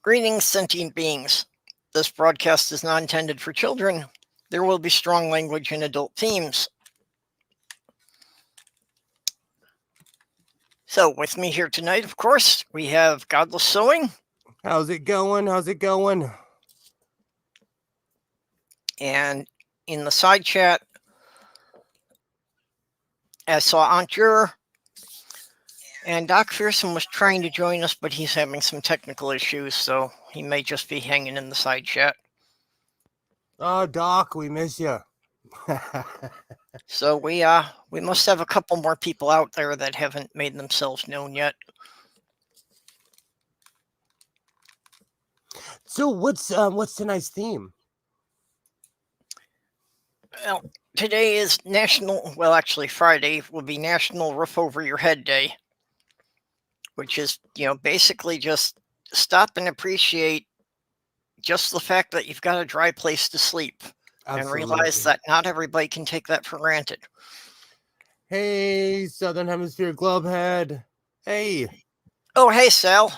Greetings, sentient beings. This broadcast is not intended for children. There will be strong language and adult themes. So, with me here tonight, of course, we have Godless Sewing. How's it going? And in the side chat, I saw Aunt Jur. And Doc Fearsome was trying to join us, but he's having some technical issues, so he may just be hanging in the side chat. Oh, Doc, we miss you. So we must have a couple more people out there that haven't made themselves known yet. So what's tonight's theme? Well, today is Friday will be National Roof Over Your Head Day, which is, basically just stop and appreciate just the fact that you've got a dry place to sleep. Absolutely. And realize that not everybody can take that for granted. Hey, Southern Hemisphere Globehead. Hey. Oh, hey, Sal.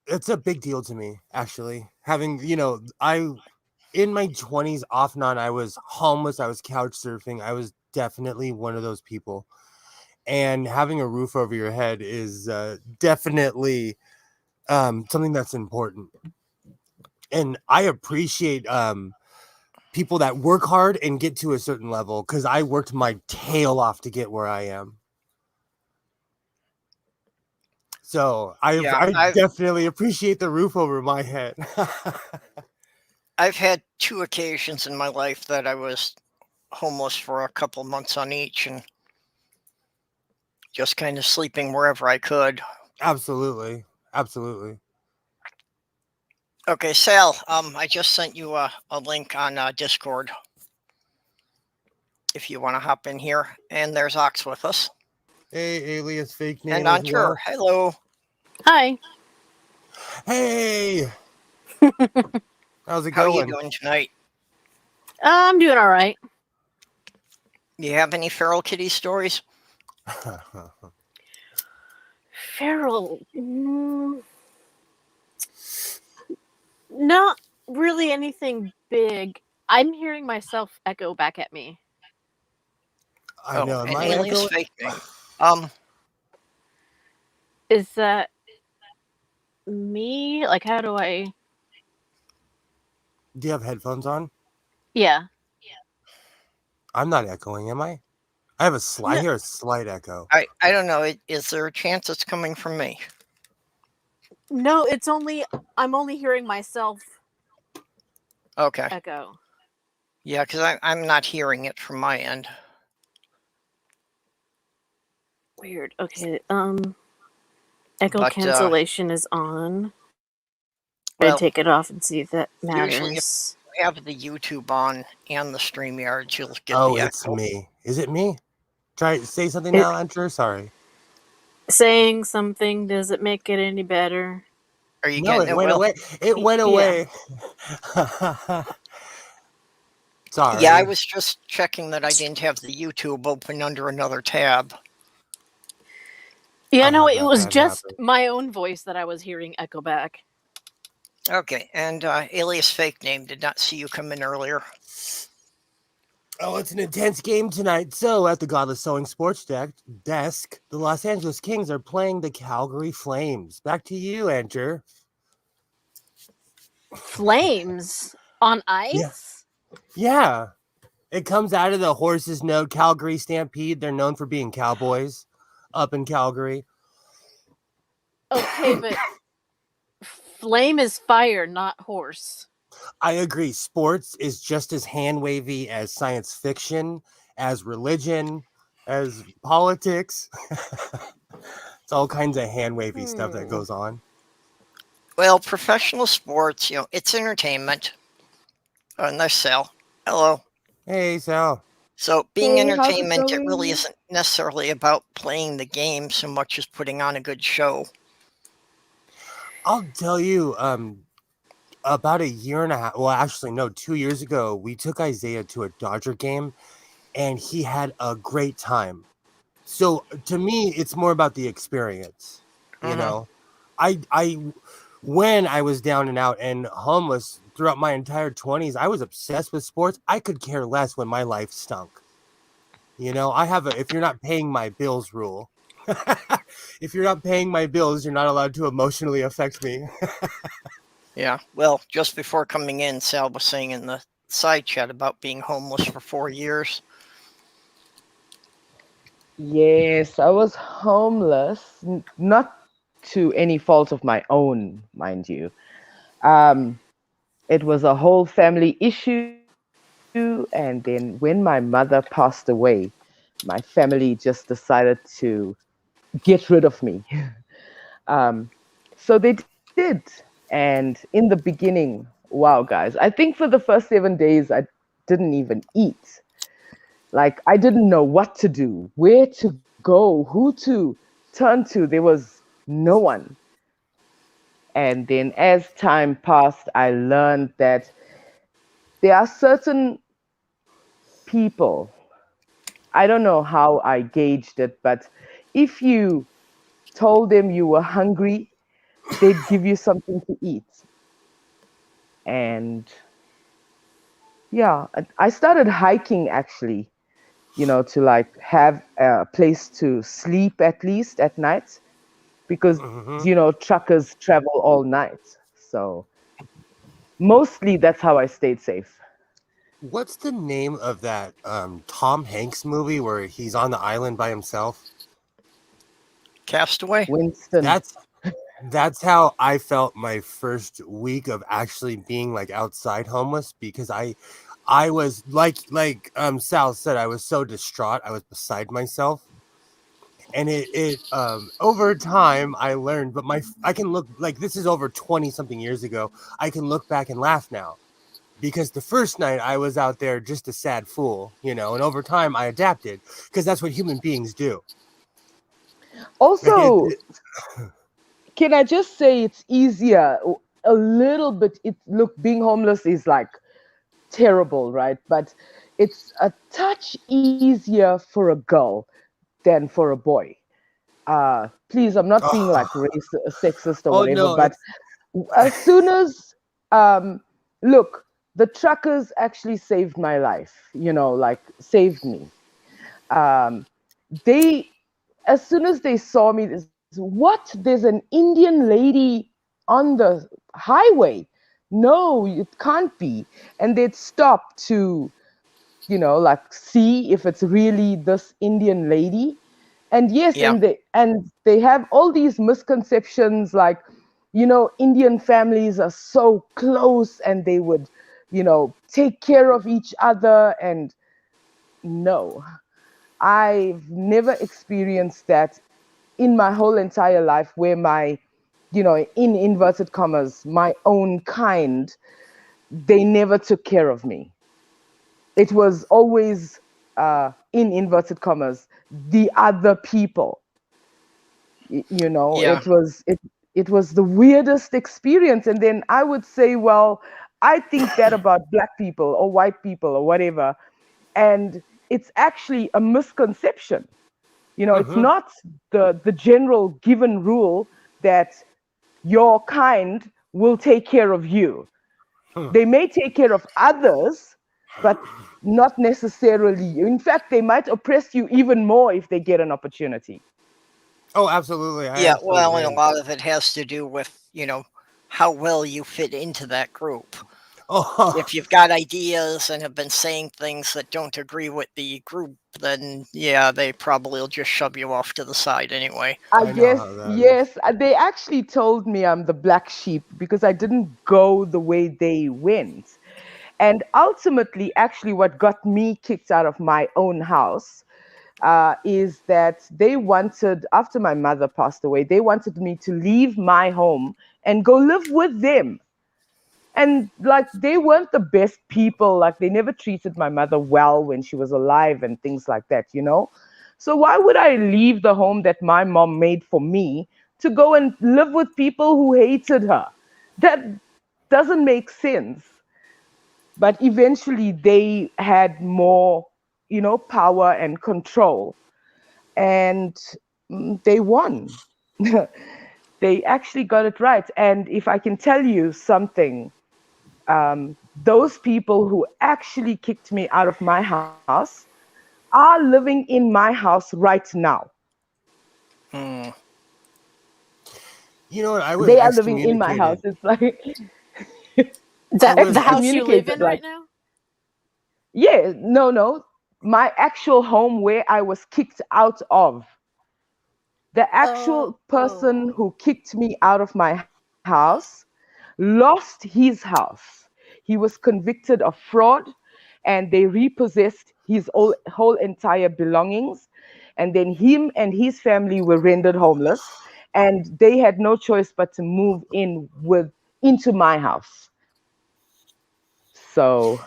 It's a big deal to me, actually. Having, in my 20s, off and on, I was homeless. I was couch surfing. I was definitely one of those people. And having a roof over your head is definitely something that's important. And I appreciate people that work hard and get to a certain level, because I worked my tail off to get where I am. So I definitely appreciate the roof over my head. I've had 2 occasions in my life that I was homeless for a couple months on each and just kind of sleeping wherever I could. Absolutely. Okay, Sal, I just sent you a link on Discord if you want to hop in here. And there's Ox with us. Hey, alias fake name. And on Tour. Hello. Hi. Hey. How's it going? How are you doing tonight? I'm doing all right. You have any feral kitty stories? Feral? Not really anything big. I'm hearing myself echo back at me. I know. Am I echoing? Fake name. Is that me? Like, how do I... Do you have headphones on? Yeah. I'm not echoing, am I? I have I hear a slight echo. I don't know. Is there a chance it's coming from me? No, I'm only hearing myself echo. Yeah, because I'm not hearing it from my end. Weird. Okay. Echo cancellation is on. Well, I'd take it off and see if that matters. Usually if you have the YouTube on and the StreamYard, you'll get the echo. It's me. Is it me? Say something now, Andrew. Sorry. Saying something, does it make it any better? Are you getting it? Went away. It went away. Sorry. Yeah, I was just checking that I didn't have the YouTube open under another tab. Yeah, no, it was just my own voice that I was hearing echo back. Okay, and alias fake name, did not see you come in earlier. Oh, it's an intense game tonight. So, at the Godless Sewing Sports desk, the Los Angeles Kings are playing the Calgary Flames. Back to you, Andrew. Flames on ice? Yeah. It comes out of the horse's note, Calgary Stampede. They're known for being cowboys up in Calgary. Okay, but flame is fire, not horse. I agree. Sports is just as hand-wavy as science fiction, as religion, as politics. It's all kinds of hand-wavy stuff that goes on. Well, professional sports, it's entertainment. And there's Sal. Hello. Hey, Sal. So being entertainment, it really isn't necessarily about playing the game so much as putting on a good show. I'll tell you, about a year and a half, well, actually, no, 2 years ago, we took Isaiah to a Dodger game, and he had a great time. So, to me, it's more about the experience. You know, I when I was down and out and homeless throughout my entire 20s, I was obsessed with sports. I could care less when my life stunk. You know, I have a if you're not paying my bills rule. If you're not paying my bills, you're not allowed to emotionally affect me. Yeah. Well, just before coming in, Sal was saying in the side chat about being homeless for 4 years. Yes, I was homeless, not to any fault of my own, mind you. Um, it was a whole family issue, and then when my mother passed away, my family just decided to get rid of me. um, so they did. And in the beginning, wow, guys, I think for the first 7 days, I didn't even eat. Like, I didn't know what to do, where to go, who to turn to. There was no one. And then as time passed, I learned that there are certain people, I don't know how I gauged it, but if you told them you were hungry, they'd give you something to eat. And yeah, I started hiking actually, to like have a place to sleep at least at night because, Hmm. truckers travel all night. So mostly that's how I stayed safe. What's the name of that Tom Hanks movie where he's on the island by himself? Castaway? Winston. That's that's how I felt my first week of actually being like outside homeless because I was like Sal said, I was so distraught, I was beside myself. And it over time I learned, but I can look like this is over 20 something years ago. I can look back and laugh now because the first night I was out there just a sad fool, and over time I adapted because that's what human beings do. Like Also, can I just say it's easier a little bit? Look, being homeless is like terrible, right? But it's a touch easier for a girl than for a boy. Please, I'm not being like sexist or oh whatever, no, but it's as soon as um, look, the truckers actually saved my life. Like saved me. Um, they as soon as they saw me, what? There's an Indian lady on the highway. No, it can't be. And they'd stop to, like see if it's really this Indian lady. And yes, Yeah. and they have all these misconceptions like, Indian families are so close and they would, take care of each other. And no, I've never experienced that in my whole entire life where my, in inverted commas, my own kind, they never took care of me. It was always, in inverted commas, the other people. Yeah. It was the weirdest experience. And then I would say, well, I think that about black people or white people or whatever. And it's actually a misconception. It's Mhm. not the general given rule that your kind will take care of you. Hmm. They may take care of others, but not necessarily you. In fact, they might oppress you even more if they get an opportunity. Oh, absolutely. I Yeah. Well, absolutely and a am. lot of it has to do with, how well you fit into that group. Oh, If you've got ideas and have been saying things that don't agree with the group, then yeah, they probably will just shove you off to the side anyway. I I know guess, how that is. yes, they actually told me I'm the black sheep because I didn't go the way they went. And ultimately, actually, what got me kicked out of my own house is that they wanted, after my mother passed away, they wanted me to leave my home and go live with them. And like, they weren't the best people. Like, they never treated my mother well when she was alive and things like that. So, why would I leave the home that my mom made for me to go and live with people who hated her? That doesn't make sense. But eventually, they had more, power and control, and they won. They actually got it right. And if I can tell you something, those people who actually kicked me out of my house are living in my house right now. Hmm. You know what? I was They are living in my house. excommunicated. It's like I was The house you live excommunicated. in Like, right now? yeah, no. My actual home where I was kicked out of. The actual person Oh. who kicked me out of my house lost his house. He was convicted of fraud and they repossessed his whole entire belongings. And then him and his family were rendered homeless and they had no choice but to move into my house. So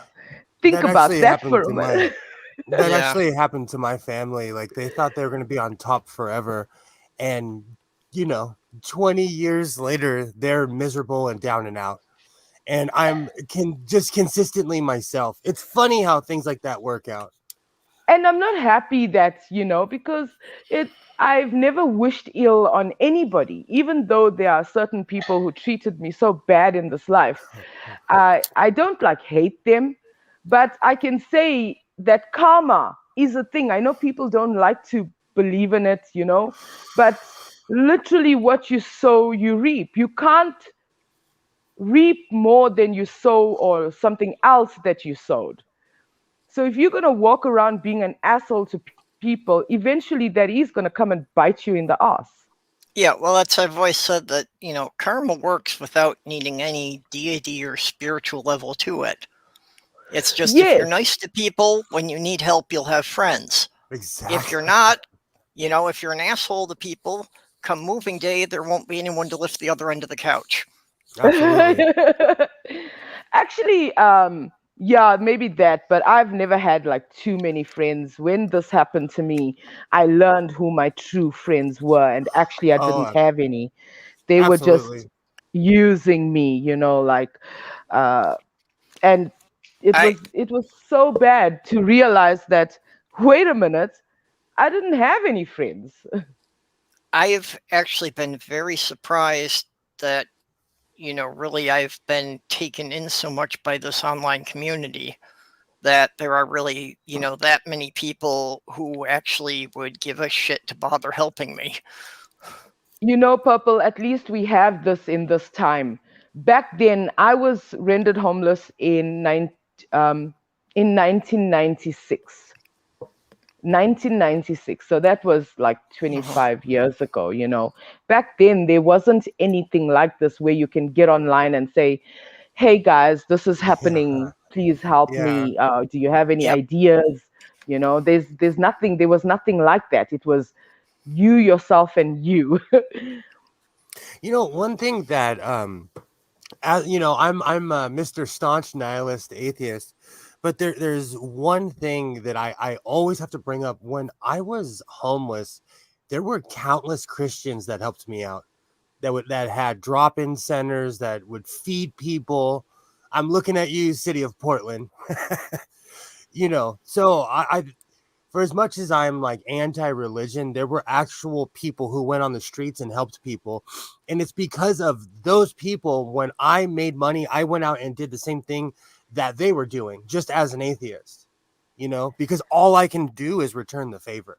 think that about actually that happened for a to my minute. that Yeah. actually happened to my family. Like they thought they were going to be on top forever, and you know, 20 years later, they're miserable and down and out. And I'm can just consistently myself. It's funny how things like that work out. And I'm not happy that, because it I've never wished ill on anybody, even though there are certain people who treated me so bad in this life. I don't like hate them, but I can say that karma is a thing. I know people don't like to believe in it, but literally what you sow, you reap. You can't reap more than you sow or something else that you sowed. So if you're going to walk around being an asshole to people, eventually that is going to come and bite you in the ass. Yeah, well, that's I've always said that, karma works without needing any deity or spiritual level to it. It's just if you're Yes. nice to people, when you need help, you'll have friends. If you're Exactly. not, if you're an asshole to people, come moving day, there won't be anyone to lift the other end of the couch. Absolutely. Actually, yeah, maybe that, but I've never had like too many friends. When this happened to me, I learned who my true friends were, and actually, I didn't Oh, have any. They were just absolutely. using me, like, uh, and I it was so bad to realize that, wait a minute, I didn't have any friends. I've actually been very surprised that, really I've been taken in so much by this online community that there are really, that many people who actually would give a shit to bother helping me. Purple, at least we have this in this time. Back then, I was rendered homeless um, in 1996. 1996. So that was like Mhm. 25 years ago. Back then, there wasn't anything like this where you can get online and say, hey guys, this is Yeah. happening. Please help Yeah. me. Do you have any Yep. ideas? There's nothing, there was nothing like that. It was you, yourself, and you. You know, one thing that I'm Mr. Staunch Nihilist Atheist, but there's one thing that I always have to bring up. When I was homeless, there were countless Christians that helped me out. That had drop-in centers that would feed people. I'm looking at you, City of Portland. So I for as much as I'm like anti-religion, there were actual people who went on the streets and helped people. And it's because of those people, when I made money, I went out and did the same thing that they were doing, just as an atheist, because all I can do is return the favor.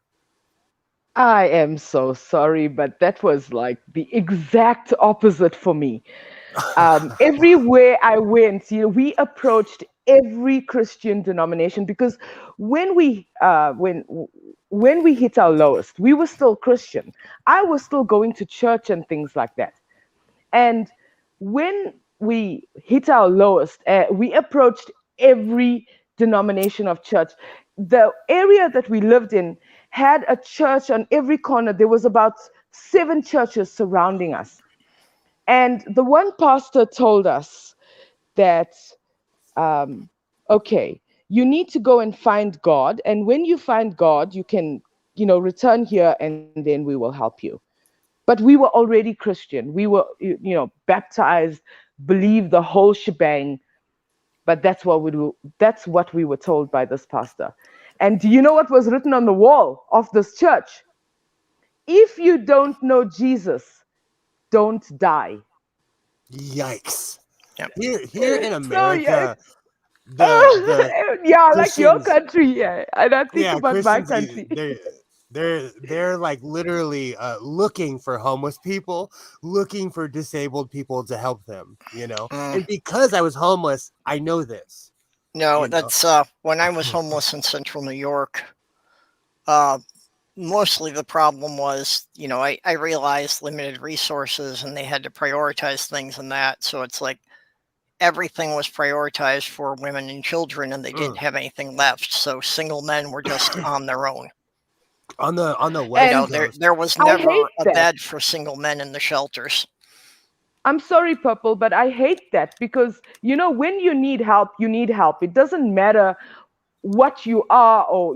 I am so sorry, but that was like the exact opposite for me. Everywhere I went, we approached every Christian denomination because when we when we hit our lowest, we were still Christian. I was still going to church and things like that. And when we hit our lowest, we approached every denomination of church. The area that we lived in had a church on every corner. There was about 7 churches surrounding us. And the one pastor told us that, um, okay, you need to go and find God. And when you find God, you can, return here and then we will help you. But we were already Christian. We were, baptized, believed the whole shebang. But that's what we were told by this pastor. And do you know what was written on the wall of this church? If you don't know Jesus, don't die. Yikes! Yep. Here in So America, the yeah, like your Christians, country, yeah. And I think yeah, about my Christians, country. they're like literally looking for homeless people, looking for disabled people to help them. And because I was homeless, I know this. No, that's when I was homeless in central New York. Mostly the problem was, I realized limited resources and they had to prioritize things and that. So it's like everything was prioritized for women and children and they didn't have anything left. So single men were just on their own. On the West Coast, there was I never hate a that. bed for single men in the shelters. I'm sorry, Purple, but I hate that because, when you need help, you need help. It doesn't matter what you are or,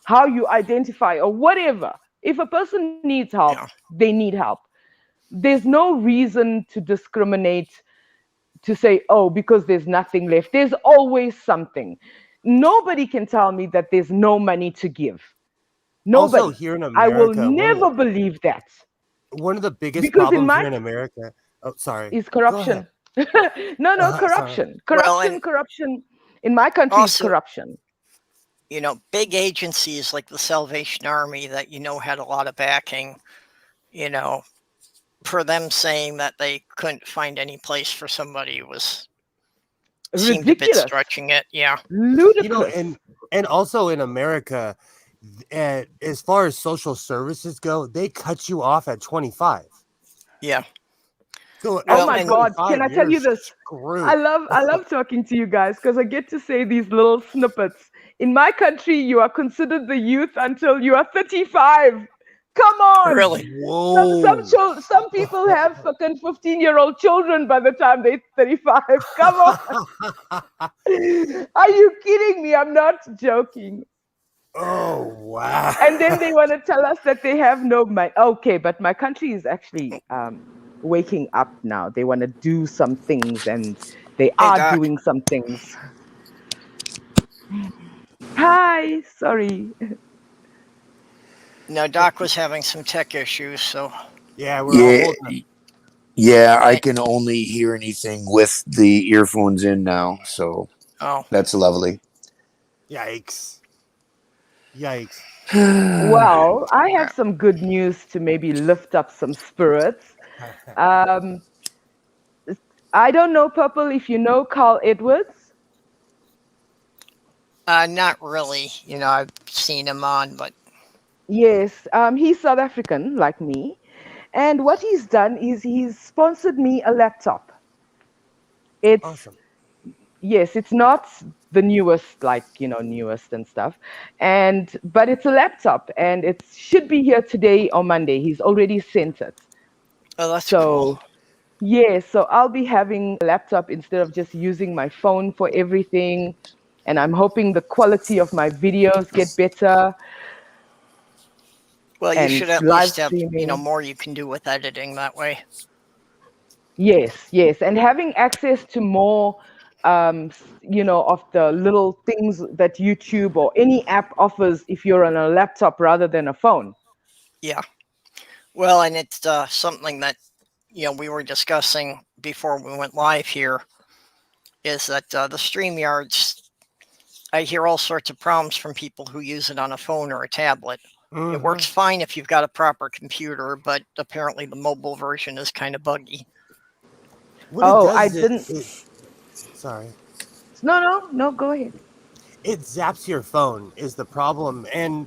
how you identify or whatever. If a person needs help, Yeah. they need help. There's no reason to discriminate, to say, oh, because there's nothing left. There's always something. Nobody can tell me that there's no money to give. also Nobody. here in I will America, never believe that. one of the biggest Because in problems my here in America. Oh, sorry. is Go ahead. corruption. No, Sorry. corruption. In my country is Also, corruption. Big agencies like the Salvation Army that, had a lot of backing, for them saying that they couldn't find any place for somebody seemed a bit Ridiculous. stretching it. Yeah. Ludicrous. And also in America, as far as social services go, they cut you off at 25. Yeah. So Oh Well, my and God! Can I tell you this? screwed. I love talking to you guys because I get to say these little snippets. In my country, you are considered the youth until you are 35. Come on! really, Whoa. Some people have fucking 15-year-old children by the time they're 35. Come on! Are you kidding me? I'm not joking. Oh, wow. And then they want to tell us that they have no money. Okay, but my country is actually waking up now. They want to do some things, and they are Doc. doing some things. Hi, sorry. No, Doc was having some tech issues, so. Yeah, we're all holding. Yeah, I can only hear anything with the earphones in now, so that's lovely. Yikes. Well, I have some good news to maybe lift up some spirits. I don't know, Purple, if you know Carl Edwards. Not really. I've seen him on, but. Yes, he's South African, like me. And what he's done is he's sponsored me a laptop. It's Awesome. Yes, it's not the newest, newest and stuff. But it's a laptop and it should be here today or Monday. He's already sent it. Oh, that's cool. Yeah, so I'll be having a laptop instead of just using my phone for everything. And I'm hoping the quality of my videos get better. Well, you should at live least have, streaming. more you can do with editing that way. Yes. And having access to more, of the little things that YouTube or any app offers if you're on a laptop rather than a phone. Yeah. Well, and it's something that, we were discussing before we went live here, is that the StreamYards, I hear all sorts of problems from people who use it on a phone or a tablet. Mm-hmm. It works fine if you've got a proper computer, but apparently the mobile version is kind of buggy. Sorry. No, go ahead. It zaps your phone is the problem. And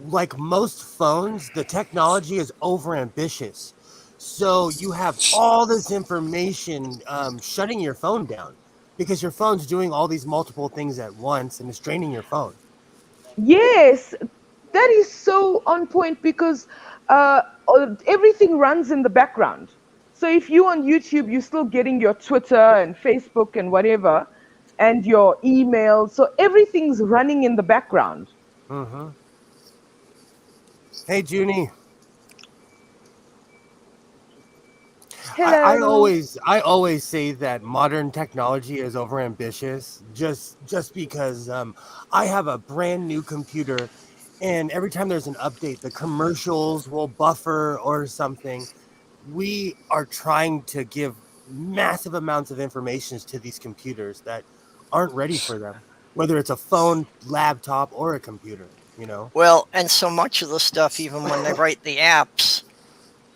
like most phones, the technology is overambitious. So you have all this information shutting your phone down because your phone's doing all these multiple things at once and it's draining your phone. Yes, that is so on point because everything runs in the background. So if you're on YouTube, you're still getting your Twitter and Facebook and whatever, and your email. So everything's running in the background. Mm-hmm. Hey, Junie. Hello. I always say that modern technology is overambitious just because I have a brand new computer and every time there's an update, the commercials will buffer or something. we are trying to give massive amounts of information to these computers that aren't ready for them, whether it's a phone, laptop, or a computer, you know? Well, and so much of the stuff, even when they write the apps,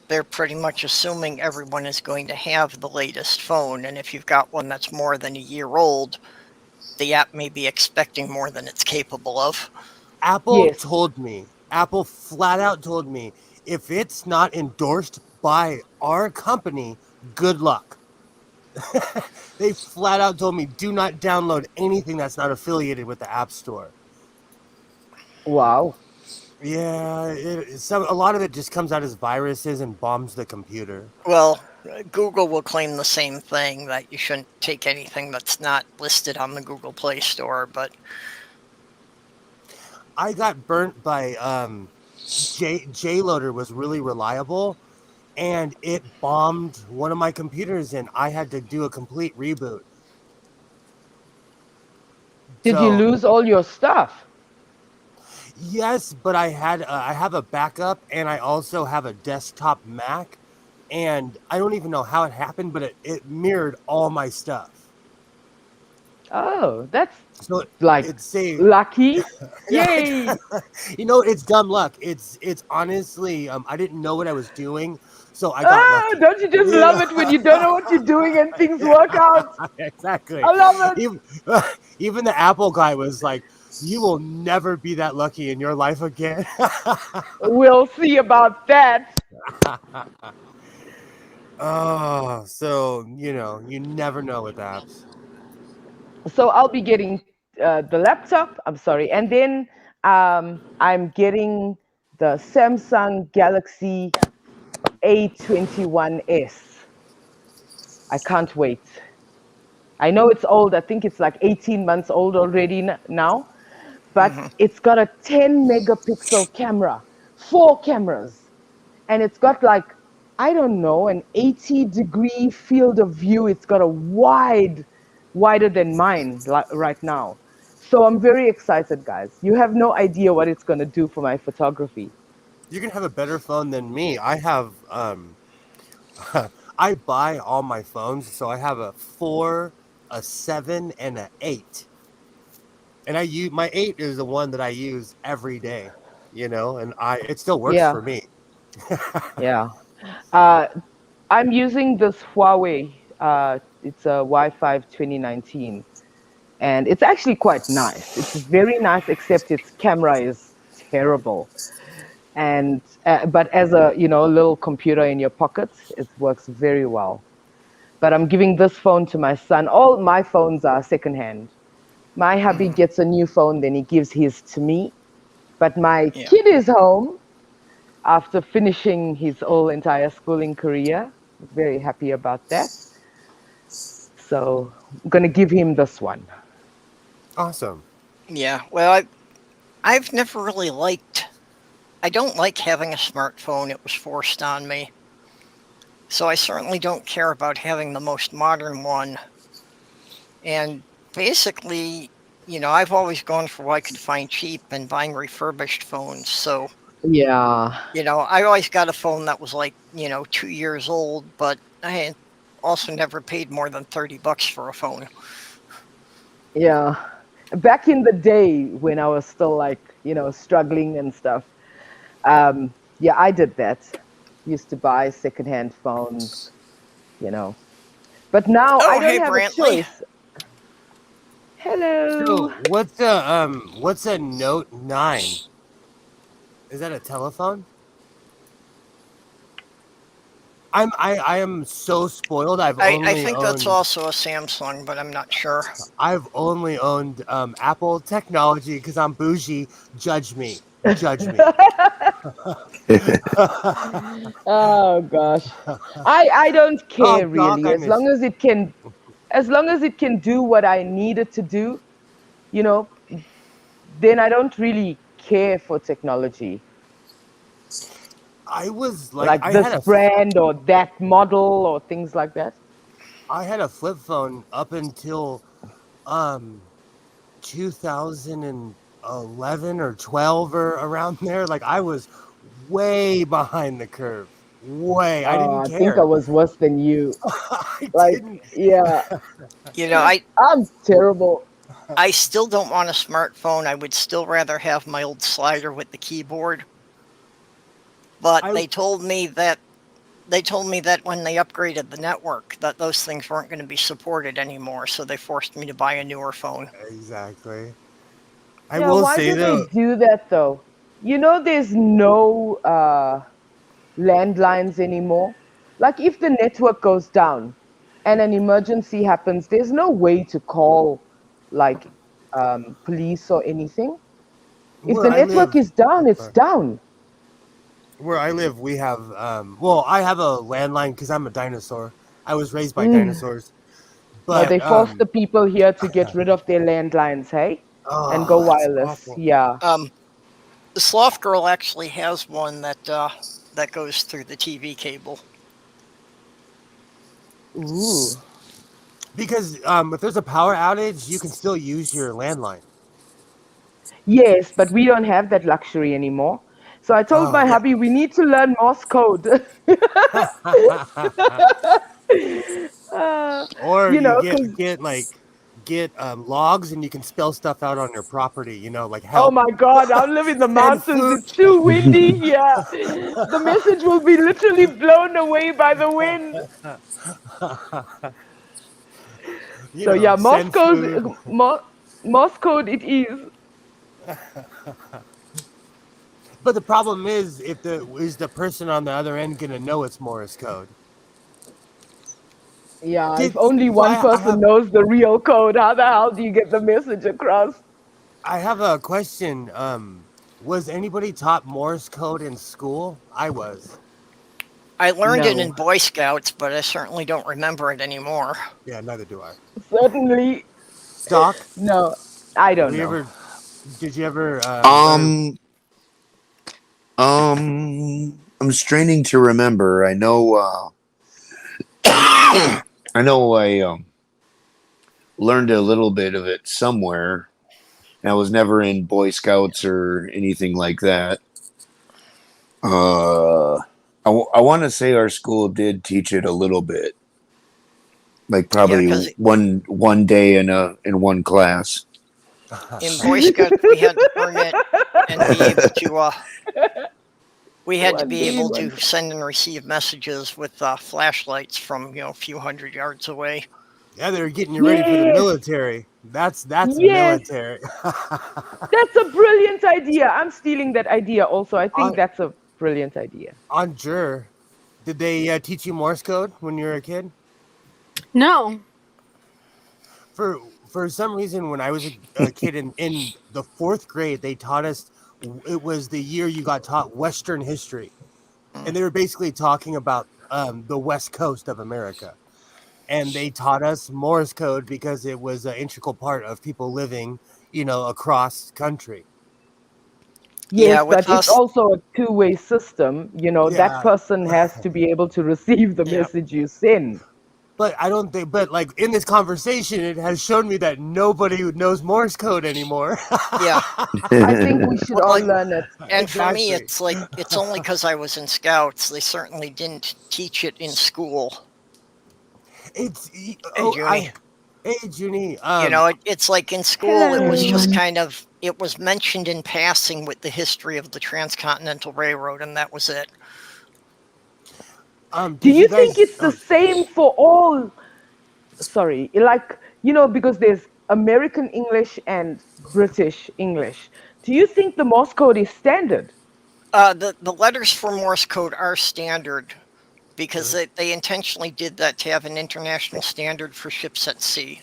they're pretty much assuming everyone is going to have the latest phone. And if you've got one that's more than a year old, the app may be expecting more than it's capable of. Apple flat out told me, if it's not endorsed by our company, good luck. They flat out told me, do not download anything that's not affiliated with the App Store. Wow. Yeah, a lot of it just comes out as viruses and bombs the computer. Well, Google will claim the same thing, that you shouldn't take anything that's not listed on the Google Play Store, but I got burnt by JLoader was really reliable, and it bombed one of my computers, and I had to do a complete reboot. Did you lose all your stuff? Yes, but I have a backup, and I also have a desktop Mac, and I don't even know how it happened, but it mirrored all my stuff. Oh, that's so like lucky. Yay! You know, it's dumb luck. It's honestly, I didn't know what I was doing, so I got lucky. Don't you just love it when you don't know what you're doing and things work out? Exactly. I love it. Even the Apple guy was like, you will never be that lucky in your life again. We'll see about that. Oh, so, you know, you never know with apps. So I'll be getting the laptop, I'm sorry, and then I'm getting the Samsung Galaxy A21s. I can't wait. I know it's old. I think it's like 18 months old already now, but it's got a 10 megapixel camera, 4 cameras, and it's got like, I don't know, an 80-degree field of view. It's got a wider than mine right now. So I'm very excited, guys. You have no idea what it's going to do for my photography. You're going to have a better phone than me. I have, I buy all my phones, so I have a 4, a 7, and an 8. And my 8 is the one that I use every day, you know, and it still works for me. Yeah. I'm using this Huawei. It's a Wi-Fi 2019, and it's actually quite nice. It's very nice, except its camera is terrible. And but as a little computer in your pocket, it works very well. But I'm giving this phone to my son. All my phones are secondhand. My hubby gets a new phone, then he gives his to me. But my kid is home after finishing his entire schooling career. Very happy about that. So I'm going to give him this one. Awesome. Yeah, well, I've never really I don't like having a smartphone. It was forced on me. So I certainly don't care about having the most modern one. And basically, I've always gone for what I could find cheap and buying refurbished phones. So, yeah, I always got a phone that was like, 2 years old, but I also never paid more than $30 for a phone. Yeah. Back in the day when I was still like, struggling and stuff. Yeah, I did that. Used to buy secondhand phones, But now I don't have a choice. Hello. So what's a Note 9? Is that a telephone? I am so spoiled. I think that's also a Samsung, but I'm not sure. I've only owned Apple technology because I'm bougie. Judge me. Oh gosh, I don't care really. As long as it can do what I need it to do, then I don't really care for technology. I was like this brand or that model or things like that. I had a flip phone up until 2011 or 12 or around there. Like I was way behind the curve. way. I didn't I care. think I was worse than you. I Like, didn't. yeah, I'm terrible. I still don't want a smartphone. I would still rather have my old slider with the keyboard. But they told me that when they upgraded the network, that those things weren't going to be supported anymore. So they forced me to buy a newer phone. Exactly. Why did they do that though? There's no landlines anymore. Like if the network goes down and an emergency happens, there's no way to call like police or anything. If the network is down, it's down. Where I live, we have I have a landline because I'm a dinosaur. I was raised by dinosaurs. But they forced the people here to get rid of their landlines, hey? And go wireless. Yeah. The Sloth Girl actually has one that goes through the TV cable. Ooh. Because if there's a power outage, you can still use your landline. Yes, but we don't have that luxury anymore. So I told my hubby we need to learn Morse code. Or you get logs and you can spell stuff out on your property, like help. Oh my God, I'll live in the mountains. It's too windy here. The message will be literally blown away by the wind. Morse code it is. But the problem is, is the person on the other end gonna know it's Morse code? Yeah, if only one person knows the real code, how the hell do you get the message across? I have a question. Was anybody taught Morse code in school? I was. I learned it in Boy Scouts, but I certainly don't remember it anymore. Yeah, neither do I. Certainly. Doc? No, I don't know. Did you ever? I'm straining to remember. I know. I learned a little bit of it somewhere. And I was never in Boy Scouts or anything like that. I want to say our school did teach it a little bit, like probably one day in one class. In Boy Scouts, we had to learn it and be able to. We had to be able to send and receive messages with flashlights from a few hundred yards away. Yeah, they were getting you ready for the military. That's military. That's a brilliant idea. I'm stealing that idea also. I think that's a brilliant idea. On Jur, did they teach you Morse code when you were a kid? No. For some reason, when I was a kid in the 4th grade, they taught us. It was the year you got taught Western history, and they were basically talking about the West Coast of America. And they taught us Morse code because it was an integral part of people living, across country. Yes, but it's also a two-way system. That person has to be able to receive the message you send. But I don't think, like in this conversation, it has shown me that nobody knows Morse code anymore. Yeah. I think we should all learn it. And for me, it's only because I was in Scouts. They certainly didn't teach it in school. Hey, Junie. It's like in school, it was just it was mentioned in passing with the history of the Transcontinental Railroad, and that was it. Do you think it's the same for all? Sorry, because there's American English and British English. Do you think the Morse code is standard? The letters for Morse code are standard because they intentionally did that to have an international standard for ships at sea.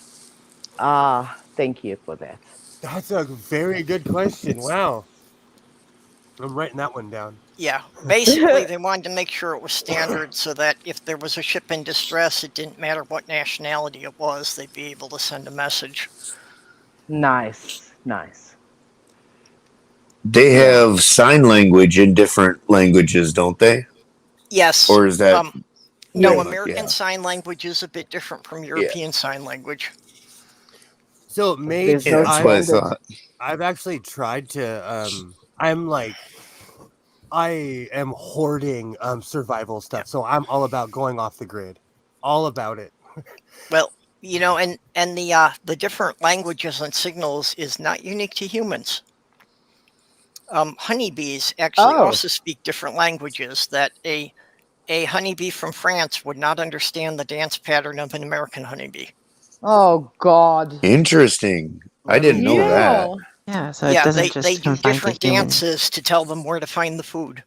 Thank you for that. That's a very good question. Wow. I'm writing that one down. Yeah, basically they wanted to make sure it was standard so that if there was a ship in distress, it didn't matter what nationality it was, they'd be able to send a message. Nice. They have sign language in different languages, don't they? Yes. Or is that... No, American Sign Language is a bit different from European Sign Language. So, Mage, that's what I thought. I've actually tried to... I am hoarding survival stuff, so I'm all about going off the grid, all about it. Well, and the different languages and signals is not unique to humans. Honeybees actually also speak different languages that a honeybee from France would not understand the dance pattern of an American honeybee. Oh God! Interesting. I didn't know that. Yeah, so it doesn't just they do confine different to humans. dances to tell them where to find the food.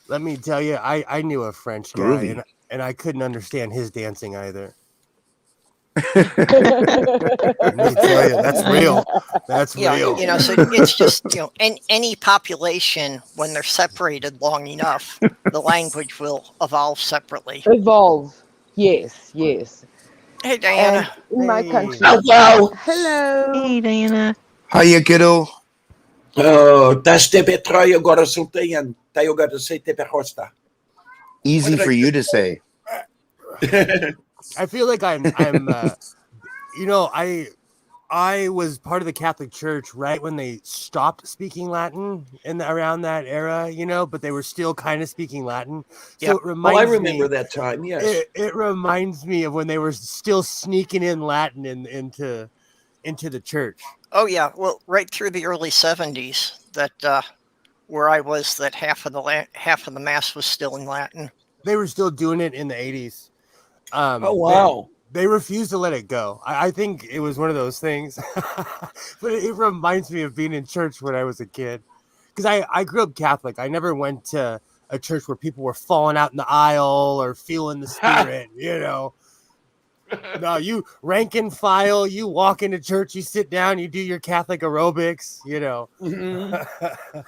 Let me tell you, I knew a French guy, Groovy. and I couldn't understand his dancing either. Let me tell you, that's real. That's real. So it's just any population, when they're separated long enough, the language will evolve separately. Evolve. Yes, yes. Hey, Diana. And in my country. Hello. Hello. Hey, Diana. Hiya, kiddo. Teste Petroy agora solteyan. Tayo agora say te perhosta. Easy for you to say. I feel like I'm I was part of the Catholic Church right when they stopped speaking Latin around that era, but they were still kind of speaking Latin. So it reminds I remember that time. Yes, it reminds me of when they were still sneaking in Latin into the church. Oh yeah, well, right through the early 70s, that where I was, that half of the mass was still in Latin. They were still doing it in the 80s. Oh wow. They refused to let it go. I think it was one of those things. But it reminds me of being in church when I was a kid. Because I grew up Catholic. I never went to a church where people were falling out in the aisle or feeling the spirit, No, you rank and file, you walk into church, you sit down, you do your Catholic aerobics, Mm-hmm.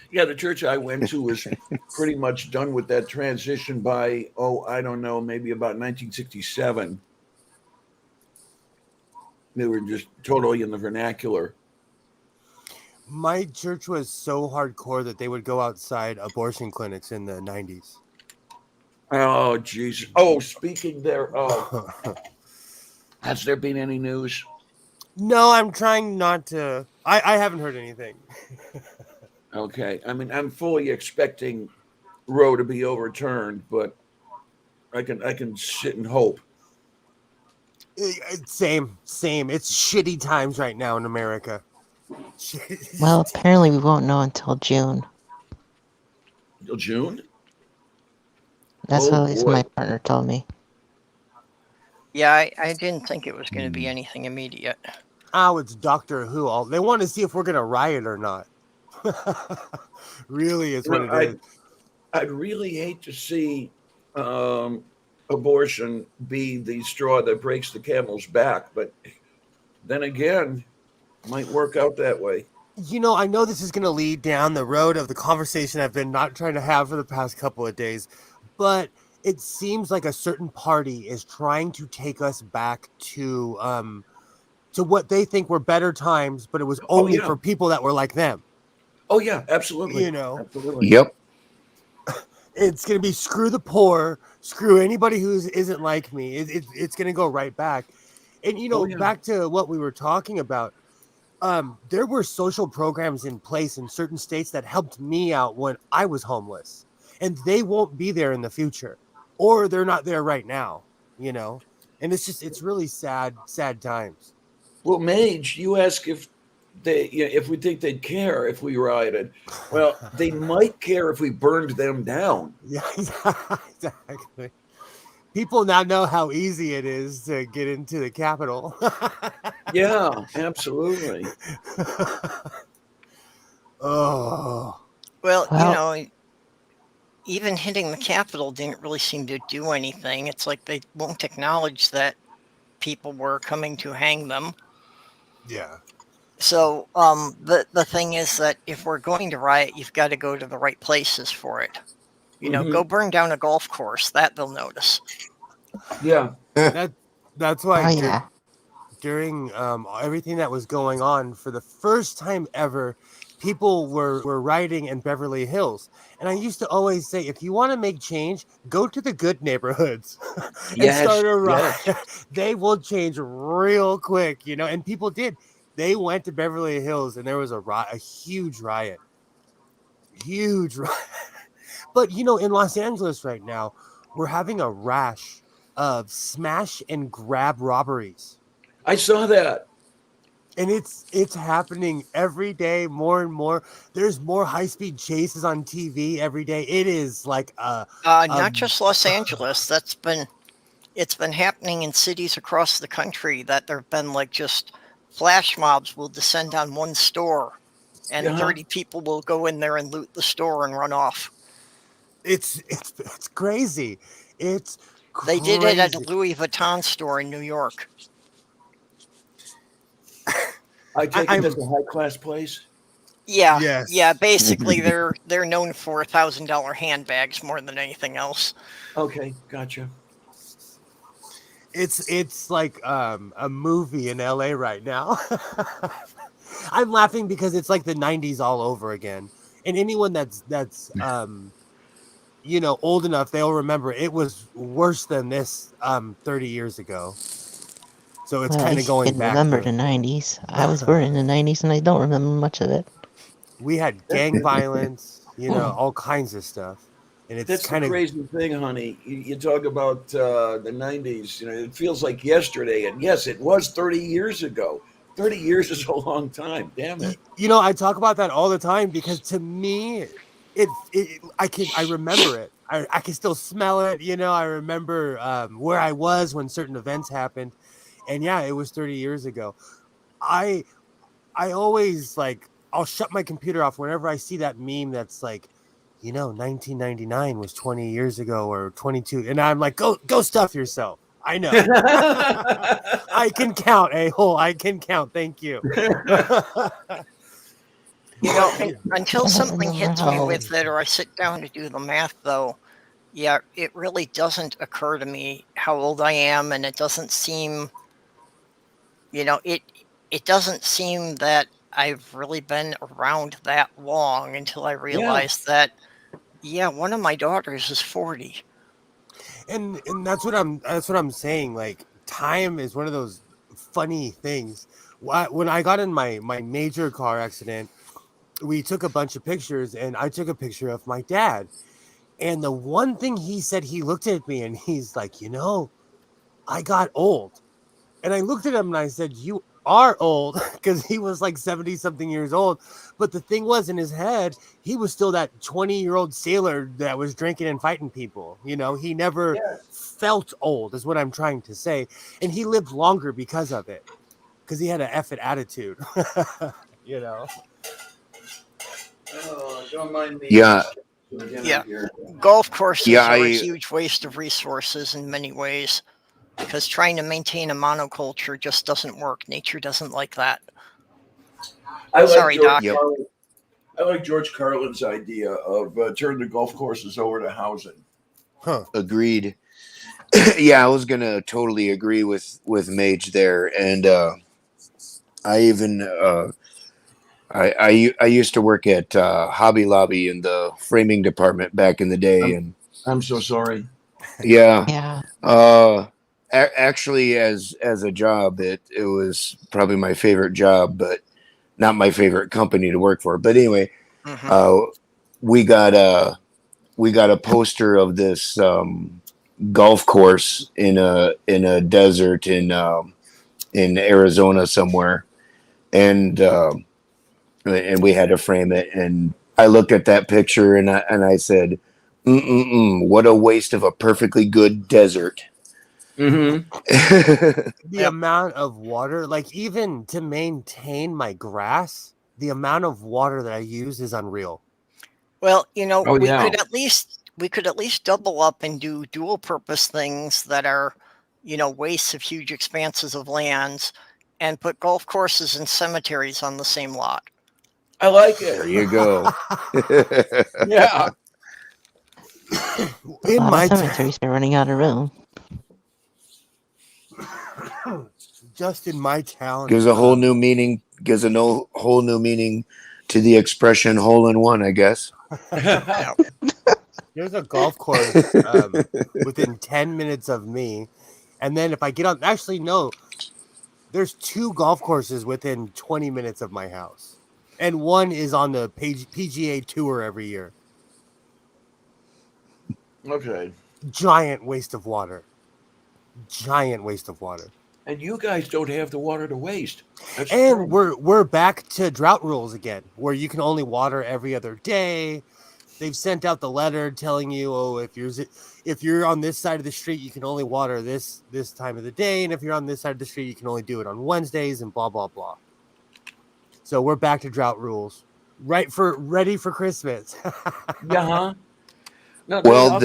Yeah, the church I went to was pretty much done with that transition by, I don't know, maybe about 1967. They were just totally in the vernacular. My church was so hardcore that they would go outside abortion clinics in the 90s. Oh, geez. Oh, speaking thereof, has there been any news? No, I'm trying not to. I haven't heard anything. Okay. I mean, I'm fully expecting Roe to be overturned, but I can sit and hope. Same. It's shitty times right now in America. Well, apparently we won't know until June. Till June? That's what at least my partner told me. Yeah, I didn't think it was going to be anything immediate. Oh, it's Doctor Who. They want to see if we're going to riot or not. Really is what it is. I'd really hate to see abortion be the straw that breaks the camel's back, but then again, might work out that way. I know this is going to lead down the road of the conversation I've been not trying to have for the past couple of days, but it seems like a certain party is trying to take us back to what they think were better times, but it was only for people that were like them. Oh yeah, absolutely. Absolutely. Yep. It's going to be screw the poor, screw anybody who isn't like me. It's going to go right back. And, back to what we were talking about, there were social programs in place in certain states that helped me out when I was homeless. And they won't be there in the future. Or they're not there right now, And it's really sad times. Well, Mage, you ask if we think they'd care if we rioted. Well, they might care if we burned them down. Yeah, exactly. People now know how easy it is to get into the Capitol. Yeah, absolutely. Oh. Well, even hitting the Capitol didn't really seem to do anything. It's like they won't acknowledge that people were coming to hang them. Yeah. So the thing is that if we're going to riot, you've got to go to the right places for it. Go burn down a golf course. That they'll notice. Yeah. That's why yeah. during everything that was going on, for the first time ever, people were rioting in Beverly Hills. And I used to always say, if you want to make change, go to the good neighborhoods and start a riot. They will change real quick, and people did. They went to Beverly Hills and there was a huge riot. But in Los Angeles right now, we're having a rash of smash and grab robberies. I saw that. And it's happening every day, more and more. There's more high-speed chases on TV every day. It is like not just Los Angeles. It's been happening in cities across the country that there've been like just flash mobs will descend on one store and 30 people will go in there and loot the store and run off. It's crazy. It's They crazy. did it at a Louis Vuitton store in New York. I take it that's a high class place. Yeah, yes. Yeah. Basically, they're known for $1,000 handbags more than anything else. Okay, gotcha. It's like a movie in LA right now. I'm laughing because it's like the 90s all over again. And anyone that's old enough, they'll remember it was worse than this 30 years ago. So it's kind of going back. I can remember the 90s. I was born in the 90s and I don't remember much of it. We had gang violence, all kinds of stuff. And it's that's kind the of crazy thing, honey. You talk about the 90s, it feels like yesterday. And yes, it was 30 years ago. 30 years is a long time. Damn it. I talk about that all the time because to me, I remember it. I can still smell it. I remember where I was when certain events happened. And yeah, it was 30 years ago. I always I'll shut my computer off whenever I see that meme that's like, 1999 was 20 years ago or 22. And I'm like, go stuff yourself. I know. I can count, a-hole. I can count. Thank you. Until something hits me with it or I sit down to do the math, though, yeah, it really doesn't occur to me how old I am, and it doesn't seem, it doesn't seem that I've really been around that long until I realized that, one of my daughters is 40. And that's what I'm saying. Like, time is one of those funny things. When I got in my major car accident, we took a bunch of pictures, and I took a picture of my dad. And the one thing he said, he looked at me and he's like, I got old. And I looked at him and I said, you are old, because he was like 70 something years old. But the thing was, in his head, he was still that 20-year-old sailor that was drinking and fighting people. He never felt old, is what I'm trying to say. And he lived longer because of it, because he had an effing attitude. Don't mind me. Yeah. Golf courses are a huge waste of resources in many ways, because trying to maintain a monoculture just doesn't work. Nature doesn't like that. Sorry, Doc. I like George Carlin's idea of turning the golf courses over to housing. Huh. Agreed. Yeah, I was gonna totally agree with Mage there, and I even I used to work at Hobby Lobby in the framing department back in the day, and I'm so sorry. Yeah. Actually, as a job, it was probably my favorite job, but not my favorite company to work for. But anyway, we got a poster of this golf course in a desert in Arizona somewhere, and we had to frame it. And I looked at that picture and I said, what a waste of a perfectly good desert. The amount of water, like even to maintain my grass, the amount of water that I use is unreal. Well, we could at least double up and do dual purpose things that are, wastes of huge expanses of lands, and put golf courses and cemeteries on the same lot. I like it. There you go. Yeah. In my cemeteries are running out of room. Just in my town, gives a whole new meaning. Gives a whole new meaning to the expression "hole in one," I guess. There's a golf course within 10 minutes of me, and then if I get on, actually no, There's 2 golf courses within 20 minutes of my house, and one is on the PGA Tour every year. Okay. Giant waste of water. Giant waste of water. And you guys don't have the water to waste. That's And true. we're back to drought rules again, where you can only water every other day. They've sent out the letter telling you, oh, if you're on this side of the street, you can only water this time of the day, and if you're on this side of the street, you can only do it on Wednesdays, and blah blah blah. So we're back to drought rules, ready for Christmas. Yeah. Huh? No, Well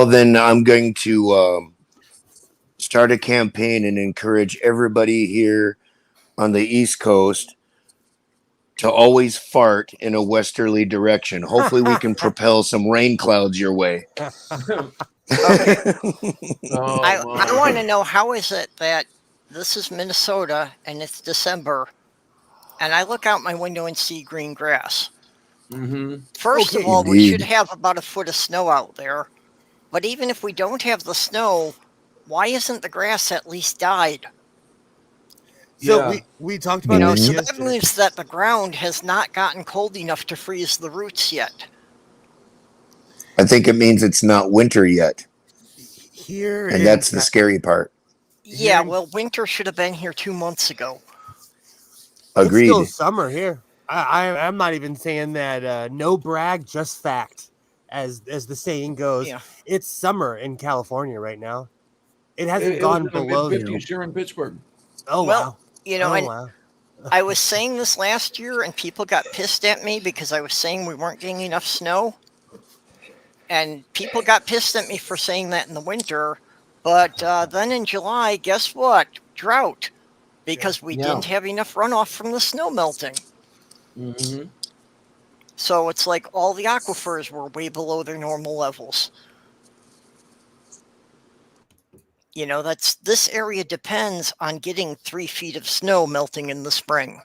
then, I'm going to start a campaign and encourage everybody here on the East Coast to always fart in a westerly direction. Hopefully, we can propel some rain clouds your way. Okay. Oh, I want to know, how is it that this is Minnesota and it's December, and I look out my window and see green grass? Mm-hmm. First of Okay. all, we should Indeed. have about a foot of snow out there. But even if we don't have the snow, why isn't the grass at least dyed? So Yeah. we talked You about know, this so that yesterday. means that the ground has not gotten cold enough to freeze the roots yet. I think it means it's not winter yet, Here and in that's the scary part. Yeah, in- well, winter should have been here 2 months ago. It's still Agreed. summer here. I'm not even saying that. No brag, just fact, as the saying goes. Yeah. It's summer in California right now. It hasn't It was gone in the below. mid-50s here in Pittsburgh. Oh Well, wow! you know, Oh and wow! I was saying this last year, and people got pissed at me because I was saying we weren't getting enough snow. And people got pissed at me for saying that in the winter. But then in July, guess what? Drought. Because we Yeah. didn't have enough runoff from the snow melting. Mm-hmm. So it's like all the aquifers were way below their normal levels. You know, this area depends on getting 3 feet of snow melting in the spring.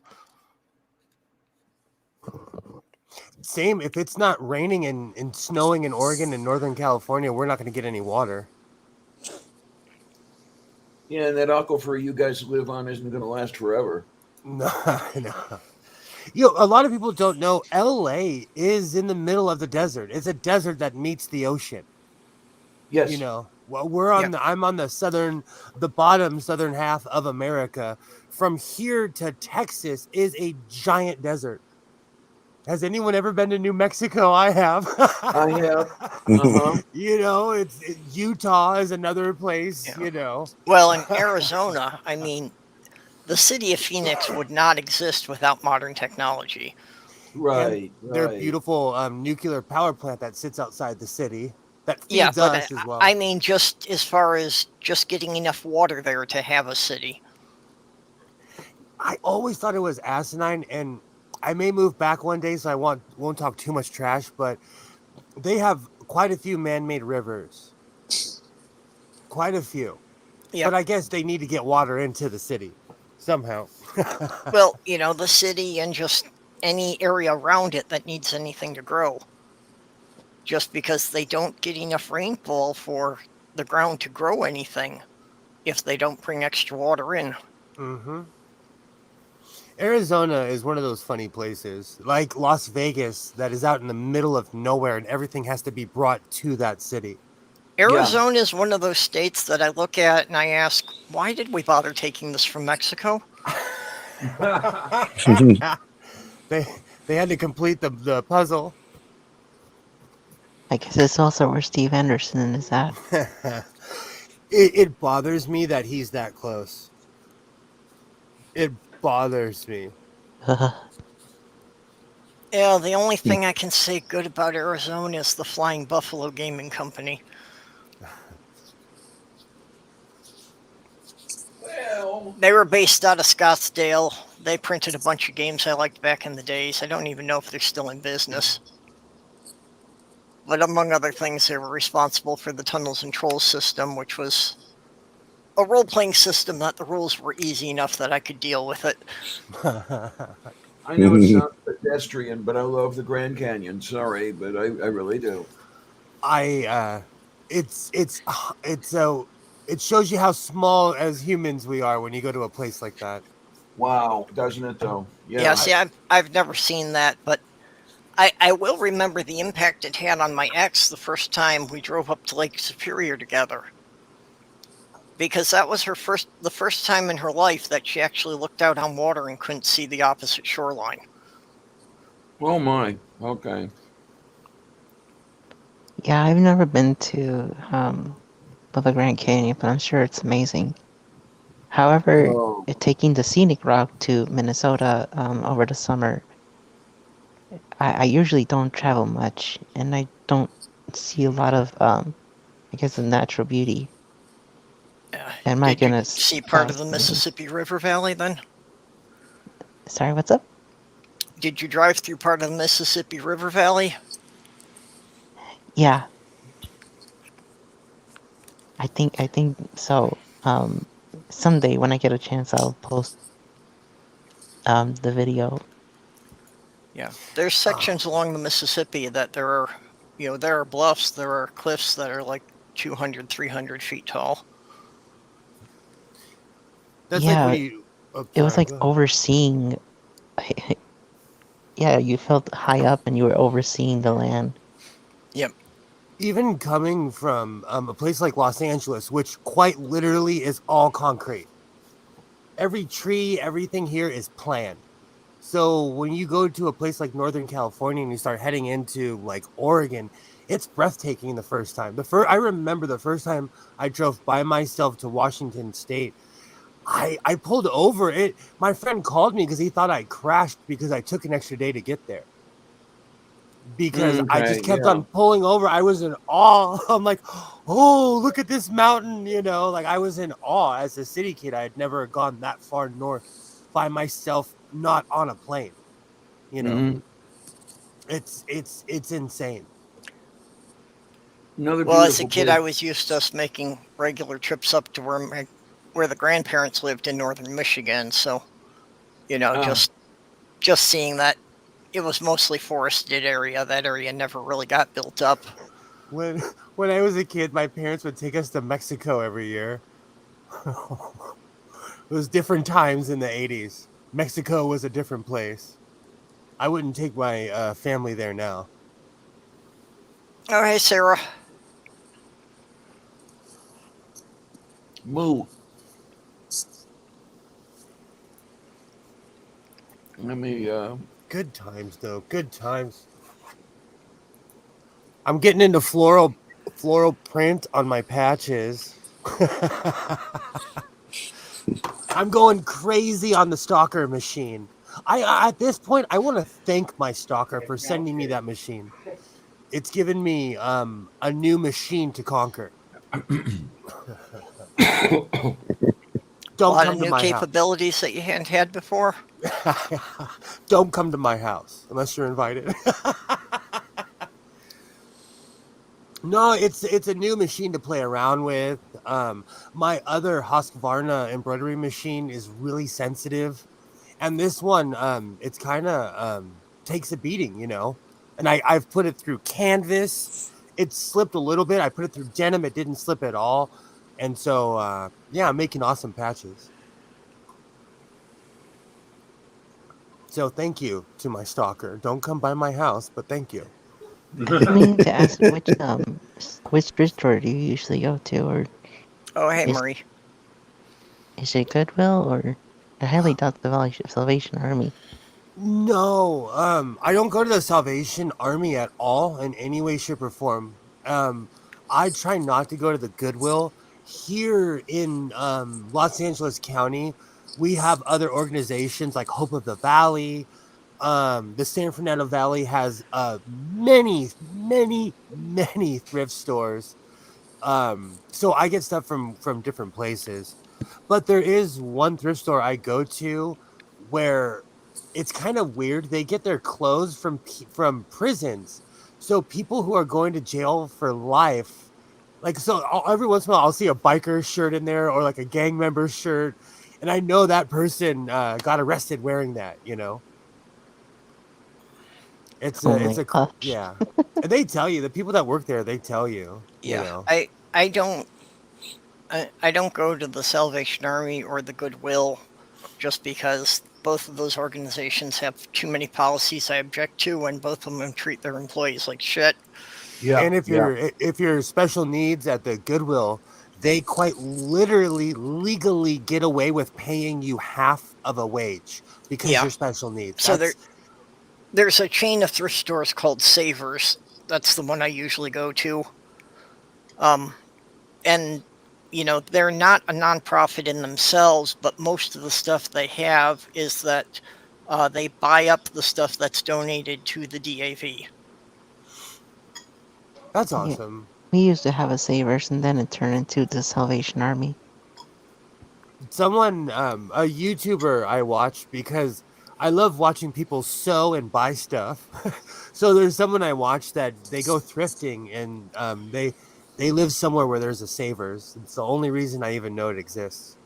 Same. If it's not raining and snowing in Oregon and Northern California, we're not going to get any water. Yeah, and that aquifer you guys live on isn't going to last forever. No, no. You know, a lot of people don't know LA is in the middle of the desert. It's a desert that meets the ocean. Yes. You know, well, I'm on the bottom southern half of America. From here to Texas is a giant desert. Has anyone ever been to New Mexico? I have. I have. Uh-huh. You know, Utah is another place. Yeah. You know, Well, in Arizona, I mean, the city of Phoenix would not exist without modern technology. Right. their Right. beautiful nuclear power plant that sits outside the city that feeds Yeah, but us as well. I mean, just as far as just getting enough water there to have a city. I always thought it was asinine, and I may move back one day, so I won't talk too much trash, but they have quite a few man-made rivers. Quite a few. Yeah. But I guess they need to get water into the city somehow. Well, you know, the city and just any area around it that needs anything to grow. Just because they don't get enough rainfall for the ground to grow anything if they don't bring extra water in. Mm-hmm. Arizona is one of those funny places, like Las Vegas, that is out in the middle of nowhere, and everything has to be brought to that city. Arizona is one of those states that I look at and I ask, why did we bother taking this from Mexico? They had to complete the puzzle. I guess it's also where Steve Anderson is at. It bothers me that he's that close. It bothers me. Yeah, the only thing I can say good about Arizona is the Flying Buffalo Gaming Company. Well, They were based out of Scottsdale. They printed a bunch of games I liked back in the days. I don't even know if they're still in business. But among other things, they were responsible for the Tunnels and Trolls system, which was a role-playing system that the rules were easy enough that I could deal with it. I know it sounds pedestrian, but I love the Grand Canyon. Sorry, but I really do. It's it shows you how small as humans we are when you go to a place like that. Wow, doesn't it though? Yeah, see, I've never seen that, but I will remember the impact it had on my ex the first time we drove up to Lake Superior together. Because that was the first time in her life that she actually looked out on water and couldn't see the opposite shoreline. Oh my. Okay. Yeah, I've never been to the Grand Canyon, but I'm sure it's amazing. However, Oh. taking the scenic route to Minnesota over the summer, I usually don't travel much, and I don't see a lot of I guess the natural beauty. And my Did you goodness, see part of the Mississippi River Valley then? Sorry, what's up? Did you drive through part of the Mississippi River Valley? Yeah, I think so. Someday when I get a chance, I'll post the video. Yeah, there's sections along the Mississippi that there are bluffs, there are cliffs that are like 200, 300 feet tall. That's Yeah, like when you. it was like overseeing. Yeah, you felt high up and you were overseeing the land. Yep. Even coming from a place like Los Angeles, which quite literally is all concrete. Every tree, everything here is planned. So when you go to a place like Northern California and you start heading into like Oregon, it's breathtaking the first time. I remember the first time I drove by myself to Washington State. I pulled over it. My friend called me because he thought I crashed because I took an extra day to get there. Because I just kept on pulling over. I was in awe. I'm like, oh, look at this mountain, like I was in awe. As a city kid, I had never gone that far north by myself, not on a plane. It's insane. Well, as a kid, I was used to us making regular trips up to where the grandparents lived in northern Michigan. So, just seeing that it was mostly forested area. That area never really got built up. When I was a kid, my parents would take us to Mexico every year. It was different times in the 80s. Mexico was a different place. I wouldn't take my family there now. Oh, hey, Sarah. Moo. Let me. Good times, though. Good times. I'm getting into floral print on my patches. I'm going crazy on the stalker machine. At this point, I want to thank my stalker for sending me that machine. It's given me a new machine to conquer. Don't come to my capabilities that you hadn't had before. Don't come to my house unless you're invited. No, it's a new machine to play around with. My other Husqvarna embroidery machine is really sensitive, and this one, it's kind of takes a beating, And I've put it through canvas. It slipped a little bit. I put it through denim. It didn't slip at all, and so I'm making awesome patches. So thank you to my stalker. Don't come by my house, but thank you. I mean to ask which thrift store do you usually go to, or Marie. Is it Goodwill, or I highly doubt the Salvation Army? No, I don't go to the Salvation Army at all in any way, shape, or form. I try not to go to the Goodwill. Here in Los Angeles County, we have other organizations like Hope of the Valley. The San Fernando Valley has many thrift stores. So I get stuff from different places. But there is one thrift store I go to where it's kind of weird. They get their clothes from prisons. So people who are going to jail for life, every once in a while I'll see a biker shirt in there or like a gang member shirt, and I know that person got arrested wearing that. It's yeah, and they tell you, the people that work there, they tell you. Yeah, I don't I don't go to the Salvation Army or the Goodwill just because both of those organizations have too many policies I object to, and both of them treat their employees like shit. Yeah. And if you're special needs at the Goodwill, they quite literally legally get away with paying you half of a wage because Yeah. you're special needs. So there's a chain of thrift stores called Savers. That's the one I usually go to. And they're not a nonprofit in themselves, but most of the stuff they have is that they buy up the stuff that's donated to the DAV. That's Yeah. awesome. We used to have a Savers, and then it turned into the Salvation Army. Someone, a YouTuber I watch because I love watching people sew and buy stuff. So there's someone I watch that they go thrifting and they live somewhere where there's a Savers. It's the only reason I even know it exists.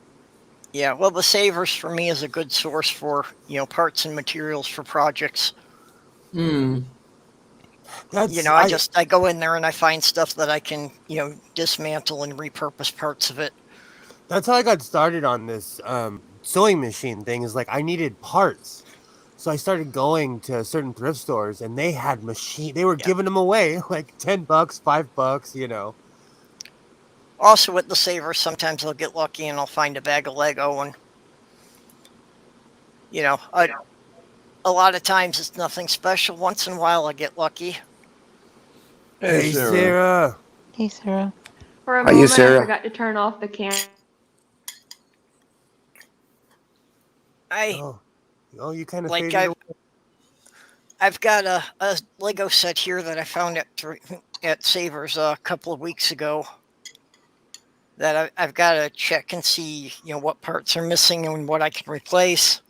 Yeah, well, the Savers for me is a good source for parts and materials for projects. That's I go in there and I find stuff that I can dismantle and repurpose parts of it. That's how I got started on this sewing machine thing. Is like I needed parts, so I started going to certain thrift stores, and they had they were giving them away like $10, $5. Also, with the Savers, sometimes I'll get lucky and I'll find a bag of Lego, and a lot of times it's nothing special. Once in a while, I get lucky. Hey, Sarah. Hey, Sarah. For a How you, moment, I Sarah? forgot to turn off the camera. Oh, you kind of like I've got a Lego set here that I found at Savers a couple of weeks ago that I've got to check and see what parts are missing and what I can replace.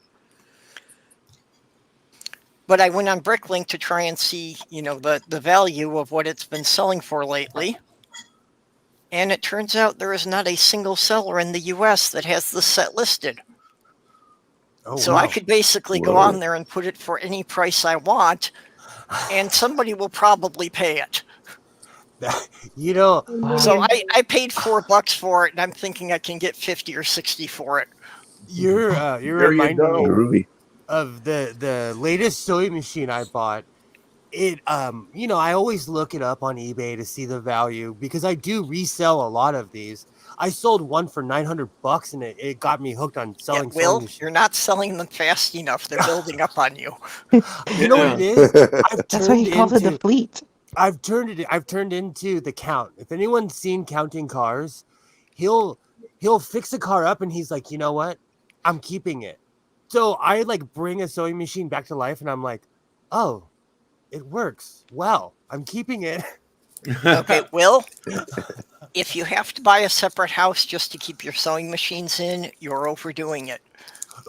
But I went on Bricklink to try and see the value of what it's been selling for lately, and it turns out there is not a single seller in the US that has this set listed. Oh, So wow. I could basically go on there and put it for any price I want, and somebody will probably pay it. Wow. So I paid $4 for it, and I'm thinking I can get 50 or 60 for it. You're There you reminding me go. Groovy. of the latest sewing machine I bought. It I always look it up on eBay to see the value because I do resell a lot of these. I sold one for $900 and it got me hooked on selling sewing Will, machines. you're not selling them fast enough. They're building up on you. You know what it is? That's why he calls it the fleet. I've turned into the count. If anyone's seen Counting Cars, he'll fix a car up and he's like, you know what? I'm keeping it. So I like bring a sewing machine back to life and I'm like, oh, it works. Well, I'm keeping it. Okay, Will, if you have to buy a separate house just to keep your sewing machines in, you're overdoing it.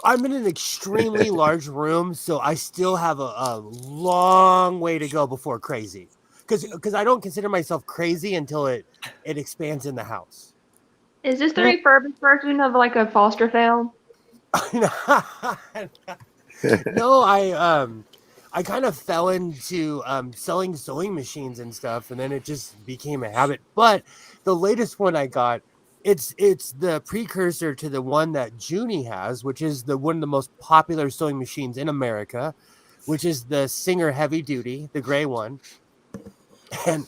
I'm in an extremely large room, so I still have a long way to go before crazy. Because I don't consider myself crazy until it expands in the house. Is this the refurbished version of like a foster film? No, I kind of fell into selling sewing machines and stuff, and then it just became a habit. But the latest one I got, it's the precursor to the one that Junie has, which is one of the most popular sewing machines in America, which is the Singer Heavy Duty, the gray one. And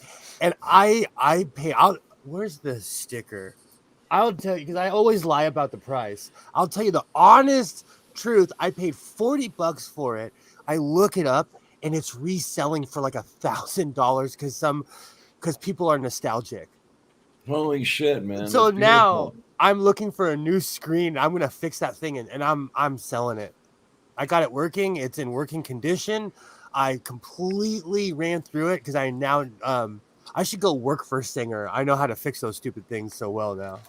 I pay out. Where's the sticker? I'll tell you, because I always lie about the price. I'll tell you the honest truth. I paid $40 for it. I look it up and it's reselling for like $1,000 because people are nostalgic. Holy shit, man. So That's now beautiful. I'm looking for a new screen. I'm gonna fix that thing and I'm selling it. I got it working. It's in working condition. I completely ran through it because I now I should go work for Singer. I know how to fix those stupid things so well now.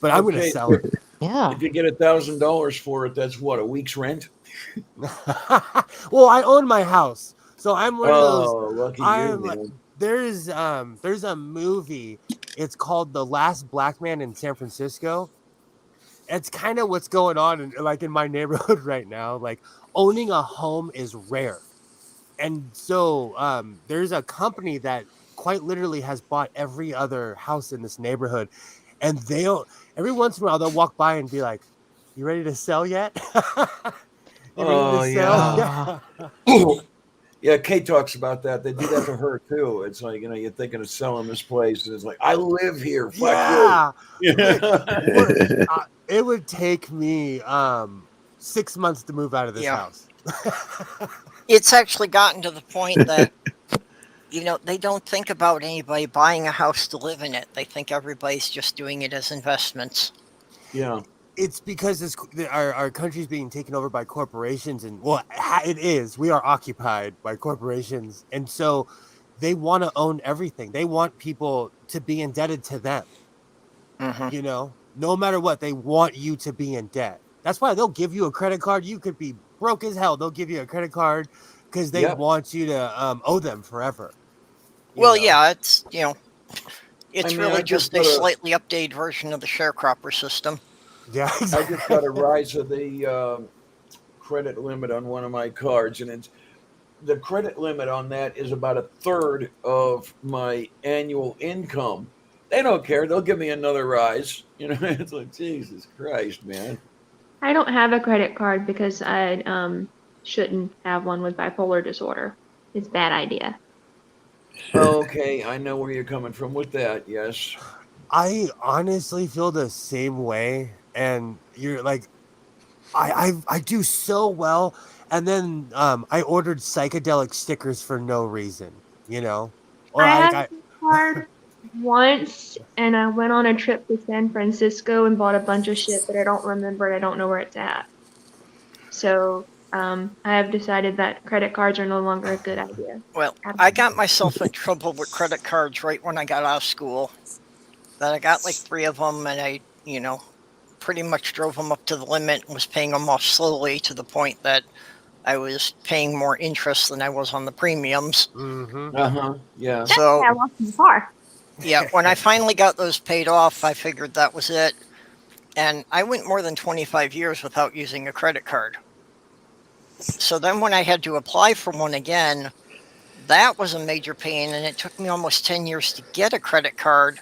But I'm gonna sell it. Yeah. If you get $1,000 for it, that's what, a week's rent? Well, I own my house, so I'm one of those. Oh, lucky you, I'm man. there's a movie. It's called The Last Black Man in San Francisco. It's kind of what's going on in my neighborhood right now. Like owning a home is rare, and so there's a company that quite literally has bought every other house in this neighborhood, and they'll every once in a while they'll walk by and be like, "You ready to sell yet? You ready to sell?" Yeah. Yeah, Kate talks about that. They do that to her too. It's like, you're thinking of selling this place, and it's like, I live here. Fuck you. Like, it would take me 6 months to move out of this house. It's actually gotten to the point that they don't think about anybody buying a house to live in it. They think everybody's just doing it as investments. Yeah. It's because our country's being taken over by corporations, and it is. We are occupied by corporations, and so they want to own everything. They want people to be indebted to them. No matter what, they want you to be in debt. That's why they'll give you a credit card. You could be broke as hell. They'll give you a credit card because they want you to owe them forever. Yeah, it's it's really just a slightly updated version of the sharecropper system. Yeah, exactly. I just got a rise of the credit limit on one of my cards, and the credit limit on that is about a third of my annual income. They don't care. They'll give me another rise. It's like, Jesus Christ, man. I don't have a credit card because I shouldn't have one with bipolar disorder. It's a bad idea. Okay, I know where you're coming from with that. Yes. I honestly feel the same way, and you're like, I do so well, and then I ordered psychedelic stickers for no reason, or I had a card once, and I went on a trip to San Francisco and bought a bunch of shit that I don't remember and I don't know where it's at. So I have decided that credit cards are no longer a good idea. Well, I got myself in trouble with credit cards right when I got out of school. That I got like 3 of them, and I, pretty much drove them up to the limit and was paying them off slowly to the point that I was paying more interest than I was on the premiums. Yeah. So I lost my car. Yeah, when I finally got those paid off, I figured that was it. And I went more than 25 years without using a credit card. So then when I had to apply for one again, that was a major pain, and it took me almost 10 years to get a credit card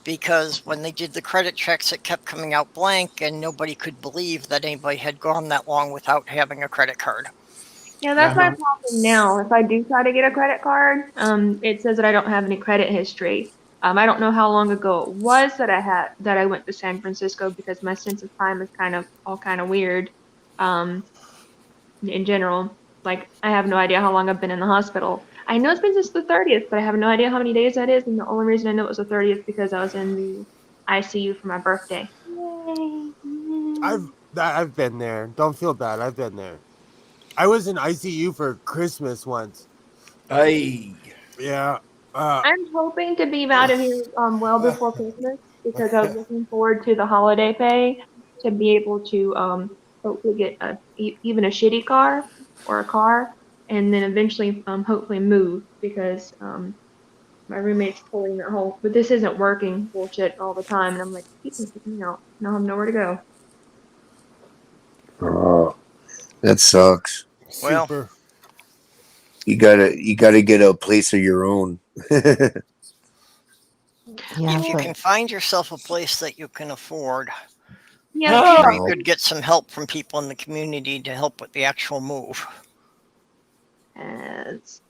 because when they did the credit checks, it kept coming out blank, and nobody could believe that anybody had gone that long without having a credit card. Yeah, that's my problem now. If I do try to get a credit card, it says that I don't have any credit history. I don't know how long ago it was that I went to San Francisco because my sense of time is kind of weird. In general, like I have no idea how long I've been in the hospital. I know it's been since the 30th, but I have no idea how many days that is. And the only reason I know it was the 30th is because I was in the ICU for my birthday. Yay. I've been there. Don't feel bad. I've been there. I was in ICU for Christmas once. Yeah. I'm hoping to be out of here well before Christmas because I was looking forward to the holiday pay to be able to hopefully get even a shitty car or a car, and then eventually hopefully move because my roommate's pulling that whole but this isn't working bullshit all the time, and I'm like, keep me out. Now I have nowhere to go. Oh, that sucks. Super. You gotta get a place of your own. If you can find yourself a place that you can afford, I'm sure you could get some help from people in the community to help with the actual move.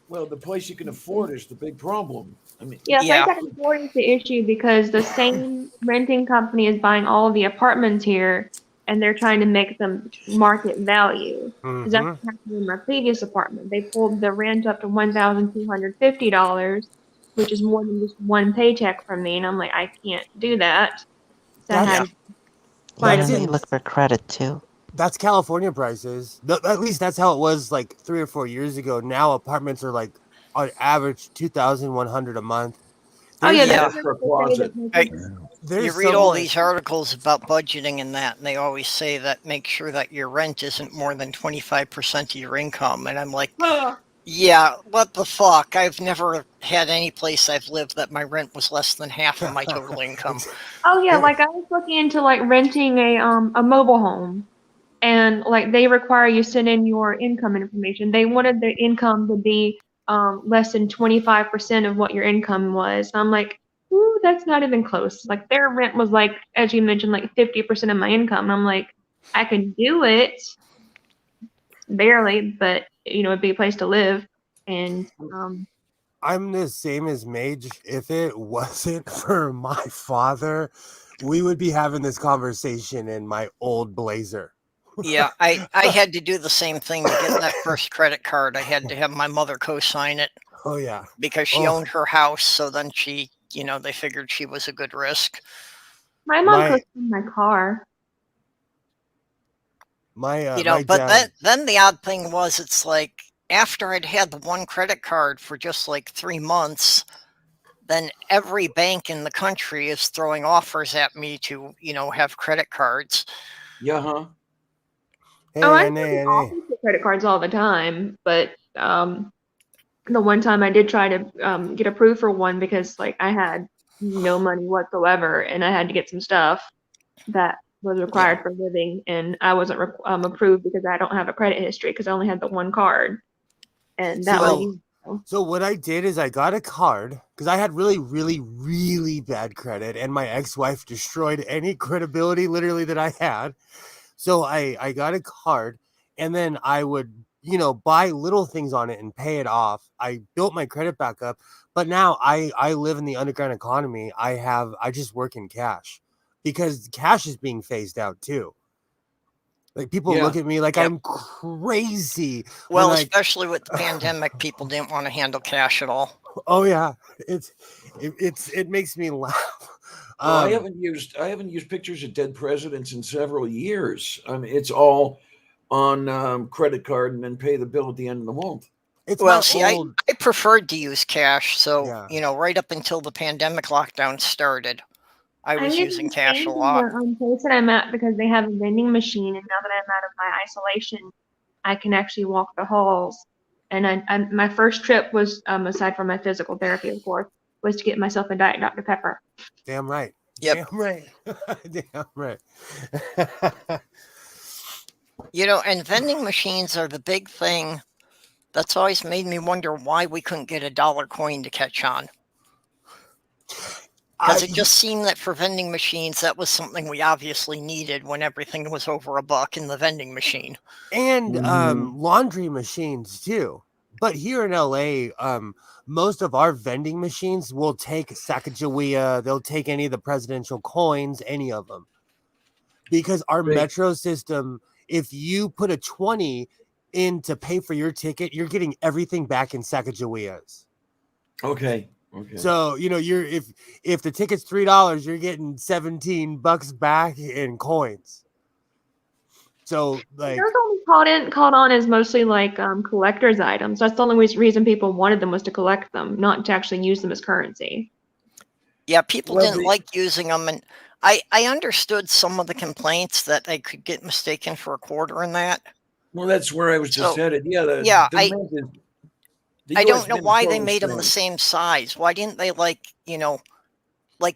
Well, the place you can afford is the big problem. I mean, place I can afford is the issue because the same renting company is buying all of the apartments here, and they're trying to make them market value. Because that's what happened in my previous apartment. They pulled the rent up to $1,250, which is more than just one paycheck from me, and I'm like, I can't do that. So I had to look for credit too. That's California prices. At least that's how it was like 3 or 4 years ago. Now apartments are like on average $2,100 a month. That's for a closet. You read all these articles about budgeting and that, and they always say that make sure that your rent isn't more than 25% of your income. And I'm like, yeah, what the fuck? I've never had any place I've lived that my rent was less than half of my total income. Oh yeah, like I was looking into like renting a mobile home, and like they require you send in your income information. They wanted the income to be less than 25% of what your income was. I'm like, who that's not even close. Like their rent was like, as you mentioned, like 50% of my income. And I'm like, I can do it barely, but it'd be a place to live. And I'm the same as Mage. If it wasn't for my father, we would be having this conversation in my old Blazer. Yeah, I had to do the same thing to get that first credit card. I had to have my mother co-sign it. Oh yeah, because she owned her house. So then she, they figured she was a good risk. My mom co-signed my car. My but dad. then the odd thing was, it's like after I'd had the one credit card for just like 3 months, then every bank in the country is throwing offers at me to, have credit cards. Yeah, huh? Hey, I get credit cards all the time, but the one time I did try to get approved for one because like I had no money whatsoever and I had to get some stuff that was required for living, and I wasn't approved because I don't have a credit history because I only had the one card, and that was. So what I did is I got a card because I had really, really, really bad credit, and my ex-wife destroyed any credibility literally that I had. So I got a card, and then I would, buy little things on it and pay it off. I built my credit back up, but now I live in the underground economy. I just work in cash because cash is being phased out too. Like people look at me like I'm crazy. Well, especially with the pandemic, people didn't want to handle cash at all. Oh yeah, it makes me laugh. I haven't used pictures of dead presidents in several years. I mean, it's all on credit card and then pay the bill at the end of the month. I preferred to use cash. So right up until the pandemic lockdown started, I was using cash a lot. The place that I'm at, because they have a vending machine, and now that I'm out of my isolation, I can actually walk the halls. And my first trip was, aside from my physical therapy, of course, was to get myself a Diet Dr. Pepper. Damn right. Yep. Damn right. Damn right. And vending machines are the big thing. That's always made me wonder why we couldn't get a dollar coin to catch on. Because it just seemed that for vending machines, that was something we obviously needed when everything was over $1 in the vending machine. And laundry machines too. But here in LA, most of our vending machines will take Sacagawea. They'll take any of the presidential coins, any of them. Because our metro system, if you put a 20 in to pay for your ticket, you're getting everything back in Sacagaweas. Okay. So, you're if the ticket's $3, you're getting $17 back in coins. So like those only called on as mostly like collector's items. That's the only reason people wanted them, was to collect them, not to actually use them as currency. Yeah, people didn't like using them, and I understood some of the complaints that they could get mistaken for a quarter in that. Well, that's where I was just headed. I don't know why they made them the same size. Why didn't they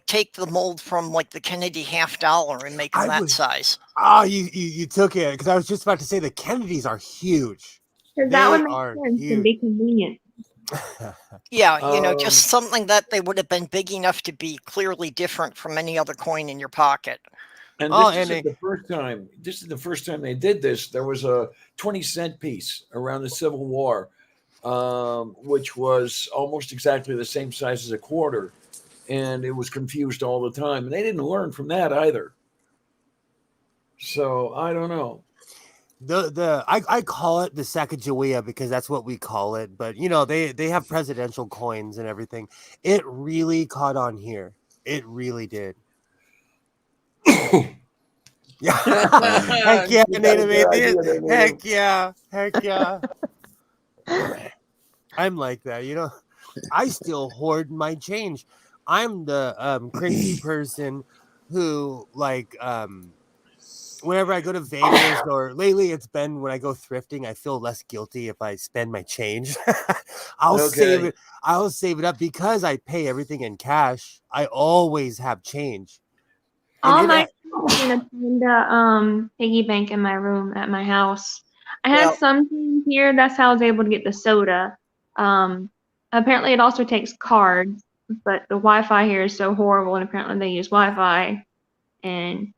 take the mold from like the Kennedy $50 and make them that size? Oh, you took it, because I was just about to say the Kennedys are huge. Because that would make sense and be convenient. Yeah, just something that they would have been big enough to be clearly different from any other coin in your pocket. And this is the first time. This is the first time they did this. There was a 20-cent piece around the Civil War, which was almost exactly the same size as a quarter, and it was confused all the time. And they didn't learn from that either. So I don't know. I call it the Sacagawea because that's what we call it. But they have presidential coins and everything. It really caught on here. It really did. Yeah. Heck yeah, Native Atheist. Heck yeah. Heck yeah. I'm like that, I still hoard my change. I'm the crazy person who whenever I go to Vegas, or lately it's been when I go thrifting, I feel less guilty if I spend my change. I'll save it up because I pay everything in cash. I always have change. All my in a Panda piggy bank in my room at my house. I had some here. That's how I was able to get the soda. Apparently, it also takes cards. but the Wi-Fi here is so horrible, and apparently they use Wi-Fi, and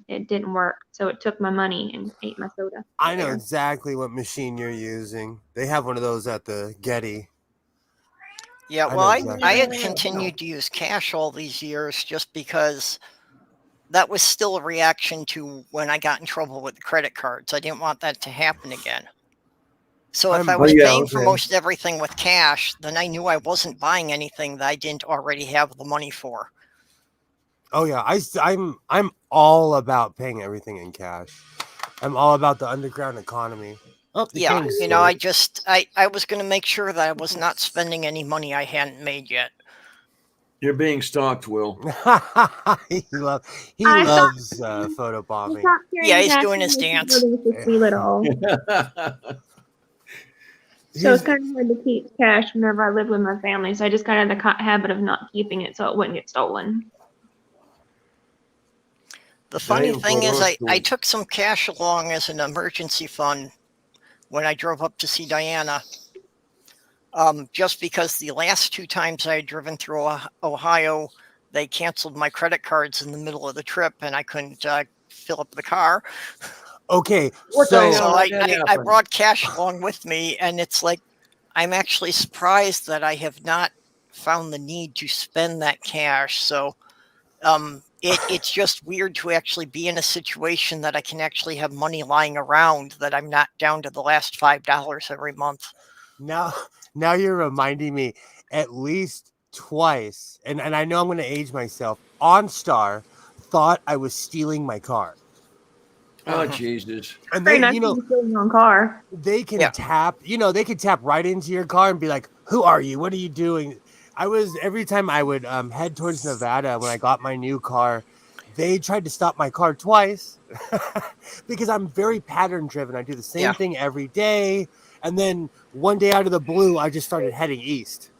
it didn't work. So it took my money and ate my soda. I know There. exactly what machine you're using. They have one of those at the Getty. Yeah, I well, know I exactly. had continued to use cash all these years just because that was still a reaction to when I got in trouble with the credit cards. I didn't want that to happen again. So if I was paying for most everything with cash, then I knew I wasn't buying anything that I didn't already have the money for. Oh yeah, I'm all about paying everything in cash. I'm all about the underground economy. Oh, the Yeah, king's you know, asleep. I was going to make sure that I was not spending any money I hadn't made yet. You're being stalked, Will. he loves I photobombing. stopped carrying Yeah, he's cash doing his when my dance. brother was 6 feet little. So it's kind of hard to keep cash whenever I live with my family. So I just kind of had the habit of not keeping it so it wouldn't get stolen. The funny thing is I took some cash along as an emergency fund when I drove up to see Diana. Just because the last 2 times I had driven through Ohio, they canceled my credit cards in the middle of the trip and I couldn't fill up the car. Okay, so I brought cash along with me, and it's like I'm actually surprised that I have not found the need to spend that cash. So it's just weird to actually be in a situation that I can actually have money lying around, that I'm not down to the last $5 every month. Now you're reminding me at least twice, and I know I'm going to age myself. OnStar thought I was stealing my car. Oh Jesus! And they, you know, stealing your own car. They can tap, they can tap right into your car and be like, "Who are you? What are you doing?" Every time I would head towards Nevada when I got my new car, they tried to stop my car twice because I'm very pattern driven. I do the same thing every day. And then one day out of the blue, I just started heading east.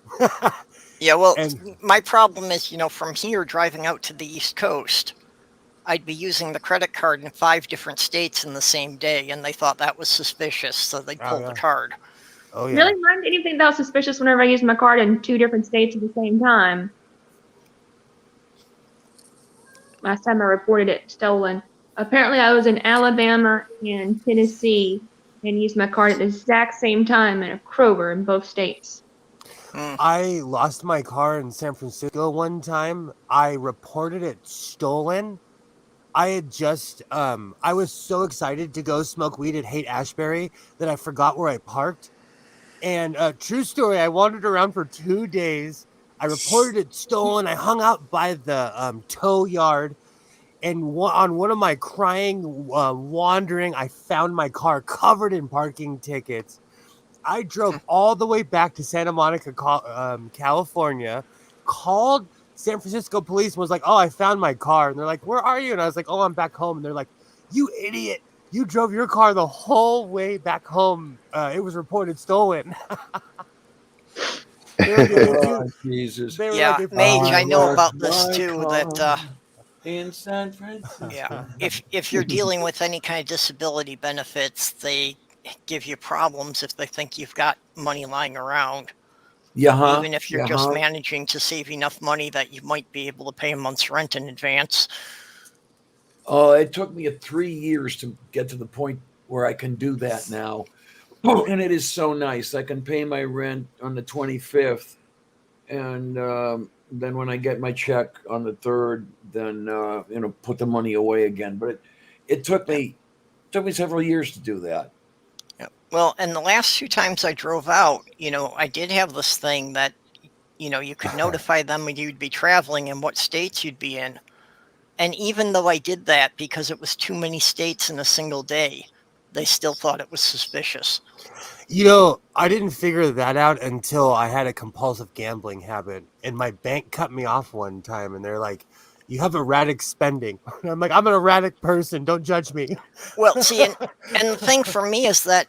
Yeah, well, my problem is, from here driving out to the East Coast, I'd be using the credit card in 5 different states in the same day, and they thought that was suspicious, so they'd pull the card. Oh, yeah. Really? Mine didn't think that was suspicious whenever I used my card in 2 different states at the same time. Last time I reported it stolen. Apparently, I was in Alabama and Tennessee and used my card at the exact same time at a Kroger in both states. I lost my car in San Francisco one time. I reported it stolen. I had just, I was so excited to go smoke weed at Haight-Ashbury that I forgot where I parked. And true story, I wandered around for 2 days. I reported it stolen. I hung out by the tow yard. And on one of my crying wandering, I found my car covered in parking tickets. I drove all the way back to Santa Monica, California, called San Francisco police and was like, "Oh, I found my car." And they're like, "Where are you?" And I was like, "Oh, I'm back home." And they're like, "You idiot. You drove your car the whole way back home. It was reported stolen." Jesus. Yeah, Mage, I know about this too, that in San Francisco. Yeah, if you're dealing with any kind of disability benefits, they give you problems if they think you've got money lying around. Even if you're just managing to save enough money that you might be able to pay a month's rent in advance. It took me 3 years to get to the point where I can do that now. And it is so nice. I can pay my rent on the 25th. And then when I get my check on the 3rd, then, put the money away again. But it took me several years to do that. Yeah. Well, and the last 2 times I drove out, I did have this thing that, you could notify them when you'd be traveling and what states you'd be in. And even though I did that because it was too many states in a single day, they still thought it was suspicious. I didn't figure that out until I had a compulsive gambling habit. And my bank cut me off one time. And they're like, "You have erratic spending." And I'm like, "I'm an erratic person. Don't judge me." Well, see, and the thing for me is that,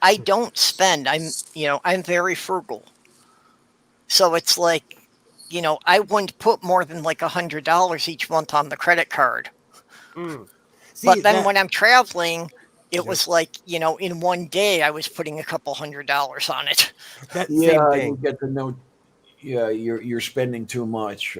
I don't spend. I'm very frugal. So it's like, I wouldn't put more than like $100 each month on the credit card. But then when I'm traveling, it was like, in one day I was putting a couple $100 on it. That same thing. You get to know. yeah, you're spending too much.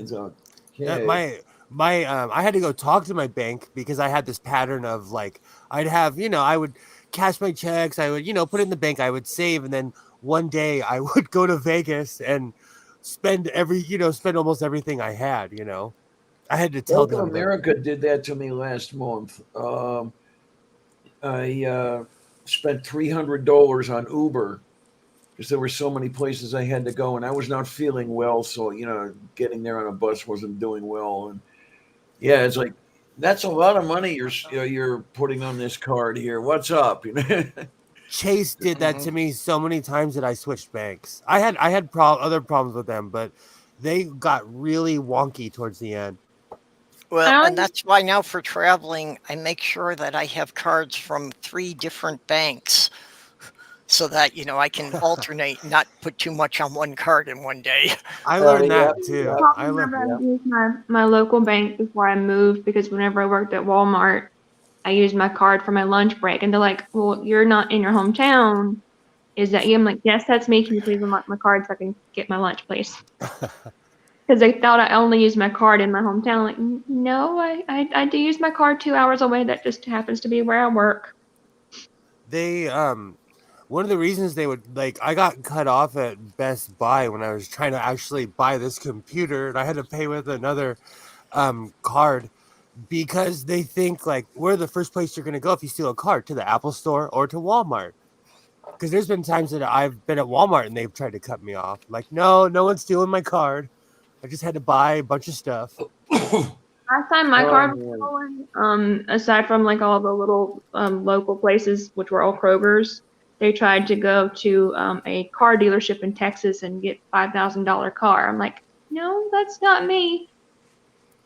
So, okay. My I had to go talk to my bank because I had this pattern of like I'd have, I would cash my checks, I would, put in the bank, I would save, and then one day I would go to Vegas and spend spend almost everything I had. I had to tell Bank of them that. America did that to me last month. I spent $300 on Uber because there were so many places I had to go, and I was not feeling well. So getting there on a bus wasn't doing well, and yeah, it's like that's a lot of money you're putting on this card here. What's up? Chase did that to me so many times that I switched banks. I had other problems with them, but they got really wonky towards the end. Well, and that's why now for traveling, I make sure that I have cards from 3 different banks so that, I can alternate, not put too much on one card in one day. I learned yeah, that too. yeah. I learned. I used my local bank before I moved because whenever I worked at Walmart, I used my card for my lunch break, and they're like, "Well, you're not in your hometown. Is that you?" I'm like, "Yes, that's me. Can you please unlock my card so I can get my lunch, please?" Because they thought I only used my card in my hometown. Like, no, I do use my card 2 hours away. That just happens to be where I work. They one of the reasons they would I got cut off at Best Buy when I was trying to actually buy this computer, and I had to pay with another card because they think where the first place you're going to go if you steal a card, to the Apple Store or to Walmart. Because there's been times that I've been at Walmart and they've tried to cut me off. Like, no one's stealing my card. I just had to buy a bunch of stuff. Last time my card was stolen, aside from all the little local places, which were all Kroger's, they tried to go to a car dealership in Texas and get $5,000 car. I'm like, no, that's not me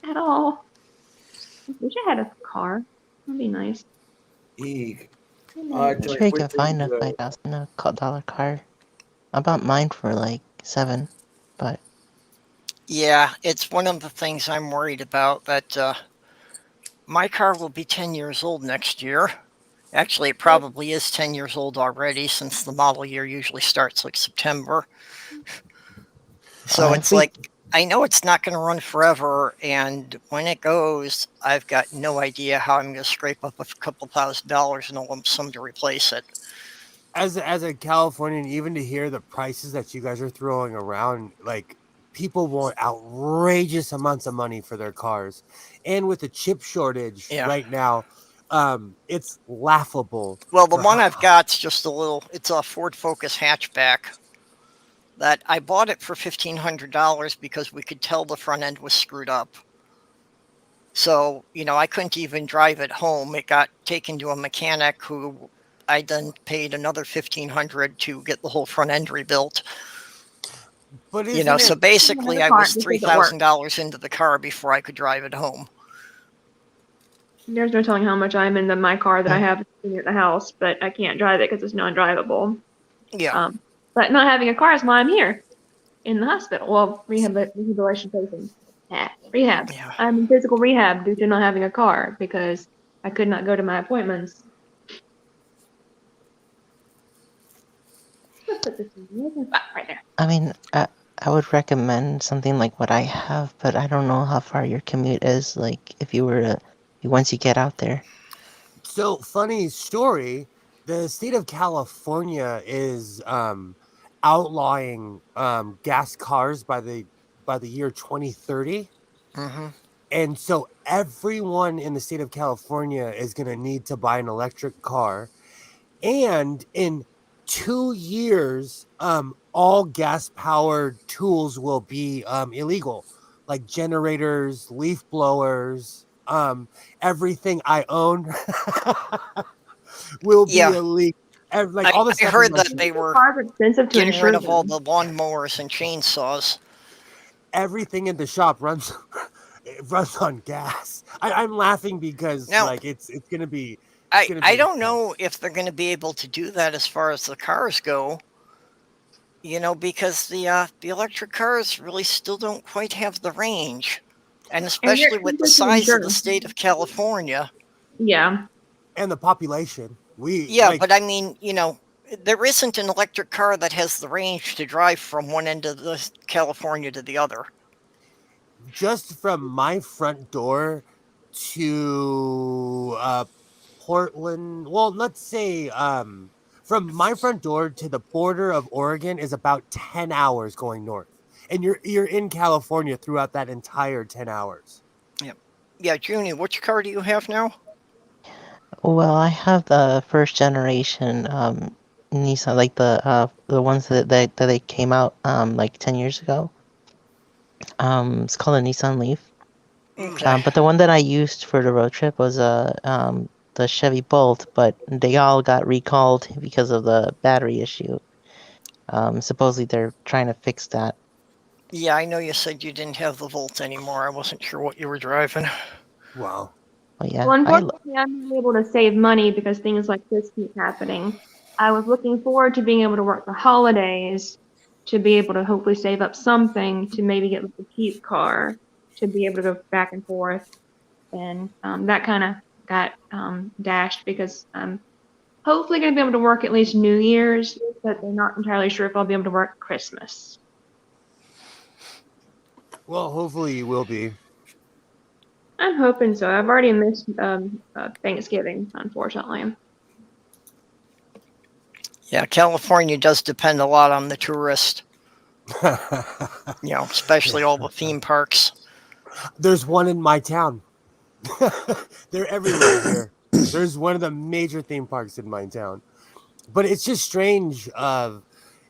at all. I wish I had a car. That'd be nice. Eek. I'm sure you can find a $5,000 car. I bought mine for $7,000, but Yeah, it's one of the things I'm worried about, that my car will be 10 years old next year. Actually, it probably is 10 years old already, since the model year usually starts September. So it's I know it's not going to run forever, and when it goes, I've got no idea how I'm going to scrape up a couple $1,000s in a lump sum to replace it. As a Californian, even to hear the prices that you guys are throwing around, people want outrageous amounts of money for their cars, and with the chip shortage right now, it's laughable. Well, the one I've got's just it's a Ford Focus hatchback that I bought it for $1,500 because we could tell the front end was screwed up. So, I couldn't even drive it home. It got taken to a mechanic who I then paid another $1,500 to get the whole front end rebuilt. But so basically I was $3,000 into the car before I could drive it home. There's no telling how much I'm into my car that I have at the house, but I can't drive it because it's non-drivable. Yeah. But not having a car is why I'm here in the hospital. Well, rehabilitation patient. Rehab. Yeah. I'm in physical rehab due to not having a car because I could not go to my appointments. Let's put this right there. I mean, I would recommend something like what I have, but I don't know how far your commute is. If you were to, once you get out there. So, funny story, the state of California is outlawing gas cars by the year 2030. Mm-hmm. And so everyone in the state of California is going to need to buy an electric car. And in 2 years, all gas-powered tools will be illegal, like generators, leaf blowers, everything I own will be illegal. All the I heard that they were expensive to getting rid of all the lawnmowers and chainsaws. Everything in the shop runs on gas. I'm laughing because it's going to be. I don't know if they're going to be able to do that as far as the cars go. Because the electric cars really still don't quite have the range, and especially with the size of the state of California. Yeah. And the population. But I mean, there isn't an electric car that has the range to drive from one end of California to the other. Just from my front door to Portland, well, let's say from my front door to the border of Oregon is about 10 hours going north. And you're in California throughout that entire 10 hours. Yeah, Junie, which car do you have now? Well, I have the first generation Nissan, like the ones that they came out like 10 years ago. It's called a Nissan Leaf. Okay. But the one that I used for the road trip was the Chevy Bolt, but they all got recalled because of the battery issue. Supposedly they're trying to fix that. Yeah, I know you said you didn't have the Volt anymore. I wasn't sure what you were driving. Wow. Oh yeah, Well, unfortunately, I'm not able to save money because things like this keep happening. I was looking forward to being able to work the holidays to be able to hopefully save up something to maybe get like a cheap car to be able to go back and forth. And that kind of got dashed because I'm hopefully going to be able to work at least New Year's, but they're not entirely sure if I'll be able to work Christmas. Well, hopefully you will be. I'm hoping so. I've already missed Thanksgiving, unfortunately. Yeah, California does depend a lot on the tourist. Especially all the theme parks. There's one in my town. They're everywhere here. There's one of the major theme parks in my town. But it's just strange.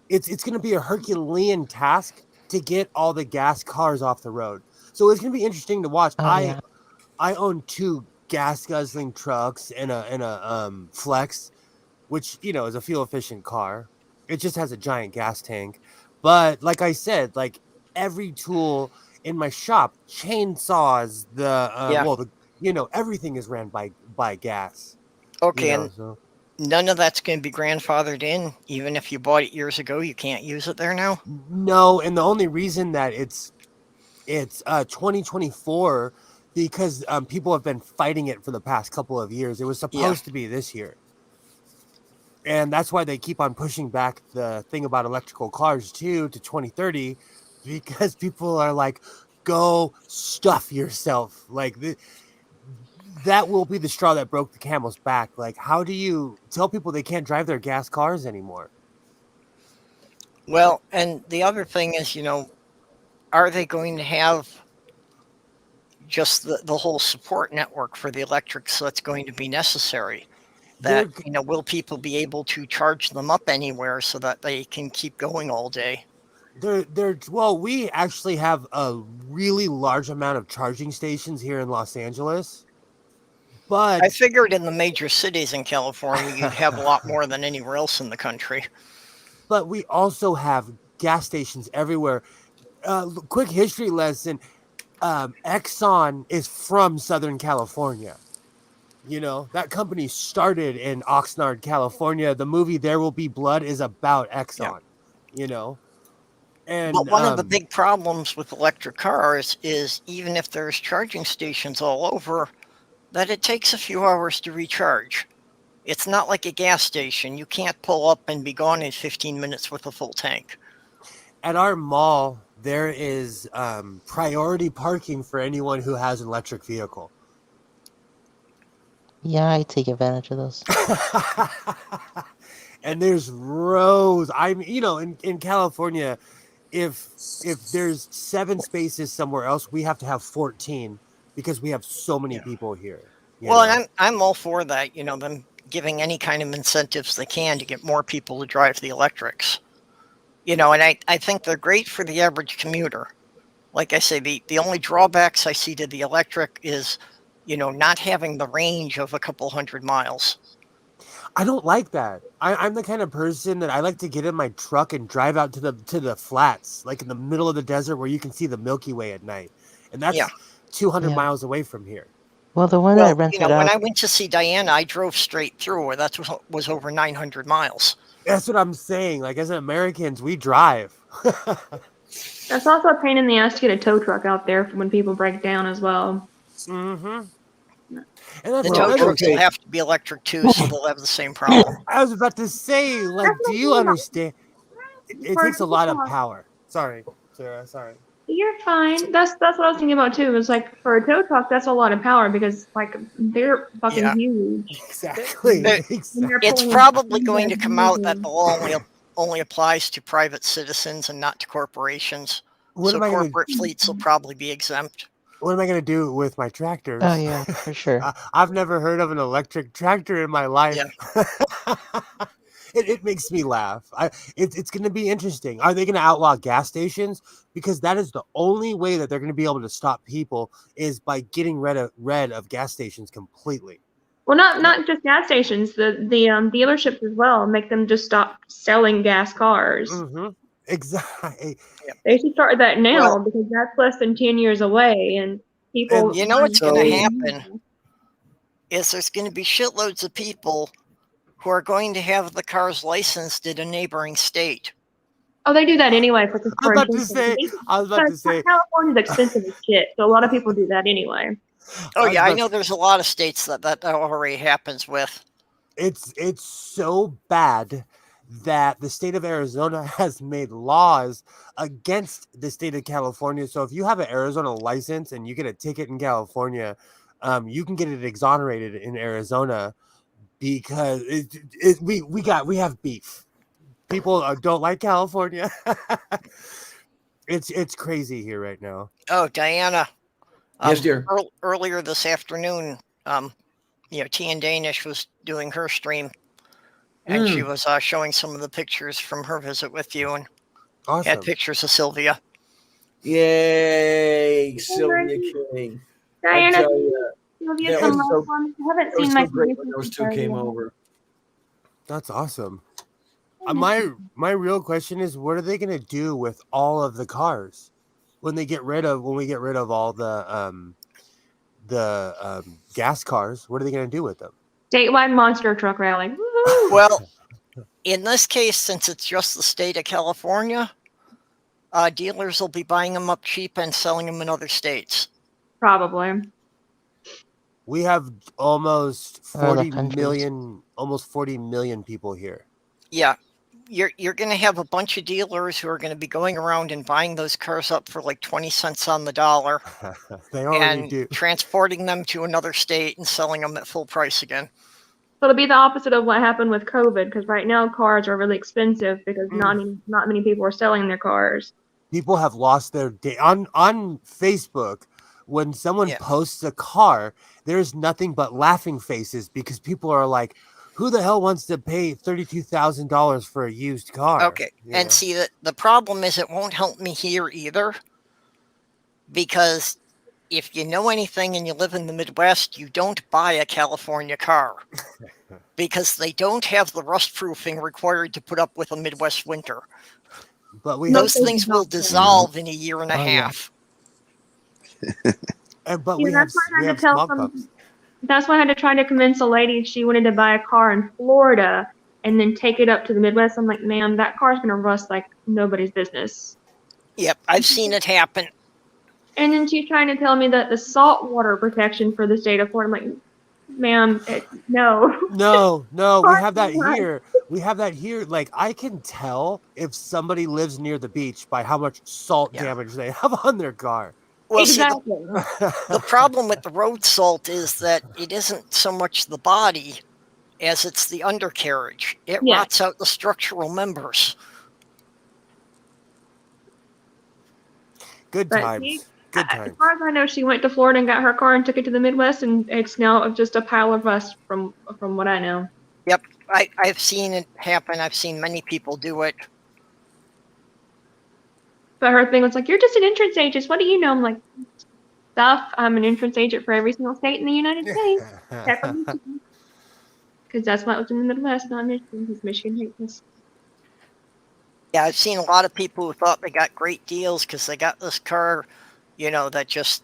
It's going to be a Herculean task to get all the gas cars off the road. So it's going to be interesting to watch. I own 2 gas guzzling trucks and a Flex, which is a fuel efficient car. It just has a giant gas tank. But like I said, like every tool in my shop, chainsaws, everything is ran by gas. Okay, and none of that's going to be grandfathered in, even if you bought it years ago. You can't use it there now. No, and the only reason that it's 2024 because people have been fighting it for the past couple of years. It was supposed to be this year. And that's why they keep on pushing back the thing about electrical cars too to 2030, because people are like, go stuff yourself. Like that will be the straw that broke the camel's back. Like, how do you tell people they can't drive their gas cars anymore? Well, and the other thing is, are they going to have just the whole support network for the electrics that's going to be necessary? That, will people be able to charge them up anywhere so that they can keep going all day? Well, we actually have a really large amount of charging stations here in Los Angeles. But I figured in the major cities in California, you'd have a lot more than anywhere else in the country. But we also have gas stations everywhere. Quick history lesson. Exxon is from Southern California. That company started in Oxnard, California. The movie There Will Be Blood is about Exxon, And but one of the big problems with electric cars is even if there's charging stations all over, that it takes a few hours to recharge. It's not like a gas station. You can't pull up and be gone in 15 minutes with a full tank. At our mall, there is priority parking for anyone who has an electric vehicle. Yeah, I take advantage of those. And there's rows. In California, if there's 7 spaces somewhere else, we have to have 14 because we have so many people here. Well, I'm all for that. Them giving any kind of incentives they can to get more people to drive the electrics. And I think they're great for the average commuter. Like I say, the only drawbacks I see to the electric is, not having the range of a couple hundred miles. I don't like that. I'm the kind of person that I like to get in my truck and drive out to the flats, like in the middle of the desert where you can see the Milky Way at night. And that's 200 miles away from here. Well, the one I rented out... when I went to see Diana, I drove straight through her. That was over 900 miles. That's what I'm saying. Like, as Americans, we drive. That's also a pain in the ass to get a tow truck out there when people break down as well. Mm-hmm. And that's The tow another trucks will okay. have to be electric too, so they'll have the same problem. I was about to say, like, That's do what you I'm understand? It For takes a lot of TikTok, power. Sorry, Sarah. Sorry. you're fine. That's what I was thinking about too. It's like for a tow truck, that's a lot of power because like they're fucking Yeah. huge. Exactly. There- And they're It's pulling probably things going that to come out that moving. the law only applies to private citizens and not to corporations. What So am I gonna corporate fleets will probably be exempt. What am I gonna do with my tractors? Oh yeah, for sure. I've never heard of an electric tractor in my life. Yeah. It makes me laugh. It's going to be interesting. Are they going to outlaw gas stations? Because that is the only way that they're going to be able to stop people is by getting rid of gas stations completely. Well, not just gas stations. The dealerships as well. Make them just stop selling gas cars. Mm-hmm. Exactly. They should start that now Well- because that's less than 10 years away, and people. And You know what's going to So- happen is there's going to be shitloads of people who are going to have the cars licensed in a neighboring state. Oh, they do that anyway for I was about to say. California's expensive as shit, so a lot of people do that anyway. Oh yeah, I was know there's a lot of states that already happens with. It's so bad that the state of Arizona has made laws against the state of California. So if you have an Arizona license and you get a ticket in California, you can get it exonerated in Arizona because we have beef. People don't like California. It's crazy here right now. Oh, Diana. Yes, dear. Earlier this afternoon, T and Danish was doing her stream, and she was showing some of the pictures from her visit with you, and Awesome. had pictures of Sylvia. Yay, Sylvia King. I Diana, tell you, Sylvia, that some was so- I haven't it was seen so my great when those two came over. That's awesome. My real question is, what are they going to do with all of the cars when we get rid of all the gas cars? What are they going to do with them? Statewide monster truck rally. Woo-hoo! Well, in this case, since it's just the state of California, dealers will be buying them up cheap and selling them in other states. Probably. We have almost Other 40 countries. million people here. Yeah, you're going to have a bunch of dealers who are going to be going around and buying those cars up for like 20 cents on the dollar They already and do. transporting them to another state and selling them at full price again. So it'll be the opposite of what happened with COVID, because right now cars are really expensive because not many people are selling their cars. People have lost their day on Facebook. When someone Yeah. posts a car, there's nothing but laughing faces because people are like, who the hell wants to pay $32,000 for a used car? Okay, and see that the problem is it won't help me here either, because if you know anything and you live in the Midwest, you don't buy a California car because they don't have the rust proofing required to put up with a Midwest winter. But we No, Those they things do will not. dissolve in a year and a Oh, yeah. half. but Yeah, we have that's why I we had have to tell smog some- pups. That's why I had to try to convince a lady she wanted to buy a car in Florida and then take it up to the Midwest. I'm like, ma'am, that car's gonna rust like nobody's business. Yep, I've seen it happen. And then she's trying to tell me that the saltwater protection for the state of Florida. I'm like, ma'am, no. No, we have that Right. here. We have that here. Like, I can tell if somebody lives near the beach by how much salt Yeah. damage they have on their car. Well, see, Exactly. the problem with the road salt is that it isn't so much the body as it's the undercarriage. It Yeah. rots out the structural members. Good But times. see, Good As times. far as I know, she went to Florida and got her car and took it to the Midwest, and it's now just a pile of rust from what I know. Yep, I've seen it happen. I've seen many people do it. But her thing was like, "You're just an insurance agent. What do you know?" I'm like, "Stuff. I'm an insurance agent for every single state in the United States, except for Michigan, because that's what was in the Midwest, not Michigan, because Michigan hates us." Yeah, I've seen a lot of people who thought they got great deals because they got this car, that just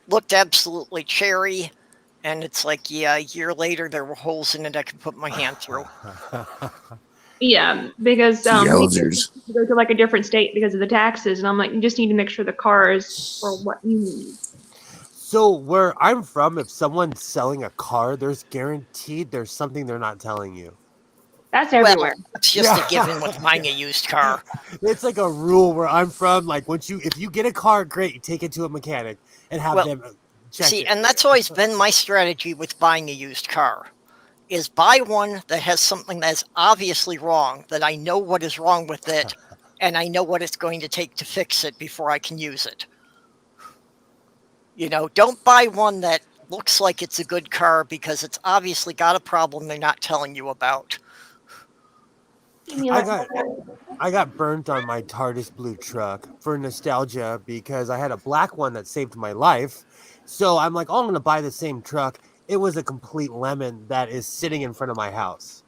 looked absolutely cherry. And it's like, yeah, a year later, there were holes in it I could put my hand through. Yeah, because people Yowzers. go to like a different state because of the taxes, and I'm like, you just need to make sure the car is for what you need. So where I'm from, if someone's selling a car, there's guaranteed there's something they're not telling you. That's everywhere. Well, it's just a given with buying a used car. It's like a rule where I'm from. Like if you get a car, great, you take it to a mechanic and have them check it. And that's always been my strategy with buying a used car. Is buy one that has something that's obviously wrong, that I know what is wrong with it, and I know what it's going to take to fix it before I can use it. Don't buy one that looks like it's a good car because it's obviously got a problem they're not telling you about. I got burnt on my TARDIS blue truck for nostalgia because I had a black one that saved my life. So I'm like, I'm going to buy the same truck. It was a complete lemon that is sitting in front of my house.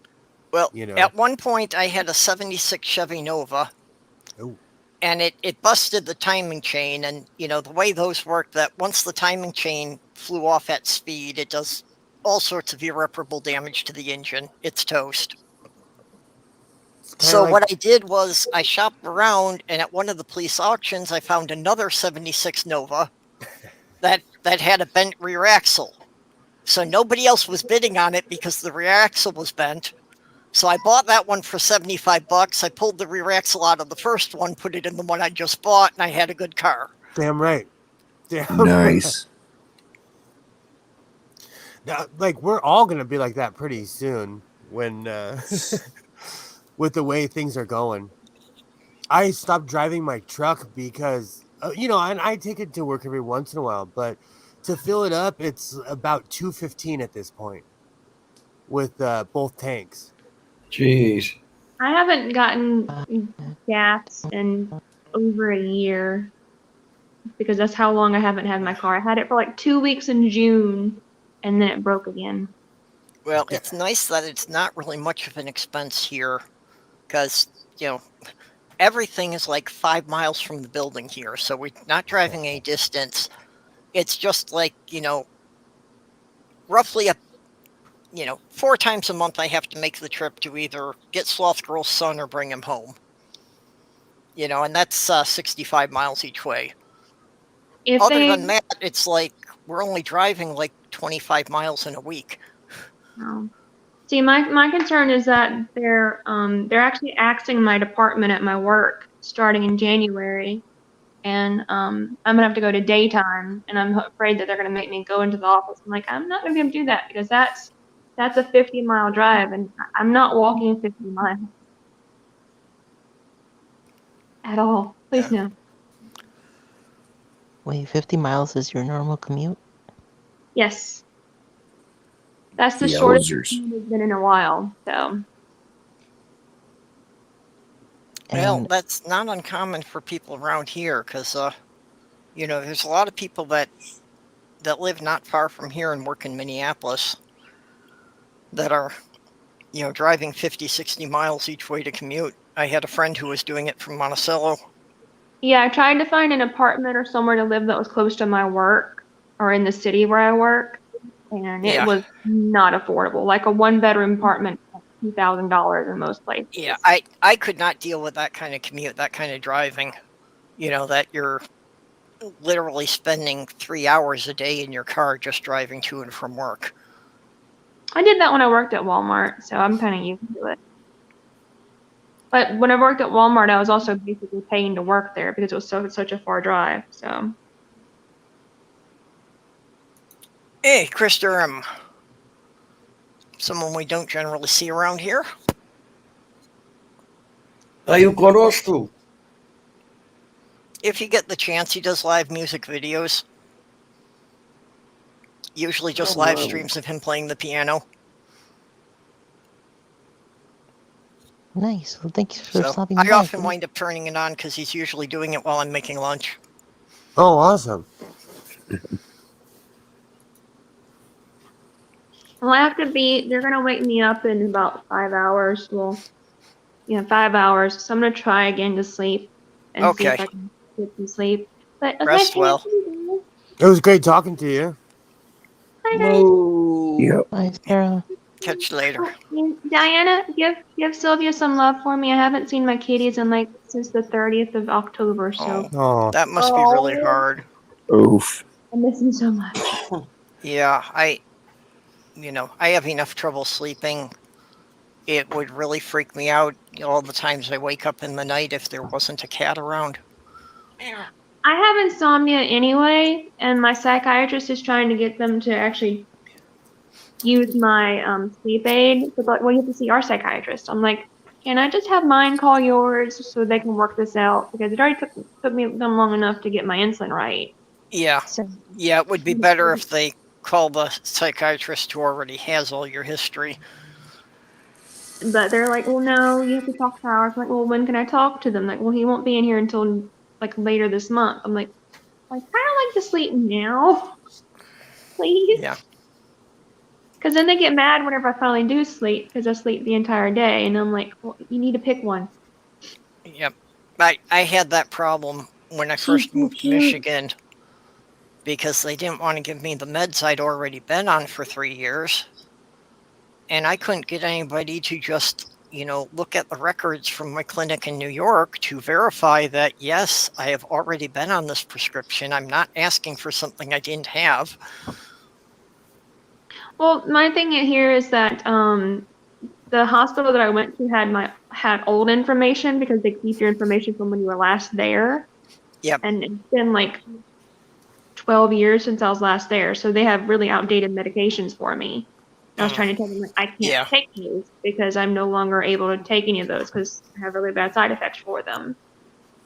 Well, at one point I had a 76 Chevy Nova. Ooh. And it busted the timing chain. And, the way those work, that once the timing chain flew off at speed, it does all sorts of irreparable damage to the engine. It's toast. So what I did was I shopped around, and at one of the police auctions, I found another 76 Nova that had a bent rear axle. So nobody else was bidding on it because the rear axle was bent. So I bought that one for $75. I pulled the rear axle out of the first one, put it in the one I just bought, and I had a good car. Damn right. Nice. Now, we're all going to be like that pretty soon when with the way things are going. I stopped driving my truck because, and I take it to work every once in a while, but to fill it up, it's about $2.15 at this point with both tanks. Jeez. I haven't gotten gas in over a year because that's how long I haven't had my car. I had it for like 2 weeks in June, and then it broke again. Well, it's nice that it's not really much of an expense here because, everything is like 5 miles from the building here. So we're not driving any distance. It's just like, roughly 4 times a month I have to make the trip to either get Sloth Girl's son or bring him home. And that's 65 miles each way. Other than that, it's like we're only driving like 25 miles in a week. Oh. See, my concern is that they're actually axing my department at my work starting in January, and I'm gonna have to go to daytime, and I'm afraid that they're gonna make me go into the office. I'm like, I'm not gonna be able to do that because that's a 50-mile drive, and I'm not walking 50 miles at all. Please no. Wait, 50 miles is your normal commute? Yes. That's the shortest commute it's been in a while, so. Well, that's not uncommon for people around here because, there's a lot of people that live not far from here and work in Minneapolis that are, driving 50, 60 miles each way to commute. I had a friend who was doing it from Monticello. Yeah, I tried to find an apartment or somewhere to live that was close to my work or in the city where I work, and it was not affordable. Like a 1-bedroom apartment, $2,000 in most places. Yeah, I could not deal with that kind of commute, that kind of driving, that you're literally spending 3 hours a day in your car just driving to and from work. I did that when I worked at Walmart, so I'm kind of used to it. But when I worked at Walmart, I was also basically paying to work there because it was such a far drive. So. Hey, Chris Durham. Someone we don't generally see around here. Are you close to? If you get the chance, he does live music videos. Usually just live streams of him playing the piano. Nice. Well, thank you for stopping by. I often wind up turning it on because he's usually doing it while I'm making lunch. Oh, awesome. Well, they're going to wake me up in about 5 hours. Well, 5 hours. So I'm going to try again to sleep and see if I can get some sleep. But rest well. It was great talking to you. Hi, guys. Yep. Bye, Sarah. Catch you later. Diana, give Sylvia some love for me. I haven't seen my kitties since the 30th of October. So Oh. That must be really hard. Oof. I miss him so much. Yeah, I have enough trouble sleeping. It would really freak me out all the times I wake up in the night if there wasn't a cat around. I have insomnia anyway, and my psychiatrist is trying to get them to actually use my sleep aid. But like, well, you have to see our psychiatrist. I'm like, can I just have mine call yours so they can work this out? Because it already took me them long enough to get my insulin right. Yeah. So, Yeah, it would be better if they call the psychiatrist who already has all your history. but they're like, well, no, you have to talk to ours. I'm like, well, when can I talk to them? Like, well, he won't be in here until like later this month. I'm like, I kind of like to sleep now, please. Yeah. Because then they get mad whenever I finally do sleep because I sleep the entire day, and I'm like, well, you need to pick one. Yep. I had that problem when I first moved to Michigan because they didn't want to give me the meds I'd already been on for 3 years. And I couldn't get anybody to just, look at the records from my clinic in New York to verify that, yes, I have already been on this prescription. I'm not asking for something I didn't have. Well, my thing here is that the hospital that I went to had old information because they keep your information from when you were last there. Yep. And it's been like 12 years since I was last there, so they have really outdated medications for me. I was trying to tell them like I can't take these because I'm no longer able to take any of those because I have really bad side effects for them.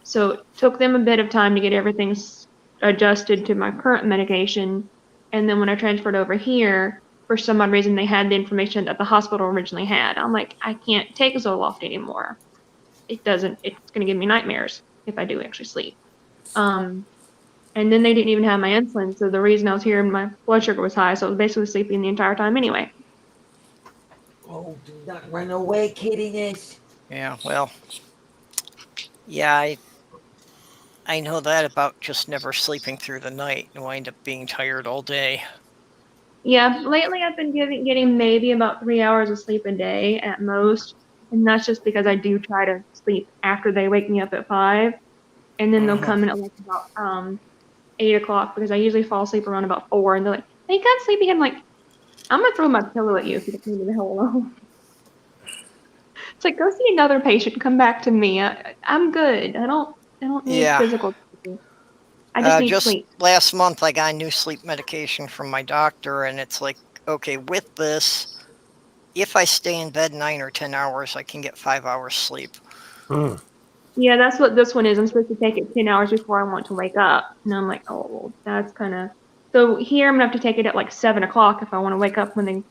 So it took them a bit of time to get everything adjusted to my current medication, and then when I transferred over here, for some odd reason, they had the information that the hospital originally had. I'm like, I can't take Zoloft anymore. It's going to give me nightmares if I do actually sleep. And then they didn't even have my insulin. So the reason I was here, my blood sugar was high. So I was basically sleeping the entire time anyway. Oh, do not run away, kittiness. Yeah, well, yeah, I know that about just never sleeping through the night and wind up being tired all day. Yeah, lately I've been getting maybe about 3 hours of sleep a day at most, and that's just because I do try to sleep after they wake me up at 5, and then they'll come in at like about 8 o'clock because I usually fall asleep around about 4, and they're like, "Hey, I'm sleeping." I'm like, "I'm gonna throw my pillow at you if you don't leave me the hell alone." It's like, go see another patient, come back to me. I'm good. I don't need physical therapy. I just need sleep. Last month, I got a new sleep medication from my doctor, and it's like, okay, with this, if I stay in bed 9 or 10 hours, I can get 5 hours sleep. Yeah, that's what this one is. I'm supposed to take it 10 hours before I want to wake up. And I'm like, oh, well, that's kind of... So here I'm going to have to take it at like 7 o'clock if I want to wake up when they,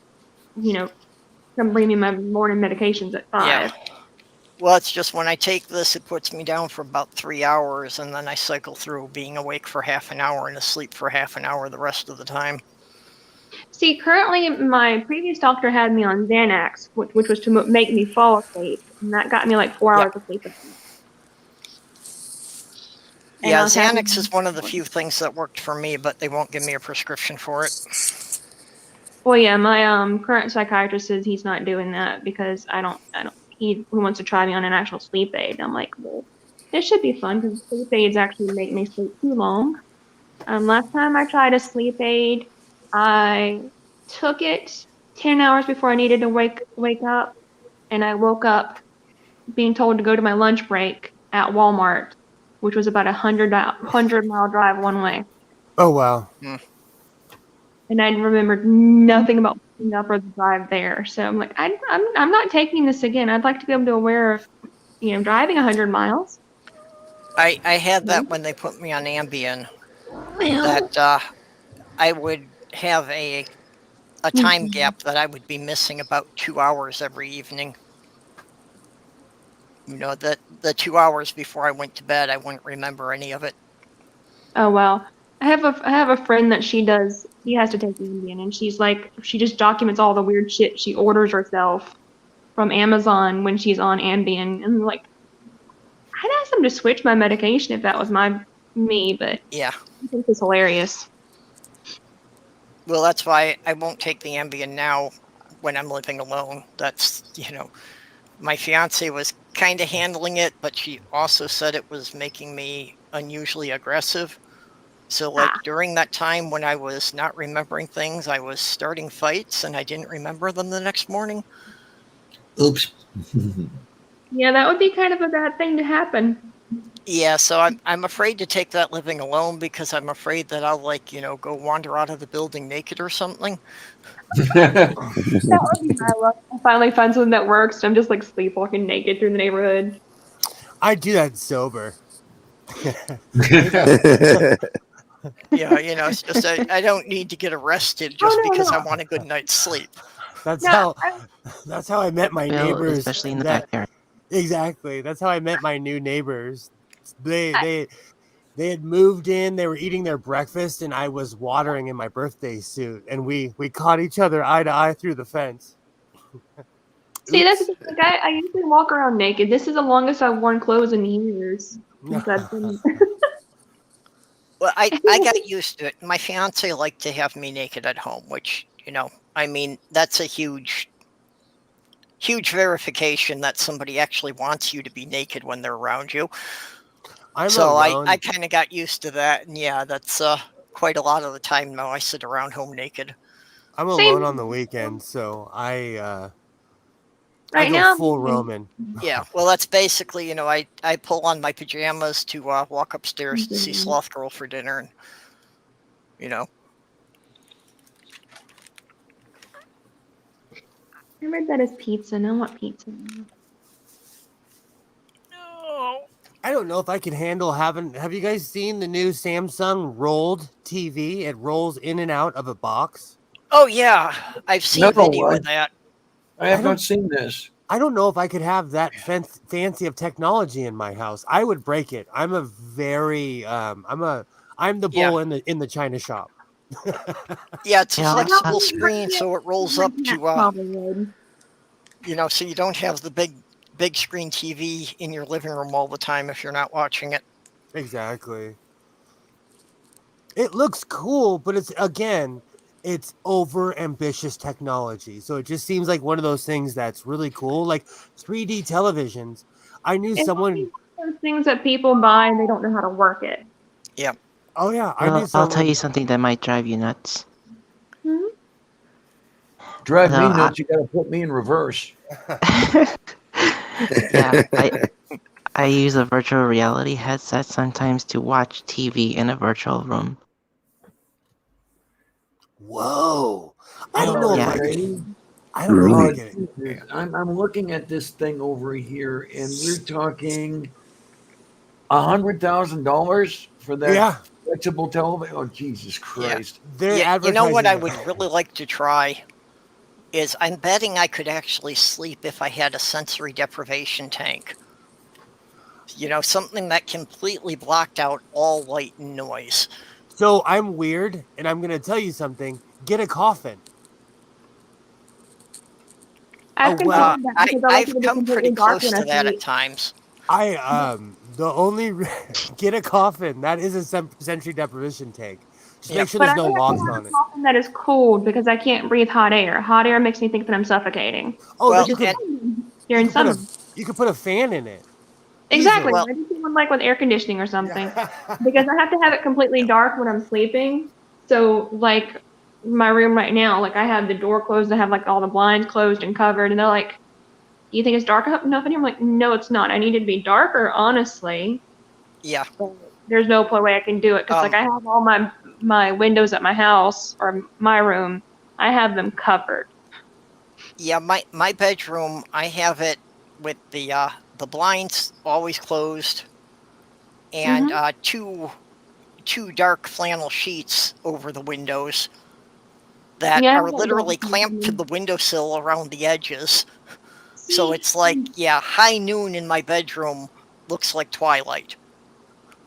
come bring me my morning medications at 5. Yeah. Well, it's just when I take this, it puts me down for about 3 hours, and then I cycle through being awake for half an hour and asleep for half an hour the rest of the time. See, currently my previous doctor had me on Xanax, which was to make me fall asleep, and that got me like 4 hours of sleep. Yeah, Xanax is one of the few things that worked for me, but they won't give me a prescription for it. Well, yeah, my current psychiatrist says he's not doing that because he wants to try me on an actual sleep aid. I'm like, well, this should be fun because sleep aids actually make me sleep too long. Last time I tried a sleep aid, I took it 10 hours before I needed to wake up, and I woke up being told to go to my lunch break at Walmart, which was about a 100-mile drive one way. Oh, wow. And I remembered nothing about waking up or the drive there. So I'm like, I'm not taking this again. I'd like to be able to aware of, driving 100 miles. I had that when they put me on Ambien. That I would have a time gap that I would be missing about 2 hours every evening. The 2 hours before I went to bed, I wouldn't remember any of it. Oh, wow. I have a friend that she has to take Ambien, and she's like, she just documents all the weird shit she orders herself from Amazon when she's on Ambien. And like, I'd ask them to switch my medication if that was me, but yeah, I think it's hilarious. Well, that's why I won't take the Ambien now when I'm living alone. That's, my fiance was kind of handling it, but she also said it was making me unusually aggressive. So, like, during that time when I was not remembering things, I was starting fights and I didn't remember them the next morning. Oops. Yeah, that would be kind of a bad thing to happen. Yeah, so I'm afraid to take that living alone because I'm afraid that I'll, like, go wander out of the building naked or something. That would be my luck. I finally find something that works. I'm just like sleepwalking naked through the neighborhood. I do that sober. Yeah, it's just I don't need to get arrested just because I want a good night's sleep. That's how I met my Bill, neighbors. especially in the backyard. Exactly. That's how I met my new neighbors. They had moved in, they were eating their breakfast, and I was watering in my birthday suit, and we caught each other eye to eye through the fence. See, that's the thing. Like, I usually walk around naked. This is the longest I've worn clothes in years. Since I've been... Well, I got used to it. My fiance liked to have me naked at home, which, I mean, that's a huge verification that somebody actually wants you to be naked when they're around you. I kind of got used to that, and yeah, that's quite a lot of the time now. I sit around home naked. I'm alone on the weekend, so I go now, full Roman. Yeah, well, that's basically, I pull on my pajamas to walk upstairs to see Sloth Girl for dinner, and I read that as pizza. Now I want pizza. I don't know if I can handle having. Have you guys seen the new Samsung rolled TV? It rolls in and out of a box. Oh yeah, I've seen video of that. I have not seen this. I don't know if I could have that fancy of technology in my house. I would break it. I'm a very I'm the bull in the china shop. Yeah, it's a flexible screen, so it rolls up to so you don't have the big screen TV in your living room all the time if you're not watching it. Exactly. It looks cool, but it's over ambitious technology. So it just seems like one of those things that's really cool, like 3D televisions. I knew someone. Those things that people buy and they don't know how to work it. Yeah. Oh yeah, I'll tell you something that might drive you nuts. Drive me nuts. You got to put me in reverse. Yeah, I use a virtual reality headset sometimes to watch TV in a virtual room. Whoa! I don't know if I can. I don't know if I get it. I'm looking at this thing over here, and we're talking $100,000 for that flexible television. Oh, Jesus Christ! Yeah. You know what I would really like to try is I'm betting I could actually sleep if I had a sensory deprivation tank. Something that completely blocked out all light and noise. So I'm weird, and I'm going to tell you something. Get a coffin. I've come pretty close to that at times. Get a coffin. That is a sensory deprivation tank. Just make sure there's no locks on it. Coffin that is cooled because I can't breathe hot air. Hot air makes me think that I'm suffocating. Oh, well, you're in summer. You could put a fan in it. Exactly. I just want like with air conditioning or something, because I have to have it completely dark when I'm sleeping. So like my room right now, like I have the door closed, I have like all the blinds closed and covered, and they're like, "You think it's dark enough?" I'm like, "No, it's not. I need it to be darker, honestly." Yeah. But there's no way I can do it because like I have all my windows at my house or my room, I have them covered. Yeah, my bedroom, I have it with the blinds always closed, and two dark flannel sheets over the windows that are literally clamped to the windowsill around the edges. So it's like, high noon in my bedroom looks like twilight.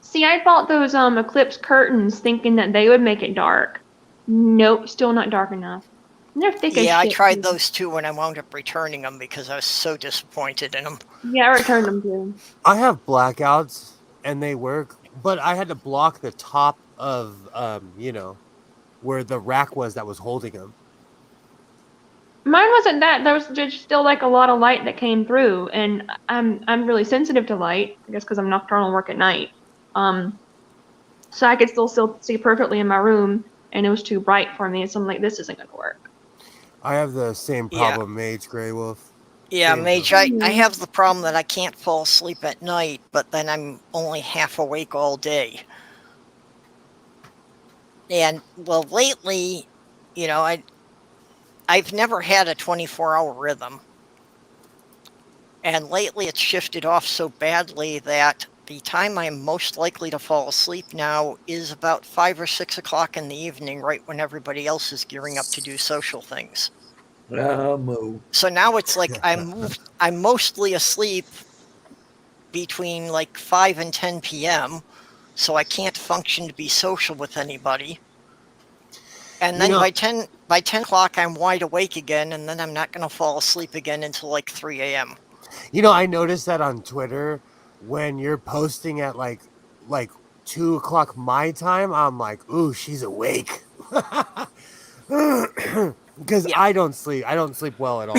See, I bought those eclipse curtains thinking that they would make it dark. Nope, still not dark enough. And they're thick as shit. Yeah, I tried those too, and I wound up returning them because I was so disappointed in them. Yeah, I returned them too. I have blackouts, and they work, but I had to block the top of, where the rack was that was holding them. Mine wasn't that. There was just still like a lot of light that came through, and I'm really sensitive to light. I guess because I'm nocturnal, work at night. so I could still see perfectly in my room, and it was too bright for me. So I'm like, this isn't gonna work. I have the same Yeah. problem, Mage Grey Wolf. Yeah, Same Mage, problem. I have the problem that I can't fall asleep at night, but then I'm only half awake all day. And well, lately, you know, I've never had a 24-hour rhythm. And lately it's shifted off so badly that the time I'm most likely to fall asleep now is about 5 or 6 o'clock in the evening, right when everybody else is gearing up to do social things. Moo. So now it's like I'm mostly asleep between like 5 and 10 p.m., so I can't function to be social with anybody. And then by 10 o'clock, I'm wide awake again, and then I'm not going to fall asleep again until like 3 a.m. You know, I noticed that on Twitter when you're posting at like 2 o'clock my time. I'm like, ooh, she's awake. Because I don't sleep. I don't sleep well at all.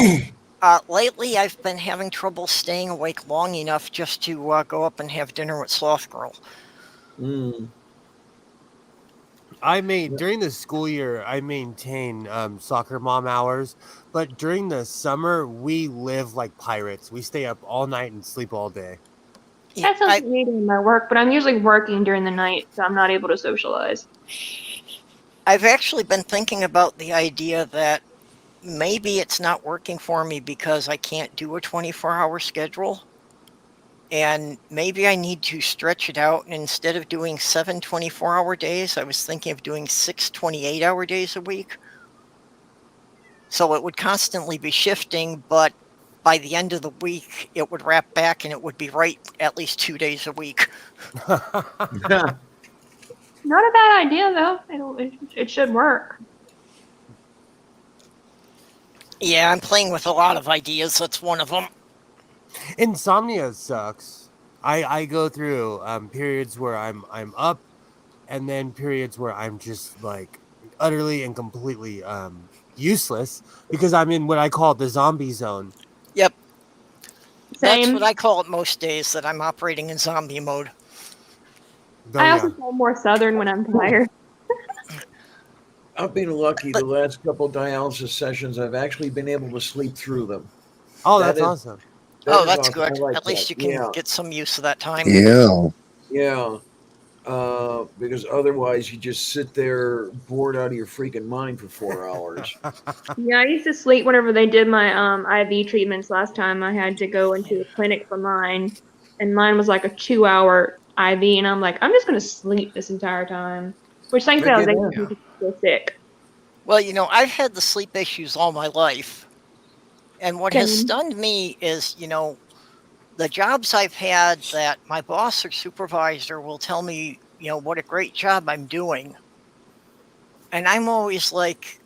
Lately, I've been having trouble staying awake long enough just to go up and have dinner with Sloth Girl. During the school year, I maintain soccer mom hours, but during the summer, we live like pirates. We stay up all night and sleep all day. That sounds like me doing my work, but I'm usually working during the night, so I'm not able to socialize. I've actually been thinking about the idea that maybe it's not working for me because I can't do a 24-hour schedule. And maybe I need to stretch it out. And instead of doing 7 24-hour days, I was thinking of doing 6 28-hour days a week. So it would constantly be shifting, but by the end of the week, it would wrap back and it would be right at least 2 days a week. Not a bad idea, though. It should work. Yeah, I'm playing with a lot of ideas. That's one of them. Insomnia sucks. I go through periods where I'm up, and then periods where I'm just like utterly and completely useless because I'm in what I call the zombie zone. Yep. Same. That's what I call it most days, that I'm operating in zombie mode. I also feel more southern when I'm tired. I've been lucky the last couple dialysis sessions. I've actually been able to sleep through them. Oh, that's awesome. That's awesome. good. Like At least you can get some use of that time. Yeah. Because otherwise you just sit there bored out of your freaking mind for 4 hours. Yeah, I used to sleep whenever they did my IV treatments last time. I had to go into a clinic for mine, and mine was like a 2-hour IV, and I'm like, I'm just going to sleep this entire time. Which thankfully I was able to feel sick. Well, you know, I've had the sleep issues all my life. And what has stunned me is, you know, the jobs I've had that my boss or supervisor will tell me, you know, what a great job I'm doing. And I'm always like,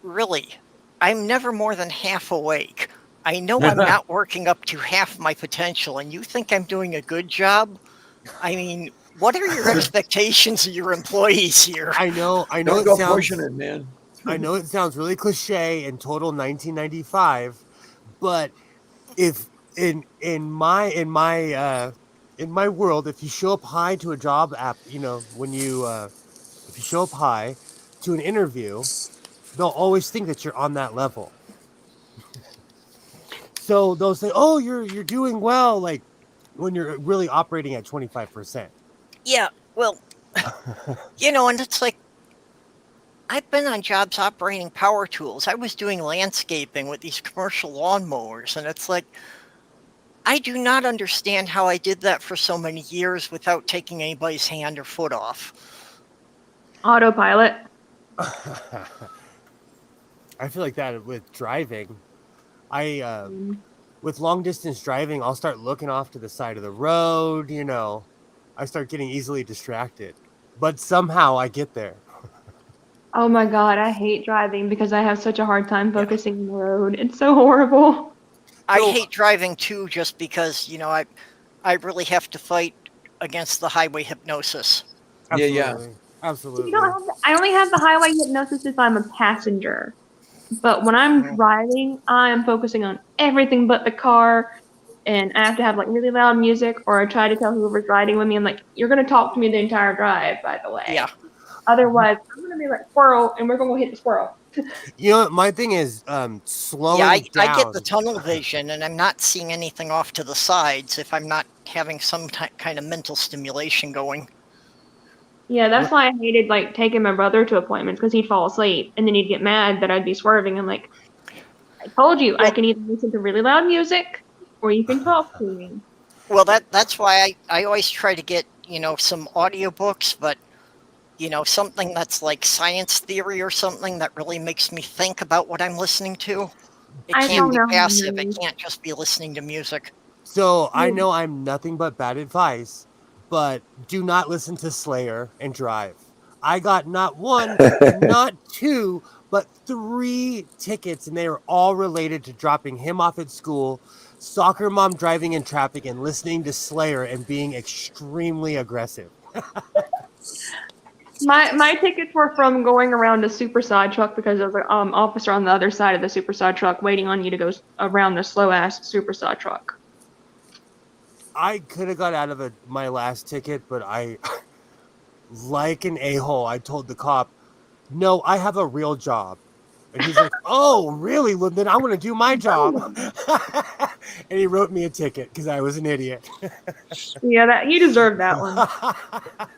really? I'm never more than half awake. I know I'm not working up to half my potential, and you think I'm doing a good job? I mean, what are your expectations of your employees here? I know. Don't go pushing it, man. I know it sounds really cliche and total 1995, but if in my world, if you show up high to a job app, you know, when you if you show up high to an interview, they'll always think that you're on that level. So they'll say, "Oh, you're doing well," like when you're really operating at 25%. Yeah, well, you know, and it's like, I've been on jobs operating power tools. I was doing landscaping with these commercial lawnmowers, and it's like, I do not understand how I did that for so many years without taking anybody's hand or foot off. Autopilot. I feel like that with driving. With long distance driving, I'll start looking off to the side of the road, you know. I start getting easily distracted. But somehow I get there. Oh my God, I hate driving because I have such a hard time focusing on the road. It's so horrible. I hate driving too, just because, you know, I really have to fight against the highway hypnosis. Absolutely. I only have the highway hypnosis if I'm a passenger. But when I'm driving, I'm focusing on everything but the car. and I have to have like really loud music, or I try to tell whoever's riding with me, I'm like, you're gonna talk to me the entire drive, by the way. Yeah. Otherwise, I'm gonna be like squirrel, and we're gonna go hit the squirrel. You know, my thing is slowing Yeah, I down. get the tunnel vision, and I'm not seeing anything off to the sides if I'm not having some kind of mental stimulation going. Yeah, that's why I hated like taking my brother to appointments, because he'd fall asleep and then he'd get mad that I'd be swerving. I'm like, I told you, I can either listen to really loud music or you can talk to me. Well, that's why I always try to get, some audiobooks, but something that's like science theory or something that really makes me think about what I'm listening to. It I can't don't be know. passive. It can't just be listening to music. So I know I'm nothing but bad advice, but do not listen to Slayer and drive. I got not one, not two, but 3 tickets, and they were all related to dropping him off at school, soccer mom driving in traffic, and listening to Slayer and being extremely aggressive. My tickets were from going around a super side truck, because there was an officer on the other side of the super side truck waiting on you to go around the slow ass super side truck. I could have got out of my last ticket, but I, like an a-hole, I told the cop, no, I have a real job. And he's like, oh, really? Well, then I'm going to do my job. And he wrote me a ticket because I was an idiot. Yeah, you deserved that one.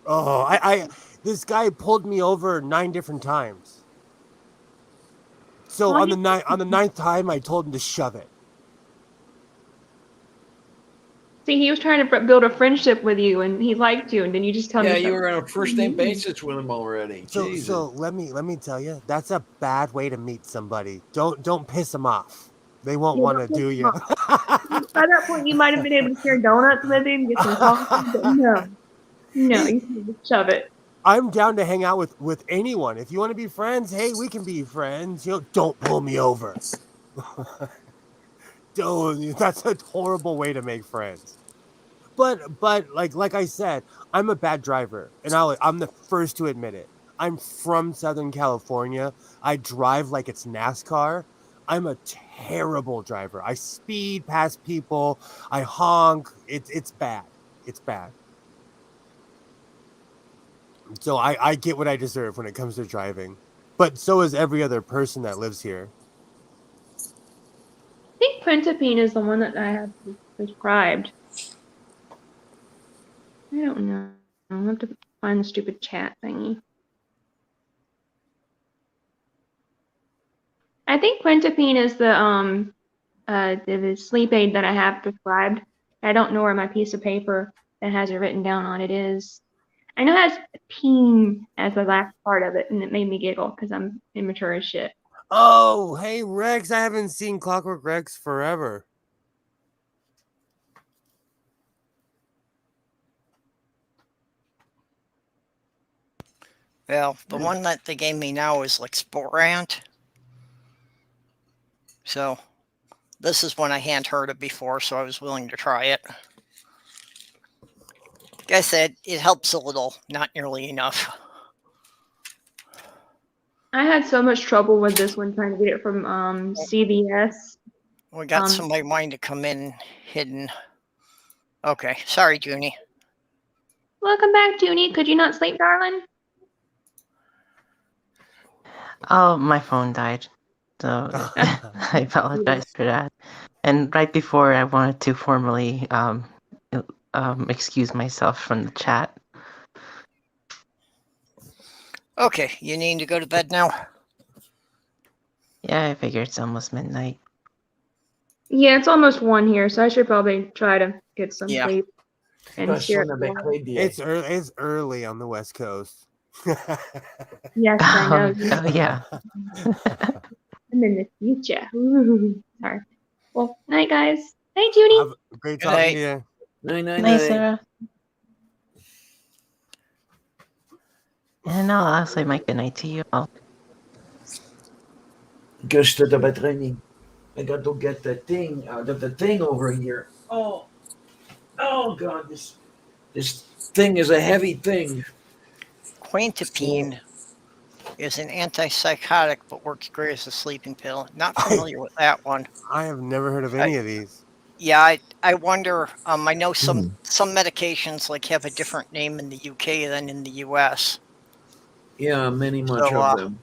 Oh, this guy pulled me over 9 different times. So on the 9th time, I told him to shove it. See, he was trying to build a friendship with you, and he liked you, and then you just tell me. Yeah, you were on a first name basis with him already. So let me tell you, that's a bad way to meet somebody. Don't piss them off. They won't want to do you. By that point, you might have been able to share donuts with him, get some coffee, but no, you can just shove it. I'm down to hang out with anyone. If you want to be friends, hey, we can be friends. Don't pull me over. That's a horrible way to make friends. But like I said, I'm a bad driver, and I'm the first to admit it. I'm from Southern California. I drive like it's NASCAR. I'm a terrible driver. I speed past people. I honk. It's bad. It's bad. So I get what I deserve when it comes to driving. But so is every other person that lives here. I think Quentapine is the one that I have prescribed. I don't know. I'll have to find the stupid chat thingy. I think Quentapine is the sleep aid that I have prescribed. I don't know where my piece of paper that has it written down on it is. I know it has peen as the last part of it, and it made me giggle because I'm immature as shit. Oh, hey, Rex. I haven't seen Clockwork Rex forever. Well, the one that they gave me now is like Sporant. So this is one I hadn't heard of before, so I was willing to try it. Like I said, it helps a little, not nearly enough. I had so much trouble with this one trying to get it from CVS. We got somebody wanting to come in hidden. Okay, sorry, Junie. Welcome back, Junie. Could you not sleep, darling? Oh, my phone died. So I apologize for that. And right before, I wanted to formally excuse myself from the chat. Okay, you need to go to bed now? Yeah, I figure it's almost midnight. Yeah, it's almost 1 here, so I should probably try to get some sleep. And It's early on the West Coast. Yes, I know. Oh, yeah. I'm in the future. Ooh, sorry. Well, night, guys. Hey, Judy. Have a great talking to you. Night, Sarah. And I'll say my good night to you all. Goes to the training. I got to get the thing out of the thing over here. Oh God, this thing is a heavy thing. Quentapine. is an antipsychotic but works great as a sleeping pill. Not familiar with that one. I have never heard of any of these. Yeah, I wonder. I know some medications like have a different name in the UK than in the US. Yeah, many much So, of them.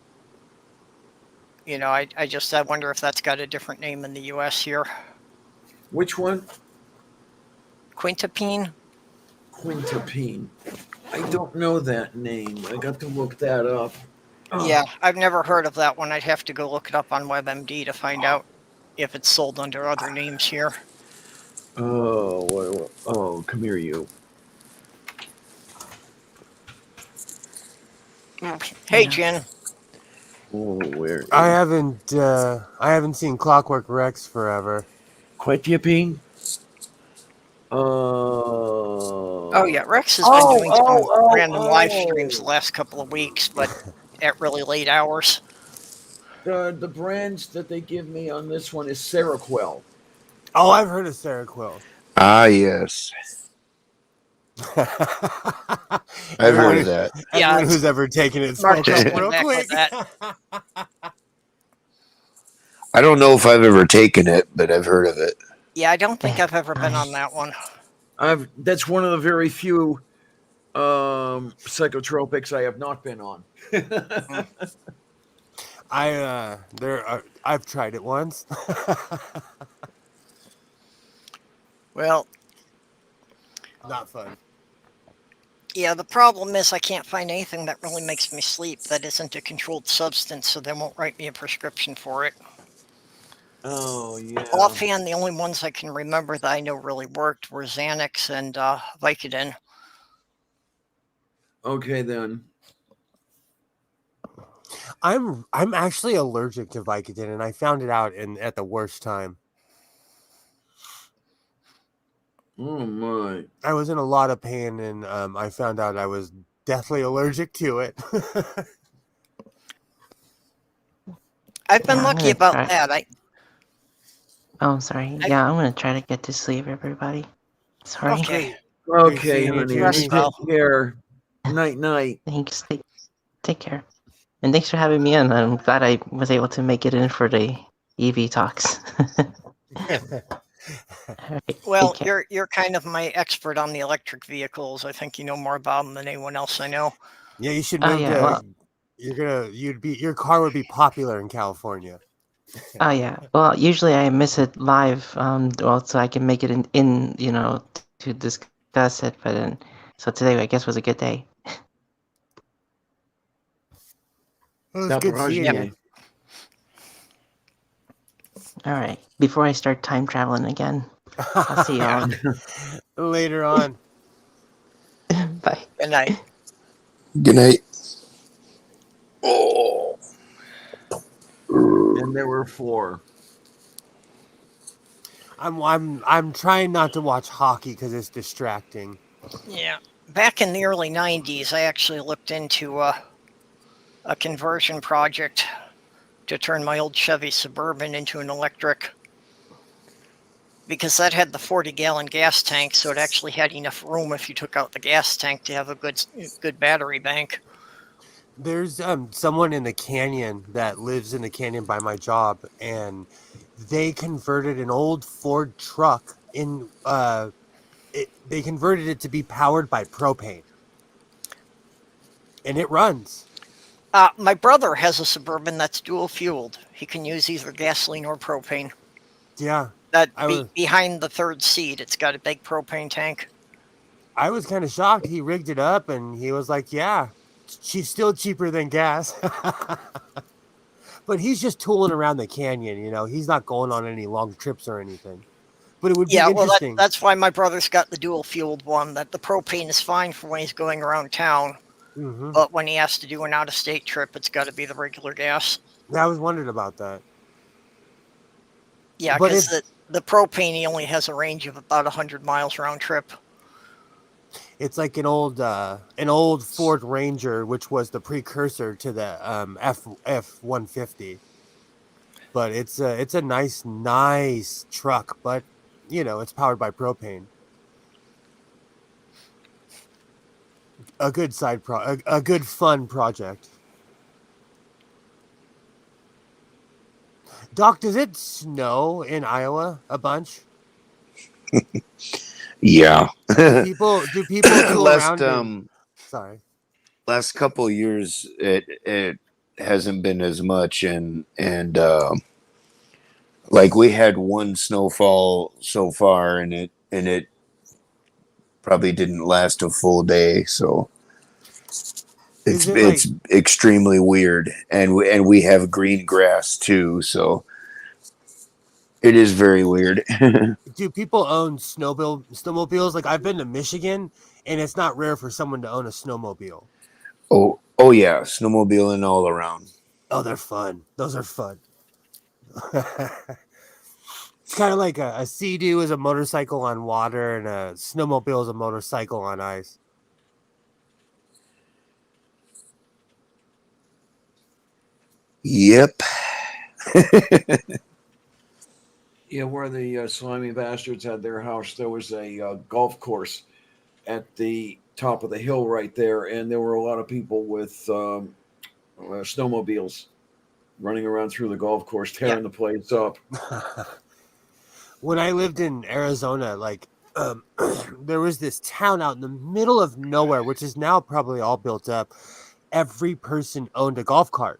you know, I wonder if that's got a different name in the US here. Which one? Quintapine. Quintapine. I don't know that name. I got to look that up. Yeah, I've never heard of that one. I'd have to go look it up on WebMD to find out if it's sold under other names here. Oh, come here, you. Hey, Yeah. Jen. Oh, where? I haven't seen Clockwork Rex forever. Quetiapine? Oh yeah, Rex has been doing some random live streams the last couple of weeks, but at really late hours. The brands that they give me on this one is Seroquel. Oh, I've heard of Seroquel. Ah, yes. I've heard of that. Everyone who's ever taken it Mark spoke up just real went back quick. with that. I don't know if I've ever taken it, but I've heard of it. Yeah, I don't think I've ever been on that one. That's one of the very few psychotropics I have not been on. I've tried it once. Well, not fun. Yeah, the problem is I can't find anything that really makes me sleep that isn't a controlled substance, so they won't write me a prescription for it. Oh, yeah. Offhand, the only ones I can remember that I know really worked were Xanax and Vicodin. Okay, then. I'm actually allergic to Vicodin, and I found it out at the worst time. Oh my! I was in a lot of pain, and I found out I was deathly allergic to it. I've been lucky about that. Oh, sorry. Yeah, I'm gonna try to get to sleep, everybody. Sorry. Okay. Okay, honey. Take care. Night, night. Thanks. Take care. And thanks for having me in. I'm glad I was able to make it in for the EV talks. Right, well, you're kind of my expert on the electric vehicles. I think you know more about them than anyone else I know. Yeah, you should move your car would be popular in California. Oh yeah. Well, usually I miss it live, so I can make it in to discuss it. But then, so today I guess was a good day. Well, it's good seeing you. All right. Before I start time traveling again, I'll see y'all later on. Bye. Good night. Good night. Oh. And there were 4. I'm trying not to watch hockey because it's distracting. Yeah. Back in the early 90s, I actually looked into a conversion project to turn my old Chevy Suburban into an electric, because that had the 40-gallon gas tank, so it actually had enough room if you took out the gas tank to have a good battery bank. There's someone in the canyon that lives in the canyon by my job, and they converted an old Ford truck they converted it to be powered by propane, and it runs. My brother has a Suburban that's dual fueled. He can use either gasoline or propane. Yeah. Behind the third seat, it's got a big propane tank. I was kind of shocked. He rigged it up, and he was like, yeah, she's still cheaper than gas. But he's just tooling around the canyon, He's not going on any long trips or anything. But it would be interesting. Well, that's why my brother's got the dual-fueled one, that the propane is fine for when he's going around town. Mm-hmm. But when he has to do an out-of-state trip, it's got to be the regular gas. I was wondering about that. Yeah, because the propane, he only has a range of about 100 miles round trip. It's like an old Ford Ranger, which was the precursor to the F-150. But it's a nice truck, but it's powered by propane. A good a good fun project. Doc, does it snow in Iowa a bunch? Yeah. Do people tool last around? Sorry. Last couple of years, it hasn't been as much, and like we had one snowfall so far, and it probably didn't last a full day, so Is it it's extremely weird, and we have green grass too, so it is very weird. do people own snowmobiles? Like I've been to Michigan, and it's not rare for someone to own a snowmobile. Oh yeah, snowmobiling all around. Oh, they're fun. Those are fun. It's kind of like a Sea-Doo is a motorcycle on water, and a snowmobile is a motorcycle on ice. Yep. Yeah, where the slimy bastards had their house, there was a golf course at the top of the hill right there, and there were a lot of people with snowmobiles running around through the golf course, tearing the place up. When I lived in Arizona, like there was this town out in the middle of nowhere, which is now probably all built up. Every person owned a golf cart.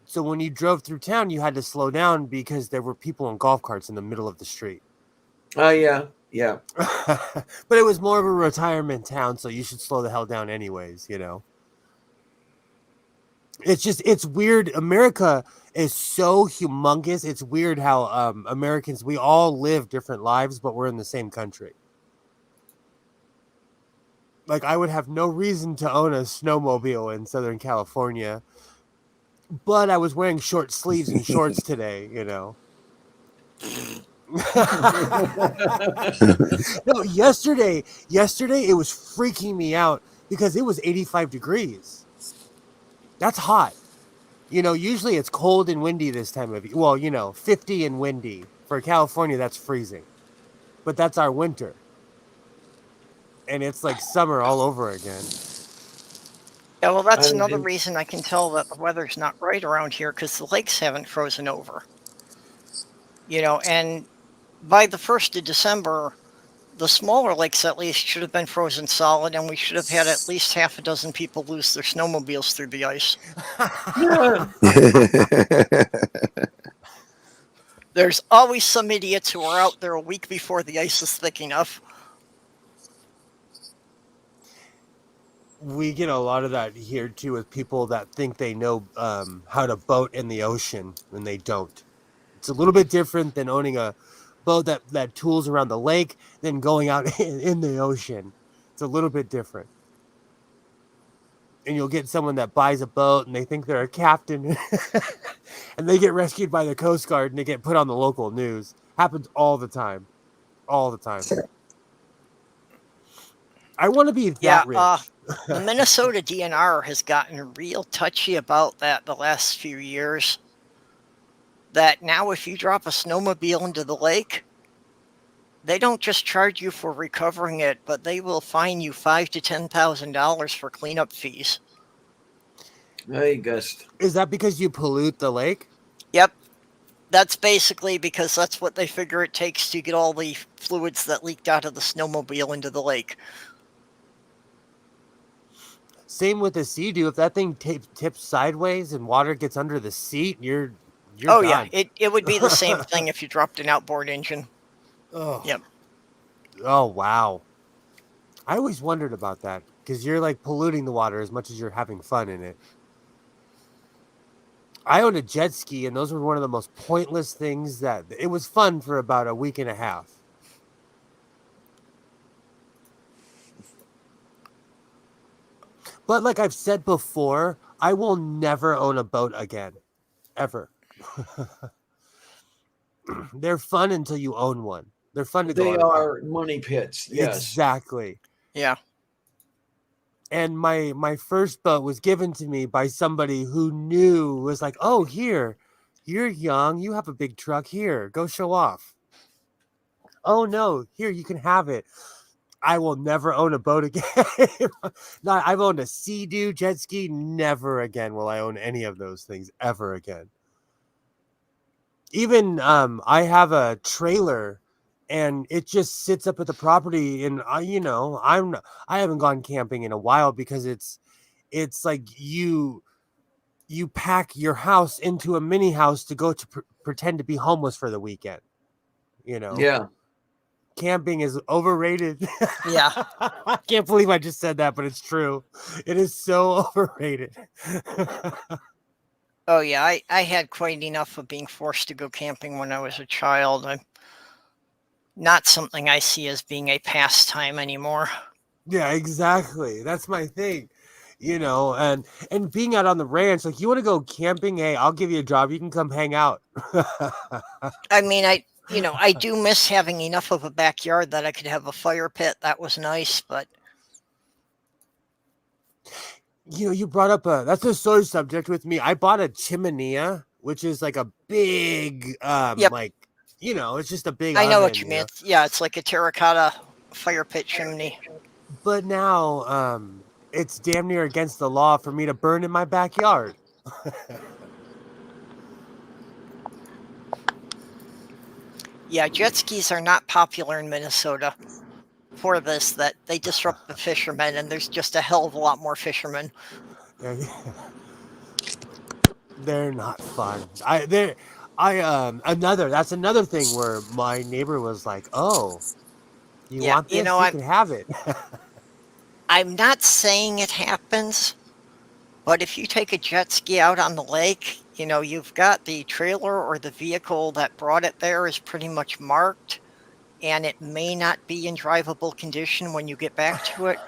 So when you drove through town, you had to slow down because there were people in golf carts in the middle of the street. Oh, yeah. But it was more of a retirement town, so you should slow the hell down anyways, you know. It's weird. America is so humongous. It's weird how Americans, we all live different lives, but we're in the same country. Like I would have no reason to own a snowmobile in Southern California, but I was wearing short sleeves and shorts today, you know. No, yesterday it was freaking me out because it was 85 degrees. That's hot. You know, usually it's cold and windy this time of year. Well, you know, 50 and windy. For California, that's freezing. But that's our winter. And it's like summer all over again. Yeah, well, that's another reason I can tell that the weather's not right around here, because the lakes haven't frozen over. You know, and by the 1st of December, the smaller lakes at least should have been frozen solid, and we should have had at least half a dozen people lose their snowmobiles through the ice. There's always some idiots who are out there a week before the ice is thick enough. We get a lot of that here too with people that think they know how to boat in the ocean when they don't. It's a little bit different than owning a boat that tools around the lake than going out in the ocean. It's a little bit different. And you'll get someone that buys a boat and they think they're a captain and they get rescued by the Coast Guard and they get put on the local news. Happens all the time. All the time. I want to be that rich. The Minnesota DNR has gotten real touchy about that the last few years. That now if you drop a snowmobile into the lake, they don't just charge you for recovering it, but they will fine you $5,000 to $10,000 for cleanup fees. I guess. Is that because you pollute the lake? Yep. That's basically because that's what they figure it takes to get all the fluids that leaked out of the snowmobile into the lake. Same with the Sea-Doo. If that thing tips sideways and water gets under the seat, you're oh done. Yeah, it would be the same thing if you dropped an outboard engine. Oh. Yep. Oh wow. I always wondered about that because you're like polluting the water as much as you're having fun in it. I owned a jet ski, and those were one of the most pointless things. That it was fun for about a week and a half. But like I've said before, I will never own a boat again. Ever. They're fun until you own one. They're fun to go on. They are money pits, yes. Exactly. Yeah. And my first boat was given to me by somebody who was like, oh, you're young. You have a big truck. Here, go show off. Oh, no. Here, you can have it. I will never own a boat again. I've owned a Sea-Doo, jet ski. Never again will I own any of those things ever again. even I have a trailer and it just sits up at the property, and I haven't gone camping in a while because it's like you pack your house into a mini house to go to pretend to be homeless for the weekend. Yeah. Camping is overrated. Yeah. I can't believe I just said that, but it's true. It is so overrated. Oh yeah, I had quite enough of being forced to go camping when I was a child. I'm not something I see as being a pastime anymore. Yeah, exactly. That's my thing. And being out on the ranch, like, you want to go camping, hey, I'll give you a job. You can come hang out. I mean, I do miss having enough of a backyard that I could have a fire pit. That was nice, but You brought up that's a sore subject with me. I bought a chimenea, which is like a big Yep. like, it's just a big I know oven, what you mean. Yeah, it's like a terracotta fire pit chimney. But now it's damn near against the law for me to burn in my backyard. Yeah, jet skis are not popular in Minnesota for this, that they disrupt the fishermen, and there's just a hell of a lot more fishermen. They're not fun. That's another thing where my neighbor was like, "Oh, you Yeah, want this? You can have it." I'm not saying it happens, but if you take a jet ski out on the lake, you've got the trailer or the vehicle that brought it there is pretty much marked, and it may not be in drivable condition when you get back to it.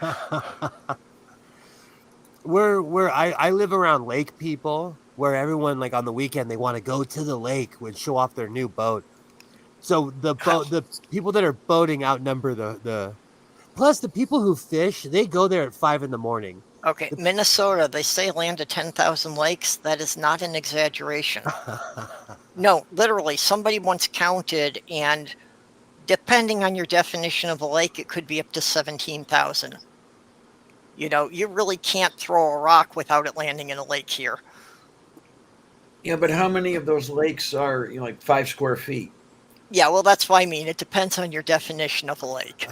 Where I live around lake people, where everyone, like, on the weekend, they want to go to the lake and show off their new boat. So the people that are boating outnumber the plus the people who fish, they go there at 5 a.m. Okay, Minnesota, they say land of 10,000 lakes. That is not an exaggeration. No, literally, somebody once counted, and depending on your definition of a lake, it could be up to 17,000. You really can't throw a rock without it landing in a lake here. Yeah, but how many of those lakes are like 5 square feet? Yeah, well, that's what I mean. It depends on your definition of a lake.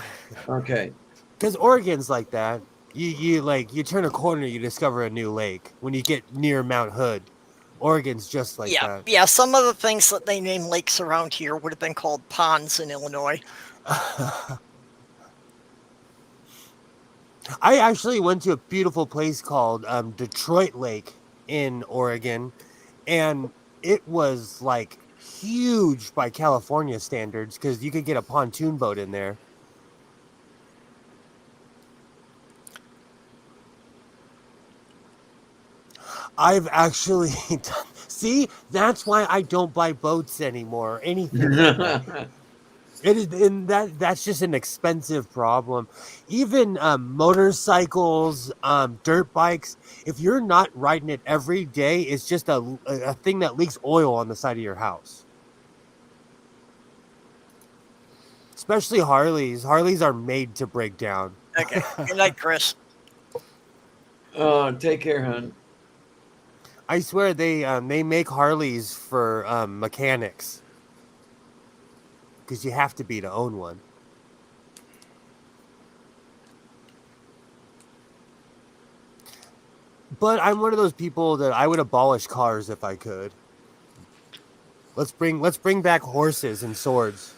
Okay. Because Oregon's like that. You turn a corner, you discover a new lake. When you get near Mount Hood, Oregon's just like that. Yeah, some of the things that they name lakes around here would have been called ponds in Illinois. I actually went to a beautiful place called Detroit Lake in Oregon, and it was like huge by California standards because you could get a pontoon boat in there. I've actually see, that's why I don't buy boats anymore or anything like that. It is, and that's just an expensive problem. Even motorcycles, dirt bikes, if you're not riding it every day, it's just a thing that leaks oil on the side of your house. Especially Harleys. Harleys are made to break down. Okay. Good night, Chris. Take care, hon. I swear they make Harleys for mechanics. Because you have to be to own one. But I'm one of those people that I would abolish cars if I could. Let's bring back horses and swords.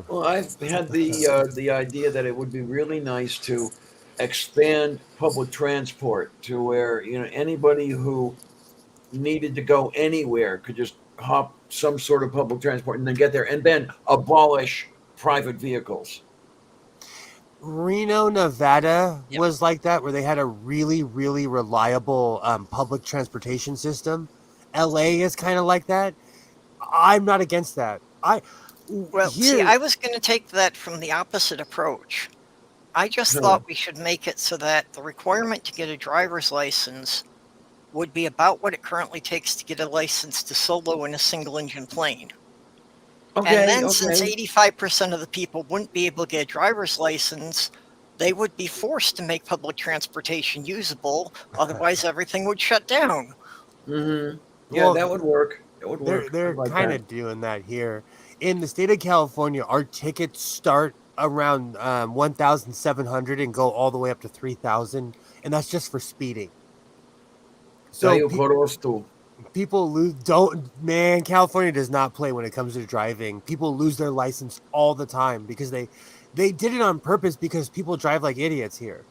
Well, I've had the idea that it would be really nice to expand public transport to where anybody who needed to go anywhere could just hop some sort of public transport and then get there, and then abolish private vehicles. Reno, Nevada was like that, where they had a really, really reliable public transportation system. LA is kind of like that. I'm not against that. See, I was going to take that from the opposite approach. I just thought we should make it so that the requirement to get a driver's license would be about what it currently takes to get a license to solo in a single-engine plane. Okay, and then since 85% of the people wouldn't be able to get a driver's license, they would be forced to make public transportation usable. Otherwise, everything would shut down. Mm-hmm. Yeah, that would work. It would work. They're I'd like kind that. of doing that here in the state of California. Our tickets start around 1,700 and go all the way up to 3,000, and that's just for speeding. So Tayo Korosto. people lose. Don't man, California does not play when it comes to driving. People lose their license all the time because they did it on purpose because people drive like idiots here.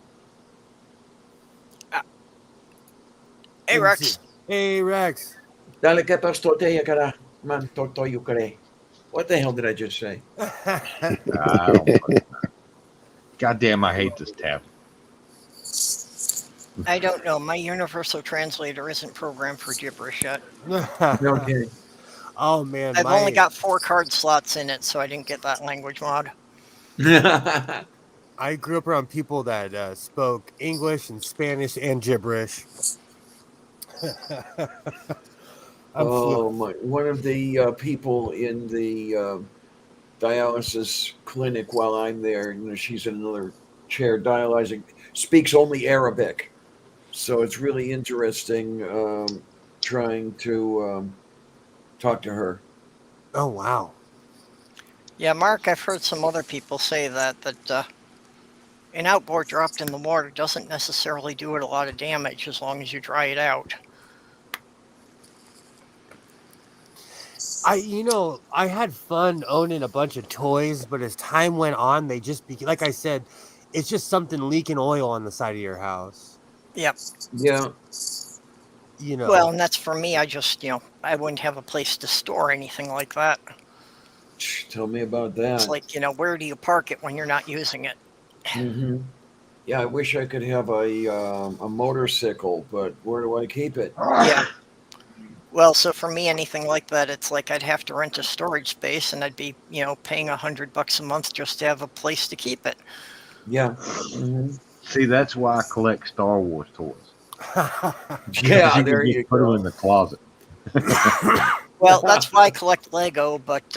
Hey, Rex. Hey, Rex. Dale que pastoteya kara man totoyu kare. What the hell did I just say? I don't fucking know. Goddamn, I hate this tab. I don't know. My universal translator isn't programmed for gibberish yet. Okay. Oh man, I've only got 4 card slots in it, so I didn't get that language mod. I grew up around people that spoke English and Spanish and gibberish. Oh my! One of the people in the dialysis clinic while I'm there, she's in another chair dialyzing, speaks only Arabic, so it's really interesting trying to talk to her. Oh wow! Yeah, Mark, I've heard some other people say that an outboard dropped in the water doesn't necessarily do it a lot of damage as long as you dry it out. I had fun owning a bunch of toys, but as time went on, they just became, like I said, it's just something leaking oil on the side of your house. Yep. Yeah. Well, and that's for me. I just, I wouldn't have a place to store anything like that. Tell me about that. It's like, where do you park it when you're not using it? Mm-hmm. Yeah, I wish I could have a motorcycle, but where do I keep it? Yeah. Well, so for me, anything like that, it's like I'd have to rent a storage space, and I'd be, paying $100 a month just to have a place to keep it. Yeah. Mm-hmm. See, that's why I collect Star Wars toys. Yeah, there you put go. them in the closet. Well, that's why I collect Lego, but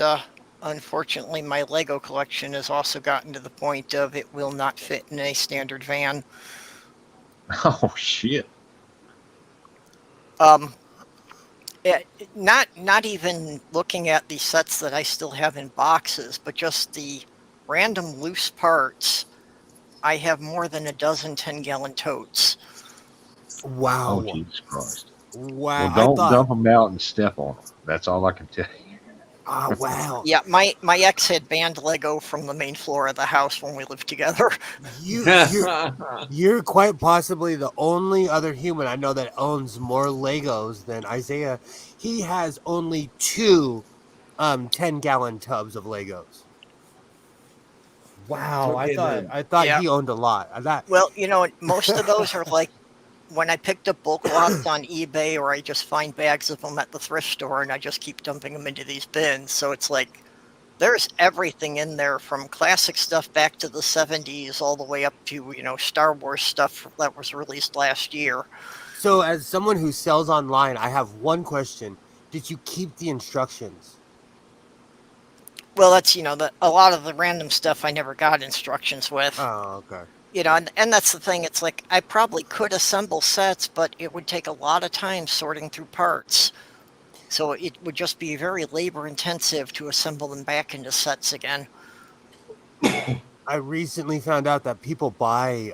unfortunately, my Lego collection has also gotten to the point of it will not fit in a standard van. Oh shit! Not even looking at the sets that I still have in boxes, but just the random loose parts. I have more than a dozen 10-gallon totes. Wow! Oh Jesus Christ! Wow! Well, don't dump them out and step on them. That's all I can tell you. Oh wow! Yeah, my ex had banned Lego from the main floor of the house when we lived together. You're quite possibly the only other human I know that owns more Legos than Isaiah. He has only 2 10-gallon tubs of Legos. Wow, Okay, I thought Yeah. he owned a lot. Well, most of those are like when I picked up bulk lots on eBay, or I just find bags of them at the thrift store and I just keep dumping them into these bins. So it's like there's everything in there, from classic stuff back to the 70s all the way up to, Star Wars stuff that was released last year. So as someone who sells online, I have one question. Did you keep the instructions? Well, that's, a lot of the random stuff I never got instructions with. Oh, okay. And that's the thing. It's like I probably could assemble sets, but it would take a lot of time sorting through parts. So it would just be very labor intensive to assemble them back into sets again. I recently found out that people buy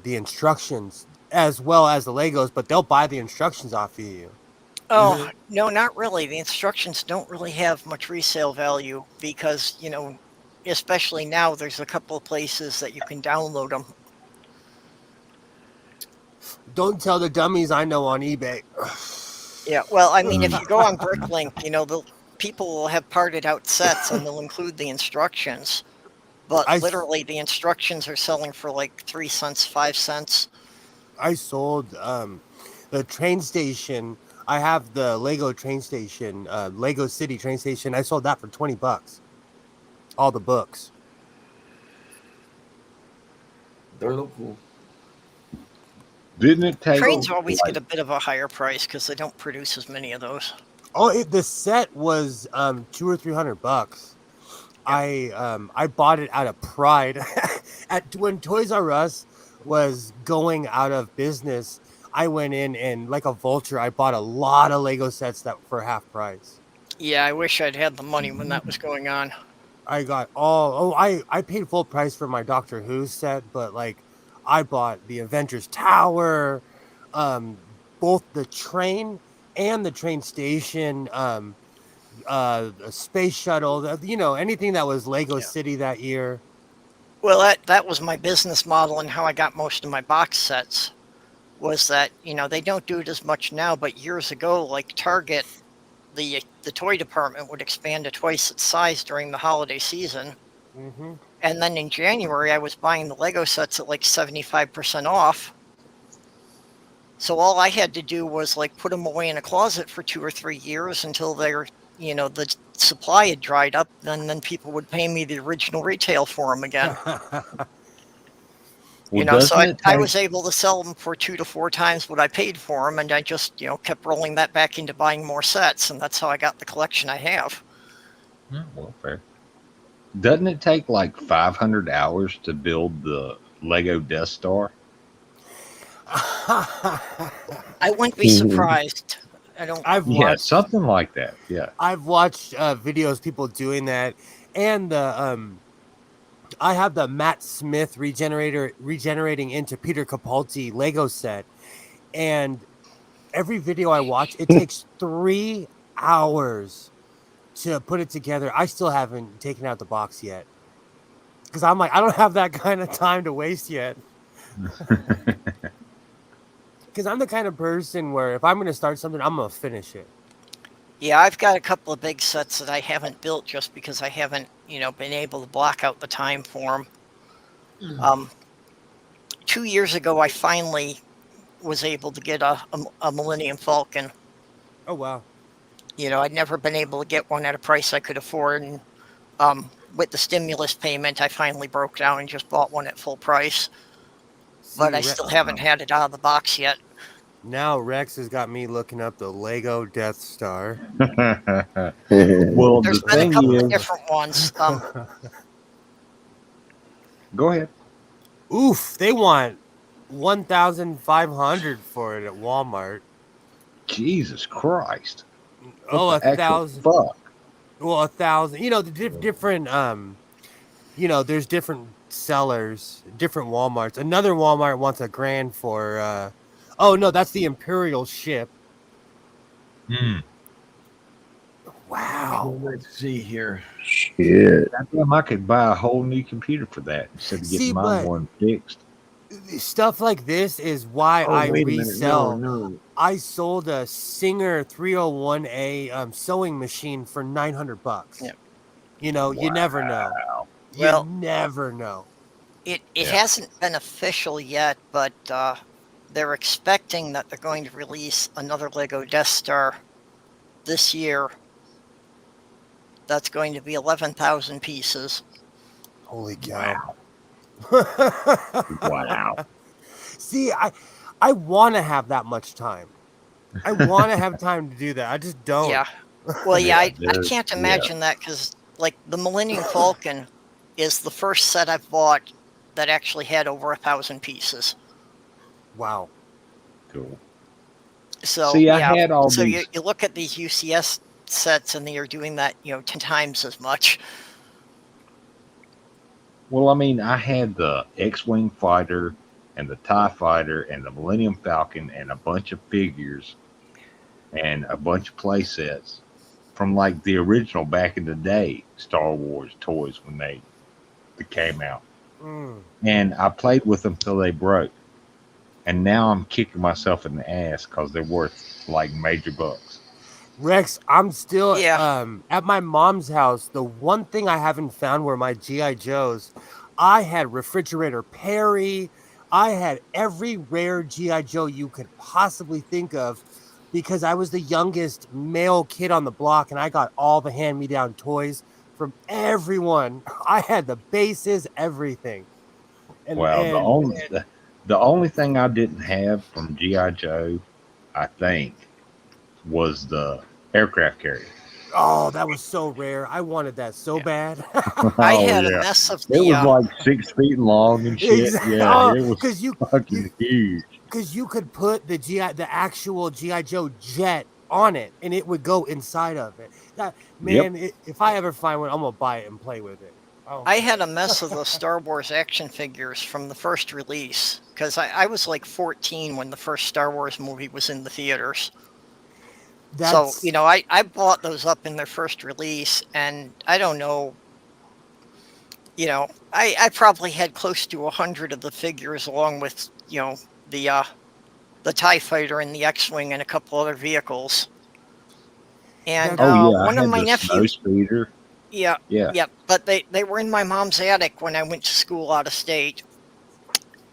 the instructions as well as the Legos, but they'll buy the instructions off of you. Oh, no, not really. The instructions don't really have much resale value because, especially now, there's a couple of places that you can download them. Don't tell the dummies I know on eBay. Yeah, well, I mean, if you go on Bricklink, the people will have parted out sets and they'll include the instructions. But literally, the instructions are selling for like 3 cents, 5 cents. I sold the train station. I have the Lego train station, Lego City train station. I sold that for $20. All the books. They're cool. Didn't it take? Trains always get a bit of a higher price because they don't produce as many of those. Oh, the set was $200 or $300. Yeah. I bought it out of pride. When Toys R Us was going out of business, I went in and like a vulture, I bought a lot of Lego sets that for half price. Yeah, I wish I'd had the money when that was going on. I got I paid full price for my Doctor Who set, but like I bought the Avengers Tower, both the train and the train station, the space shuttle, anything that was Lego City that year. Well, that was my business model and how I got most of my box sets. Was that they don't do it as much now, but years ago, like Target, the toy department would expand to twice its size during the holiday season. Mm-hmm. And then in January, I was buying the Lego sets at like 75% off. So all I had to do was like put them away in a closet for 2 or 3 years until the supply had dried up. And then people would pay me the original retail for them again. So I was able to sell them for 2 to 4 times what I paid for them, and I just kept rolling that back into buying more sets, and that's how I got the collection I have. Well, fair. Doesn't it take like 500 hours to build the Lego Death Star? I wouldn't be surprised. Something like that. Yeah, I've watched videos people doing that, and I have the Matt Smith regenerating into Peter Capaldi Lego set, and every video I watch, it takes 3 hours to put it together. I still haven't taken out the box yet because I'm like, I don't have that kind of time to waste yet. Because I'm the kind of person where if I'm going to start something, I'm going to finish it. Yeah, I've got a couple of big sets that I haven't built just because I haven't, been able to block out the time for them. 2 years ago, I finally was able to get a Millennium Falcon. Oh, wow. I'd never been able to get one at a price I could afford. And with the stimulus payment, I finally broke down and just bought one at full price. But I still haven't had it out of the box yet. Now Rex has got me looking up the Lego Death Star. Well, there's been a couple of different ones. Go ahead. Oof, they want $1,500 for it at Walmart. Jesus Christ! What 1,000. Fuck. Well, 1,000. The different. There's different sellers, different WalMarts. Another Walmart wants $1,000 for. Oh no, that's the Imperial ship. Wow. Let's see here. Shit. Goddamn, I could buy a whole new computer for that instead of getting mine one fixed. Stuff like this is why I resell. No. I sold a Singer 301A sewing machine for $900. Yeah. You never know. You never know. It hasn't been official yet, but they're expecting that they're going to release another Lego Death Star this year. That's going to be 11,000 pieces. Holy cow. Wow. See, I want to have that much time. I want to have time to do that. I just don't. Yeah. Well, yeah, I can't imagine that because, like, the Millennium Falcon is the first set I've bought that actually had over 1,000 pieces. Wow. Cool. So, see, I had all so these... you look at these UCS sets and they're doing that, 10 times as much. Well, I mean, I had the X-Wing fighter and the TIE fighter and the Millennium Falcon and a bunch of figures and a bunch of play sets from like the original back in the day Star Wars toys when they came out. And I played with them till they broke. And now I'm kicking myself in the ass because they're worth like major bucks. Rex, I'm still at my mom's house. The one thing I haven't found were my G.I. Joes. I had Refrigerator Perry. I had every rare G.I. Joe you could possibly think of because I was the youngest male kid on the block and I got all the hand-me-down toys from everyone. I had the bases, everything. The only thing I didn't have from G.I. Joe, I think, was the aircraft carrier. Oh, that was so rare. I wanted that so bad. I Oh had a yeah, mess of it the was like 6 feet long and shit. Exactly. Yeah, Oh, it was because you fucking huge. because you could put the actual GI Joe jet on it, and it would go inside of it. That Yep. man, if I ever find one, I'm gonna buy it and play with it. Oh, I had a mess of the Star Wars action figures from the first release because I was like 14 when the first Star Wars movie was in the theaters. So, that's I bought those up in their first release, and I don't know, I probably had close to 100 of the figures along with, the TIE fighter and the X-Wing and a couple other vehicles. And Oh that's yeah, I one of had my the snow nephews, speeder. yeah, Yeah. yeah, but they were in my mom's attic when I went to school out of state,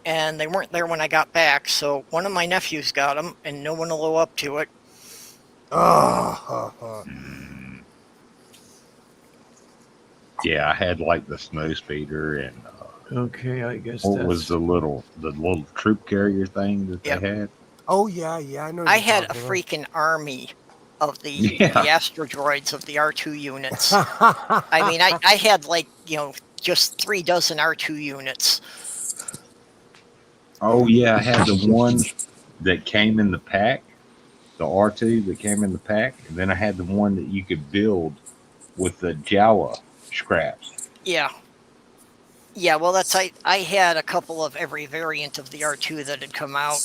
and they weren't there when I got back. So one of my nephews got them, and no one will owe up to it. oh. Yeah, I had like the snow speeder and Okay, I guess what was the little troop carrier thing that Yep. they had? Oh yeah, I know. What I you're had a talking freaking army of the Yeah. Astro droids of the R2 units. about. I mean, I had like, just 3 dozen R2 units. Oh yeah, I had the one that came in the pack, the R2 that came in the pack, and then I had the one that you could build with the Jawa scraps. Yeah. Yeah, well, I had a couple of every variant of the R2 that had come out.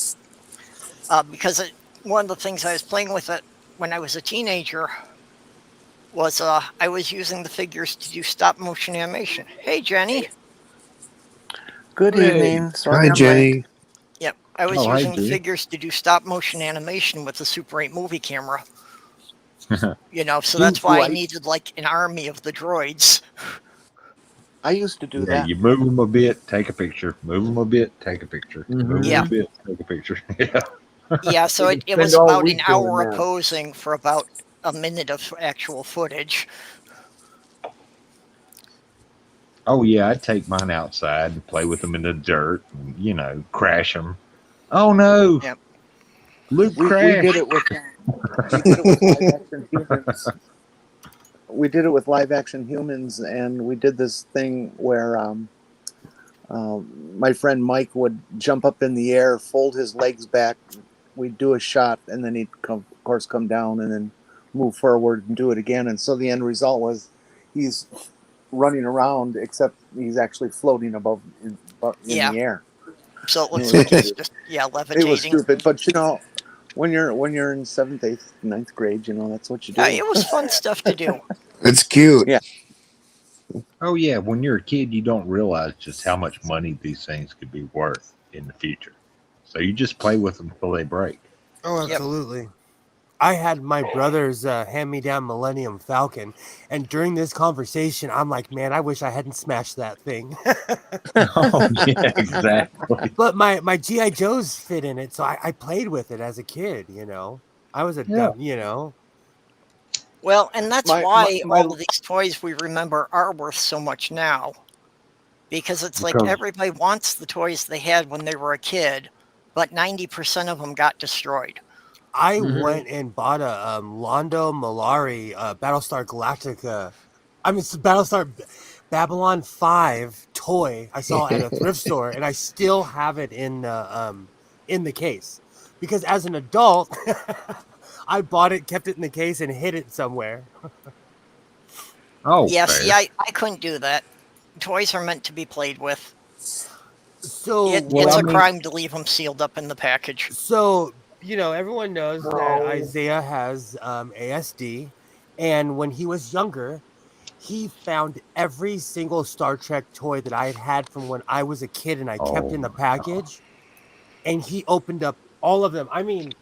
Because one of the things I was playing with it when I was a teenager was I was using the figures to do stop motion animation. Hey, Jenny. Good Hey. evening. Sorry Hi, I'm late. Jenny. Yep, I was Oh, hi, using the G. figures to do stop motion animation with the Super 8 movie camera. So Do- that's why do I I- needed like an army of the droids. I used to do Yeah, that. you move them a bit, take a picture. Move them a bit, take a picture. Move them Yeah. a bit, take a picture. Yeah. Yeah, so You it can was spend all about an week doing hour that. posing for about a minute of actual footage. Oh yeah, I'd take mine outside and play with them in the dirt, and, crash them. Oh no, Yep. Luke We crashed. did it with live action humans. We did it with live action humans, and we did this thing where my friend Mike would jump up in the air, fold his legs back. We'd do a shot, and then he'd of course come down, and then move forward and do it again. And so the end result was he's running around, except he's actually floating above in Yeah. the air. So it looks like he's just levitating. It was stupid, but when you're in 7th, 8th, 9th grade, that's what you do. It was fun stuff to do. It's cute. Yeah. Oh yeah, when you're a kid, you don't realize just how much money these things could be worth in the future. So you just play with them until they break. Oh, absolutely. I had my brother's hand-me-down Millennium Falcon, and during this conversation, I'm like, man, I wish I hadn't smashed that thing. Oh yeah, exactly. But my GI Joes fit in it, so I played with it as a kid. I was a dumb. Well, and that's My- why my- all of these toys we remember are worth so much now. Because it's like Because- everybody wants the toys they had when they were a kid, but 90% of them got destroyed. I went and bought a Londo Malari Battlestar Galactica. I mean, it's Battlestar Babylon 5 toy I saw at a thrift store, and I still have it in the case. Because as an adult, I bought it, kept it in the case, and hid it somewhere. Oh Yeah, fair. see, I couldn't do that. Toys are meant to be played with. So It's a crime to leave them sealed up in the package. So, everyone knows that Isaiah has ASD, and when he was younger, he found every single Star Trek toy that I had from when I was a kid, and I kept in the package, and he opened up all of them. I mean,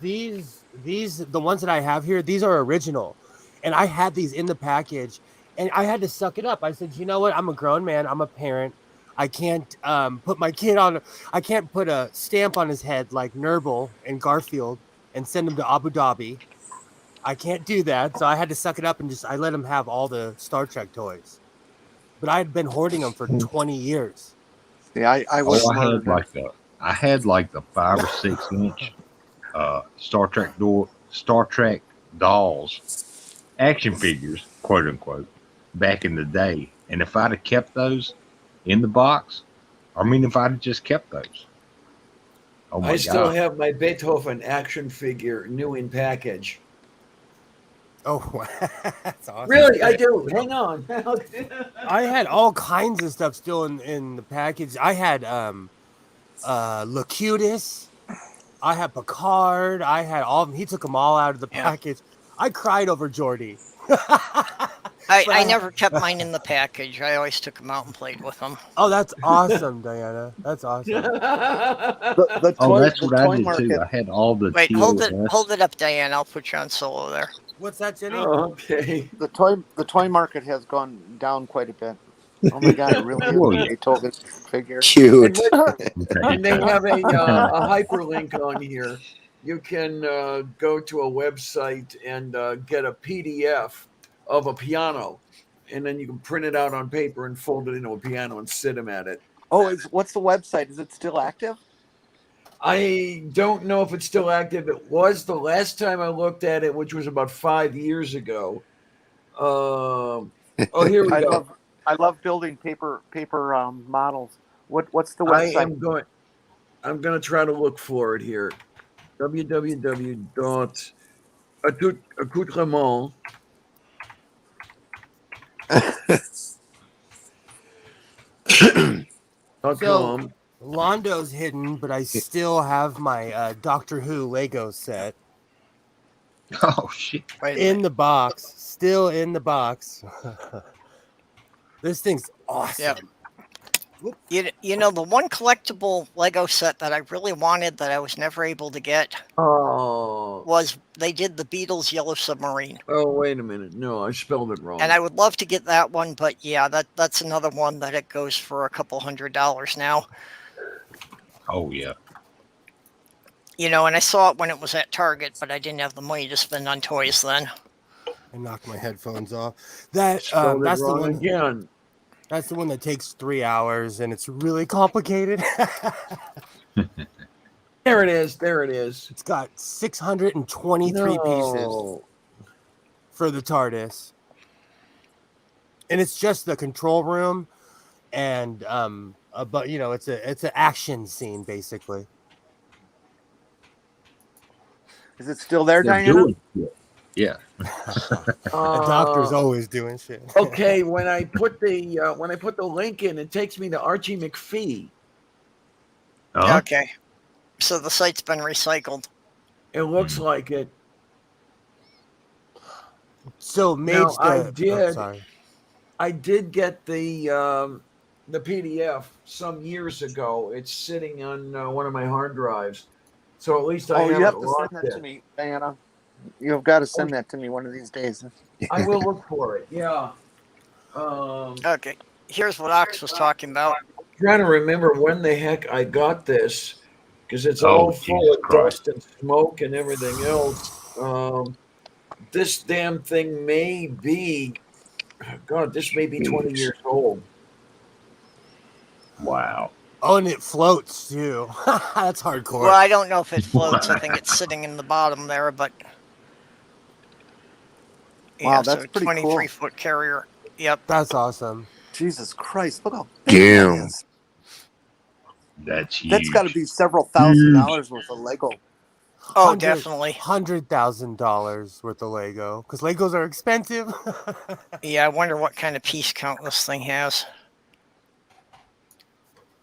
these the ones that I have here, these are original, and I had these in the package, and I had to suck it up. I said, you know what? I'm a grown man. I'm a parent. I can't put my kid on. I can't put a stamp on his head like Nurble and Garfield and send him to Abu Dhabi. I can't do that, so I had to suck it up and I let him have all the Star Trek toys. But I had been hoarding them for 20 years. Yeah, I was. I had like the 5 or 6 inch Star Trek dolls action figures, quote unquote, back in the day. And if I'd have kept those in the box, I mean, if I'd have just kept those, oh my I still God. have my Beethoven action figure, new in package. Oh, that's awesome. Really, I do. Hang on. I had all kinds of stuff still in the package. I had Locutus. I had Picard. I had all of them. He took them all out of the package. I cried over Jordy. I never kept mine in the package. I always took them out and played with them. Oh, that's awesome, Diana. That's awesome. The Oh, toy, that's the what I toy did market. too. I had all the Wait, hold TOS. it up, Diane. I'll put you on solo there. What's that, Jenny? Okay. The toy market has gone down quite a bit. Oh my God, it really is. Well, yeah. Beethoven figure. Cute. And they have a hyperlink on here. You can go to a website and get a PDF of a piano, and then you can print it out on paper and fold it into a piano and sit them at it. Oh, what's the website? Is it still active? I don't know if it's still active. It was the last time I looked at it, which was about 5 years ago. Oh, here we go. I love building paper models. What's the website? I'm going to try to look for it here. www.accoutrement. So Londo's hidden, but I still have my Doctor Who Lego set. Oh shit! In the box, still in the box. This thing's awesome. Yep. You know, the one collectible Lego set that I really wanted that I was never able to get was they did the Beatles Yellow Submarine. Oh, wait a minute. No, I spelled it wrong. And I would love to get that one, but yeah, that's another one that it goes for a couple $100 now. Oh yeah. You know, and I saw it when it was at Target, but I didn't have the money to spend on toys then. I knocked my headphones off. That's Spelled it the wrong one again. That's the one that takes 3 hours and it's really complicated. There it is. There it is. It's got 623 pieces for the TARDIS. And it's just the control room and but you know, it's an action scene basically. Is it still there, They're Diana? doing shit. Yeah. The doctor's always doing shit. Okay, when I put the link in, it takes me to Archie McPhee. Huh? Okay. So the site's been recycled. It looks like it. So Mage, now, I did get the PDF some years ago. It's sitting on one of my hard drives, so at least I you have to lost send that to me, Diana. You've got to send that to me one of these days. I will look for it. Yeah. Okay. Here's what Ox was talking about. I'm trying to remember when the heck I got this, because it's all full of dust and smoke and everything else. This damn thing may be, God, this may be 20 years old. Wow. Oh, and it floats too. That's hardcore. Well, I don't know if it floats. I think it's sitting in the bottom there, but Wow, that's so pretty 23-foot carrier. Yep. That's awesome. Jesus Christ, look how big that is. That's huge. That's got to be several $1,000s worth of Lego. Oh, definitely. $100,000 worth of Lego, because Legos are expensive. Yeah, I wonder what kind of piece count this thing has.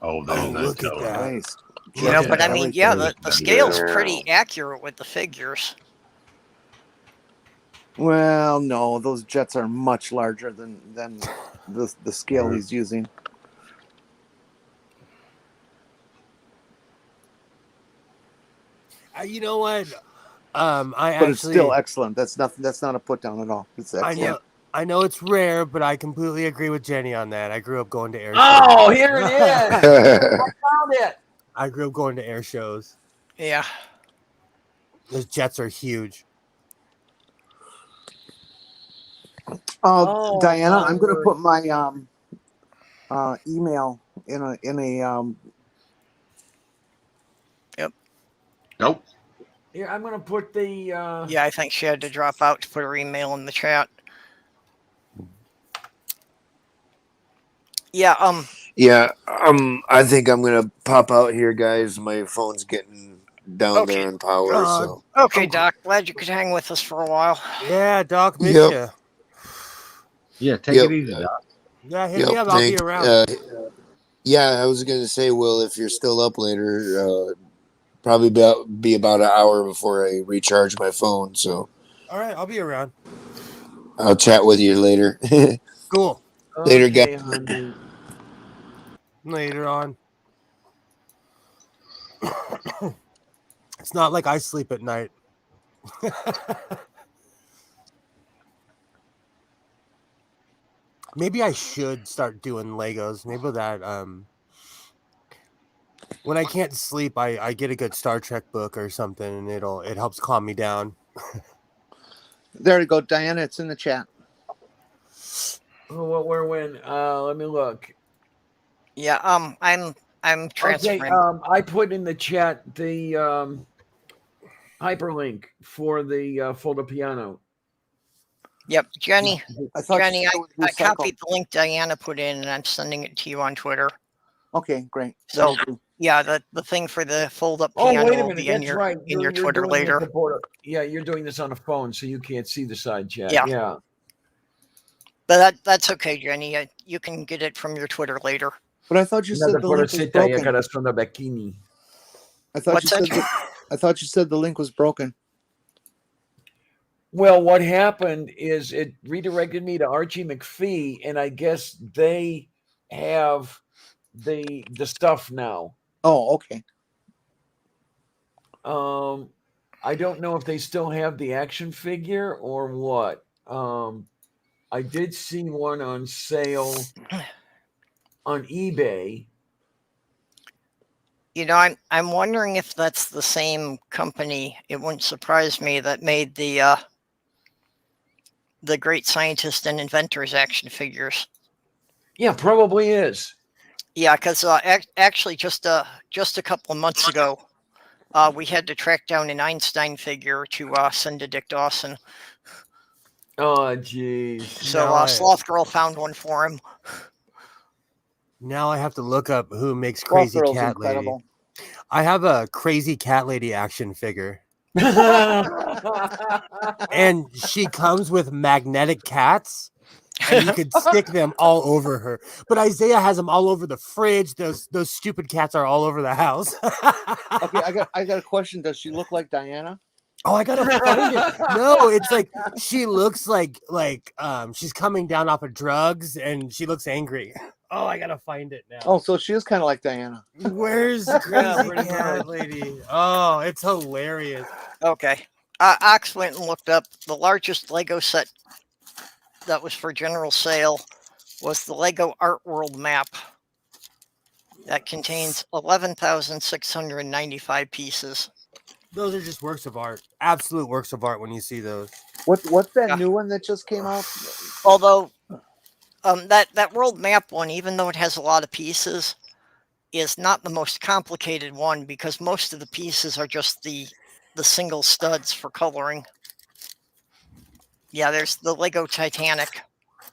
Oh, there's no look at that. Nice. You know, but I mean, yeah, the scale's pretty accurate with the figures. Well, no, those jets are much larger than the scale he's using. You know what? But it's still excellent. That's not a put down at all. It's excellent. I know it's rare, but I completely agree with Jenny on that. I grew up going to air shows. Oh, here it is. I found it. I grew up going to air shows. Yeah. Those jets are huge. Diana, I'm going to put my email in a Yep. Nope. Here, I'm going to put the. Yeah, I think she had to drop out to put her email in the chat. Yeah. Yeah. I think I'm gonna pop out here, guys. My phone's getting down there on power. So. Okay, Doc. Glad you could hang with us for a while. Yeah, Doc, miss Yep. you. Yeah, take it easy, Doc. Yeah, hit me up. I'll be around. Yeah, I was gonna say, Will, if you're still up later, probably be about an hour before I recharge my phone. So. All right, I'll be around. I'll chat with you later. Cool. Later, Okay, guys. honey. Later on. It's not like I sleep at night. Maybe I should start doing Legos. Maybe that when I can't sleep, I get a good Star Trek book or something, and it helps calm me down. There you go, Diana. It's in the chat. Oh, what? Where? When? Let me look. Yeah. I'm transferring. Okay. I put in the chat the hyperlink for the Folda piano. Yep, Jenny. I copied the link Diana put in, and I'm sending it to you on Twitter. Okay, great. So yeah, the thing for the fold-up Oh, piano wait a will minute. be in That's your right. in your Twitter doing later. Yeah, you're doing this on a phone, so you can't see the side chat. Yeah. Yeah. But that's okay, Jenny. You can get it from your Twitter later. But I thought you said the link was broken. I thought you said the link was broken. Well, what happened is it redirected me to Archie McPhee, and I guess they have the stuff now. Oh, okay. I don't know if they still have the action figure or what. I did see one on sale on eBay. You know, I'm wondering if that's the same company. It wouldn't surprise me that made the Great Scientist and Inventors action figures. Yeah, probably is. Yeah, because actually just a couple of months ago, we had to track down an Einstein figure to send to Dick Dawson. Oh, geez. So Sloth Girl found one for him. Now I have to look up who makes Crazy Cat Lady. I have a Crazy Cat Lady action figure. And she comes with magnetic cats, and you could stick them all over her. But Isaiah has them all over the fridge. Those stupid cats are all over the house. Okay, I got a question. Does she look like Diana? Oh, I gotta find it. No, it's like she looks like she's coming down off of drugs, and she looks angry. Oh, I gotta find it now. Oh, so she is kind of like Diana. Where's Crazy Cat Lady? Oh, it's hilarious. Okay. Ox went and looked up the largest Lego set that was for general sale was the Lego Art World map. That contains 11,695 pieces. Those are just works of art. Absolute works of art when you see those. What's that new one that just came out? Although that world map one, even though it has a lot of pieces, is not the most complicated one because most of the pieces are just the single studs for coloring. Yeah, there's the Lego Titanic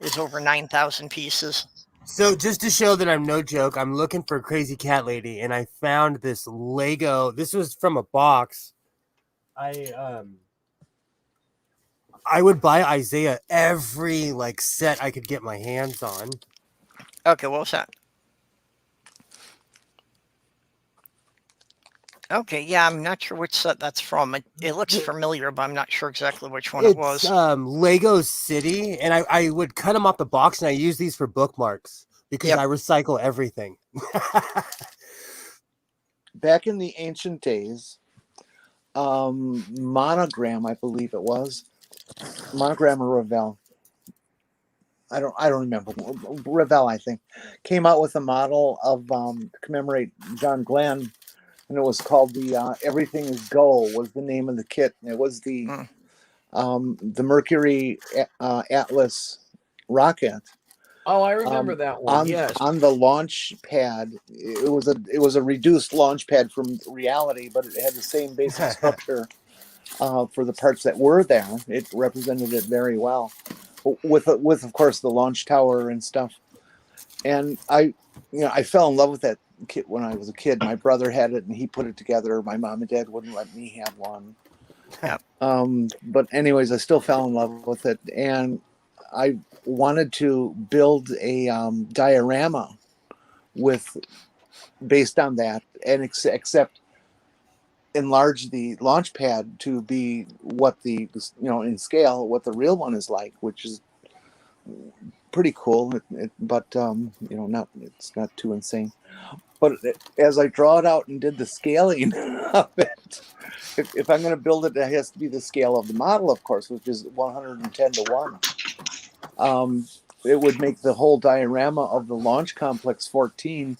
is over 9,000 pieces. So just to show that I'm no joke, I'm looking for Crazy Cat Lady, and I found this Lego. This was from a box. I would buy Isaiah every set I could get my hands on. Okay, what was that? Okay, yeah, I'm not sure which set that's from. It looks familiar, but I'm not sure exactly which one it was. Lego City, and I would cut them off the box, and I use these for bookmarks because I recycle everything. Back in the ancient days, Monogram, I believe it was, Monogram or Revell. I don't remember. Revell, I think, came out with a model of to commemorate John Glenn. And it was called the Everything Is Go was the name of the kit. And it was the Mercury Atlas rocket. Oh, I remember that one. Yes. On the launch pad, it was a reduced launch pad from reality, but it had the same basic structure for the parts that were there. It represented it very well, with of course the launch tower and stuff. And I fell in love with that kit when I was a kid. My brother had it and he put it together. My mom and dad wouldn't let me have one. Yep. But anyways, I still fell in love with it, and I wanted to build a diorama based on that, and except enlarge the launch pad to be what in scale what the real one is like, which is pretty cool. But not it's not too insane. But as I draw it out and did the scaling of it, if I'm going to build it, it has to be the scale of the model, of course, which is 110 to 1. It would make the whole diorama of the Launch Complex 14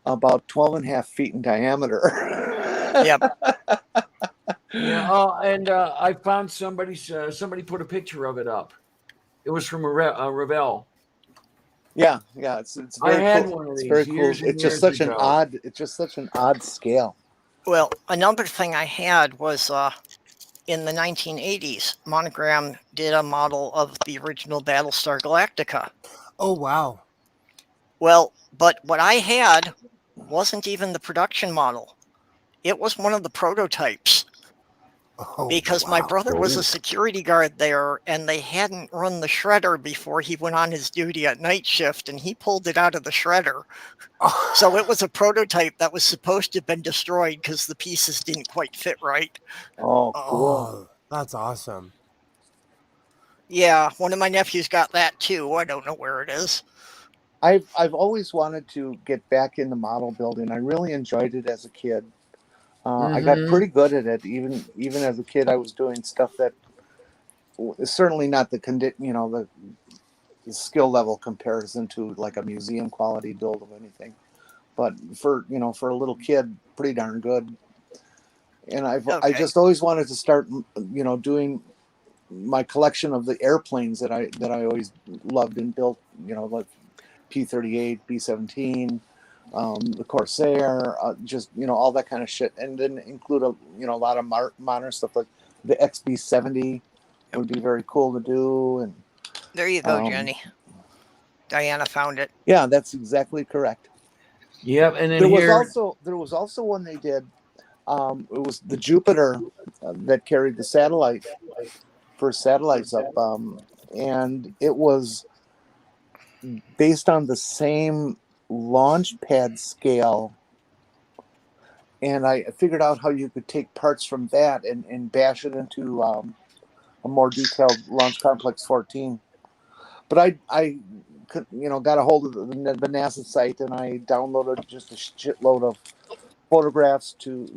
about 12 and a half feet in diameter. Yep. Yeah. And I found somebody put a picture of it up. It was from Ravel. Yeah, it's very I had cool. one of It's these very cool. years and It's just years such an ago. odd scale. Well, another thing I had was in the 1980s, Monogram did a model of the original Battlestar Galactica. Oh, wow. Well, but what I had wasn't even the production model. It was one of the prototypes. Oh, Because my wow. brother was Cool. a security guard there, and they hadn't run the shredder before he went on his duty at night shift, and he pulled it out of the shredder. So it was a prototype that was supposed to have been destroyed because the pieces didn't quite fit right. Oh, cool. Oh, that's awesome. Yeah, one of my nephews got that too. I don't know where it is. I've always wanted to get back into model building. I really enjoyed it as a kid. I got pretty good at it. Even as a kid, I was doing stuff that is certainly not the skill level comparison to like a museum quality build of anything. But for a little kid, pretty darn good. And I Okay. just always wanted to start doing my collection of the airplanes that I always loved and built. Like P-38, B-17. The Corsair, just all that kind of shit, and then include a lot of modern stuff like the XB-70 would be very cool to do. And There you go, Jenny. Diana found it. yeah, that's exactly correct. Yep, and then There here was also one they did. It was the Jupiter that carried the first satellites up, and it was based on the same launch pad scale. And I figured out how you could take parts from that and bash it into a more detailed Launch Complex 14. But I got a hold of the NASA site, and I downloaded just a shitload of photographs to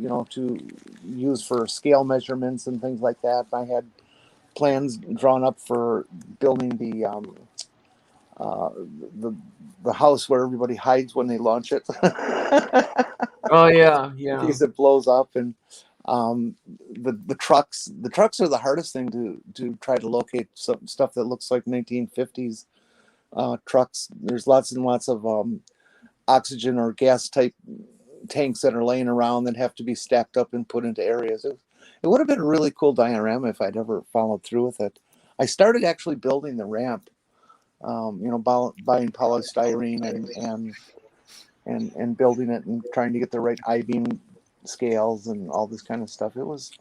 use for scale measurements and things like that. I had plans drawn up for building the house where everybody hides when they launch it. oh yeah, In case it blows up. And the trucks are the hardest thing to try to locate. Some stuff that looks like 1950s trucks. There's lots and lots of oxygen or gas type tanks that are laying around that have to be stacked up and put into areas. It would have been a really cool diorama if I'd ever followed through with it. I started actually building the ramp, buying polystyrene and building it and trying to get the right I-beam scales and all this kind of stuff. It was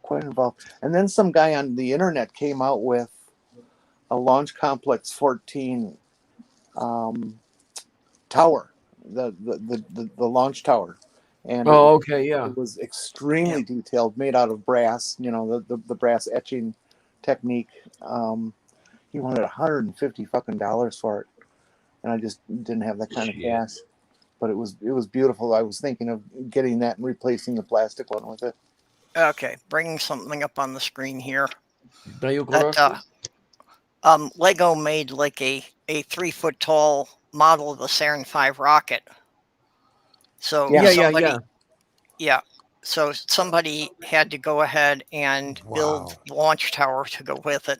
quite involved. And then some guy on the internet came out with a Launch Complex 14 tower, the launch tower. And it was extremely detailed, made out of brass, the brass etching technique. He wanted $150 fucking dollars for it, and I just didn't have that kind of cash. But it was beautiful. I was thinking of getting that and replacing the plastic one with it. Okay, bringing something up on the screen here. That, Lego made like a 3-foot tall model of the Saturn V rocket. So so somebody had to go ahead and build the launch tower to go with it.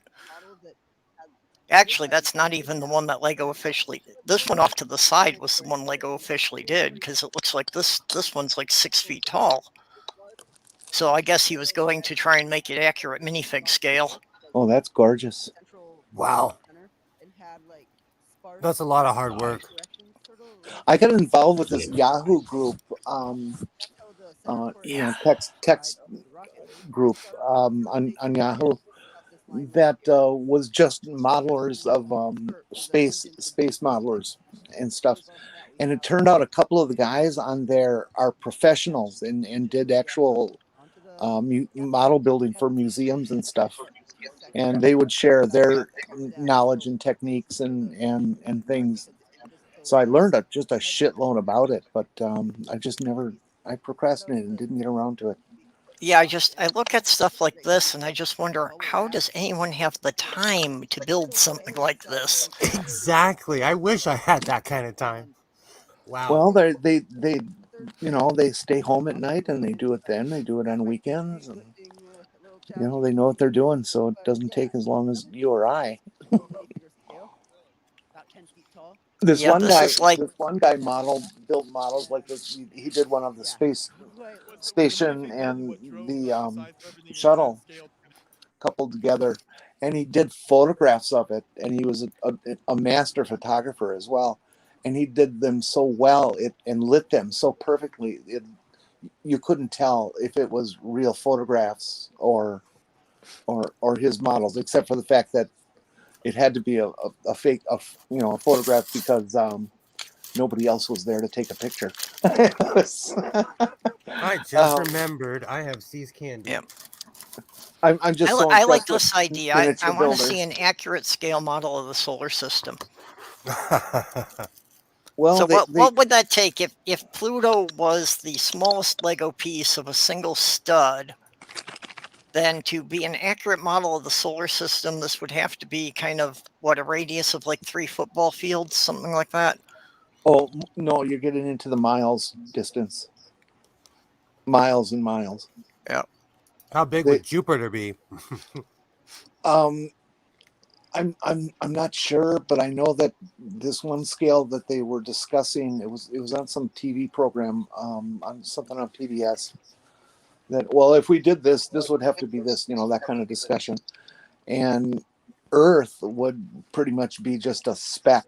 Actually, that's not even the one that Lego officially. This one off to the side was the one Lego officially did, because it looks like this one's like 6 feet tall. So I guess he was going to try and make it accurate minifig scale. Oh, that's gorgeous. Wow. That's a lot of hard work. I got involved with this Yeah. Yahoo group, text group on Yahoo that was just modelers of space modelers and stuff. And it turned out a couple of the guys on there are professionals and did actual model building for museums and stuff. And they would share their knowledge and techniques and things. So I learned just a shitload about it, but I procrastinated and didn't get around to it. Yeah, I look at stuff like this and I just wonder, how does anyone have the time to build something like this? Exactly. I wish I had that kind of time. Wow. Well, they they stay home at night and they do it then. They do it on weekends, and they know what they're doing, so it doesn't take as long as you or I. This one guy built models like this. He did one of the space station and the shuttle coupled together, and he did photographs of it, and he was a master photographer as well, and he did them so well and lit them so perfectly you couldn't tell if it was real photographs or his models, except for the fact that it had to be a fake a photograph because nobody else was there to take a picture. I just remembered I have C's candy. Yeah. I'm just I like this idea. I want to see an accurate scale model of the solar system. Well, so what would that take if Pluto was the smallest Lego piece of a single stud? Then to be an accurate model of the solar system, this would have to be kind of a radius of like 3 football fields, something like that. Oh no, you're getting into the miles distance. Miles and miles. Yeah. How big would Jupiter be? I'm not sure, but I know that this one scale that they were discussing, it was on some TV program, on something on PBS. That if we did this would have to be this, that kind of discussion, and Earth would pretty much be just a speck.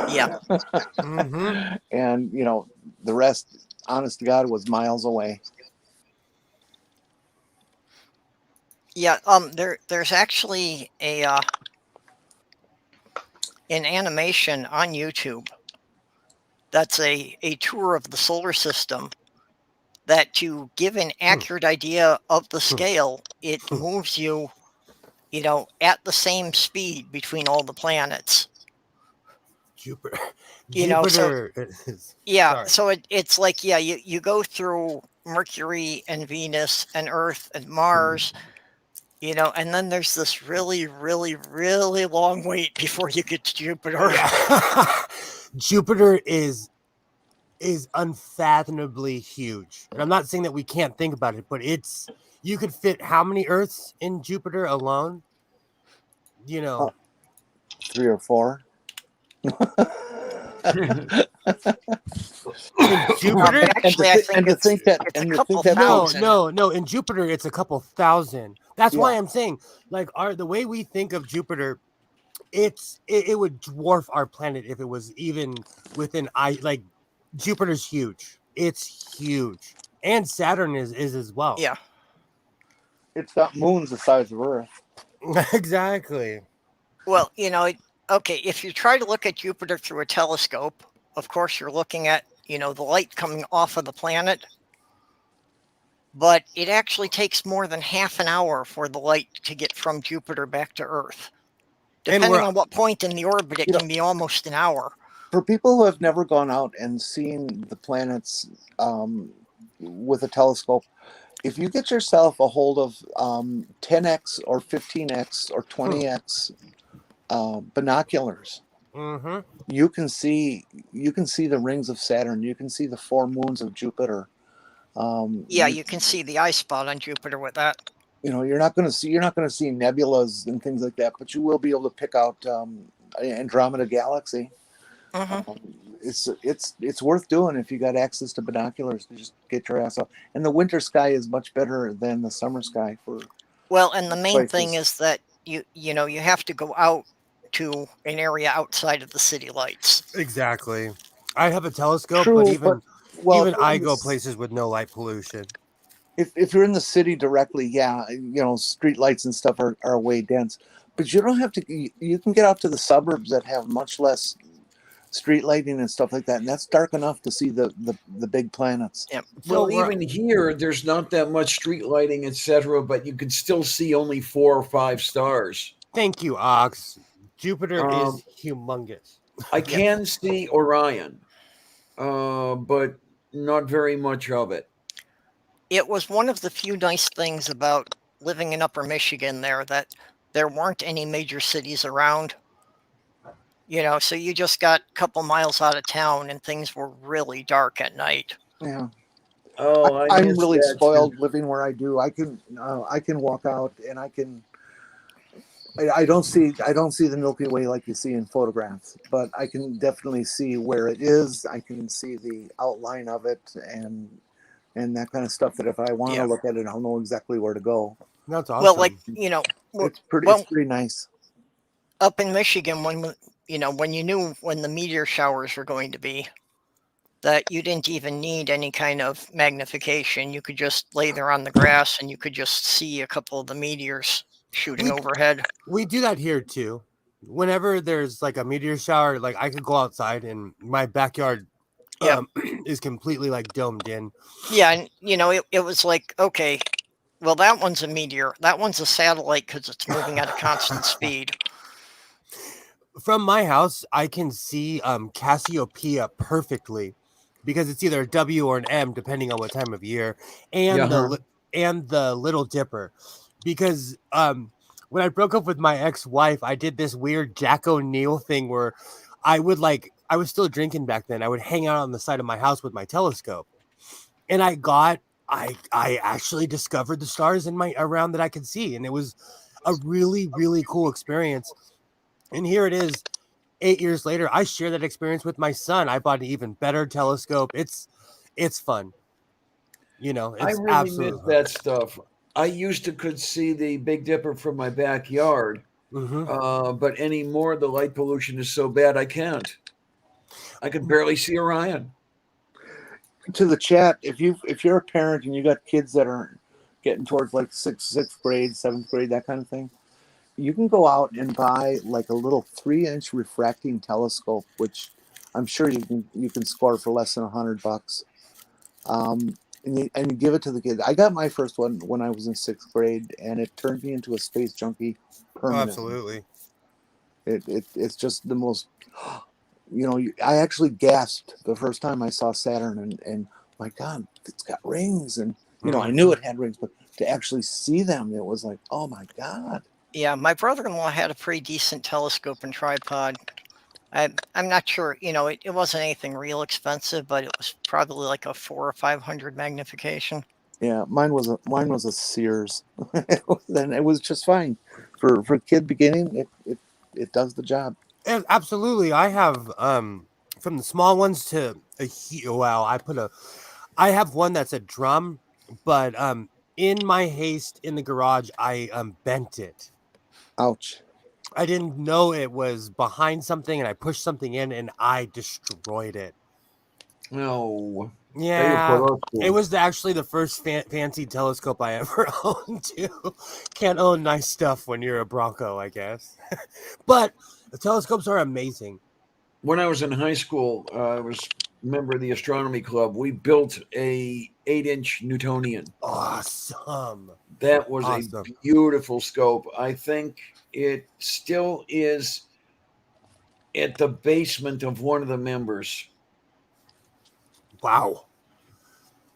Yeah. Mm-hmm. And the rest, honest to God, was miles away. Yeah, there's actually an animation on YouTube that's a tour of the solar system that, to give an accurate idea of the scale, it moves you, at the same speed between all the planets. Jupiter. So it's like, you go through Mercury and Venus and Earth and Mars, and then there's this really, really, really long wait before you get to Jupiter. Yeah. Jupiter is unfathomably huge. And I'm not saying that we can't think about it, but you could fit how many Earths in Jupiter alone? 3 or 4. In Jupiter? Actually, I think it's a couple thousand. No. In Jupiter, it's a couple thousand. That's why I'm saying, like, the way we think of Jupiter, it would dwarf our planet if it was even within Jupiter's huge. It's huge, and Saturn is as well. Yeah, it's got moons the size of Earth. Exactly. Well, okay, if you try to look at Jupiter through a telescope, of course you're looking at, the light coming off of the planet. But it actually takes more than half an hour for the light to get from Jupiter back to Earth. Depending on what point in the orbit, it can be almost an hour. For people who have never gone out and seen the planets with a telescope, if you get yourself a hold of 10x or 15x or 20x binoculars, you can see the rings of Saturn. You can see the 4 moons of Jupiter. You can see the eye spot on Jupiter with that. You're not going to see nebulas and things like that, but you will be able to pick out Andromeda Galaxy. It's worth doing if you got access to binoculars to just get your ass up. And the winter sky is much better than the summer sky for. Well, and the main thing places. is that you have to go out to an area outside of the city lights. Exactly. I have a telescope, True, but but even well, if I go places with no light pollution. if you're in the city directly, yeah, street lights and stuff are way dense. But you don't have to. You can get out to the suburbs that have much less street lighting and stuff like that, and that's dark enough to see the big planets. Yep. Well, even here, there's not that much street lighting, etc., but you can still see only 4 or 5 stars. Thank you, Ox. Jupiter is humongous. I can see Orion, but not very much of it. It was one of the few nice things about living in Upper Michigan that there weren't any major cities around. So you just got a couple miles out of town and things were really dark at night. Yeah. Oh, I'm really spoiled living where I do. I can walk out and I don't see the Milky Way like you see in photographs, but I can definitely see where it is. I can see the outline of it and that kind of stuff, that if I want to look at it, I'll know exactly where to go. That's awesome. Well, it's pretty nice. Up in Michigan, when you knew when the meteor showers were going to be, that you didn't even need any kind of magnification. You could just lay there on the grass and you could just see a couple of the meteors shooting overhead. We do that here too. Whenever there's like a meteor shower, like I could go outside and my backyard is completely like domed in. Yeah, and it was like, okay, well, that one's a meteor. That one's a satellite because it's moving at a constant speed. From my house, I can see Cassiopeia perfectly because it's either a W or an M depending on what time of year, and the Little Dipper. Because when I broke up with my ex-wife, I did this weird Jack O'Neill thing where I was still drinking back then. I would hang out on the side of my house with my telescope, and I actually discovered the stars around that I could see, and it was a really, really cool experience. And here it is, 8 years later. I share that experience with my son. I bought an even better telescope. It's fun. It's I really miss that stuff. I used to could see the Big Dipper from my backyard, but anymore the light pollution is so bad I can't. I can barely see Orion. To the chat, if you're a parent and you got kids that are getting towards like sixth grade, 7th grade, that kind of thing, you can go out and buy like a little 3-inch refracting telescope, which I'm sure you can score for less than $100. And you give it to the kid. I got my first one when I was in 6th grade, and it turned me into a space junkie permanently. Absolutely. It's just the most. I actually gasped the first time I saw Saturn, and my God, it's got rings, and I knew it had rings, but to actually see them, it was like, oh my God. Yeah, my brother-in-law had a pretty decent telescope and tripod. I'm not sure, it wasn't anything real expensive, but it was probably like a 400 or 500 magnification. Yeah, mine was a Sears. Then it was just fine for kid beginning. It does the job. And absolutely, I have from the small ones to I have one that's a drum, but in my haste in the garage, I bent it. Ouch. I didn't know it was behind something, and I pushed something in, and I destroyed it. No. Yeah, it was actually the first fancy telescope I ever owned, too. Can't own nice stuff when you're a Bronco, I guess. But the telescopes are amazing. When I was in high school, I was a member of the astronomy club. We built a 8-inch Newtonian. Awesome. That was a beautiful scope. I think it still is at the basement of one of the members. Wow.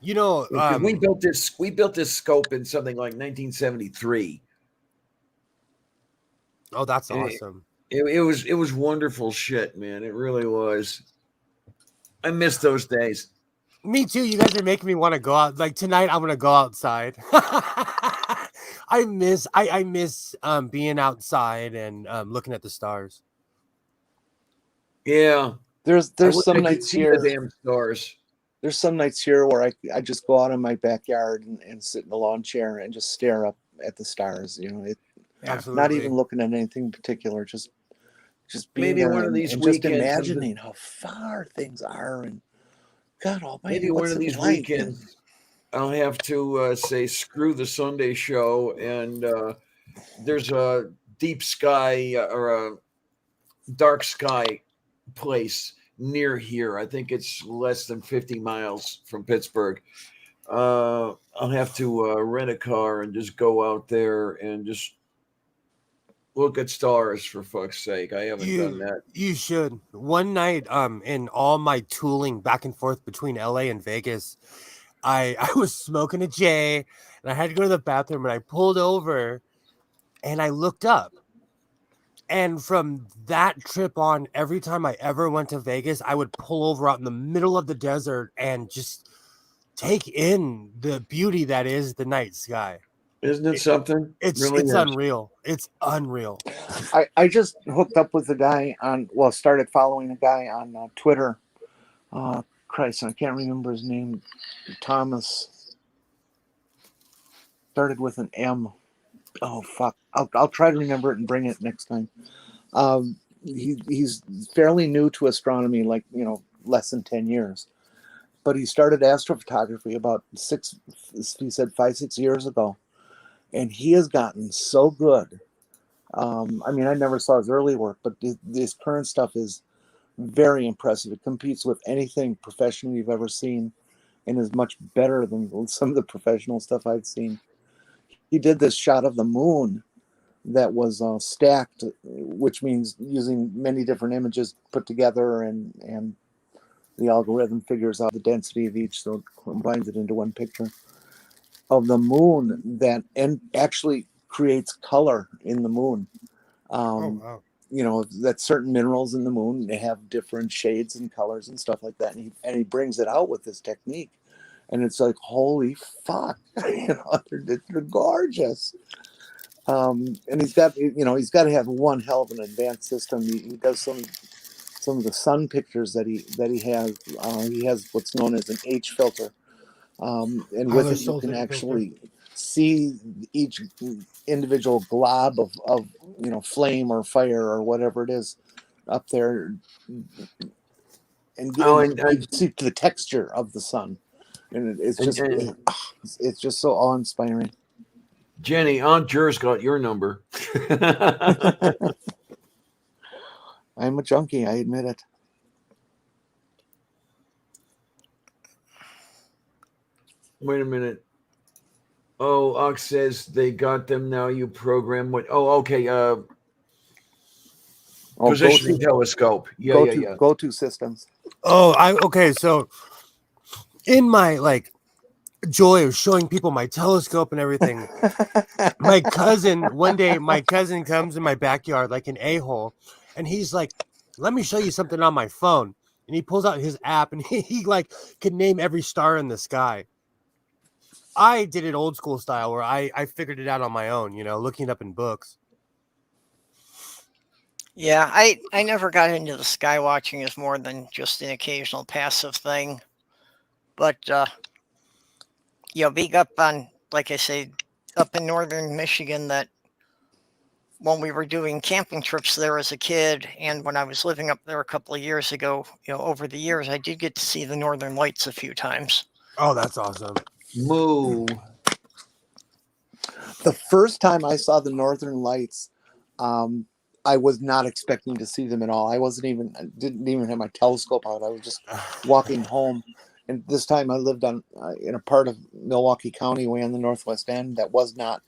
We built this scope in something like 1973. Oh, that's awesome. It was wonderful shit, man. It really was. I miss those days. Me too. You guys are making me want to go out. Like tonight, I'm gonna go outside. I miss being outside and looking at the stars. Yeah. There's I wish some I could nights see here. the damn stars. There's some nights here where I just go out in my backyard and sit in the lawn chair and just stare up at the stars. You know, Absolutely. not even looking at anything in particular, just being Maybe there one of these and just weekends, imagining how far things are, and God Almighty, maybe one what's of it these like? weekends, I'll have to say screw the Sunday show, and there's a deep sky or a dark sky place near here. I think it's less than 50 miles from Pittsburgh. I'll have to rent a car and just go out there and just look at stars, for fuck's sake. I haven't done that. You should. One night, in all my tooling back and forth between LA and Vegas, I was smoking a J and I had to go to the bathroom, and I pulled over and I looked up. And from that trip on, every time I ever went to Vegas, I would pull over out in the middle of the desert and just take in the beauty that is the night sky. Isn't it something? It's Really is. unreal. It's unreal. I just hooked up with a guy started following a guy on Twitter. Christ, I can't remember his name. Thomas. Started with an M. Oh fuck! I'll try to remember it and bring it next time. He's fairly new to astronomy, like less than 10 years, but he started astrophotography about 5-6 years ago, and he has gotten so good. I mean, I never saw his early work, but this current stuff is very impressive. It competes with anything professional you've ever seen, and is much better than some of the professional stuff I've seen. He did this shot of the moon that was stacked, which means using many different images put together, and the algorithm figures out the density of each, so it combines it into one picture of the moon that actually creates color in the moon. Wow. That certain minerals in the moon, they have different shades and colors and stuff like that, and he brings it out with this technique, and it's like, holy fuck, they're gorgeous. And he's got to have one hell of an advanced system. He does some of the sun pictures that he has. He has what's known as an H filter, and with it you can actually see each individual glob of flame or fire or whatever it is up there, and you can see the texture of the sun, and it's just so awe-inspiring. Jenny, Aunt Jer's got your number. I'm a junkie, I admit it. Wait a minute. Oh, Ox says they got them now. You program what? Oh, okay. Positioning telescope. Yeah. Go-to systems. Oh, okay. So in my joy of showing people my telescope and everything, my cousin comes in my backyard like an a-hole, and he's like, let me show you something on my phone, and he pulls out his app, and he can name every star in the sky. I did it old school style, where I figured it out on my own, looking it up in books. Yeah, I never got into the sky watching as more than just an occasional passive thing. But, being up on, like I say, up in northern Michigan, that when we were doing camping trips there as a kid, and when I was living up there a couple of years ago, over the years, I did get to see the Northern Lights a few times. Oh, that's awesome. Moo. The first time I saw the Northern Lights, I was not expecting to see them at all. I didn't even have my telescope out. I was just walking home. And this time I lived in a part of Milwaukee County way on the northwest end that was not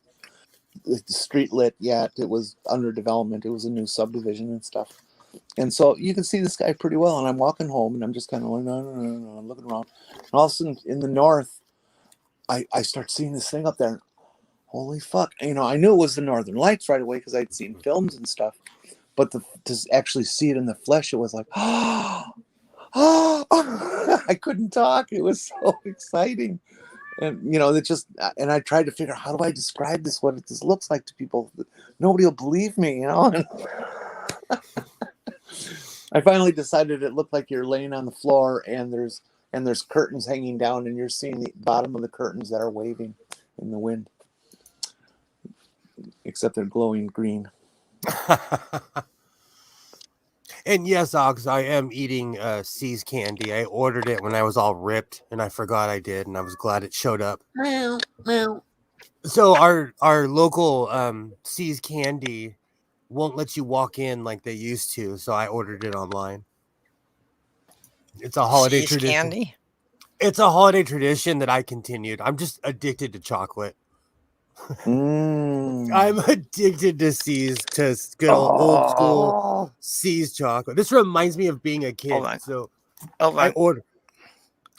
street lit yet. It was under development. It was a new subdivision and stuff. And so you can see the sky pretty well. And I'm walking home and I'm just kind of like, no, I'm looking around. And all of a sudden in the north, I start seeing this thing up there. Holy fuck. I knew it was the Northern Lights right away because I'd seen films and stuff. But to actually see it in the flesh, it was like, I couldn't talk. It was so exciting. And, and I tried to figure out, how do I describe this, what this looks like to people? Nobody will believe me, I finally decided it looked like you're laying on the floor and there's curtains hanging down and you're seeing the bottom of the curtains that are waving in the wind. Except they're glowing green. And yes, Ox, I am eating C's candy. I ordered it when I was all ripped, and I forgot I did, and I was glad it showed up. So our local C's candy won't let you walk in like they used to, so I ordered it online. It's a holiday C's tradition. candy? It's a holiday tradition that I continued. I'm just addicted to chocolate. I'm addicted to C's, to good old school C's chocolate. This reminds me of being a kid. Hold on. So Hold on.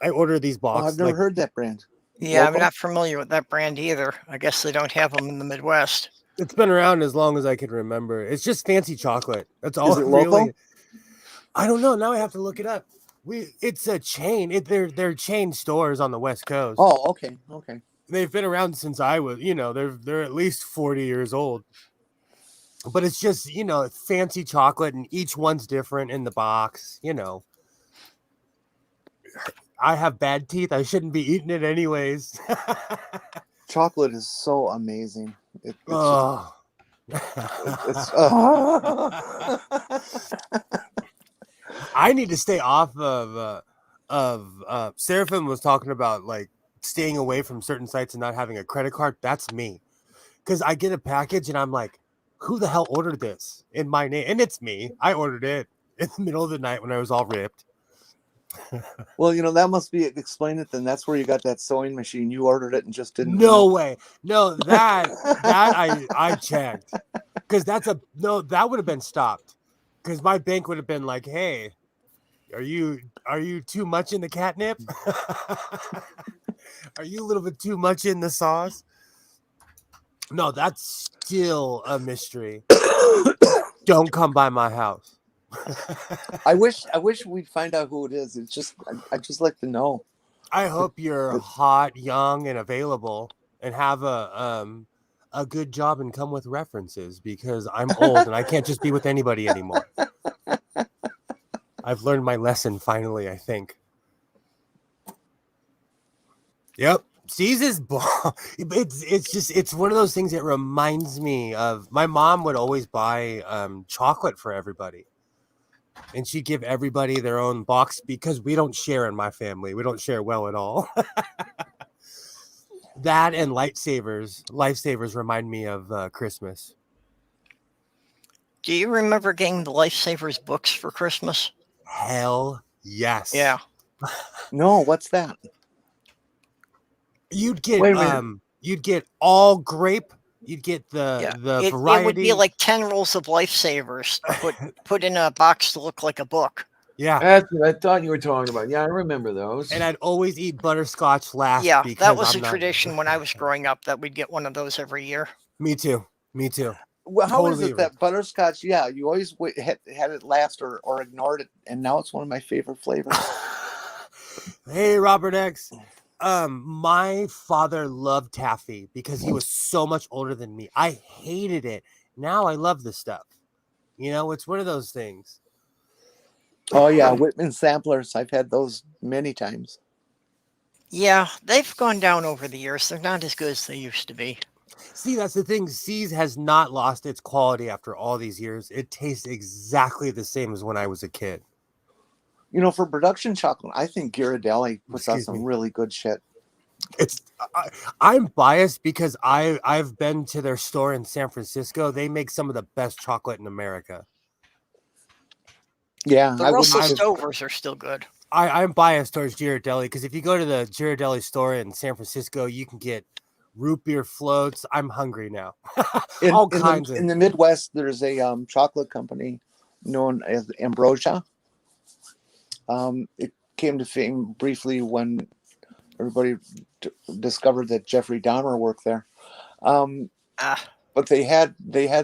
I order these boxes. I've never heard that brand. Yeah, Local? I'm not familiar with that brand either. I guess they don't have them in the Midwest. It's been around as long as I can remember. It's just fancy chocolate. That's all. Is it local? Really. I don't know. Now I have to look it up. It's a chain. They're chain stores on the West Coast. Oh, okay. They've been around since I was, they're at least 40 years old. But it's just, fancy chocolate, and each one's different in the box, I have bad teeth. I shouldn't be eating it anyways. Chocolate is so amazing. I need to stay off of Seraphim was talking about like staying away from certain sites and not having a credit card. That's me. Because I get a package and I'm like, who the hell ordered this in my name? And it's me. I ordered it in the middle of the night when I was all ripped. Well, that must be it. Explain it then. That's where you got that sewing machine. You ordered it and just didn't. No way. No, that I checked. Because that would have been stopped. Because my bank would have been like, hey, are you too much in the catnip? Are you a little bit too much in the sauce? No, that's still a mystery. Don't come by my house. I wish we'd find out who it is. It's just I just like to know. I hope you're hot, young, and available, and have a good job and come with references, because I'm old and I can't just be with anybody anymore. I've learned my lesson finally, I think. Yep. C's is it's one of those things that reminds me of my mom would always buy chocolate for everybody. And she'd give everybody their own box because we don't share in my family. We don't share well at all. That and lifesavers remind me of Christmas. Do you remember getting the Lifesavers books for Christmas? Hell yes. Yeah. No, what's that? You'd get all grape. You'd get the variety. It would be like 10 rolls of Lifesavers put in a box to look like a book. Yeah. That's what I thought you were talking about. Yeah, I remember those. And I'd always eat butterscotch last. Yeah, because that was I'm a tradition when I was growing up, that we'd get one of those every year. Me too. Well, how is Totally it that butterscotch? Yeah, you always had it last or ignored it, and now it's one of my favorite flavors. Hey, Robert X. My father loved taffy because he was so much older than me. I hated it. Now I love the stuff. It's one of those things. Oh yeah, Whitman samplers. I've had those many times. Yeah, they've gone down over the years. They're not as good as they used to be. See, that's the thing. C's has not lost its quality after all these years. It tastes exactly the same as when I was a kid. For production chocolate, I think Ghirardelli puts out some really good shit. I'm biased because I've been to their store in San Francisco. They make some of the best chocolate in America. Yeah, the Russell Stovers are still good. I'm biased towards Ghirardelli because if you go to the Ghirardelli store in San Francisco, you can get root beer floats. I'm hungry now. All kinds in the Midwest, there's a chocolate company known as Ambrosia. It came to fame briefly when everybody discovered that Jeffrey Dahmer worked there. But they had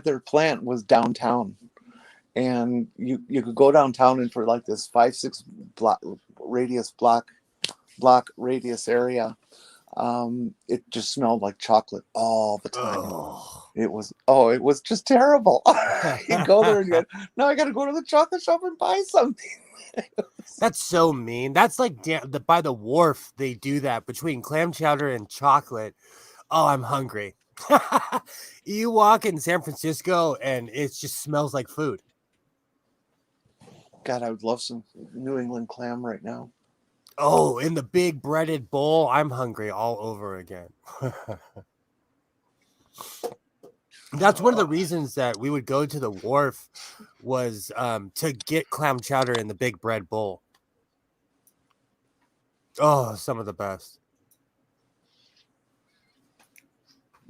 their plant was downtown, and you could go downtown and for like this 5-6 block radius area, it just smelled like chocolate all the time. It was just terrible. You go there and now I got to go to the chocolate shop and buy something. That's so mean. That's like by the wharf. They do that between clam chowder and chocolate. Oh, I'm hungry. You walk in San Francisco and it just smells like food. God, I would love some New England clam right now. Oh, in the big breaded bowl. I'm hungry all over again. That's one of the reasons that we would go to the wharf was to get clam chowder in the big bread bowl. Oh, some of the best.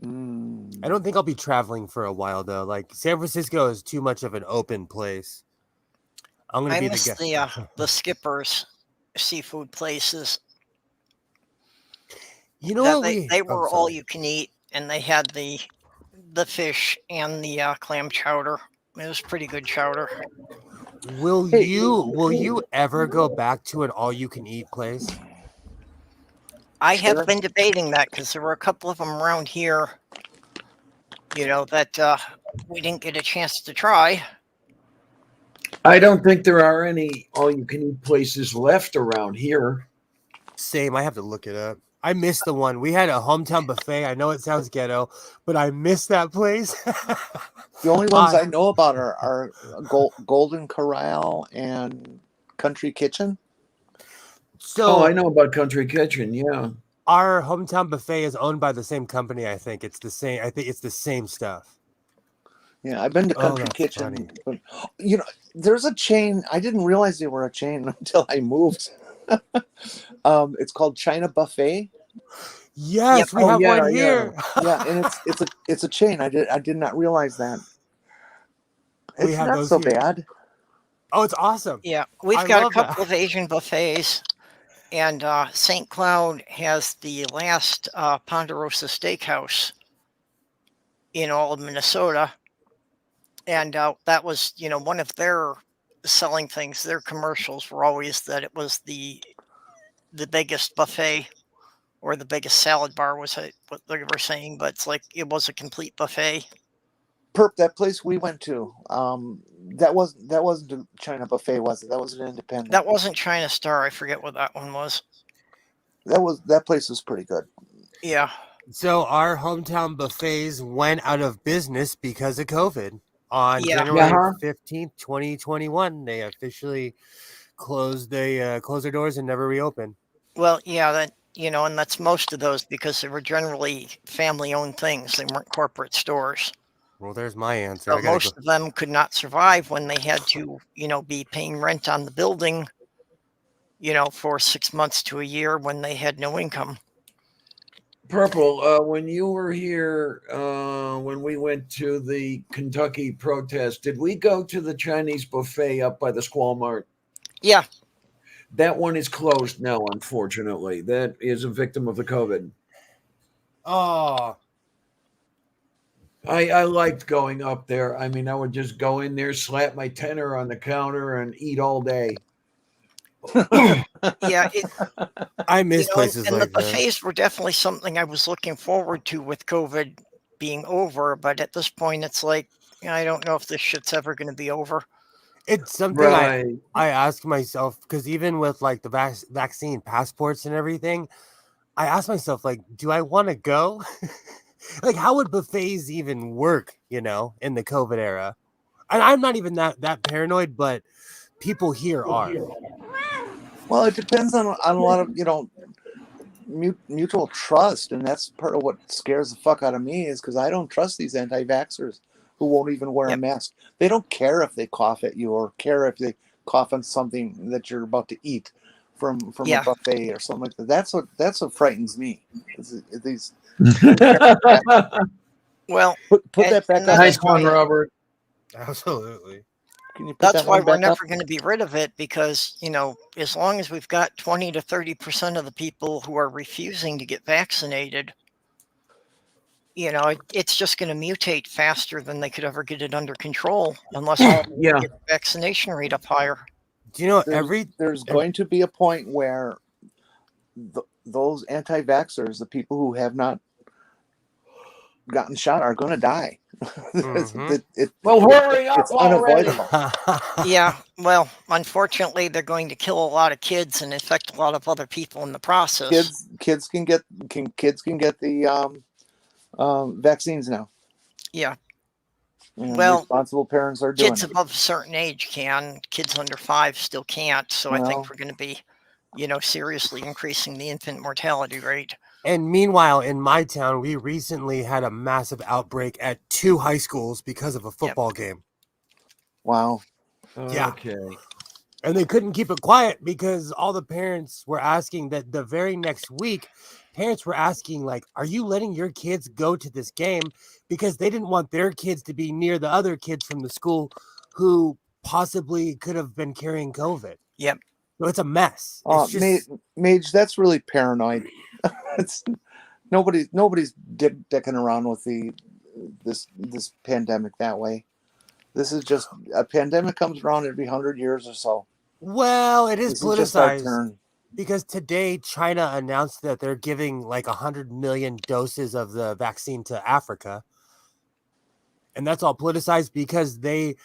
I don't think I'll be traveling for a while though. Like San Francisco is too much of an open place. I'm gonna be miss the guy. the Skipper's seafood places. You know what they were all you can eat, and they had the fish and the clam chowder. It was pretty good chowder. Will you ever go back to an all you can eat place? I have been debating that because there were a couple of them around here, that we didn't get a chance to try. I don't think there are any all-you-can-eat places left around here. Same. I have to look it up. I missed the one. We had a hometown buffet. I know it sounds ghetto, but I missed that place. The only ones I know about are Golden Corral and Country Kitchen. So I know about Country Kitchen. Yeah, our hometown buffet is owned by the same company. I think it's the same. I think it's the same stuff. Yeah, I've been to Country Kitchen. But, there's a chain. I didn't realize they were a chain until I moved. It's called China Buffet. Yes, we have one here. Yeah, and it's a chain. I did not realize that. It's not so bad. Oh, it's awesome. Yeah, we've got a couple of Asian buffets, and St. Cloud has the last Ponderosa Steakhouse in all of Minnesota, and that was one of their selling things. Their commercials were always that it was the biggest buffet or the biggest salad bar was what they were saying, but it's like it was a complete buffet. Perp, that place we went to, that wasn't a China Buffet, was it? That was an independent. That wasn't China Star. I forget what that one was. That place was pretty good. Yeah. So our hometown buffets went out of business because of COVID. On January 15th, 2021, they officially closed their doors and never reopened. Well, yeah, that and that's most of those because they were generally family-owned things. They weren't corporate stores. Well, there's my answer. So most of them could not survive when they had to, be paying rent on the building, for 6 months to a year when they had no income. Purple, when you were here, when we went to the Kentucky protest, did we go to the Chinese buffet up by the Squall Mart? Yeah. That one is closed now, unfortunately. That is a victim of the COVID. Oh. I liked going up there. I mean, I would just go in there, slap my tenner on the counter, and eat all day. Yeah, I miss places and like the buffets were definitely something I was looking forward to with COVID being over. But at this point, it's like I don't know if this shit's ever going to be over. It's something I ask myself because even with like the vaccine passports and everything, I ask myself like, do I want to go? Like, how would buffets even work? In the COVID era, and I'm not even that paranoid, but people here are. Well, it depends on a lot of mutual trust, and that's part of what scares the fuck out of me is because I don't trust these anti-vaxxers who won't even wear a mask. They don't care if they cough at you or care if they cough on something that you're about to eat from a buffet or something like that. That's what frightens me. These well, put that back on. Nice one, Robert. Absolutely. That's why we're never going to be rid of it because, as long as we've got 20 to 30% of the people who are refusing to get vaccinated, it's just going to mutate faster than they could ever get it under control unless we get the vaccination rate up higher. Do you know there's going to be a point where those anti-vaxxers, the people who have not gotten shot are going to die. Well, hurry up it's already. unavoidable. Yeah, well, unfortunately, they're going to kill a lot of kids and infect a lot of other people in the process. Kids can get the vaccines now. Yeah. And Well, responsible parents are doing kids it. above a certain age can. Kids under 5 still can't. So I Well, think we're going to be, seriously increasing the infant mortality rate. And meanwhile, in my town, we recently had a massive outbreak at 2 high schools because of a football game. Wow. Yeah. Okay. And they couldn't keep it quiet because all the parents were asking that the very next week, parents were asking, like, are you letting your kids go to this game? Because they didn't want their kids to be near the other kids from the school who possibly could have been carrying COVID. Yep. So it's a mess. It's just Mage, that's really paranoid. It's nobody's dicking around with this pandemic that way. This is just a pandemic comes around every 100 years or so. Well, it is This is just our politicized turn. because today China announced that they're giving like 100 million doses of the vaccine to Africa. And that's all politicized because they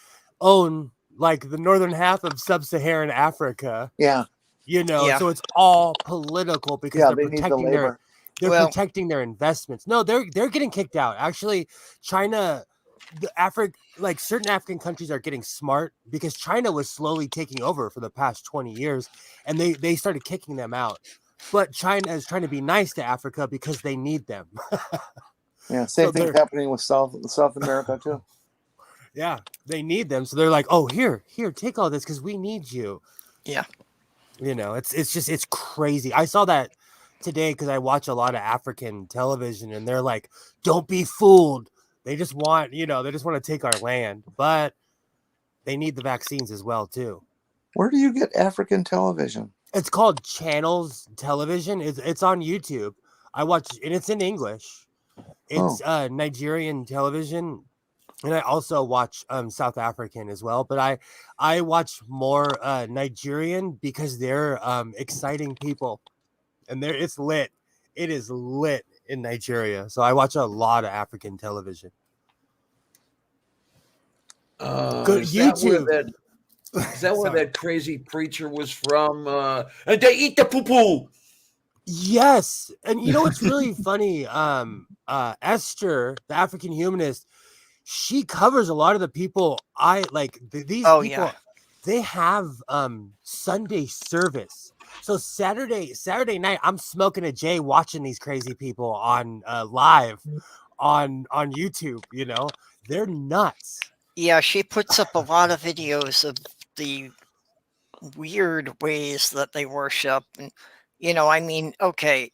own like the northern half of sub-Saharan Africa. Yeah. So it's all political because they're they need the protecting labor. protecting their investments. No, they're getting kicked out. Actually, China, certain African countries are getting smart because China was slowly taking over for the past 20 years and they started kicking them out. But China is trying to be nice to Africa because they need them. Yeah, same thing happening with South America too. Yeah, they need them. So they're like, oh, here, take all this because we need you. Yeah. It's crazy. I saw that today because I watch a lot of African television and they're like, don't be fooled. They just want, they just want to take our land, but they need the vaccines as well too. Where do you get African television? It's called Channels Television. It's on YouTube. I watch, and it's in English. It's Nigerian television. And I also watch South African as well, but I watch more Nigerian because they're exciting people, and it's lit. It is lit in Nigeria, so I watch a lot of African television. Good YouTube. Is that where that crazy preacher was from? And they eat the poo-poo. Yes, and what's really funny? Esther, the African humanist, she covers a lot of the people I like. These people, yeah. They have Sunday service. So Saturday night, I'm smoking a J watching these crazy people on live on YouTube. They're nuts. Yeah, she puts up a lot of videos of the weird ways that they worship, and okay,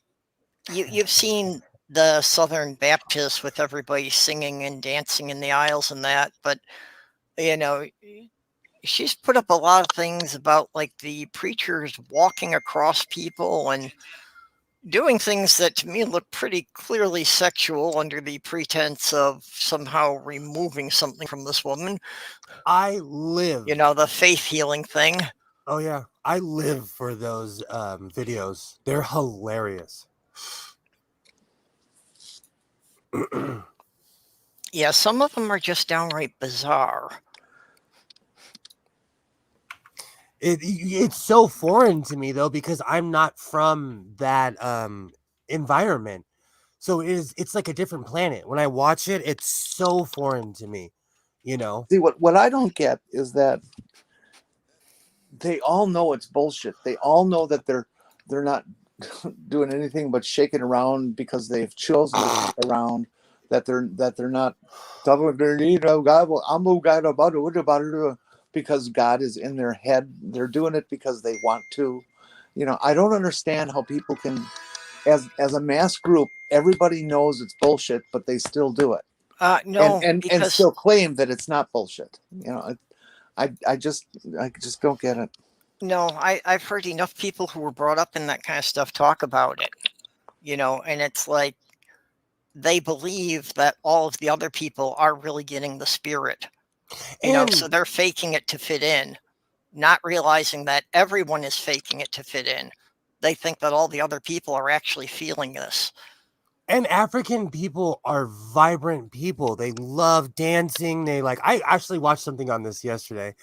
you've seen the Southern Baptists with everybody singing and dancing in the aisles and that, but she's put up a lot of things about like the preachers walking across people and doing things that to me look pretty clearly sexual under the pretense of somehow removing something from this woman. I live, the faith healing thing. Oh yeah, I live for those videos. They're hilarious. Yeah, some of them are just downright bizarre. It's so foreign to me though because I'm not from that environment, so it's like a different planet. When I watch it, it's so foreign to me. See what I don't get is that they all know it's bullshit. They all know that they're not doing anything but shaking around because they've chosen to shake around. That they're not because God is in their head. They're doing it because they want to. I don't understand how people can, as a mass group, everybody knows it's bullshit, but they still do it. No, and still claim that it's not bullshit. I just don't get it. No, I've heard enough people who were brought up in that kind of stuff talk about it, and it's like they believe that all of the other people are really getting the spirit, so they're faking it to fit in, not realizing that everyone is faking it to fit in. They think that all the other people are actually feeling this. And African people are vibrant people. They love dancing. They like, I actually watched something on this yesterday,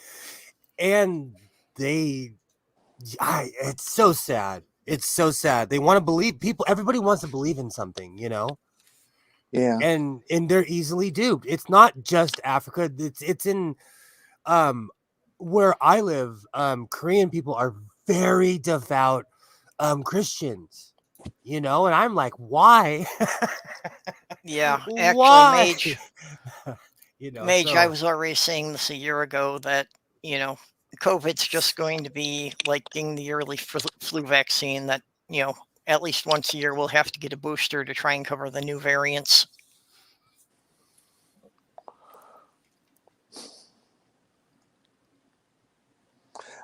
and it's so sad. It's so sad. They want to believe everybody wants to believe in something, Yeah. and they're easily duped. It's not just Africa. It's in where I live. Korean people are very devout Christians, and I'm like, why? Yeah, actually, Why? Mage, I So was already saying this a year ago that, COVID's just going to be like getting the yearly flu vaccine that, at least once a year we'll have to get a booster to try and cover the new variants.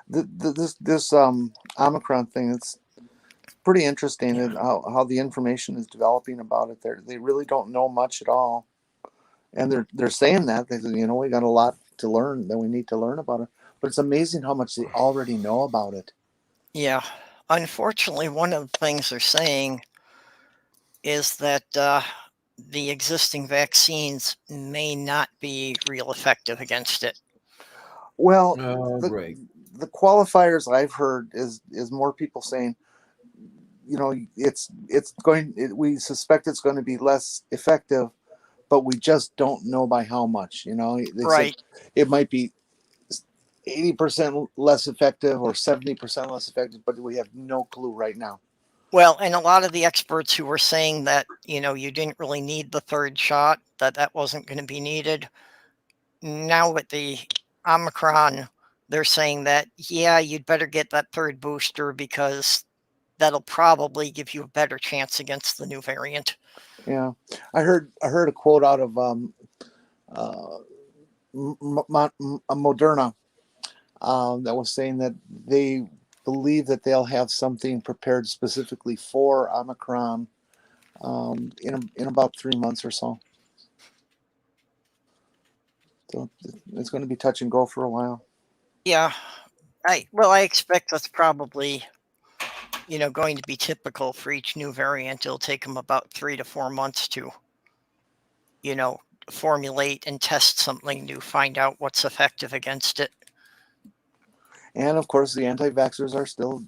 This Omicron thing, it's pretty interesting. Yeah. And how the information is developing about it. They really don't know much at all, and they're saying that we got a lot to learn that we need to learn about it. But it's amazing how much they already know about it. Yeah. Unfortunately, one of the things they're saying is that the existing vaccines may not be real effective against it. Well, Oh, great. the qualifiers I've heard is more people saying, we suspect it's going to be less effective, but we just don't know by how much. They Right. said it might be 80% less effective or 70% less effective, but we have no clue right now. Well, and a lot of the experts who were saying that, you didn't really need the third shot, that wasn't going to be needed. Now with the Omicron, they're saying that, yeah, you'd better get that third booster because that'll probably give you a better chance against the new variant. Yeah, I heard a quote out of Moderna that was saying that they believe that they'll have something prepared specifically for Omicron in about 3 months or so. So it's going to be touch and go for a while. Yeah, I expect that's probably, going to be typical for each new variant. It'll take them about 3 to 4 months to, formulate and test something to find out what's effective against it. And of course, the anti-vaxxers are still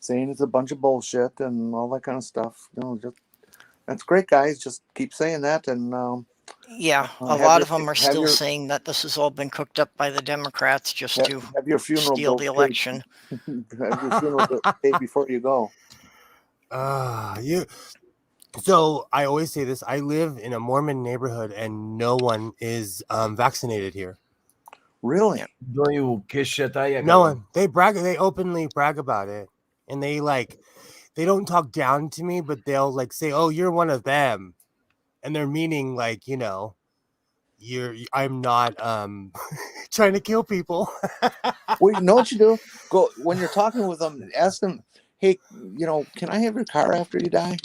saying it's a bunch of bullshit and all that kind of stuff. That's great, guys. Just keep saying that, and yeah, a lot of them are still saying that this has all been cooked up by the Democrats just to have your funeral steal the election. Have your funeral the day before you go. So I always say this: I live in a Mormon neighborhood, and no one is vaccinated here. Really? No one. They openly brag about it, and they don't talk down to me, but they'll say, "Oh, you're one of them," and they're meaning I'm not trying to kill people. Well, you know what you do? Go when you're talking with them, ask them, "Hey, can I have your car after you die?"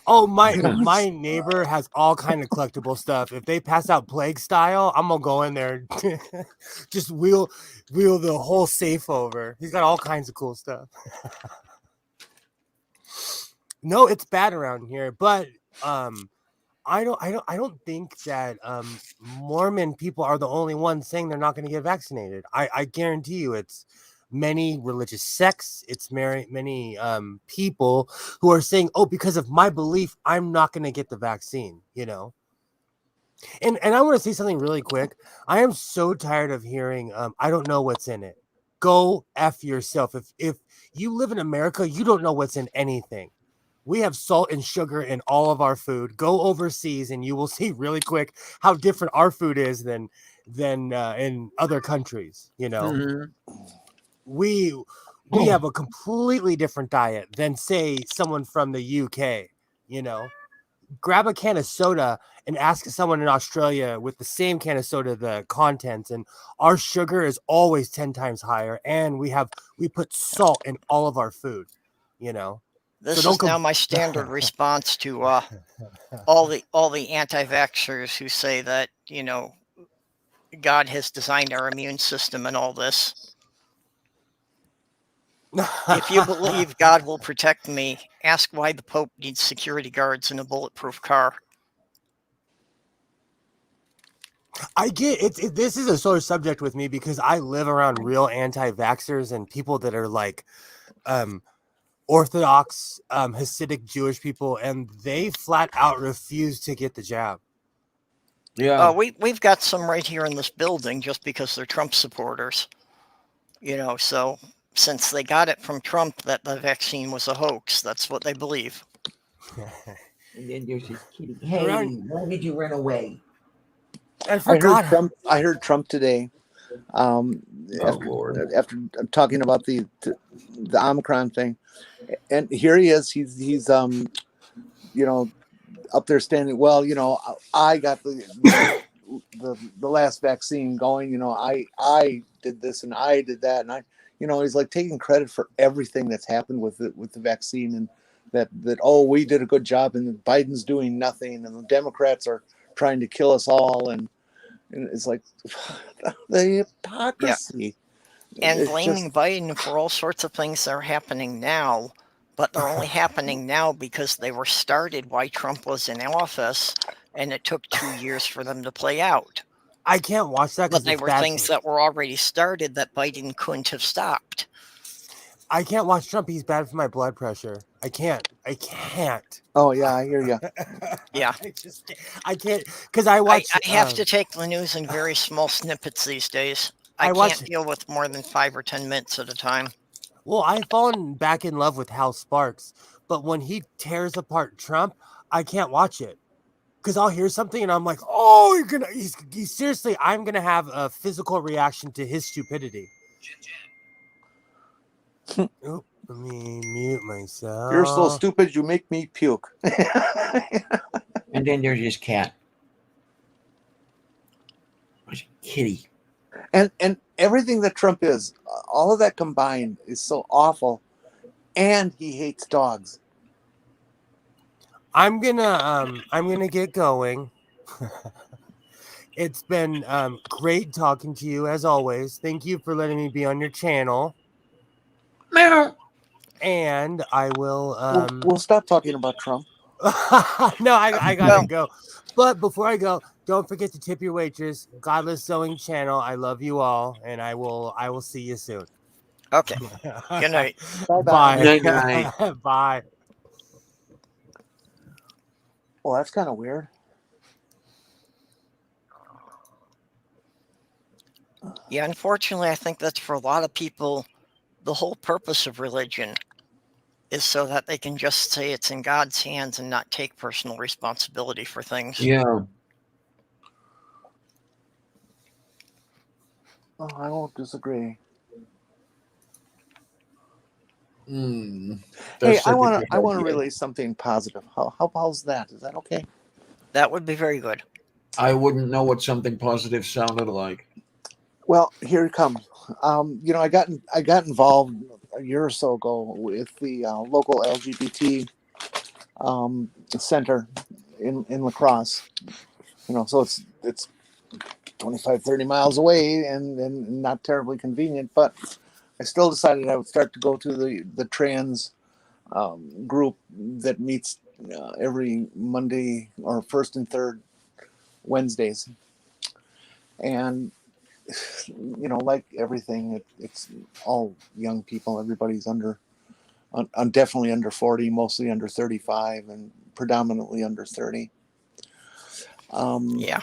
Oh, my neighbor has all kind of collectible stuff. If they pass out plague style, I'm gonna go in there and just wheel the whole safe over. He's got all kinds of cool stuff. No, it's bad around here, but I don't think that Mormon people are the only ones saying they're not going to get vaccinated. I guarantee you, it's many religious sects. It's many people who are saying, "Oh, because of my belief, I'm not going to get the vaccine." And I want to say something really quick. I am so tired of hearing, "I don't know what's in it." Go F yourself. If you live in America, you don't know what's in anything. We have salt and sugar in all of our food. Go overseas and you will see really quick how different our food is than in other countries. Mhm. We have a completely different diet than say someone from the UK. Grab a can of soda and ask someone in Australia with the same can of soda the contents, and our sugar is always 10 times higher, and we put salt in all of our food. This is now my standard response to all the anti-vaxxers who say that God has designed our immune system and all this. If you believe God will protect me, ask why the Pope needs security guards in a bulletproof car. I get it. This is a sore subject with me because I live around real anti-vaxxers and people that are like Orthodox, Hasidic Jewish people, and they flat out refuse to get the jab. Yeah. We've got some right here in this building just because they're Trump supporters. So since they got it from Trump that the vaccine was a hoax, that's what they believe. And then there's this kitty. Hey, Around- why did you run away? I forgot. I heard Trump today. Lord. After talking about the Omicron thing, and here he is. He's up there standing. Well, I got the last vaccine going. I did this and I did that, and he's like taking credit for everything that's happened with the vaccine, and that we did a good job, and Biden's doing nothing, and the Democrats are trying to kill us all, and it's like the hypocrisy. And It's blaming Biden for all sorts of things that are happening now, but they're only happening now because they were started while Trump was in office, and it took 2 years for them to play out. I can't watch that because But they were things that were already started that Biden couldn't have stopped. I can't watch Trump. He's bad for my blood pressure. I can't. Oh yeah, I hear you. Yeah. I can't because I watch. I have to take the news in very small snippets these days. I can't deal with more than 5 or 10 minutes at a time. Well, I've fallen back in love with Hal Sparks, but when he tears apart Trump, I can't watch it because I'll hear something and I'm like, oh, he's seriously, I'm gonna have a physical reaction to his stupidity. Oop, let me mute myself. You're so stupid, you make me puke. And then there's this cat. What's a kitty? And everything that Trump is, all of that combined is so awful, and he hates dogs. I'm gonna get going. It's been great talking to you as always. Thank you for letting me be on your channel. And I will we'll stop talking about Trump. No, I gotta go. But before I go, don't forget to tip your waitress. Godless Sewing Channel. I love you all, and I will see you soon. Okay. Good night. Bye. Good night. Bye. Well, that's kind of weird. Yeah, unfortunately, I think that's for a lot of people the whole purpose of religion is so that they can just say it's in God's hands and not take personal responsibility for things. Yeah. Oh, I won't disagree. Hey, I want to relay something positive. How's that? Is that okay? That would be very good. I wouldn't know what something positive sounded like. Well, here it comes. I got involved a year or so ago with the local LGBT center in La Crosse. So it's 25, 30 miles away and not terribly convenient, but I still decided I would start to go to the trans group that meets every Monday or first and third Wednesdays. And like everything, it's all young people. Everybody's definitely under 40, mostly under 35, and predominantly under 30. Yeah.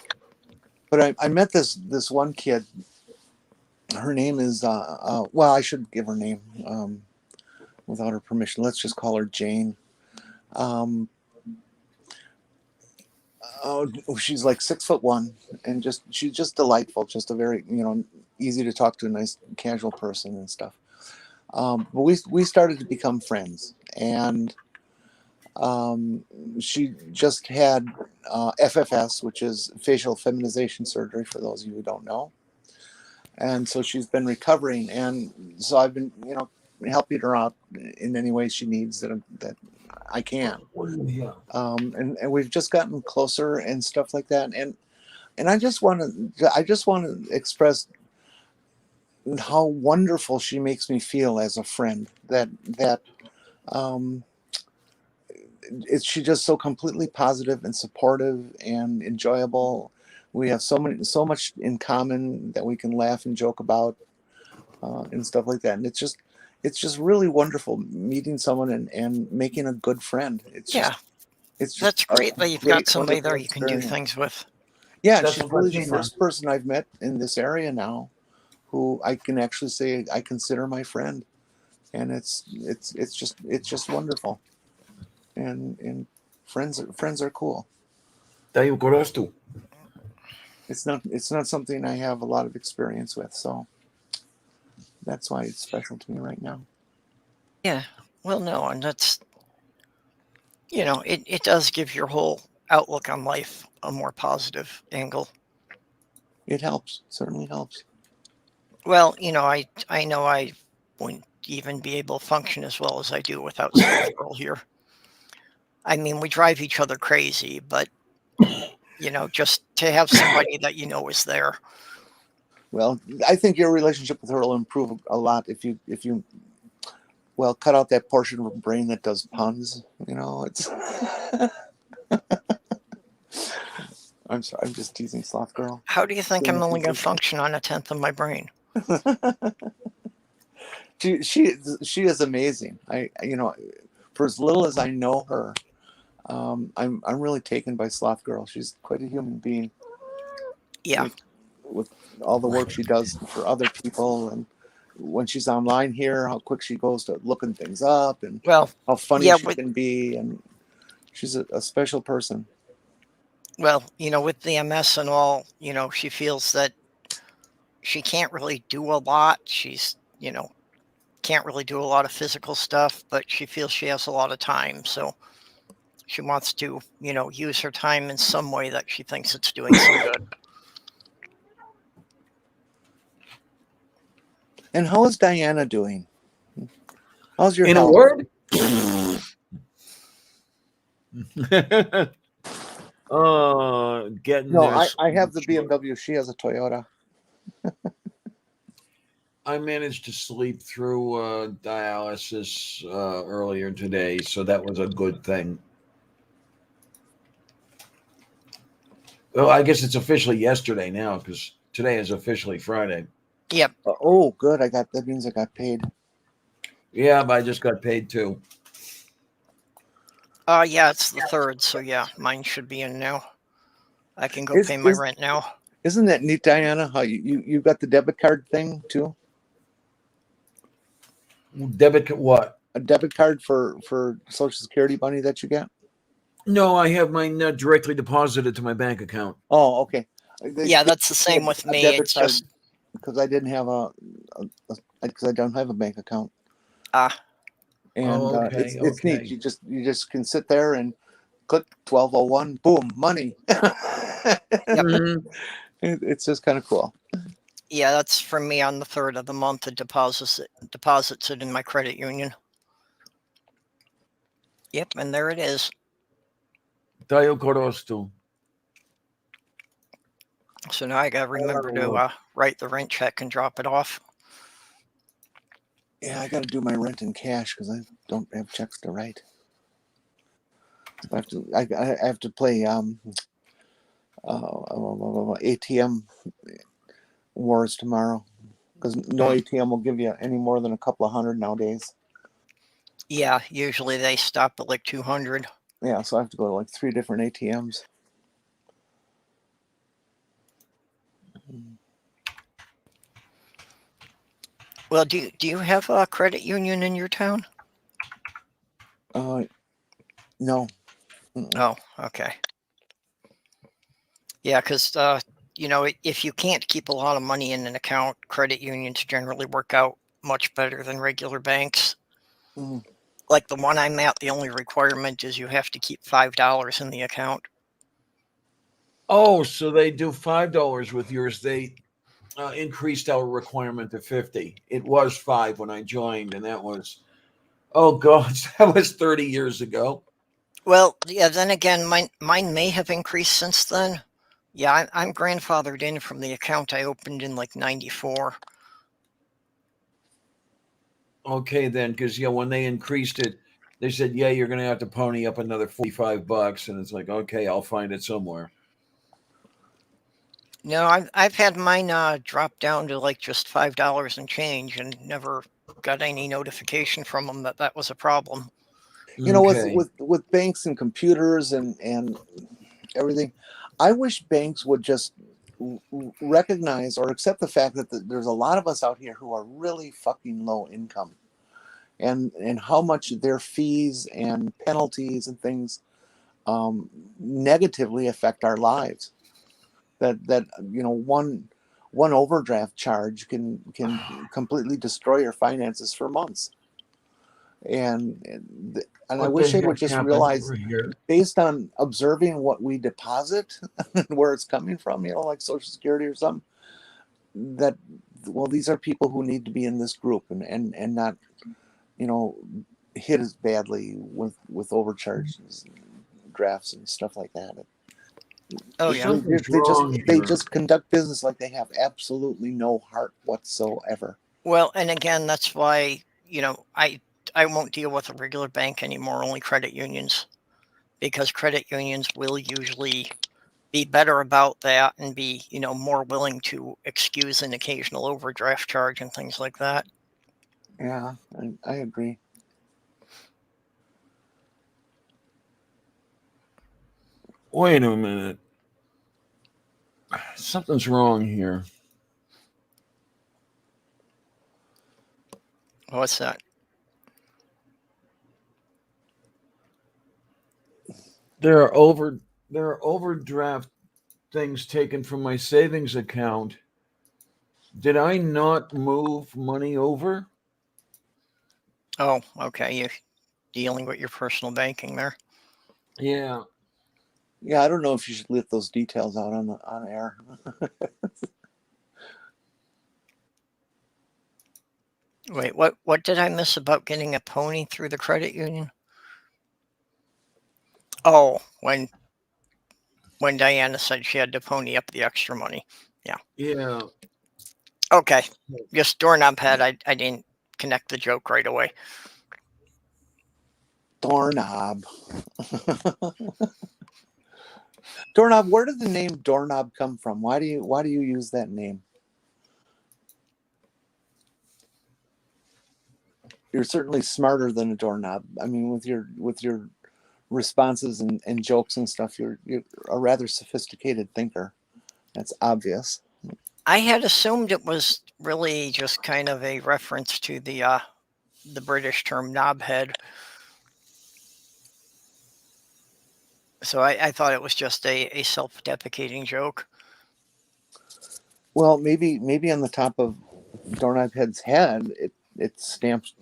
But I met this one kid. Her name is well, I should give her name without her permission. Let's just call her Jane. She's like 6'1", and she's just delightful. Just a very easy to talk to, nice casual person and stuff. But we started to become friends, and she just had FFS, which is facial feminization surgery, for those of you who don't know. And so she's been recovering, and so I've been helping her out in any way she needs that I can. And we've just gotten closer and stuff like that. And I just want to express how wonderful she makes me feel as a friend. Um, she's just so completely positive and supportive and enjoyable. We have so much in common that we can laugh and joke about, and stuff like that. And it's just really wonderful meeting someone and making a good friend. It's just That's great that you've got somebody there you can do experience. things with. Yeah, and That's she's what really I'm the saying. first person I've met in this area now who I can actually say I consider my friend. And it's just wonderful. And friends are cool. Daju korostu. It's not something I have a lot of experience with, so that's why it's special to me right now. Yeah. Well, no, and that's, it does give your whole outlook on life a more positive angle. It helps. Certainly helps. Well, I know I wouldn't even be able to function as well as I do without Sloth Girl here. I mean, we drive each other crazy, but just to have somebody that is there. Well, I think your relationship with her will improve a lot if you cut out that portion of her brain that does puns. It's. I'm sorry. I'm just teasing, Sloth Girl. How do you think I'm only going to function on 1/10 of my brain? She is amazing. For as little as I know her, I'm really taken by Sloth Girl. She's quite a human being. Yeah. With all the work she does for other people, and when she's online here, how quick she goes to looking things up, and how funny she can be, and she's a special person. Well, with the MS and all, she feels that she can't really do a lot. She's, can't really do a lot of physical stuff, but she feels she has a lot of time. So she wants to, use her time in some way that she thinks it's doing some good. And how is Diana doing? How's your In health? a word? Getting No, there. I have the BMW. She has a Toyota. I managed to sleep through dialysis earlier today, so that was a good thing. Well, I guess it's officially yesterday now because today is officially Friday. Yep. Oh, good. That means I got paid. Yeah, but I just got paid too. Yeah, it's the 3rd, so yeah, mine should be in now. I can go pay my rent now. Isn't that neat, Diana? How you got the debit card thing too? Debit what? A debit card for Social Security money that you get? No, I have mine directly deposited to my bank account. Oh, okay. Yeah, that's the same with me. It's just because I didn't have because I don't have a bank account. And it's neat. You just can sit there and click 1201, boom, money. It's just kind of cool. Yeah, that's from me on the 3rd of the month. It deposits it in my credit union. Yep, and there it is. Daju korostu. So now I gotta remember to write the rent check and drop it off. Yeah, I got to do my rent in cash because I don't have checks to write. So I have to play ATM wars tomorrow because no ATM will give you any more than a couple of hundred nowadays. Yeah, usually they stop at like 200. Yeah, so I have to go to like 3 different ATMs. Well, do you have a credit union in your town? No. Oh, okay. Yeah, because if you can't keep a lot of money in an account, credit unions generally work out much better than regular banks. Like the one I'm at, the only requirement is you have to keep $5 in the account. Oh, so they do $5 with yours. They increased our requirement to 50. It was 5 when I joined, and that was, oh gosh, that was 30 years ago. Well, yeah. Then again, mine may have increased since then. Yeah, I'm grandfathered in from the account I opened in like '94. Okay, then, because when they increased it, they said, "Yeah, you're going to have to pony up another $45," and it's like, okay, I'll find it somewhere. No, I've had mine drop down to like just $5 and change, and never got any notification from them that that was a problem. You know, Okay. with banks and computers and everything, I wish banks would just recognize or accept the fact that there's a lot of us out here who are really fucking low income, and how much their fees and penalties and things negatively affect our lives. That one overdraft charge can completely destroy your finances for months. And I What the wish they would heck just happened realize, over here? based on observing what we deposit and where it's coming from, like Social Security or something, that, well, these are people who need to be in this group and not, hit as badly with overcharges and drafts and stuff like that. Oh yeah. Something's wrong They here. just conduct business like they have absolutely no heart whatsoever. Well, and again, that's why I won't deal with a regular bank anymore. Only credit unions, because credit unions will usually be better about that and be more willing to excuse an occasional overdraft charge and things like that. Yeah, I agree. Wait a minute. Something's wrong here. What's that? There are overdraft things taken from my savings account. Did I not move money over? Oh, okay. You're dealing with your personal banking there. Yeah. Yeah, I don't know if you should let those details out on air. Wait, what did I miss about getting a pony through the credit union? Oh, when Diana said she had to pony up the extra money. Yeah. Yeah. Okay. Just doorknob head. I didn't connect the joke right away. Doorknob. Doorknob. Where did the name doorknob come from? Why do you use that name? You're certainly smarter than a doorknob. I mean, with your responses and jokes and stuff, you're a rather sophisticated thinker. That's obvious. I had assumed it was really just kind of a reference to the British term knobhead. So I thought it was just a self-deprecating joke. Well, maybe on the top of Doorknob Head's head, it stamps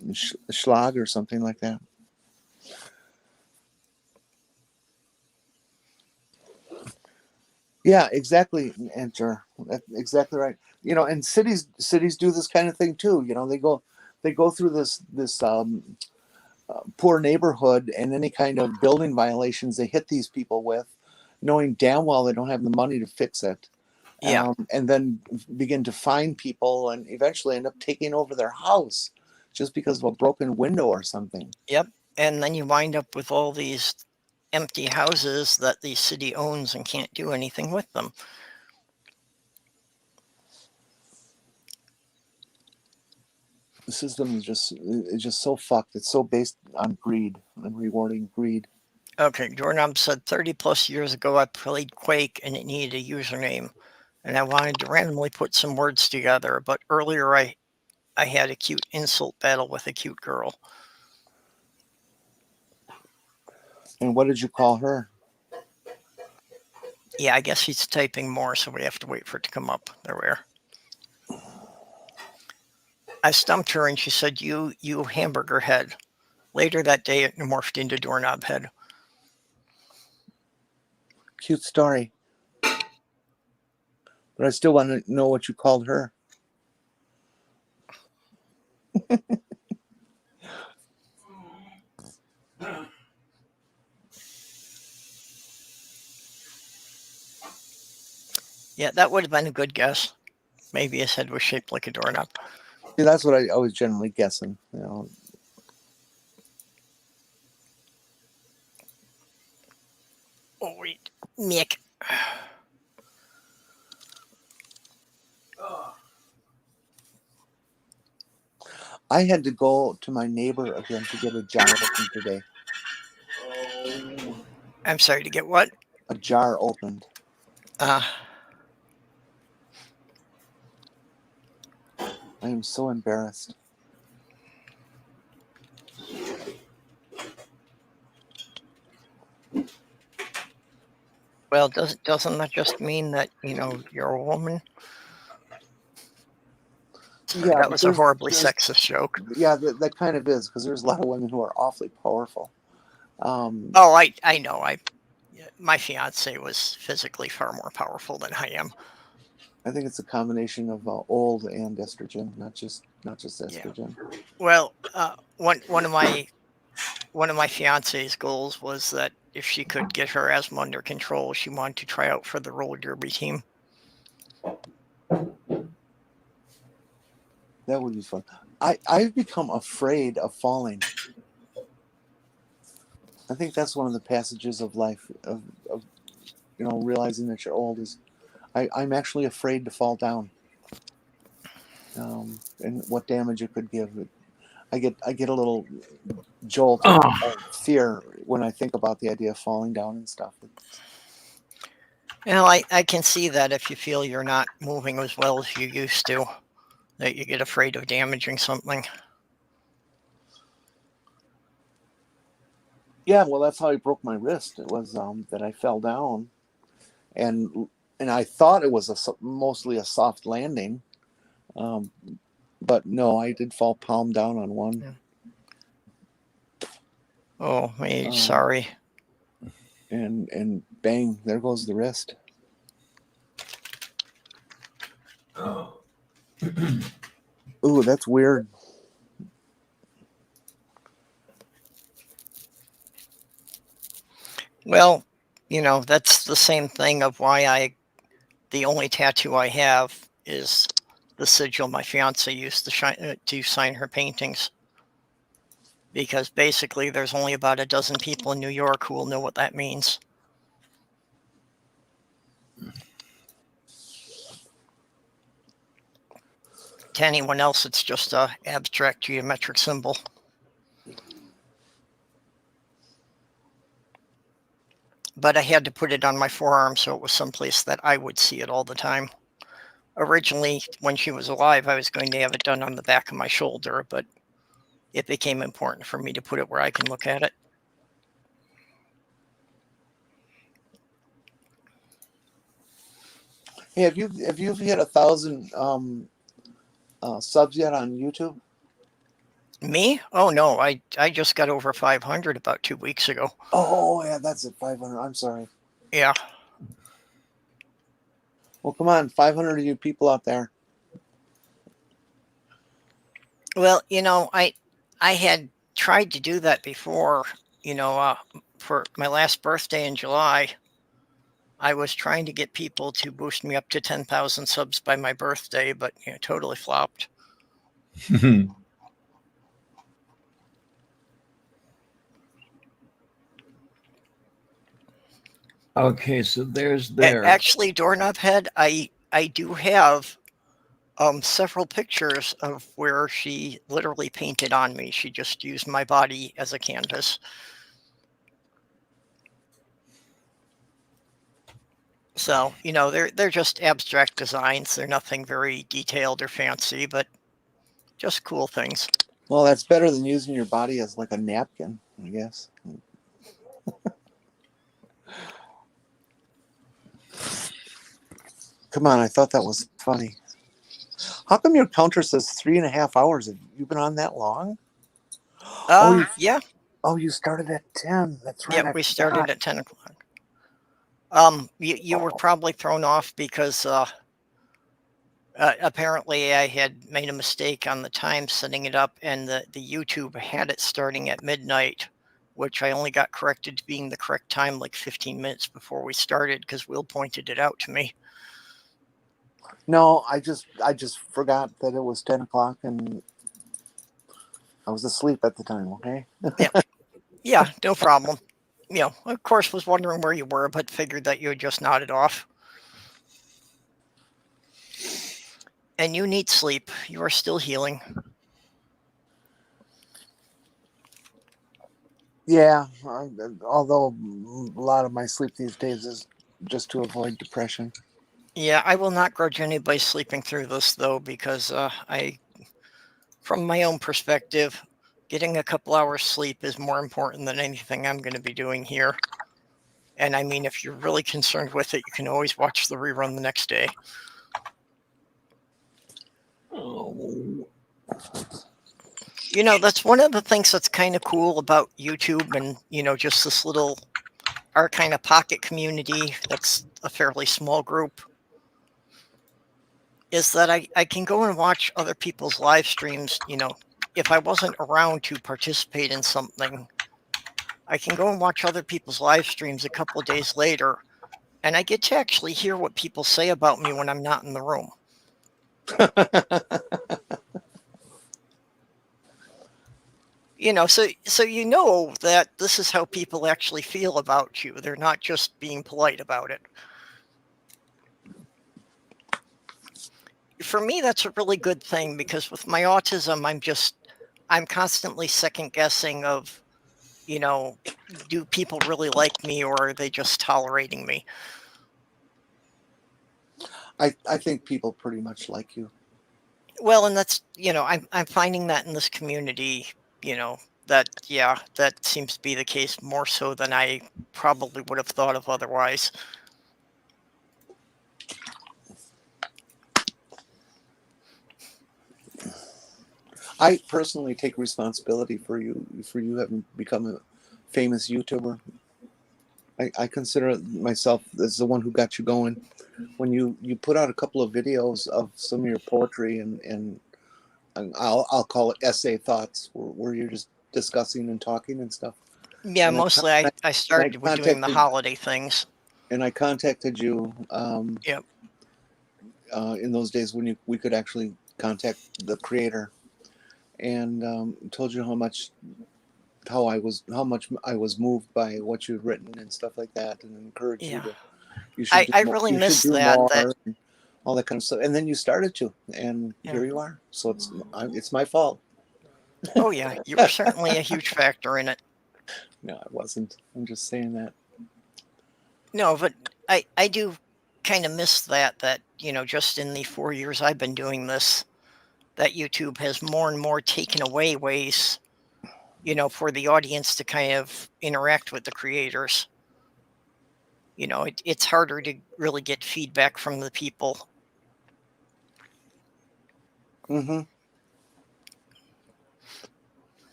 schlag or something like that. Yeah, exactly, Enter. That's exactly right. And cities do this kind of thing too. They go through this poor neighborhood, and any kind of building violations they hit these people with, knowing damn well they don't have the money to fix it. Yeah. And then begin to fine people and eventually end up taking over their house just because of a broken window or something. Yep. And then you wind up with all these empty houses that the city owns and can't do anything with them. The system is just so fucked. It's so based on greed and rewarding greed. Okay, Doorknob said 30 plus years ago I played Quake and it needed a username. And I wanted to randomly put some words together, but earlier I had a cute insult battle with a cute girl. And what did you call her? Yeah, I guess he's typing more, so we have to wait for it to come up. There we are. I stumped her and she said, you hamburger head. Later that day, it morphed into doorknob head. Cute story. But I still want to know what you called her. Yeah, that would have been a good guess. Maybe his head was shaped like a doorknob. Yeah, that's what I was generally guessing. You know. Oh wait, Mick. I had to go to my neighbor again to get a jar opened today. I'm sorry, to get what? A jar opened. Uh, I am so embarrassed. well, doesn't that just mean that, you know, you're a woman? Sorry, Yeah, that but was a horribly sexist joke. Yeah, that kind of is, because there's a lot of women who are awfully powerful. Oh, I know. My fiance was physically far more powerful than I am. I think it's a combination of old and estrogen, not just estrogen. Yeah. Well, one of my fiance's goals was that if she could get her asthma under control, she wanted to try out for the roller derby team. That would be fun. I've become afraid of falling. I think that's one of the passages of life of you know, realizing that you're old is I'm actually afraid to fall down. And what damage it could give. I get a little jolt of fear when I think about the idea of falling down and stuff. Well, I can see that if you feel you're not moving as well as you used to, that you get afraid of damaging something. Yeah, well, that's how I broke my wrist. It was that I fell down, and I thought it was mostly a soft landing, but no, I did fall palm down on one. Yeah. Oh, sorry. And bang, there goes the wrist. Ooh, that's weird. Well, you know, that's the same thing of why the only tattoo I have is the sigil my fiance used to sign her paintings. Because basically there's only about a dozen people in New York who will know what that means. To anyone else, it's just a abstract geometric symbol. But I had to put it on my forearm so it was someplace that I would see it all the time. Originally, when she was alive, I was going to have it done on the back of my shoulder, but it became important for me to put it where I can look at it. Hey, have you hit 1,000 subs yet on YouTube? Me? Oh no, I just got over 500 about 2 weeks ago. Oh yeah, that's it. 500. I'm sorry. Yeah. Well, come on, 500 of you people out there. Well, you know, I had tried to do that before, you know, for my last birthday in July. I was trying to get people to boost me up to 10,000 subs by my birthday, but you know, totally flopped. Okay, so there's there. Actually, Doorknob Head, I do have several pictures of where she literally painted on me. She just used my body as a canvas. So, you know, they're just abstract designs. They're nothing very detailed or fancy, but just cool things. Well, that's better than using your body as like a napkin, I guess. Come on, I thought that was funny. How come your counter says 3.5 hours? Have you been on that long? Yeah. Oh, you started at 10. That's right. Yeah, we started at 10 o'clock. You were probably thrown off because apparently I had made a mistake on the time setting it up, and the YouTube had it starting at midnight, which I only got corrected to being the correct time like 15 minutes before we started because Will pointed it out to me. No, I just forgot that it was 10 o'clock and I was asleep at the time. Okay. Yeah, no problem. Of course, was wondering where you were, but figured that you had just nodded off. And you need sleep. You are still healing. Yeah. Although a lot of my sleep these days is just to avoid depression. Yeah, I will not grudge anybody sleeping through this, though, because from my own perspective, getting a couple hours sleep is more important than anything I'm going to be doing here. And I mean, if you're really concerned with it, you can always watch the rerun the next day. Oh. That's one of the things that's kind of cool about YouTube and, just this little, our kind of pocket community that's a fairly small group, is that I can go and watch other people's live streams. If I wasn't around to participate in something, I can go and watch other people's live streams a couple of days later, and I get to actually hear what people say about me when I'm not in the room. So that this is how people actually feel about you. They're not just being polite about it. For me, that's a really good thing, because with my autism, I'm constantly second guessing of, do people really like me, or are they just tolerating me? I think people pretty much like you. Well, and that's, I'm finding that in this community, that seems to be the case more so than I probably would have thought of otherwise. I personally take responsibility for you having become a famous YouTuber. I consider myself as the one who got you going. When you put out a couple of videos of some of your poetry and I'll call it essay thoughts, where you're just discussing and talking and stuff. Yeah, And mostly I started with doing the holiday things. And I contacted you Yep. In those days when we could actually contact the creator, and told you how much I was moved by what you'd written and stuff like that, and encouraged you to. I really miss that. And all that kind of stuff, and then you started to, and here you are. So it's my fault. Oh yeah, you were certainly a huge factor in it. No, I wasn't. I'm just saying that. No, but I do kind of miss that just in the 4 years I've been doing this, that YouTube has more and more taken away ways, for the audience to kind of interact with the creators. It's harder to really get feedback from the people. Mm-hmm.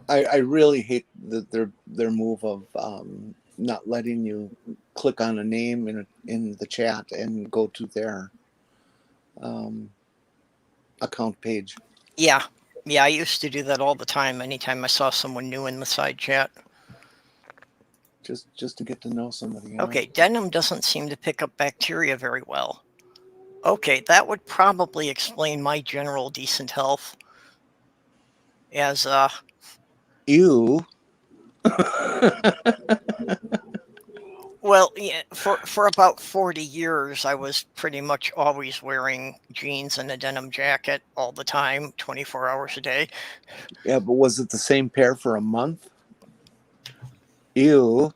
I really hate their move of not letting you click on a name in the chat and go to their account page. Yeah, I used to do that all the time. Anytime I saw someone new in the side chat. Just to get to know somebody. Okay, denim doesn't seem to pick up bacteria very well. Okay, that would probably explain my general decent health. As Ew. Well, yeah, for about 40 years, I was pretty much always wearing jeans and a denim jacket all the time, 24 hours a day. Yeah, but was it the same pair for a month? Ew.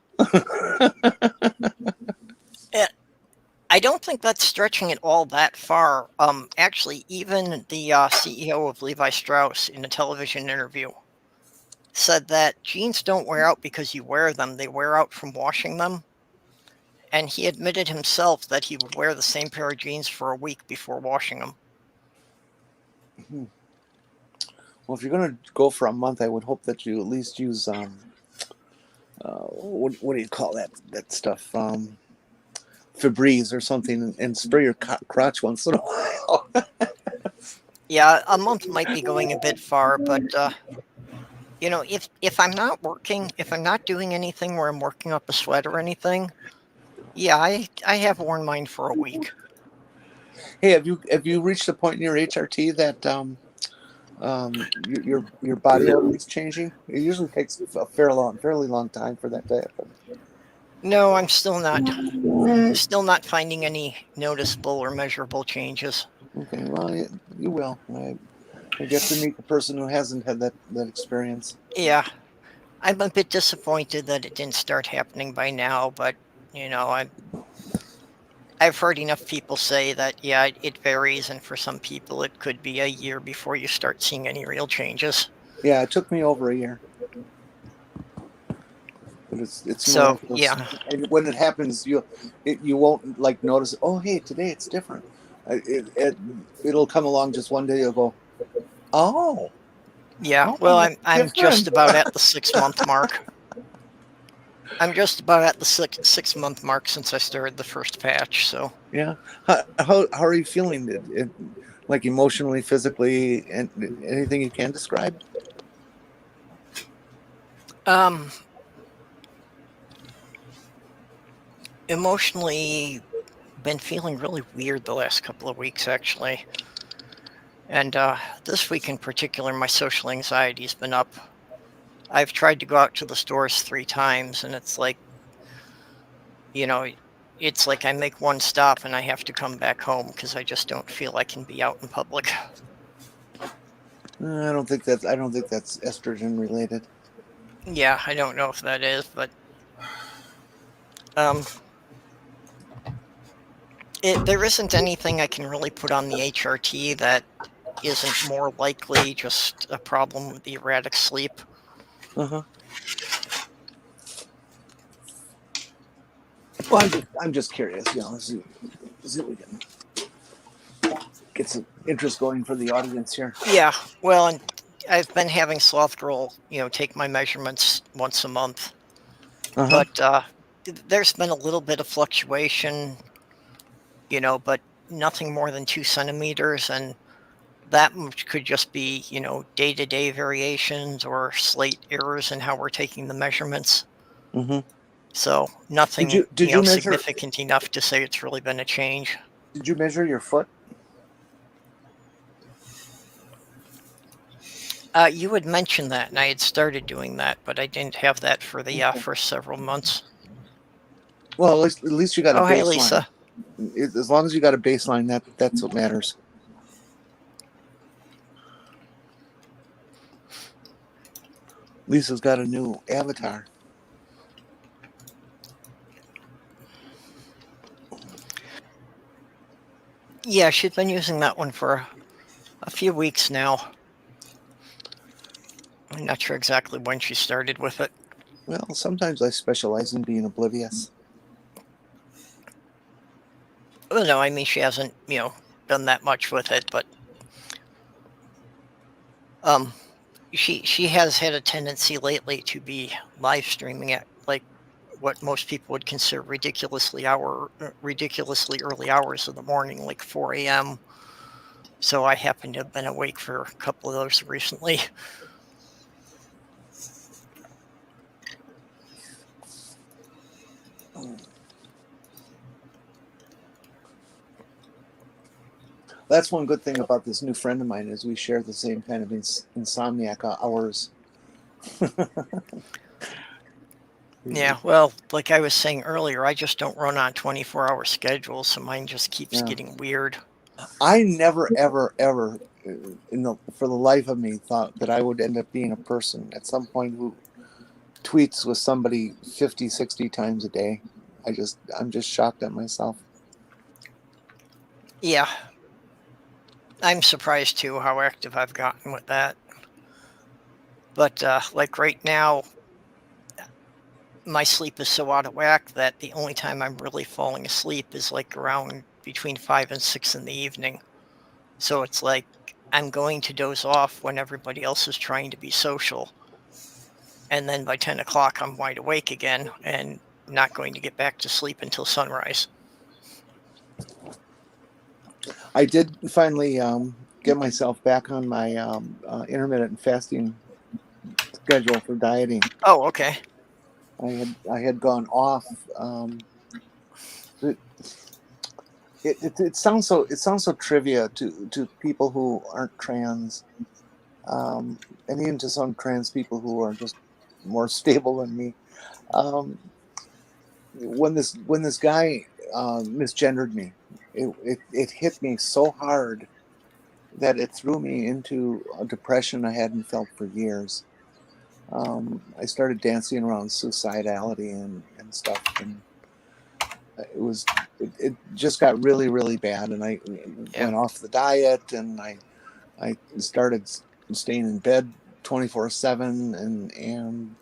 I don't think that's stretching it all that far. Actually, even the CEO of Levi Strauss, in a television interview, said that jeans don't wear out because you wear them; they wear out from washing them. And he admitted himself that he would wear the same pair of jeans for a week before washing them. Well, if you're going to go for a month, I would hope that you at least use what do you call that stuff? Febreze or something, and spray your crotch once in a while. Yeah, a month might be going a bit far, but if I'm not working, if I'm not doing anything where I'm working up a sweat or anything, yeah, I have worn mine for a week. Hey, have you reached a point in your HRT that your body odor is changing? It usually takes a fairly long time for that to happen. No, I'm still not finding any noticeable or measurable changes. Okay, well, you will. I get to meet the person who hasn't had that experience. Yeah, I'm a bit disappointed that it didn't start happening by now, but you know, I've heard enough people say that yeah, it varies, and for some people it could be a year before you start seeing any real changes. Yeah, it took me over a year, but it's So miraculous. yeah, And when it happens, you won't like notice. Oh, hey, today it's different. It'll come along just one day. You'll go, oh, yeah. oh, Well, it's I'm just different. about at the 6 month mark. I'm just about at the six month mark since I started the first patch. So Yeah. How are you feeling? Like emotionally, physically, and anything you can describe? um, emotionally, been feeling really weird the last couple of weeks actually, and this week in particular, my social anxiety's been up. I've tried to go out to the stores 3 times, and it's like, you know, it's like I make one stop and I have to come back home because I just don't feel I can be out in public. I don't think that's estrogen related. Yeah, I don't know if that is, but um, there isn't anything I can really put on the HRT that isn't more likely just a problem with the erratic sleep. Uh-huh. Well, I'm just curious. See if we can get some interest going for the audience here. Yeah, well, and I've been having Sloth Girl, take my measurements once a month, Uh-huh. but there's been a little bit of fluctuation, but nothing more than 2 centimeters, and that much could just be, day-to-day variations or slight errors in how we're taking the measurements. Mm-hmm. So nothing, Did you measure? significant enough to say it's really been a change. Did you measure your foot? You had mentioned that, and I had started doing that, but I didn't have that for the Okay. first several months. Well, at least you got a Oh, hey, baseline. Lisa. As long as you got a baseline, that's what matters. Lisa's got a new avatar. Yeah, she's been using that one for a few weeks now. I'm not sure exactly when she started with it. Well, sometimes I specialize in being oblivious. Well, no, I mean, she hasn't, done that much with it, but she has had a tendency lately to be live streaming at like what most people would consider ridiculously early hours of the morning, like 4 a.m. So I happen to have been awake for a couple of those recently. That's one good thing about this new friend of mine is we share the same kind of insomniac hours. Yeah, well, like I was saying earlier, I just don't run on 24-hour schedules, so mine just keeps getting weird. I never, ever, ever, for the life of me, thought that I would end up being a person at some point who tweets with somebody 50, 60 times a day. I'm just shocked at myself. Yeah. I'm surprised too how active I've gotten with that. But like right now, my sleep is so out of whack that the only time I'm really falling asleep is like around between 5 and 6 in the evening. So it's like I'm going to doze off when everybody else is trying to be social. And then by 10 o'clock, I'm wide awake again and not going to get back to sleep until sunrise. I did finally get myself back on my intermittent fasting schedule for dieting. Oh, okay. I had gone off it sounds so trivia to people who aren't trans, and even to some trans people who are just more stable than me. Um, when this guy misgendered me, it hit me so hard that it threw me into a depression I hadn't felt for years. I started dancing around suicidality and stuff, and it just got really really bad, and I went off the diet, and I started staying in bed 24/7 and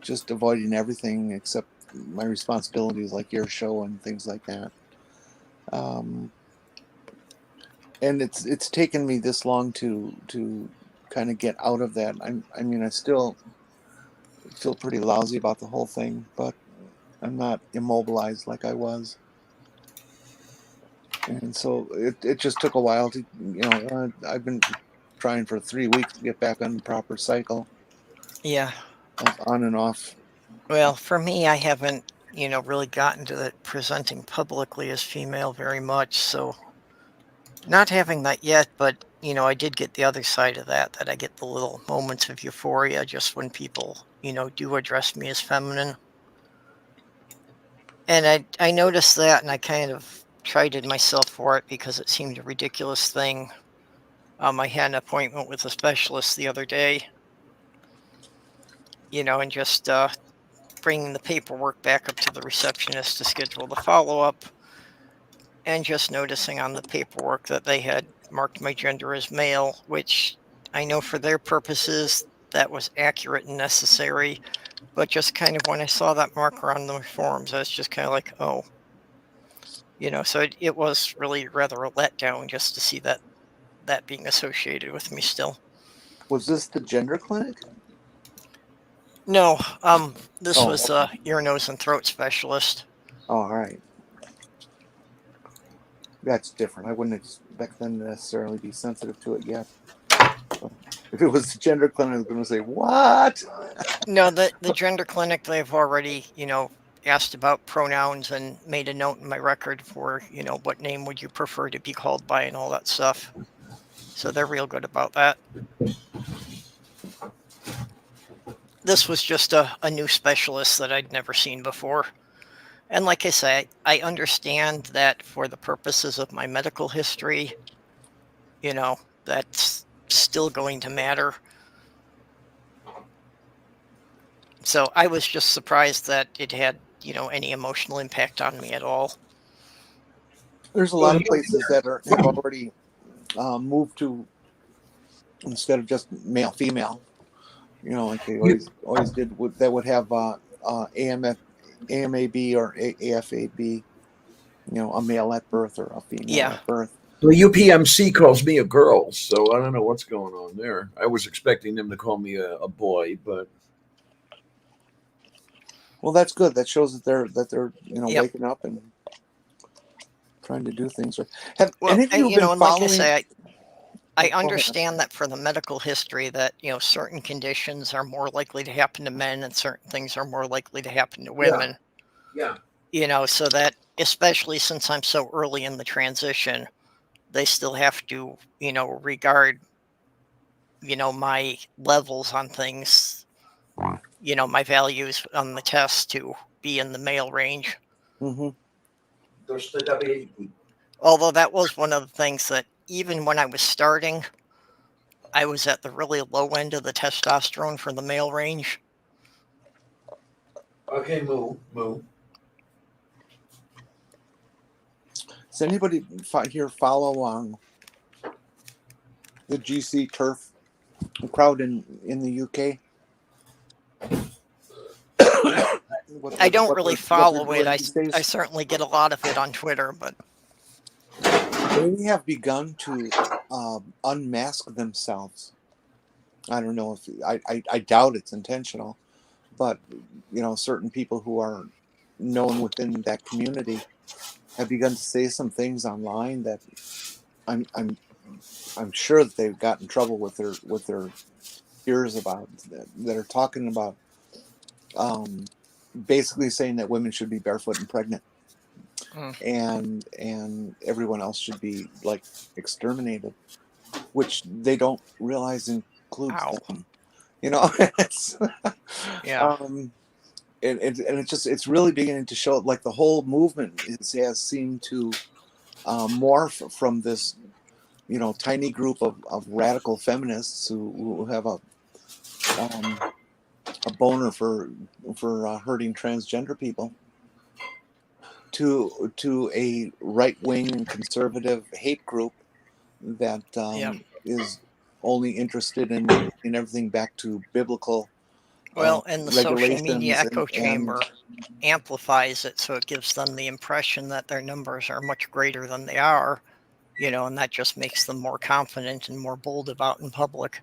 just avoiding everything except my responsibilities like your show and things like that. Um, and it's taken me this long to kind of get out of that. I mean, I still feel pretty lousy about the whole thing, but I'm not immobilized like I was. And so it just took a while to, I've been trying for 3 weeks to get back on the proper cycle. Yeah. On and off. Well, for me, I haven't, really gotten to that presenting publicly as female very much. So not having that yet, but, I did get the other side of that I get the little moments of euphoria just when people, do address me as feminine. And I noticed that, and I kind of chided myself for it because it seemed a ridiculous thing. I had an appointment with a specialist the other day, and just bringing the paperwork back up to the receptionist to schedule the follow-up, and just noticing on the paperwork that they had marked my gender as male, which I know for their purposes that was accurate and necessary, but just kind of when I saw that marker on the forms, I was just kind of like, oh, so it was really rather a letdown just to see that being associated with me still. Was this the gender clinic? No, this was okay. ear, nose, and throat specialist. Oh, all right. That's different. I wouldn't expect them to necessarily be sensitive to it yet. If it was the gender clinic, I was going to say, what? No, the gender clinic, they've already, asked about pronouns and made a note in my record for, what name would you prefer to be called by and all that stuff. So they're real good about that. This was just a new specialist that I'd never seen before. And like I say, I understand that for the purposes of my medical history, that's still going to matter. So I was just surprised that it had, any emotional impact on me at all. There's a lot of places that have already moved to, instead of just male female, like they always did, that would have AMAB or AFAB, a male at birth or a female at birth. The UPMC calls me a girl, so I don't know what's going on there. I was expecting them to call me a boy, but well, that's good. That shows that they're waking up and trying to do things. Have any of you been following? Like I say, I understand that for the medical history that, certain conditions are more likely to happen to men and certain things are more likely to happen to women. Yeah. So that, especially since I'm so early in the transition, they still have to, regard, my levels on things, my values on the test to be in the male range. Mm-hmm. Although that was one of the things that even when I was starting, I was at the really low end of the testosterone for the male range. Okay, moo. Does anybody here follow on the GC TERF crowd in the UK? I don't really follow it. I certainly get a lot of it on Twitter, but they have begun to unmask themselves. I don't know if I doubt it's intentional, but certain people who are known within that community have begun to say some things online that I'm sure that they've got in trouble with their peers about, that are talking about basically saying that women should be barefoot and pregnant. and everyone else should be like exterminated, which they don't realize includes them. You know, it's and it's really beginning to show, like, the whole movement has seemed to morph from this, you know, tiny group of radical feminists who have a boner for hurting transgender people, to a right-wing conservative hate group that is only interested in everything back to biblical and the social media echo and chamber amplifies it, so it gives them the impression that their numbers are much greater than they are, you know, and that just makes them more confident and more bold about in public.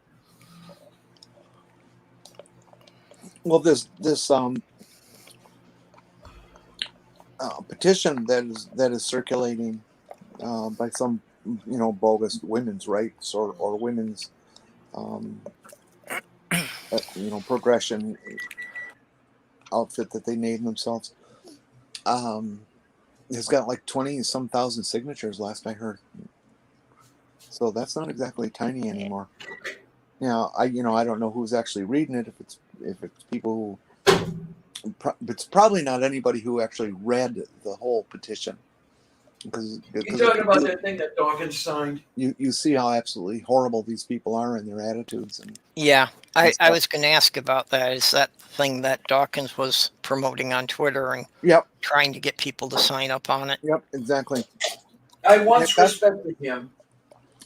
Well, this petition that is circulating by some, you know, bogus women's rights or women's you know, progression outfit that they named themselves, has got like 20-some thousand signatures last I heard. So that's not exactly tiny anymore. Now, I don't know who's actually reading it. If it's people who, it's probably not anybody who actually read the whole petition. Because you're talking about that thing that Dawkins signed. You see how absolutely horrible these people are in their attitudes. And I was going to ask about that. Is that thing that Dawkins was promoting on Twitter and trying to get people to sign up on it? Yep, exactly. I once respected him.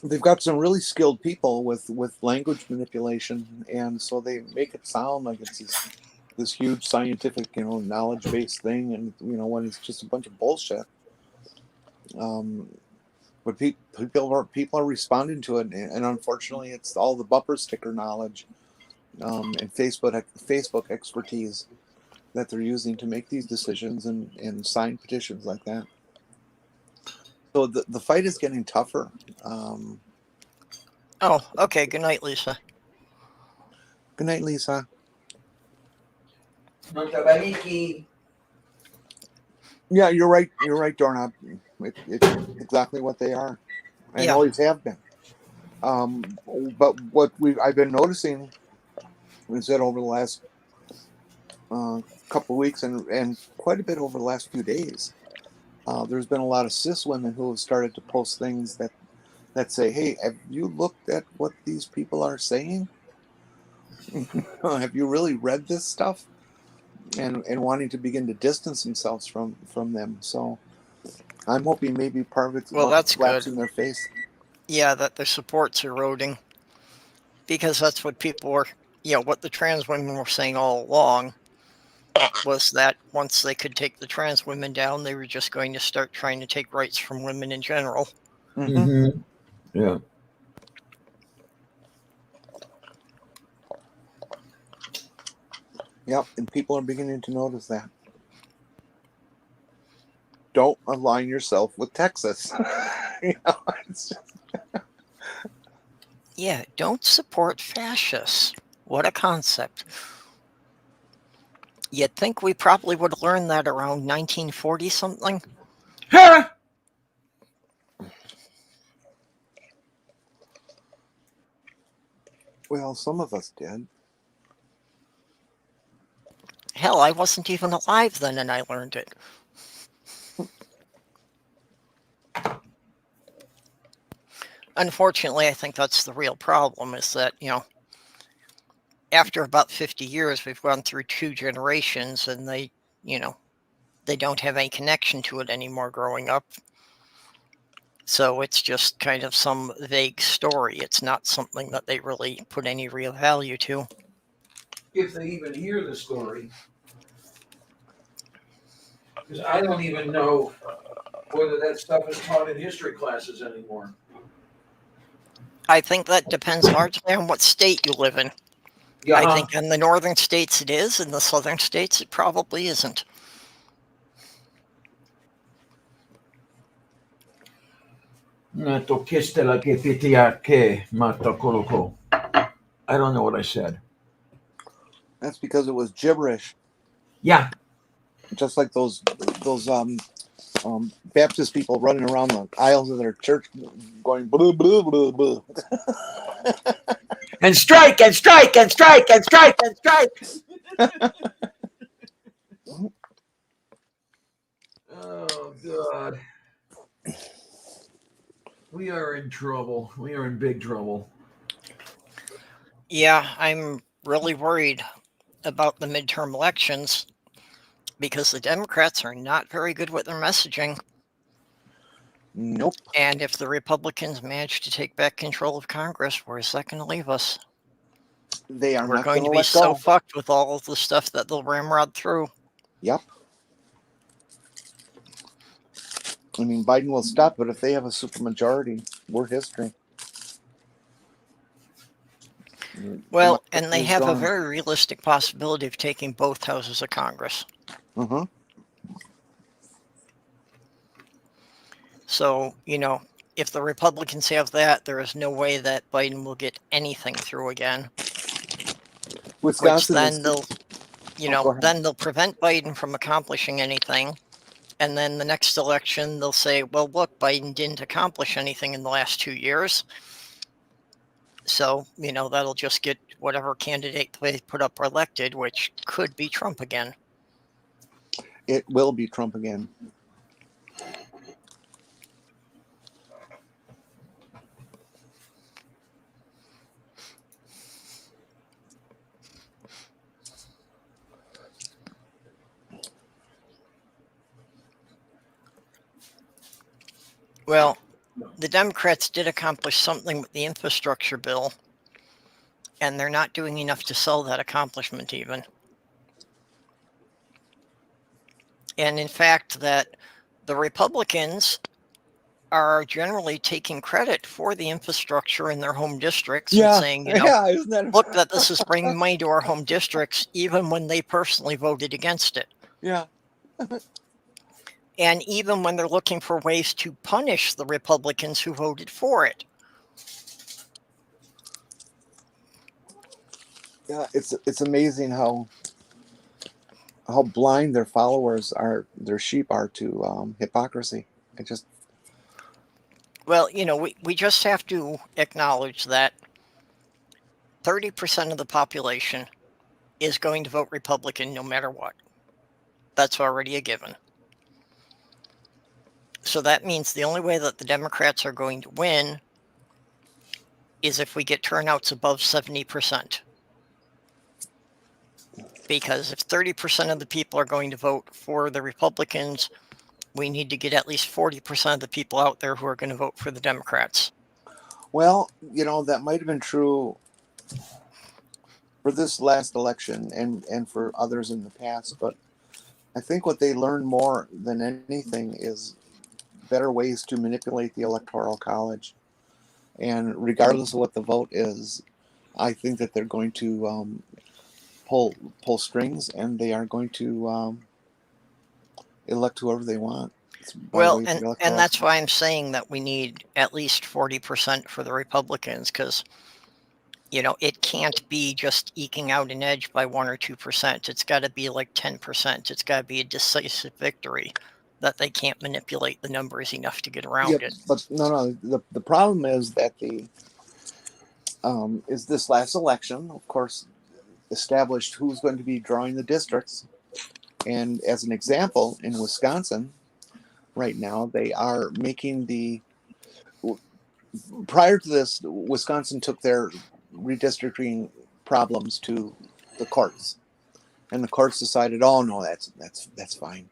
They've got some really skilled people with language manipulation, and so they make it sound like it's this huge scientific, you know, knowledge-based thing, and, you know, when it's just a bunch of bullshit. But people are responding to it, and unfortunately, it's all the bumper sticker knowledge and Facebook expertise that they're using to make these decisions and sign petitions like that. So the fight is getting tougher. Oh, okay. Good night, Lisa. Good night, Lisa. Yeah, you're right. You're right, Doorknob. It's exactly what they are, and always have been. But what I've been noticing is that over the last couple of weeks and quite a bit over the last few days, there's been a lot of cis women who have started to post things that say, "Hey, have you looked at what these people are saying? Have you really read this stuff?" And wanting to begin to distance themselves from them. So I'm hoping maybe part of it's that's slaps good in their face. Yeah, that their support's eroding, because that's what people were, you know, what the trans women were saying all along was that once they could take the trans women down, they were just going to start trying to take rights from women in general. Mm-hmm. Yeah. Yep, and people are beginning to notice that. Don't align yourself with Texas. You know, it's just... Yeah, don't support fascists. What a concept. You'd think we probably would have learned that around 1940 something. Well, some of us did. Hell, I wasn't even alive then and I learned it. Unfortunately, I think that's the real problem, is that, you know, after about 50 years, we've gone through 2 generations and they, you know, they don't have any connection to it anymore growing up. So it's just kind of some vague story. It's not something that they really put any real value to. If they even hear the story. Because I don't even know whether that stuff is taught in history classes anymore. I think that depends largely on what state you live in. Yeah. I think in the northern states it is, in the southern states it probably isn't. I don't know what I said. That's because it was gibberish. Yeah. Just like those Baptist people running around the aisles of their church going blah, blah, blah, blah. And strike and strike and strike and strike and strike. Oh, God. We are in trouble. We are in big trouble. Yeah, I'm really worried about the midterm elections because the Democrats are not very good with their messaging. Nope. And if the Republicans manage to take back control of Congress, where's that going to leave us? They are We're not going to to be let so go. fucked with all of the stuff that they'll ramrod through. Yep. I mean, Biden will stop, but if they have a supermajority, we're history. Well, and they Democracy is have a gone. very realistic possibility of taking both houses of Congress. Uh-huh. So, if the Republicans have that, there is no way that Biden will get anything through again. Wisconsin Which is. then they'll, go ahead. then they'll prevent Biden from accomplishing anything. And then the next election, they'll say, well, look, Biden didn't accomplish anything in the last 2 years. So, that'll just get whatever candidate they put up elected, which could be Trump again. It will be Trump again. Well, the Democrats did accomplish something with the infrastructure bill, and they're not doing enough to sell that accomplishment even. And in fact, that the Republicans are generally taking credit for the infrastructure in their home districts and saying, isn't that look, that this is bringing money to our home districts, even when they personally voted against it. Yeah. And even when they're looking for ways to punish the Republicans who voted for it. Yeah, it's amazing how blind their followers are, their sheep are to hypocrisy. It just. Well, we just have to acknowledge that 30% of the population is going to vote Republican no matter what. That's already a given. So that means the only way that the Democrats are going to win is if we get turnouts above 70%. Because if 30% of the people are going to vote for the Republicans, we need to get at least 40% of the people out there who are going to vote for the Democrats. Well, that might have been true for this last election and for others in the past, but I think what they learned more than anything is better ways to manipulate the Electoral College. And regardless of what the vote is, I think that they're going to pull strings, and they are going to elect whoever they want. Well, and that's why I'm saying that we need at least 40% for the Republicans, because it can't be just eking out an edge by 1 or 2%. It's got to be like 10%. It's got to be a decisive victory that they can't manipulate the numbers enough to get around it. But no. The problem is that is this last election, of course, established who's going to be drawing the districts. And as an example, in Wisconsin, right now, they are making prior to this, Wisconsin took their redistricting problems to the courts, and the courts decided, oh no, that's fine.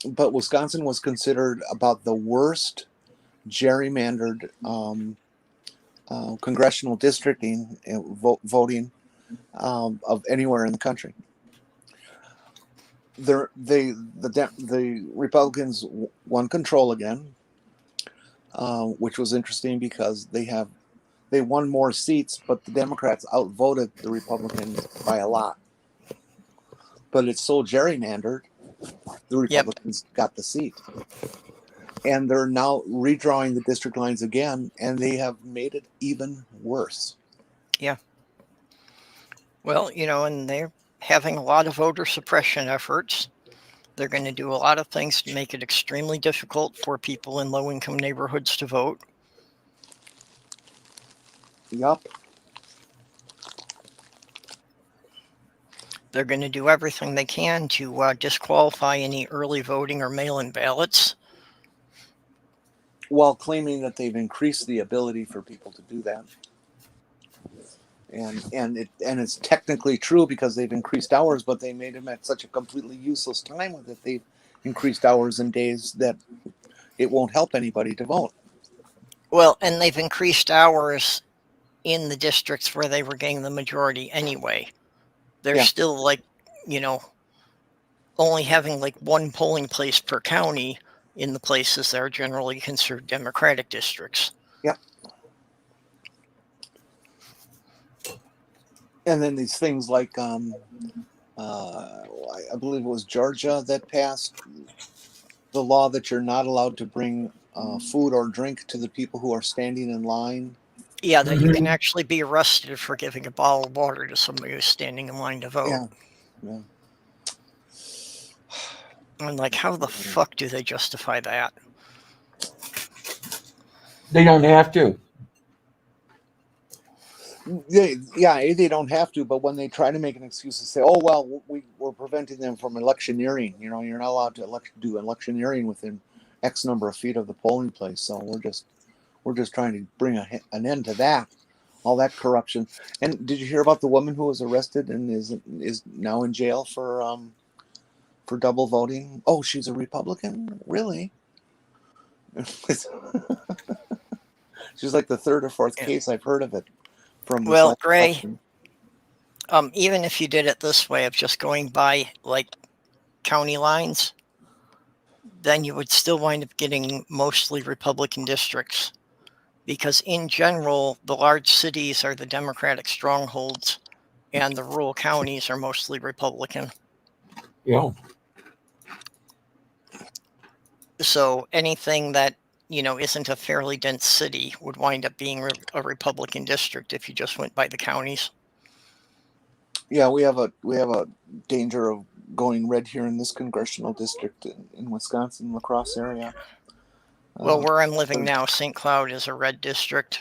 But Wisconsin was considered about the worst gerrymandered congressional districting voting of anywhere in the country. The Republicans won control again, which was interesting because they won more seats, but the Democrats outvoted the Republicans by a lot. But it's so gerrymandered, the Republicans got the seat. And they're now redrawing the district lines again, and they have made it even worse. Yeah. Well, and they're having a lot of voter suppression efforts. They're going to do a lot of things to make it extremely difficult for people in low-income neighborhoods to vote. Yup. They're going to do everything they can to disqualify any early voting or mail-in ballots. While claiming that they've increased the ability for people to do that. And it's technically true because they've increased hours, but they made them at such a completely useless time with it. They've increased hours and days that it won't help anybody to vote. Well, and they've increased hours in the districts where they were getting the majority anyway. They're still like, only having like one polling place per county in the places that are generally considered Democratic districts. Yep. And then these things like, I believe it was Georgia that passed the law that you're not allowed to bring food or drink to the people who are standing in line. Yeah, that you can actually be arrested for giving a bottle of water to somebody who's standing in line to vote. Yeah. I'm like, how the fuck do they justify that? They don't have to. They don't have to, but when they try to make an excuse to say, "Oh well, we're preventing them from electioneering," you're not allowed to do electioneering within X number of feet of the polling place. So we're just trying to bring an end to that, all that corruption. And did you hear about the woman who was arrested and is now in jail for double voting? Oh, she's a Republican, really? She's like the third or fourth case I've heard of it. Well, Gray, even if you did it this way of just going by like county lines, then you would still wind up getting mostly Republican districts, because in general, the large cities are the Democratic strongholds and the rural counties are mostly Republican. Yeah. So anything that, isn't a fairly dense city would wind up being a Republican district if you just went by the counties. Yeah, we have a danger of going red here in this congressional district in Wisconsin, La Crosse area. Well, where I'm living now, St. Cloud is a red district.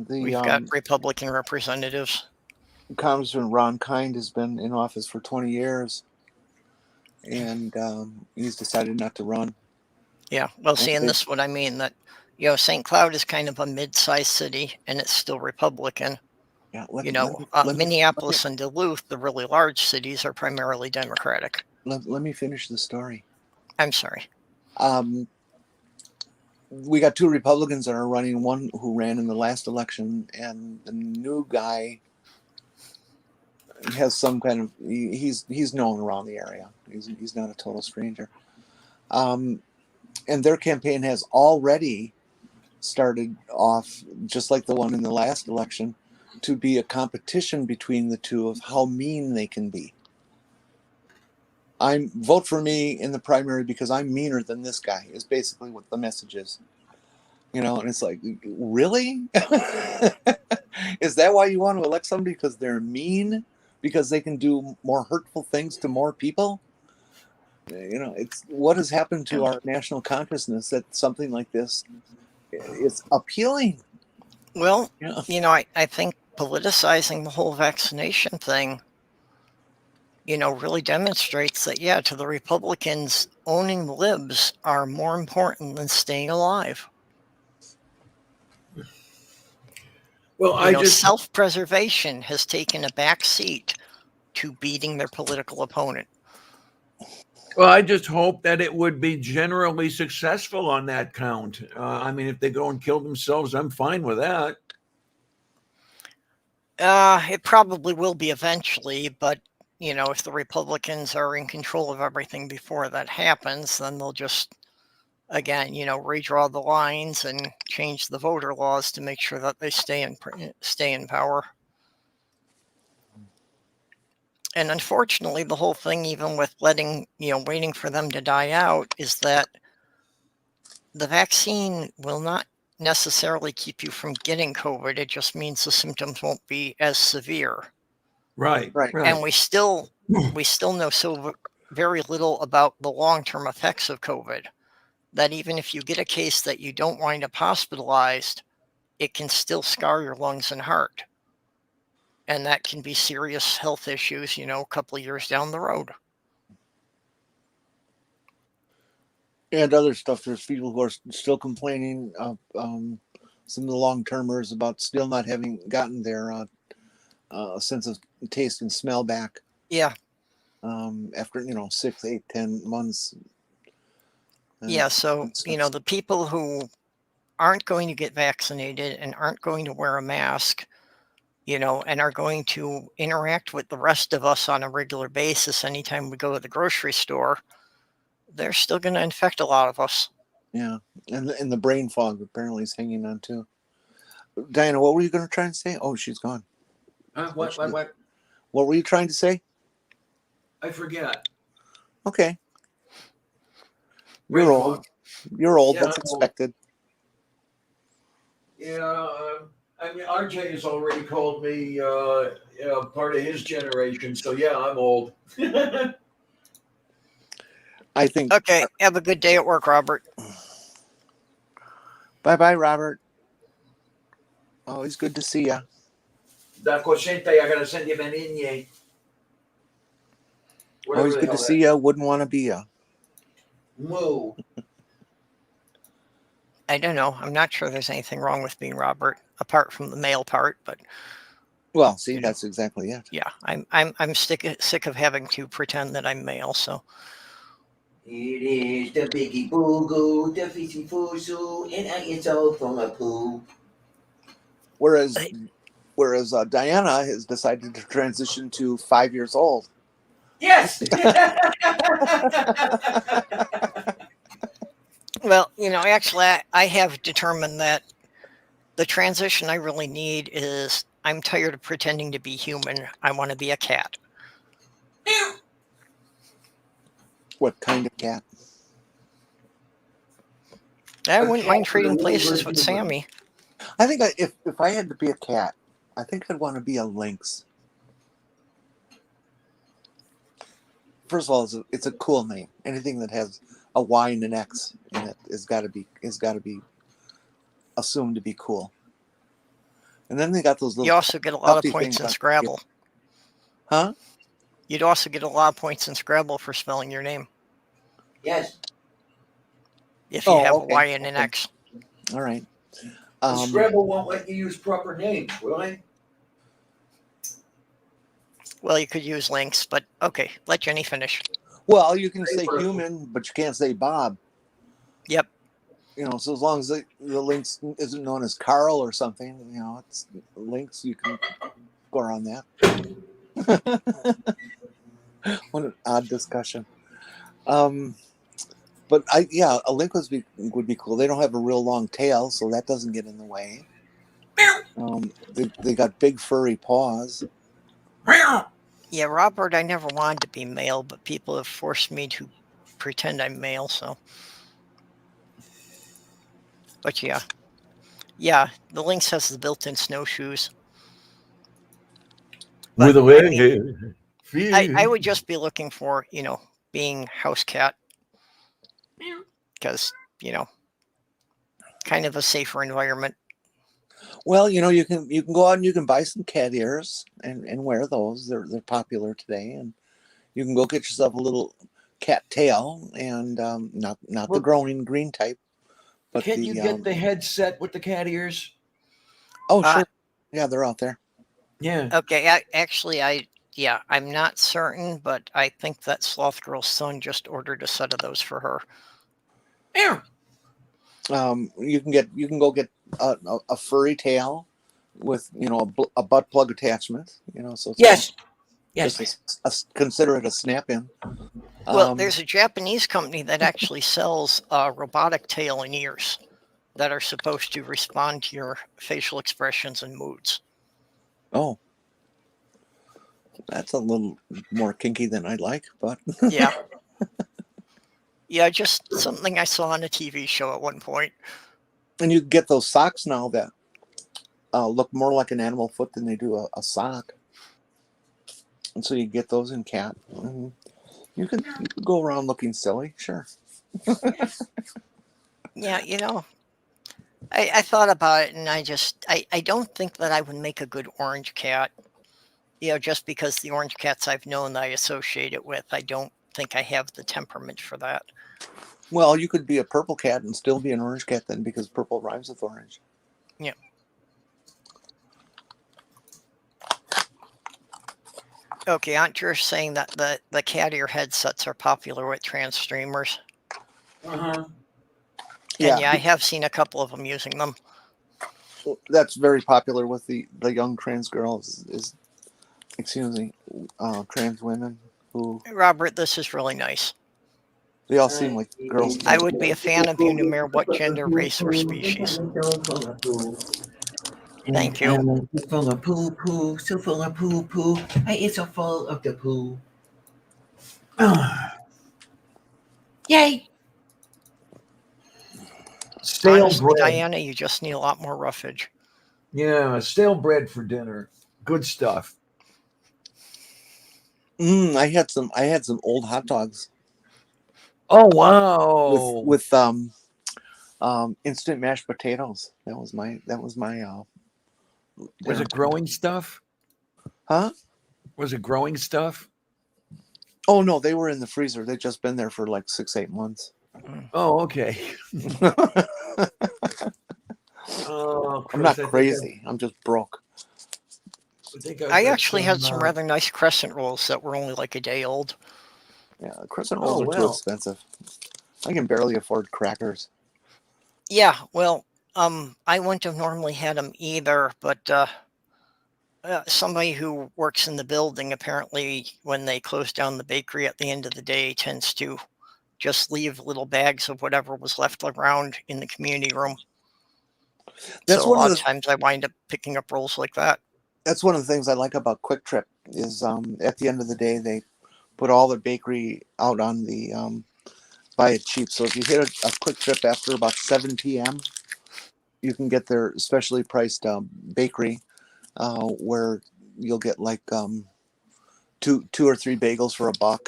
We've got Republican representatives. Congressman Ron Kind has been in office for 20 years, and he's decided not to run. Yeah, well, see, and this is what I mean, that, St. Cloud is kind of a mid-sized city, and it's still Republican. Yeah, Minneapolis and Duluth, the really large cities, are primarily Democratic. Let me finish the story. I'm sorry. We got two Republicans that are running, one who ran in the last election, and the new guy has some kind of, he's known around the area. He's not a total stranger. And their campaign has already started off, just like the one in the last election, to be a competition between the two of how mean they can be. Vote for me in the primary because I'm meaner than this guy, is basically what the message is. And it's like, really? Is that why you want to elect somebody? Because they're mean? Because they can do more hurtful things to more people? It's what has happened to our national consciousness that something like this is appealing. Well, I think politicizing the whole vaccination thing, really demonstrates that, to the Republicans, owning the libs are more important than staying alive. Well, self-preservation has taken a back seat to beating their political opponent. Well, I just hope that it would be generally successful on that count. If they go and kill themselves, I'm fine with that. It probably will be eventually, but, if the Republicans are in control of everything before that happens, then they'll just, again, redraw the lines and change the voter laws to make sure that they stay in power. And unfortunately, the whole thing, even with waiting for them to die out, is that the vaccine will not necessarily keep you from getting COVID. It just means the symptoms won't be as severe. Right. And we still know very little about the long-term effects of COVID. That even if you get a case that you don't wind up hospitalized, it can still scar your lungs and heart. And that can be serious health issues, a couple of years down the road. And other stuff. There's people who are still complaining of some of the long-termers about still not having gotten their sense of taste and smell back. Yeah. After 6, 8, 10 months. Yeah. So the people who aren't going to get vaccinated and aren't going to wear a mask, and are going to interact with the rest of us on a regular basis anytime we go to the grocery store, they're still going to infect a lot of us. Yeah, and the brain fog apparently is hanging on too. Diana, what were you going to try and say? Oh, she's gone. What? What were you trying to say? I forget. Okay. Brain You're old. fog. You're old. Yeah, That's I'm old. expected. Yeah, I mean, RJ has already called me part of his generation, so yeah, I'm old. I think. Okay, have a good day at work, Robert. Bye-bye, Robert. Always good to see ya. Da cosciente, I gotta send you Benigni. Always good to see ya. Wouldn't want to be ya. Moo. I don't know. I'm not sure there's anything wrong with being Robert, apart from the male part. But well, see, that's exactly it. Yeah, I'm sick of having to pretend that I'm male. So it is the biggie boo goo, the fishy fusu, and I get told from a poo. Whereas Diana has decided to transition to 5 years old. Yes. Well, actually, I have determined that the transition I really need is I'm tired of pretending to be human. I want to be a cat. What kind of cat? I wouldn't mind trading places with Sammy. I think if I had to be a cat, I think I'd want to be a lynx. First of all, it's a cool name. Anything that has a Y and an X in it has got to be assumed to be cool. And then they got those little. You also get a lot of points in Scrabble. Huh? You'd also get a lot of points in Scrabble for spelling your name. Yes. If you have a Y and an X. All right. Scrabble won't let you use proper names, will I? Well, you could use links, but okay, let Jenny finish. Well, you can say human, but you can't say Bob. Yep. So as long as the lynx isn't known as Carl or something, it's lynx, you can go around that. What an odd discussion. But a lynx would be cool. They don't have a real long tail, so that doesn't get in the way. They got big furry paws. Yeah, Robert, I never wanted to be male, but people have forced me to pretend I'm male, so. But yeah, the lynx has the built-in snowshoes. But, with a leg. I would just be looking for, being house cat. Because, kind of a safer environment. Well, you can go out and you can buy some cat ears and wear those. They're popular today, and you can go get yourself a little cat tail, and not the growing green type. But can you get the headset with the cat ears? Oh, sure. Yeah, they're out there. Yeah. Okay. Actually, I'm not certain, but I think that Sloth Girl's son just ordered a set of those for her. Yeah. You can go get a furry tail with a butt plug attachment. So yes. Consider it a snap-in. Well, there's a Japanese company that actually sells robotic tail and ears that are supposed to respond to your facial expressions and moods. Oh, that's a little more kinky than I'd like, but yeah. Yeah, just something I saw on a TV show at one point. And you get those socks now that look more like an animal foot than they do a sock. And so you get those in cat. You could go around looking silly, sure. Yeah, I thought about it, and I don't think that I would make a good orange cat. Just because the orange cats I've known that I associate it with, I don't think I have the temperament for that. Well, you could be a purple cat and still be an orange cat then, because purple rhymes with orange. Yeah. Okay, aren't you saying that the cat ear headsets are popular with trans streamers? Uh-huh. And yeah, I have seen a couple of them using them. That's very popular with the young trans girls, trans women who... Robert, this is really nice. They all seem like girls. I would be a fan of you no matter what gender, race, or species. Thank you. It's full of poo poo, so full of poo poo. It's so full of the poo. Yay! Stale Honestly, bread. Diana, you just need a lot more roughage. Yeah, stale bread for dinner. Good stuff. I had some old hot dogs. Oh wow! With instant mashed potatoes. That was my. Was it growing stuff? Huh? Was it growing stuff? Oh no, they were in the freezer. They'd just been there for like 6-8 months. Oh, okay. I'm not crazy. I'm just broke. I actually had some rather nice crescent rolls that were only like a day old. Yeah, crescent rolls are too expensive. I can barely afford crackers. Yeah, well, I wouldn't have normally had them either, but somebody who works in the building, apparently when they close down the bakery at the end of the day, tends to just leave little bags of whatever was left around in the community room. That's so a lot of times I wind up picking up rolls like that. That's one of the things I like about Quick Trip is at the end of the day, they put all the bakery out on the buy it cheap. So if you hit a Quick Trip after about 7 p.m., you can get their specially priced bakery where you'll get like two or three bagels for $1.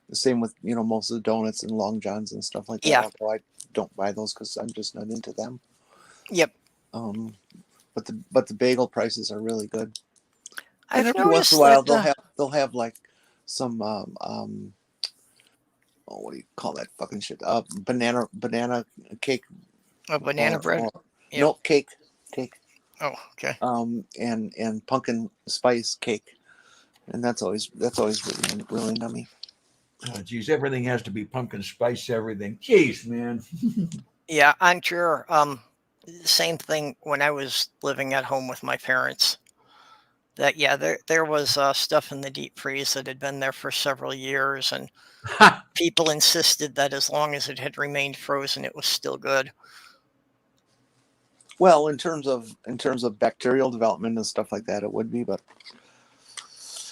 The same with most of the donuts and Long Johns and stuff like that. Yeah. Although I don't buy those because I'm just not into them. Yep. But the bagel prices are really good. I've and every once in a noticed while that, they'll have like some what do you call that fucking shit? Banana cake. A banana bread. Yep. No, cake. Oh, okay. And pumpkin spice cake, and that's always really yummy. Oh, geez, everything has to be pumpkin spice. Everything. Jeez, man. Yeah, I'm sure. Same thing when I was living at home with my parents. That there was stuff in the deep freeze that had been there for several years, and people insisted that as long as it had remained frozen, it was still good. Well, in terms of bacterial development and stuff like that, it would be, but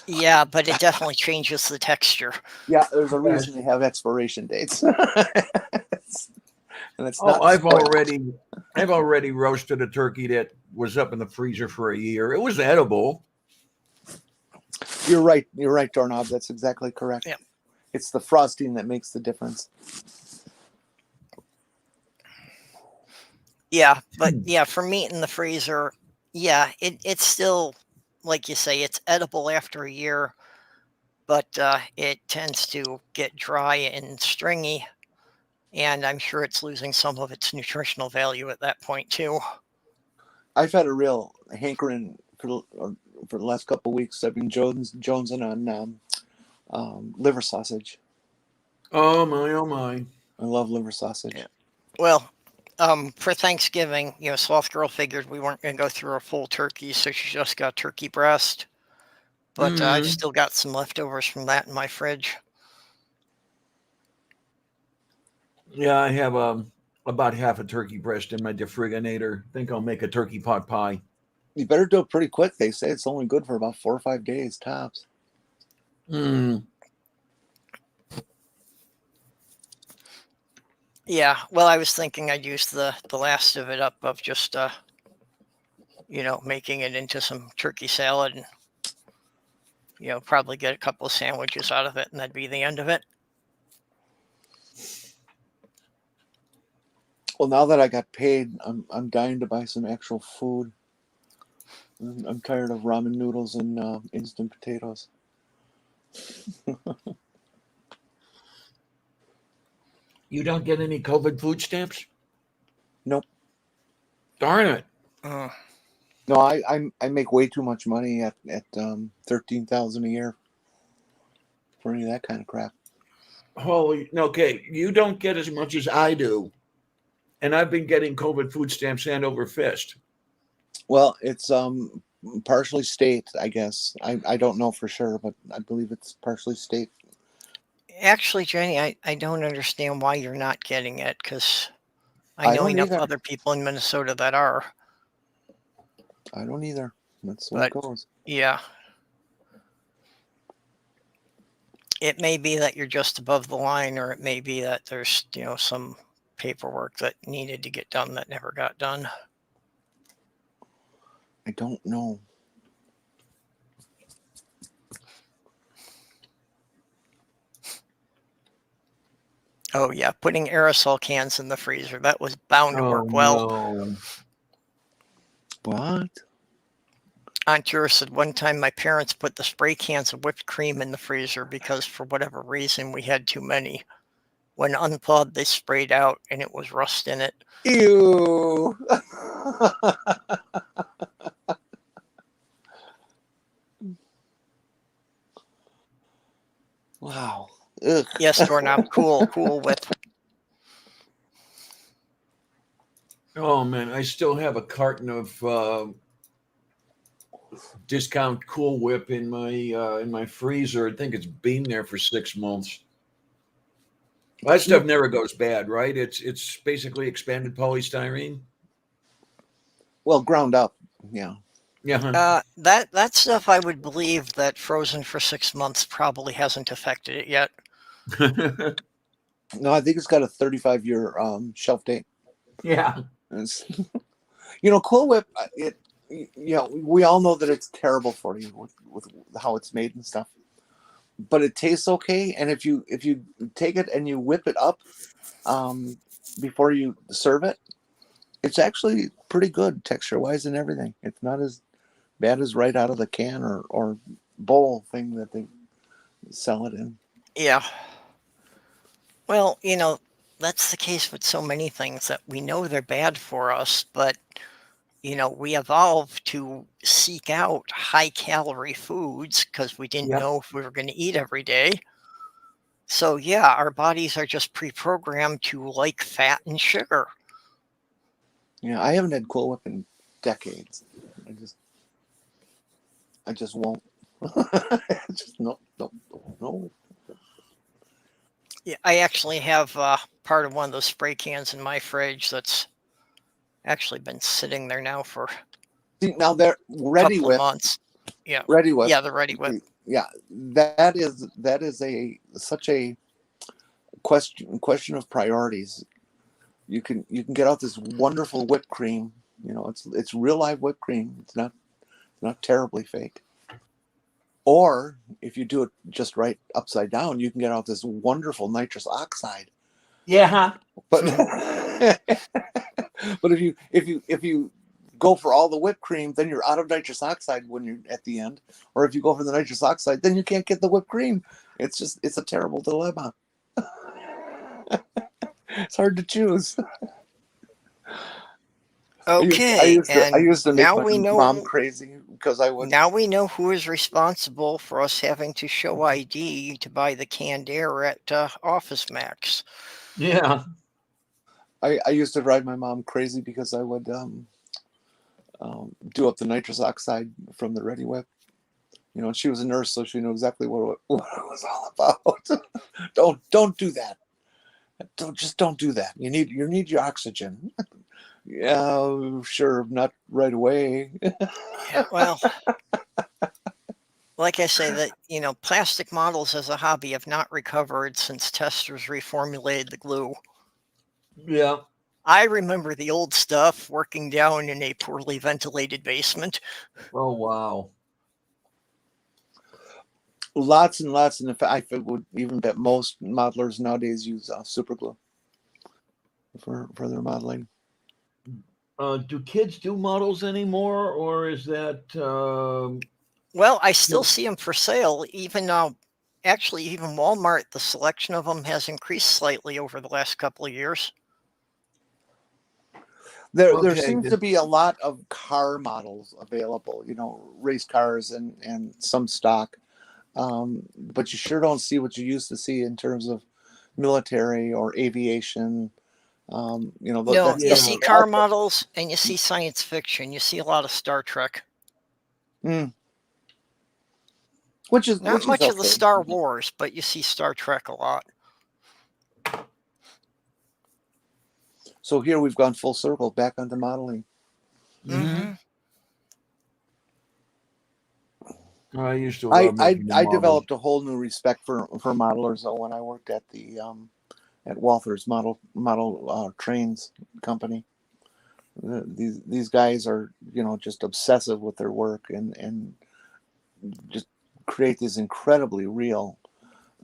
yeah, but it definitely changes the texture. Yeah, there's a reason they have expiration dates. And it's I've already roasted a turkey that was up in the freezer for a year. It was edible. You're right, Doorknob. That's exactly correct. Yeah. It's the frosting that makes the difference. Yeah, but yeah, for meat in the freezer, yeah, it's still, like you say, it's edible after a year, but it tends to get dry and stringy, and I'm sure it's losing some of its nutritional value at that point too. I've had a real hankering for the last couple of weeks. I've been jonesing on liver sausage. Oh my! I love liver sausage. Yeah. Well, for Thanksgiving, Sloth Girl figured we weren't going to go through a full turkey, so she just got turkey breast. But I've still got some leftovers from that in my fridge. Yeah, I have about half a turkey breast in my defibrinator. Think I'll make a turkey pot pie. You better do it pretty quick. They say it's only good for about 4 or 5 days tops. Yeah, well, I was thinking I'd use the last of it up of just, making it into some turkey salad. And... Yeah, probably get a couple of sandwiches out of it, and that'd be the end of it. Well, now that I got paid, I'm dying to buy some actual food. I'm tired of ramen noodles and instant potatoes. You don't get any COVID food stamps? Nope. Darn it. No, I make way too much money at $13,000 a year for any of that kind of crap. Holy, okay. You don't get as much as I do, and I've been getting COVID food stamps hand over fist. Well, it's partially state, I guess. I don't know for sure, but I believe it's partially state. Actually, Jenny, I don't understand why you're not getting it, because I know don't enough either. other people in Minnesota that are. I don't either. That's the way it goes. Yeah. It may be that you're just above the line, or it may be that there's, some paperwork that needed to get done that never got done. I don't know. Oh, yeah, putting aerosol cans in the freezer. That was bound to work well. No. What? Aunt Jura said one time my parents put the spray cans of whipped cream in the freezer because for whatever reason we had too many. When unthawed, they sprayed out and it was rust in it. Ew. Wow. Ugh. Yes, doorknob. Cool whip. Oh man, I still have a carton of discount Cool Whip in my freezer. I think it's been there for 6 months. That stuff never goes bad, right? It's basically expanded polystyrene. Well, ground up, yeah. Yeah. That stuff I would believe that frozen for 6 months probably hasn't affected it yet. No, I think it's got a 35-year shelf date. Yeah. Cool Whip. We all know that it's terrible for you with how it's made and stuff, but it tastes okay. And if you take it and you whip it up before you serve it, it's actually pretty good texture wise and everything. It's not as bad as right out of the can or bowl thing that they sell it in. Yeah. Well, that's the case with so many things that we know they're bad for us, but we evolved to seek out high calorie foods because we didn't know if we were going to eat every day. So yeah, our bodies are just pre-programmed to like fat and sugar. Yeah, I haven't had Cool Whip in decades. I just won't. Just no. Yeah, I actually have part of one of those spray cans in my fridge that's actually been sitting there now for now they're Ready Whip months. Yeah, Ready Whip. Yeah, the Ready Whip. Yeah, that is such a question of priorities. You can get out this wonderful whipped cream. It's real live whipped cream. It's not terribly fake. Or if you do it just right upside down, you can get out this wonderful nitrous oxide. Yeah. But but if you go for all the whipped cream, then you're out of nitrous oxide when you're at the end. Or if you go for the nitrous oxide, then you can't get the whipped cream. It's a terrible dilemma. It's hard to choose. Okay, I used to make now my we know mom crazy because I would. Now we know who is responsible for us having to show ID to buy the canned air at Office Max. Yeah. I used to drive my mom crazy because I would do up the nitrous oxide from the Ready Whip. She was a nurse, so she knew exactly what it was all about. Don't do that. Don't do that. You need your oxygen. Yeah, sure, not right away. Yeah, well, like I say, that plastic models as a hobby have not recovered since testers reformulated the glue. Yeah. I remember the old stuff working down in a poorly ventilated basement. Oh wow. Lots and lots, and in fact, I would even bet most modelers nowadays use super glue for their modeling. Do kids do models anymore, or is that? Well, I still see them for sale. Even actually, even Walmart, the selection of them has increased slightly over the last couple of years. There seems to be a lot of car models available, race cars and some stock. But you sure don't see what you used to see in terms of military or aviation. No, you see car models and you see science fiction. You see a lot of Star Trek. Which is not much of the Star Wars, but you see Star Trek a lot. So here we've gone full circle back onto modeling. Mm-hmm. I used to. I developed a whole new respect for modelers when I worked at the at Walther's model trains company. These guys are just obsessive with their work and just create these incredibly real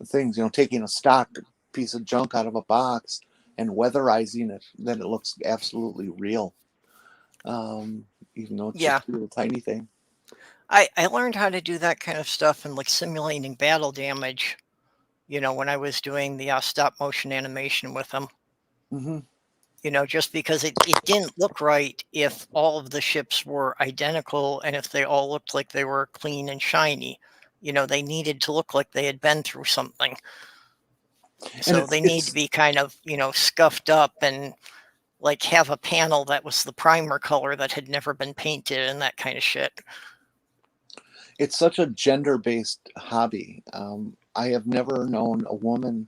things. Taking a stock piece of junk out of a box and weatherizing it, then it looks absolutely real. Even though it's just a little tiny thing. I learned how to do that kind of stuff and like simulating battle damage, when I was doing the stop motion animation with them. Mm-hmm. Just because it didn't look right if all of the ships were identical and if they all looked like they were clean and shiny. They needed to look like they had been through something. So they need to be kind of, scuffed up and like have a panel that was the primer color that had never been painted and that kind of shit. It's such a gender-based hobby. I have never known a woman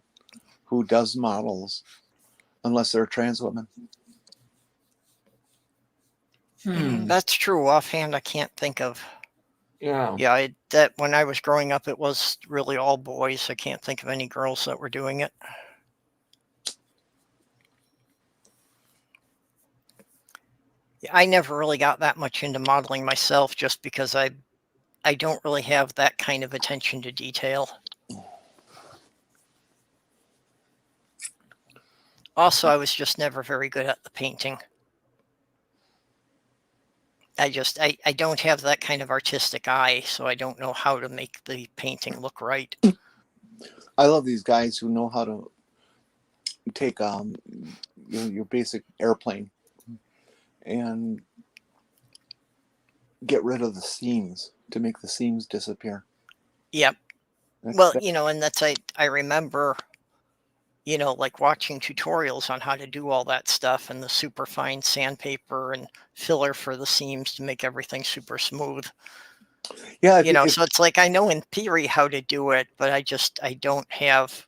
who does models unless they're a trans woman. That's true. Offhand, I can't think of. Yeah. That when I was growing up, it was really all boys. I can't think of any girls that were doing it. I never really got that much into modeling myself just because I don't really have that kind of attention to detail. Also, I was just never very good at the painting. I don't have that kind of artistic eye, so I don't know how to make the painting look right. I love these guys who know how to take your basic airplane and get rid of the seams to make the seams disappear. Yep. And that's I remember, like watching tutorials on how to do all that stuff and the super fine sandpaper and filler for the seams to make everything super smooth. Yeah. So it's like I know in theory how to do it, but I don't have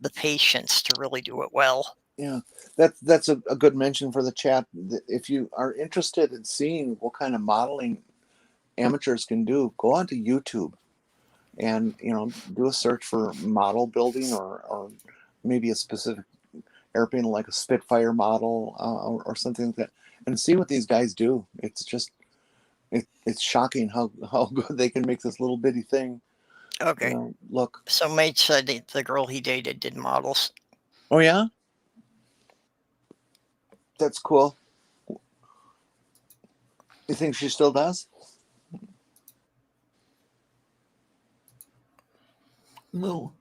the patience to really do it well. Yeah, that's a good mention for the chat. If you are interested in seeing what kind of modeling amateurs can do, go onto YouTube and do a search for model building or maybe a specific airplane like a Spitfire model or something like that, and see what these guys do. It's just it's shocking how good they can make this little bitty thing. Okay. Look. So Mate said the girl he dated did models. Oh yeah? That's cool. You think she still does? No.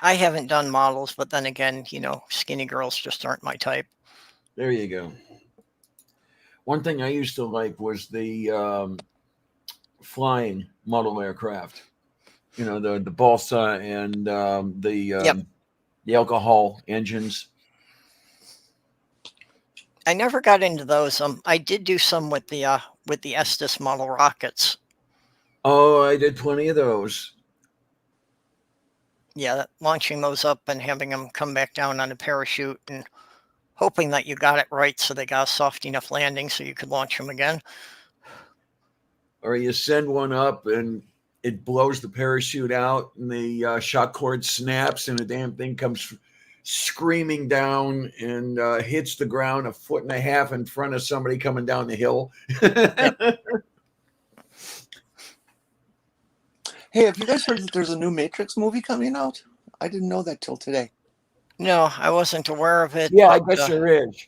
I haven't done models, but then again, skinny girls just aren't my type. There you go. One thing I used to like was the flying model aircraft. The balsa and the alcohol engines. I never got into those. I did do some with the Estes model rockets. Oh, I did plenty of those. Yeah, launching those up and having them come back down on a parachute and hoping that you got it right so they got a soft enough landing so you could launch them again. Or you send one up and it blows the parachute out and the shock cord snaps and the damn thing comes screaming down and hits the ground 1.5 feet in front of somebody coming down the hill. Yep. Hey, have you guys heard that there's a new Matrix movie coming out? I didn't know that till today. No, I wasn't aware of it. Yeah, I but, guess there is.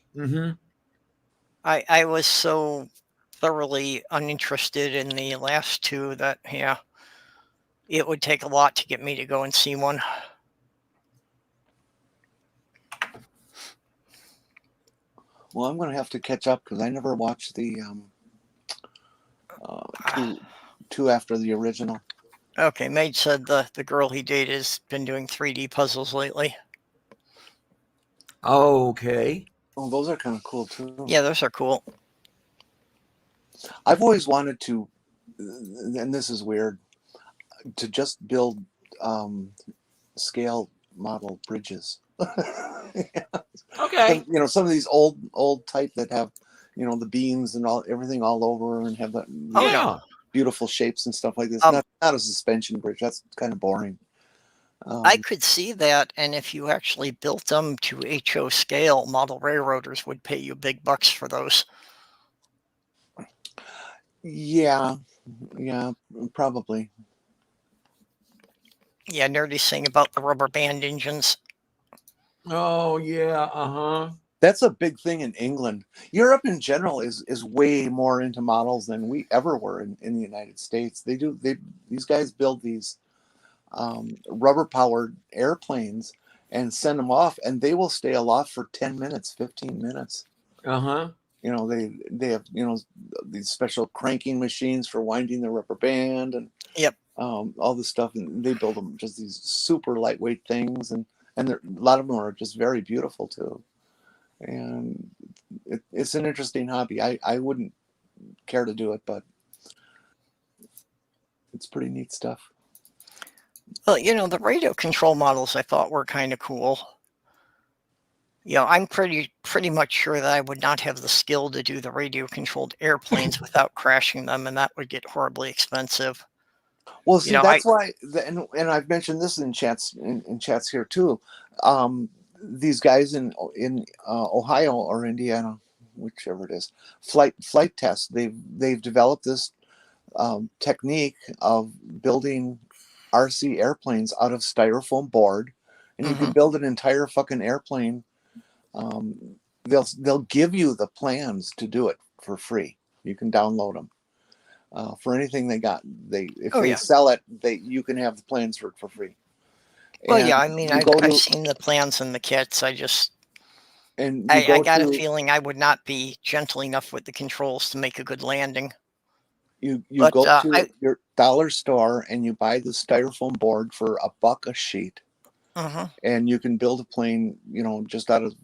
I was so thoroughly uninterested in the last two that, yeah, it would take a lot to get me to go and see one. Well, I'm going to have to catch up because I never watched the two after the original. Okay, Maid said the girl he dated has been doing 3D puzzles lately. Okay. Oh, those are kind of cool too. Yeah, those are cool. I've always wanted to, and this is weird, to just build scale model bridges. Okay. You know, some of these old type that have, you know, the beams and everything all over and have that beautiful shapes and stuff like this. Not a suspension bridge. That's kind of boring. I could see that, and if you actually built them to HO scale, model railroaders would pay you big bucks for those. Yeah, probably. Yeah, Nerdy's saying about the rubber band engines. Oh yeah, That's a big thing in England. Europe in general is way more into models than we ever were in the United States. These guys build these rubber powered airplanes and send them off, and they will stay aloft for 10 minutes, 15 minutes. You know, they have, you know, these special cranking machines for winding the rubber band and all this stuff, and they build them just these super lightweight things, and a lot of them are just very beautiful too. And it's an interesting hobby. I wouldn't care to do it, but it's pretty neat stuff. Well, you know, the radio control models I thought were kind of cool. You know, I'm pretty much sure that I would not have the skill to do the radio controlled airplanes without crashing them, and that would get horribly expensive. Well, see, that's why, and I've mentioned this in chats here too. These guys in Ohio or Indiana, whichever it is, flight test. They've developed this technique of building RC airplanes out of styrofoam board, and you can build an entire fucking airplane. They'll give you the plans to do it for free. You can download them. For anything they got, if they sell it, you can have the plans for free. Well, yeah, I mean, I've seen the plans and the kits. I got a feeling I would not be gentle enough with the controls to make a good landing. You go to your dollar store and you buy the styrofoam board for $1 a sheet, and you can build a plane, you know, just out of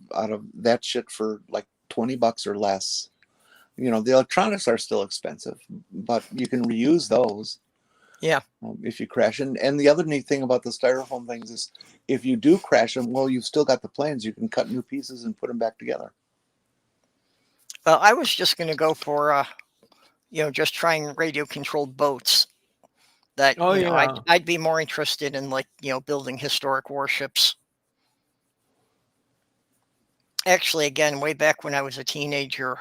that shit for like $20 or less. You know, the electronics are still expensive, but you can reuse those. Yeah. If you crash. And the other neat thing about the styrofoam things is if you do crash them, well, you've still got the plans. You can cut new pieces and put them back together. Well, I was just going to go for, you know, just trying radio controlled boats. That, you know, I'd be more interested in, like, you know, building historic warships. Actually, again, way back when I was a teenager,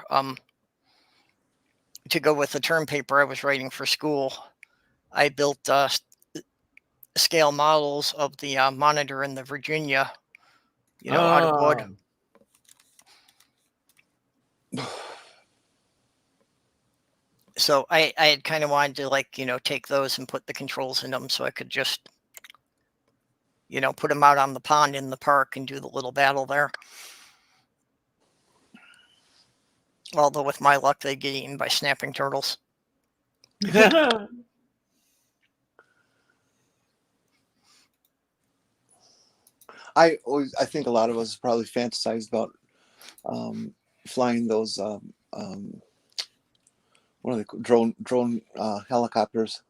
to go with the term paper I was writing for school, I built scale models of the Monitor and the Virginia, you know, out of wood. So I had kind of wanted to, like, you know, take those and put the controls in them so I could just, you know, put them out on the pond in the park and do the little battle there. Although with my luck, they get eaten by snapping turtles. I think a lot of us probably fantasized about flying those what are they called? Drone helicopters.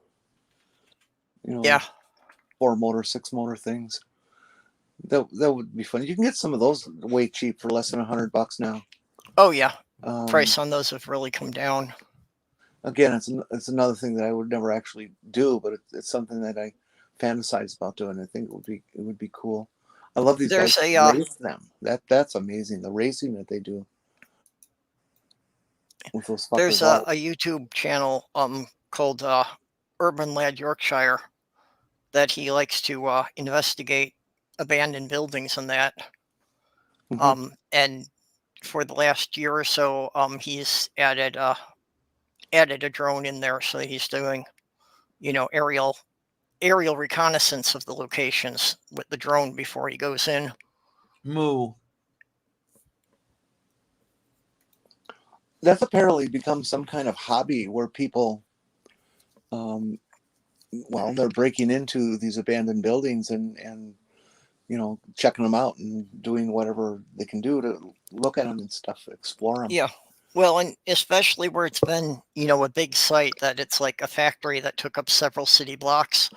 You know, 4-motor, 6-motor things. That would be fun. You can get some of those way cheap for less than $100 now. Oh yeah, price on those have really come down. Again, it's another thing that I would never actually do, but it's something that I fantasize about doing. I think it would be cool. I love these guys race them. That's amazing. The racing that they do with those fuckers. There's a YouTube channel called Urban Lad Yorkshire, that he likes to investigate abandoned buildings and that. And for the last year or so, he's added a drone in there, so he's doing, aerial reconnaissance of the locations with the drone before he goes in. Moo. That's apparently become some kind of hobby where people, they're breaking into these abandoned buildings and checking them out and doing whatever they can do to look at them and stuff, explore them. Yeah. Well, and especially where it's been, a big site that it's like a factory that took up several city blocks,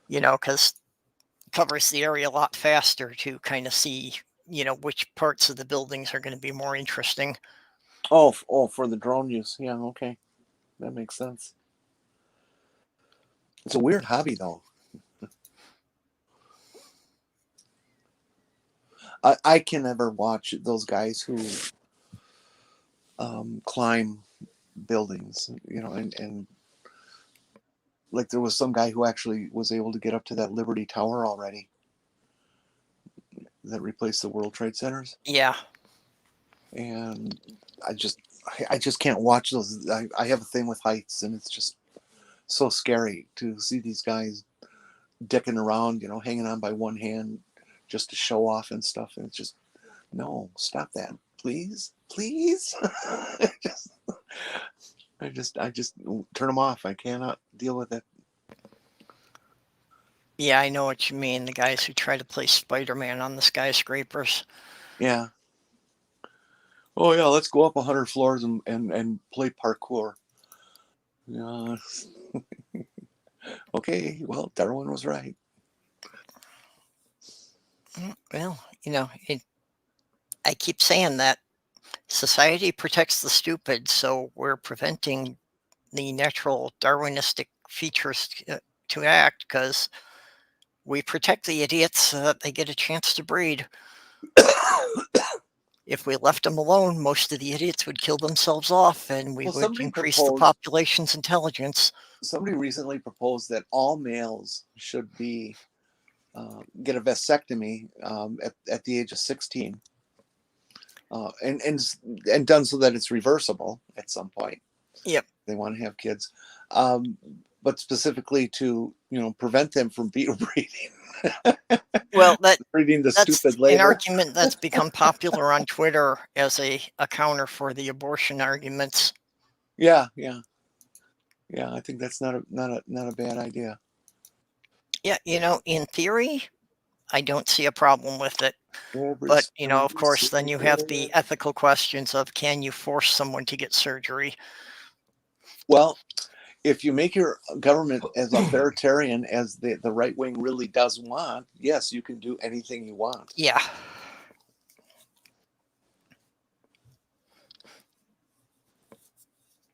because it covers the area a lot faster to kind of see, which parts of the buildings are going to be more interesting. Oh, for the drone use. Yeah, okay. That makes sense. It's a weird hobby, though. I can never watch those guys who climb buildings, and like there was some guy who actually was able to get up to that Liberty Tower already that replaced the World Trade Centers. Yeah. And I just can't watch those. I have a thing with heights, and it's just so scary to see these guys dicking around, hanging on by one hand just to show off and stuff. And it's just, no, stop that, please. I just turn them off. I cannot deal with it. Yeah, I know what you mean. The guys who try to play Spider-Man on the skyscrapers. Yeah. Oh yeah, let's go up 100 floors and play parkour. Yeah. Okay, well, Darwin was right. Well, I keep saying that society protects the stupid, so we're preventing the natural Darwinistic features to act because we protect the idiots so that they get a chance to breed. If we left them alone, most of the idiots would kill themselves off, and we would increase the population's intelligence. Somebody recently proposed that all males should be get a vasectomy at the age of 16, and done so that it's reversible at some point. Yep. They want to have kids, but specifically to prevent them from breeding. Well, breeding the that's stupid later. an argument that's become popular on Twitter as a counter for the abortion arguments. Yeah. I think that's not a bad idea. Yeah, in theory, I don't see a problem with it. But, of course, then you have the ethical questions of, can you force someone to get surgery? Well, if you make your government as authoritarian as the right wing really does want, yes, you can do anything you want. Yeah.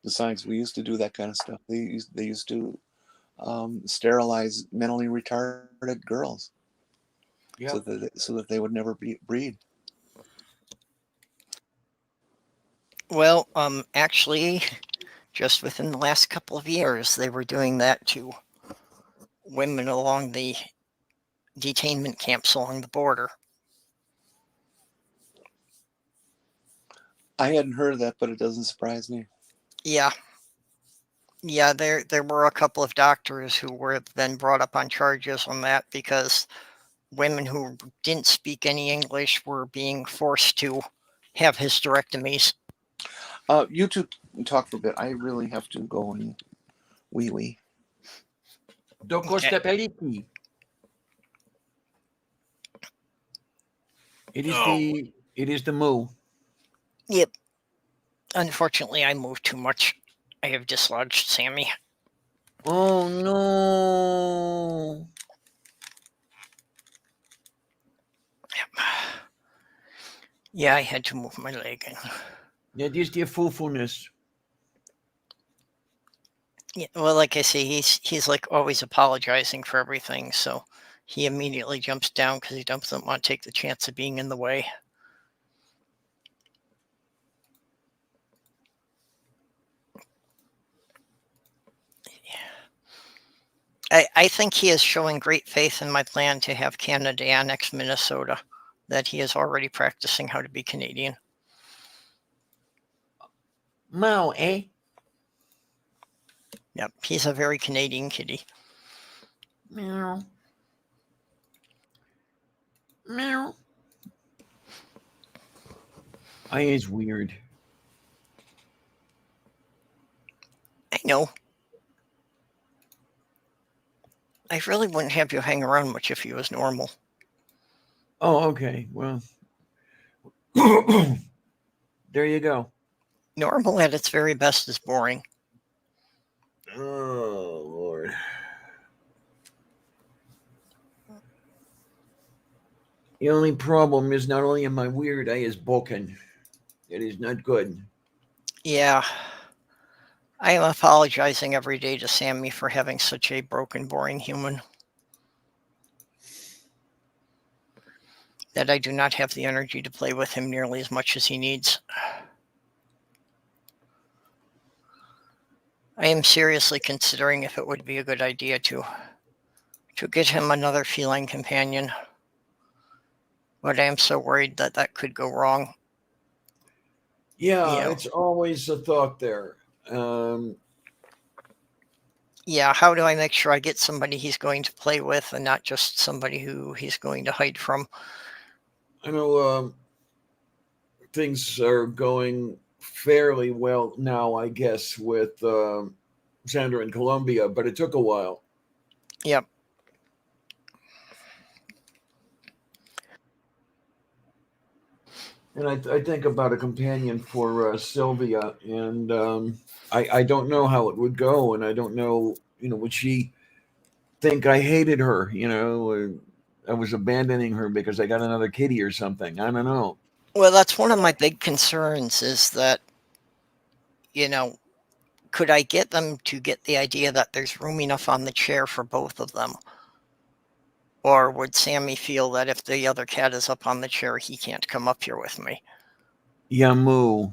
Besides, we used to do that kind of stuff. They used to sterilize mentally retarded girls, so that they would never breed. Well, actually, just within the last couple of years, they were doing that to women along the detainment camps along the border. I hadn't heard of that, but it doesn't surprise me. Yeah. Yeah, there were a couple of doctors who were then brought up on charges on that because women who didn't speak any English were being forced to have hysterectomies. You two talk for a bit. I really have to go and wee. Okay. It is the moo. Yep. Unfortunately, I moved too much. I have dislodged Sammy. Oh no. Yeah, I had to move my leg in. That is the fullness. Yeah, well, like I say, he's like always apologizing for everything, so he immediately jumps down because he doesn't want to take the chance of being in the way. I think he is showing great faith in my plan to have Canada annex Minnesota, that he is already practicing how to be Canadian. Mao, eh? Yep, he's a very Canadian kitty. Meow. Meow. I is weird. I know. I really wouldn't have you hang around much if he was normal. Oh, okay. Well, there you go. Normal at its very best is boring. Oh, Lord. The only problem is not only am I weird, I is broken. It is not good. Yeah. I am apologizing every day to Sammy for having such a broken, boring human. That I do not have the energy to play with him nearly as much as he needs. I am seriously considering if it would be a good idea to get him another feline companion. But I am so worried that that could go wrong. Yeah, You know. it's always a thought there. Yeah, how do I make sure I get somebody he's going to play with and not just somebody who he's going to hide from? I know things are going fairly well now, I guess, with Sandra in Colombia, but it took a while. Yep. And I think about a companion for Sylvia, and I don't know how it would go, and I don't know, would she think I hated her, or I was abandoning her because I got another kitty or something. I don't know. Well, that's one of my big concerns is that, could I get them to get the idea that there's room enough on the chair for both of them? Or would Sammy feel that if the other cat is up on the chair, he can't come up here with me? Yamu.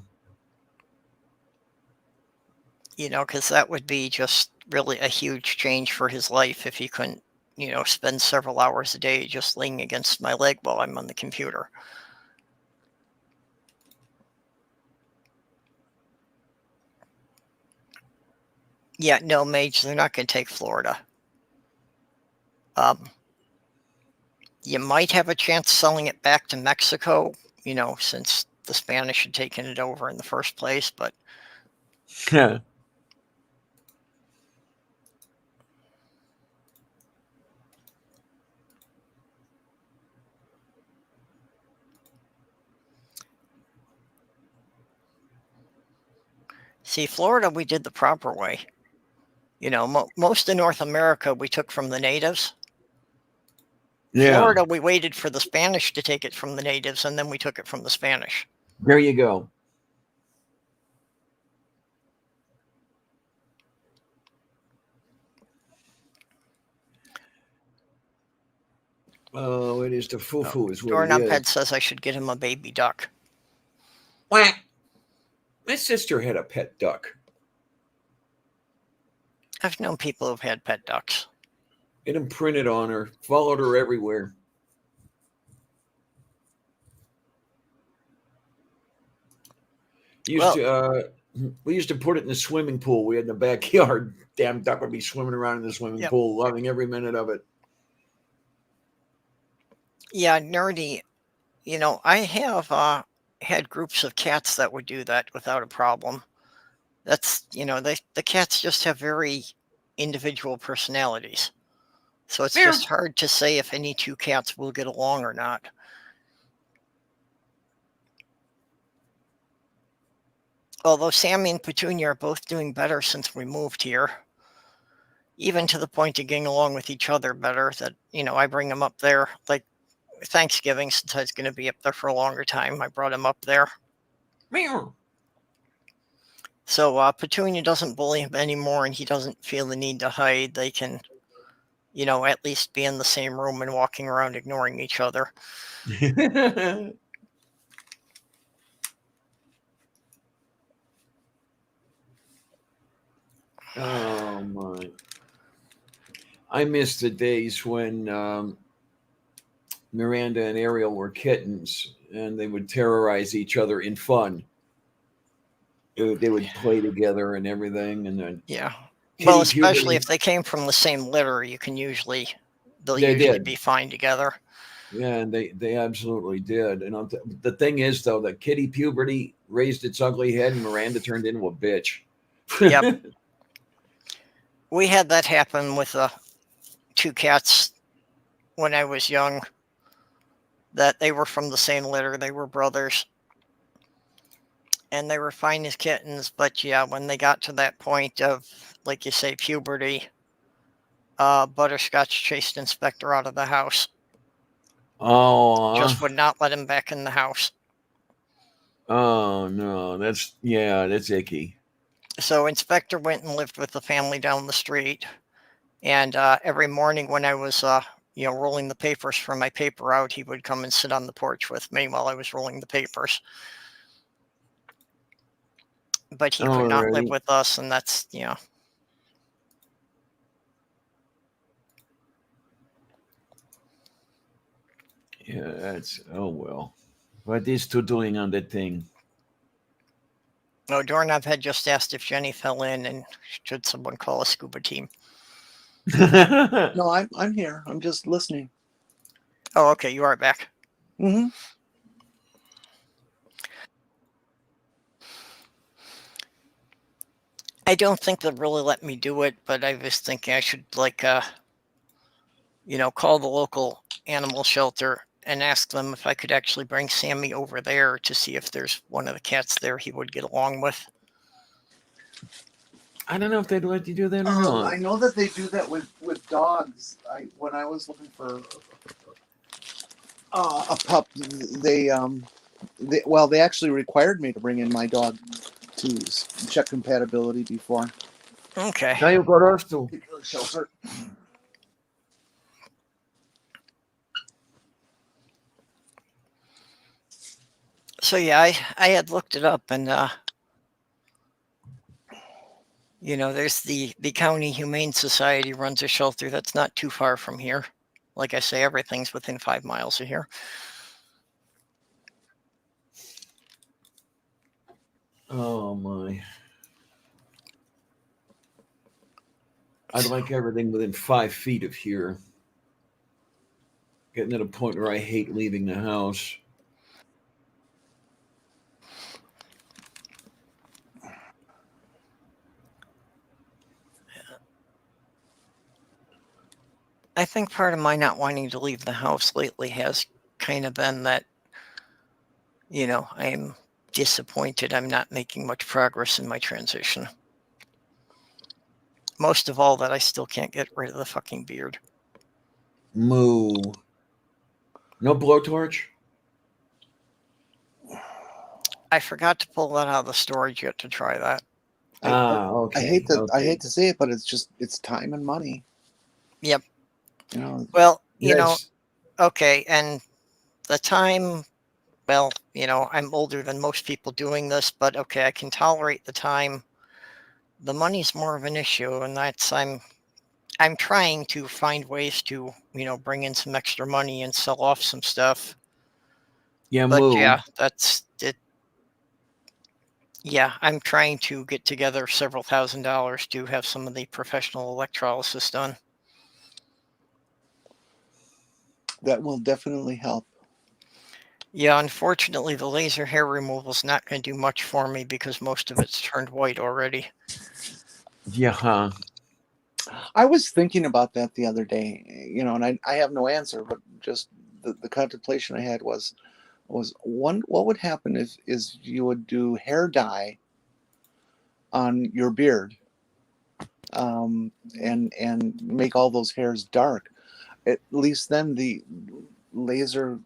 Because that would be just really a huge change for his life if he couldn't, spend several hours a day just leaning against my leg while I'm on the computer. Yeah, no, Mage, they're not going to take Florida. You might have a chance selling it back to Mexico, since the Spanish had taken it over in the first place, but see, Florida, we did the proper way. Most of North America we took from the natives. Yeah. Florida, we waited for the Spanish to take it from the natives, and then we took it from the Spanish. There you go. Oh, it is the foo-foo is what it Doorknob is. says I should get him a baby duck. What? My sister had a pet duck. I've known people who've had pet ducks. It imprinted on her, followed her everywhere. We used to put it in the swimming pool we had in the backyard. Damn duck would be swimming around in the swimming pool, loving every minute of it. Yeah, nerdy. I have had groups of cats that would do that without a problem. That's, the cats just have very individual personalities. So it's just hard to say if any two cats will get along or not. Although Sammy and Petunia are both doing better since we moved here. Even to the point of getting along with each other better, that, I bring them up there. Like Thanksgiving, since I was going to be up there for a longer time, I brought him up there. Meow. So Petunia doesn't bully him anymore, and he doesn't feel the need to hide. They can, at least be in the same room and walking around ignoring each other. Oh my! I miss the days when Miranda and Ariel were kittens, and they would terrorize each other in fun. They would play together and everything, and then Yeah. Well, kitty especially puberty. if they came from the same litter, they'll They usually did, be fine together. yeah, and they absolutely did. And the thing is, though, that kitty puberty raised its ugly head, and Miranda turned into a bitch. Yep. We had that happen with 2 cats when I was young, that they were from the same litter. They were brothers, and they were fine as kittens. But yeah, when they got to that point of, like you say, puberty, Butterscotch chased Inspector out of the house. Oh, Just would not let him back in the house. oh no, that's icky. So Inspector went and lived with the family down the street. And every morning when I was, rolling the papers for my paper route, he would come and sit on the porch with me while I was rolling the papers. But he could not live Alrighty. with us, and that's, Yeah, that's oh well. What is to doing on that thing? No, Doorknob had just asked if Jenny fell in and should someone call a scuba team. No, I'm here. I'm just listening. Oh, okay, you are back. Mm-hmm. I don't think they'll really let me do it, but I was thinking I should, call the local animal shelter and ask them if I could actually bring Sammy over there to see if there's one of the cats there he would get along with. I don't know if they'd let you do that or not. I know that they do that with dogs. When I was looking for a pup, they actually required me to bring in my dog to check compatibility before. Okay. Caio Gorosto. Shelter. So yeah, I had looked it up, and there's the County Humane Society runs a shelter that's not too far from here. Like I say, everything's within 5 miles of here. Oh my. I'd like everything within 5 feet of here. Getting to the point where I hate leaving the house. I think part of my not wanting to leave the house lately has kind of been that, I'm disappointed I'm not making much progress in my transition. Most of all, that I still can't get rid of the fucking beard. Moo. No blowtorch? I forgot to pull that out of the storage yet to try that. Okay. I hate to say it, but it's time and money. Yep. Well, okay, and the time, well, I'm older than most people doing this, but okay, I can tolerate the time. The money's more of an issue, and that's I'm trying to find ways to, bring in some extra money and sell off some stuff. Yeah, but moo. yeah, that's it. Yeah, I'm trying to get together several $1,000s to have some of the professional electrolysis done. That will definitely help. Yeah, unfortunately, the laser hair removal is not going to do much for me because most of it's turned white already. Yeah. I was thinking about that the other day, and I have no answer, but just the contemplation I had was one, what would happen if you would do hair dye on your beard, and make all those hairs dark. At least then the laser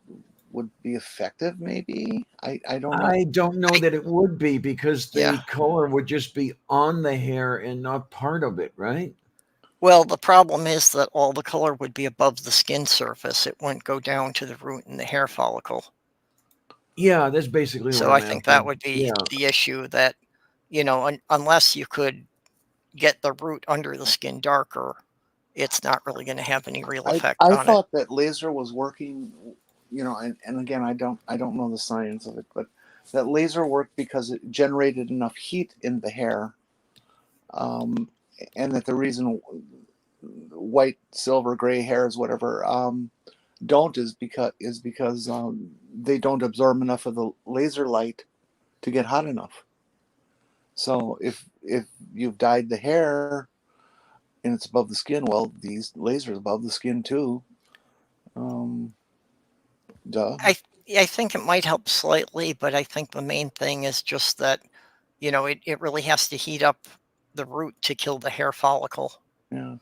would be effective, maybe. I don't know. I don't know that it would be, because the Yeah. color would just be on the hair and not part of it, right? Well, the problem is that all the color would be above the skin surface. It wouldn't go down to the root and the hair follicle. Yeah, that's basically So what I I'm think after. that would be the issue, that, unless you could get the root under the skin darker, it's not really going to have any real I effect on it. thought that laser was working, and again, I don't know the science of it, but that laser worked because it generated enough heat in the hair, and that the reason white, silver, gray hairs, whatever, don't is because they don't absorb enough of the laser light to get hot enough. So if you've dyed the hair and it's above the skin, well, these lasers above the skin too. Duh. I think it might help slightly, but I think the main thing is just that, it really has to heat up the root to kill the hair follicle. Yeah.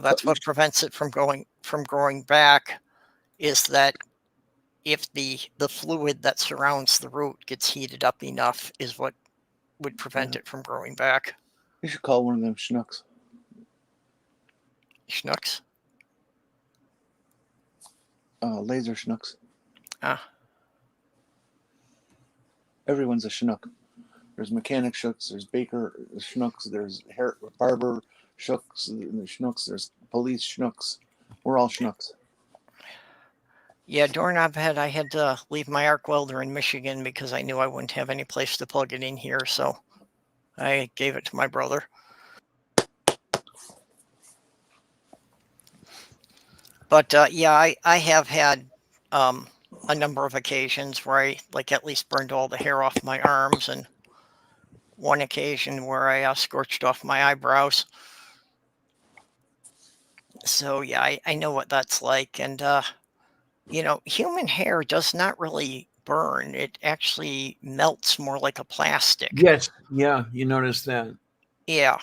That's what prevents it from growing back, is that if the fluid that surrounds the root gets heated up enough is what would prevent it from growing back. You should call one of them schnooks. Schnooks? Laser schnooks. Ah. Everyone's a schnook. There's mechanic schnooks, there's baker schnooks, there's barber schnooks, there's police schnooks. We're all schnooks. Yeah, doorknob head, I had to leave my arc welder in Michigan because I knew I wouldn't have any place to plug it in here, so I gave it to my brother. But yeah, I have had a number of occasions where I at least burned all the hair off my arms, and one occasion where I scorched off my eyebrows. So yeah, I know what that's like. And human hair does not really burn. It actually melts more like a plastic. Yes. Yeah, you notice that. Yeah.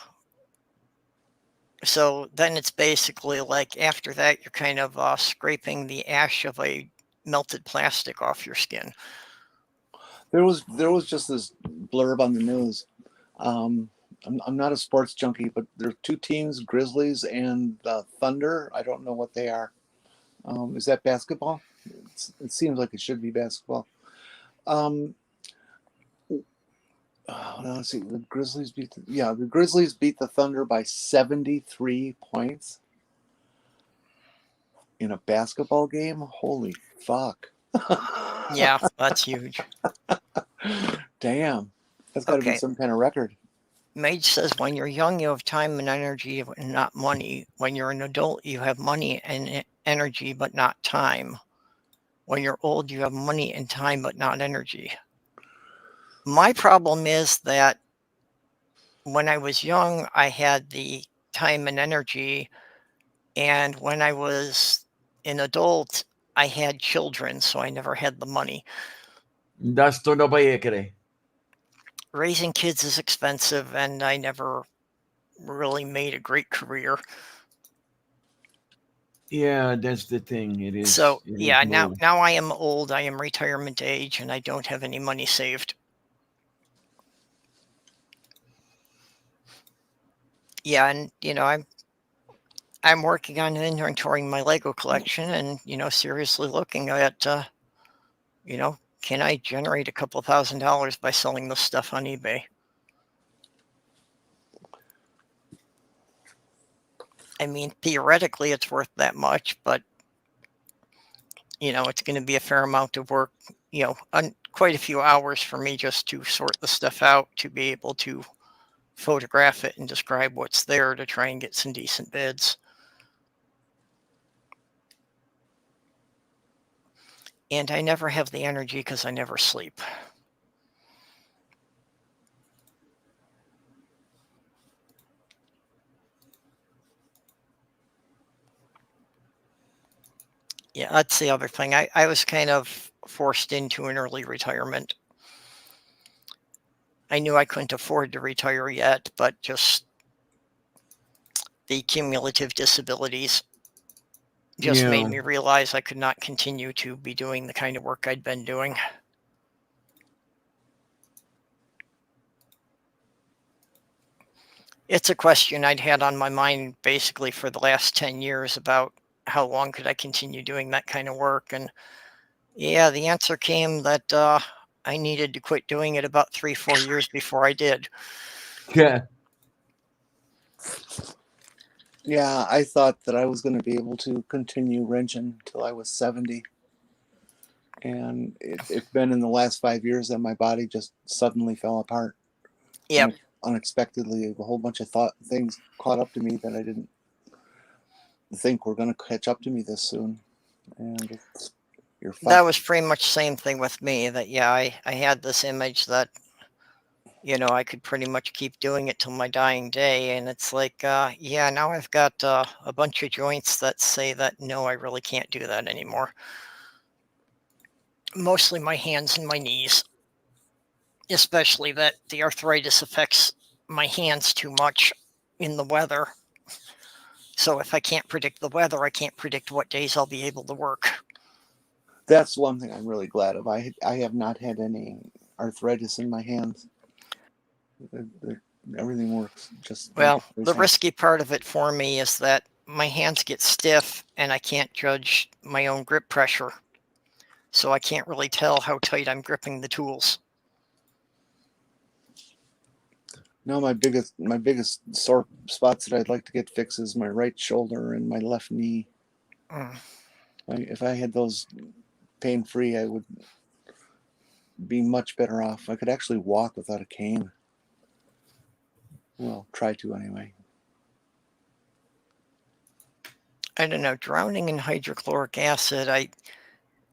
So then it's basically like after that, you're kind of scraping the ash of a melted plastic off your skin. There was just this blurb on the news. I'm not a sports junkie, but there are two teams, Grizzlies and the Thunder. I don't know what they are. Is that basketball? It seems like it should be basketball. Let's see. The Grizzlies beat the Thunder by 73 points in a basketball game. Holy fuck! Yeah, that's huge. Damn, that's got to be some kind of record. Mage says, when you're young, you have time and energy, and not money. When you're an adult, you have money and energy, but not time. When you're old, you have money and time, but not energy. My problem is that when I was young, I had the time and energy, and when I was an adult, I had children, so I never had the money. That's todo para Raising kids is expensive, and I never really made a great career. Yeah, that's the thing. It is. So yeah, now I am old. I am retirement age, and I don't have any money saved. Yeah, and I'm working on inventorying my Lego collection, and seriously looking at can I generate a couple $1,000s by selling this stuff on eBay? I mean, theoretically, it's worth that much, but it's going to be a fair amount of work, quite a few hours for me just to sort the stuff out, to be able to photograph it and describe what's there to try and get some decent bids. And I never have the energy because I never sleep. Yeah, that's the other thing. I was kind of forced into an early retirement. I knew I couldn't afford to retire yet, but just the cumulative disabilities just made me realize I could not continue to be doing the kind of work I'd been doing. It's a question I'd had on my mind basically for the last 10 years about how long could I continue doing that kind of work. And yeah, the answer came that I needed to quit doing it about 3-4 years before I did. Yeah. Yeah, I thought that I was going to be able to continue wrenching till I was 70. And it's been in the last 5 years that my body just suddenly fell apart. Yep. Unexpectedly, a whole bunch of things caught up to me that I didn't think were going to catch up to me this soon. And you're That fucked. was pretty much the same thing with me. That I had this image that I could pretty much keep doing it till my dying day, and it's like now I've got a bunch of joints that say that no, I really can't do that anymore. Mostly my hands and my knees, especially that the arthritis affects my hands too much in the weather. So if I can't predict the weather, I can't predict what days I'll be able to work. That's one thing I'm really glad of. I have not had any arthritis in my hands. Everything works just like Well, the risky part of it for me is that my hands get stiff and I can't judge my own grip pressure. So I can't really tell how tight I'm gripping the tools. No, my biggest sore spots that I'd like to get fixed is my right shoulder and my left knee. If I had those pain free, I would be much better off. I could actually walk without a cane. Well, try to anyway. I don't know, drowning in hydrochloric acid,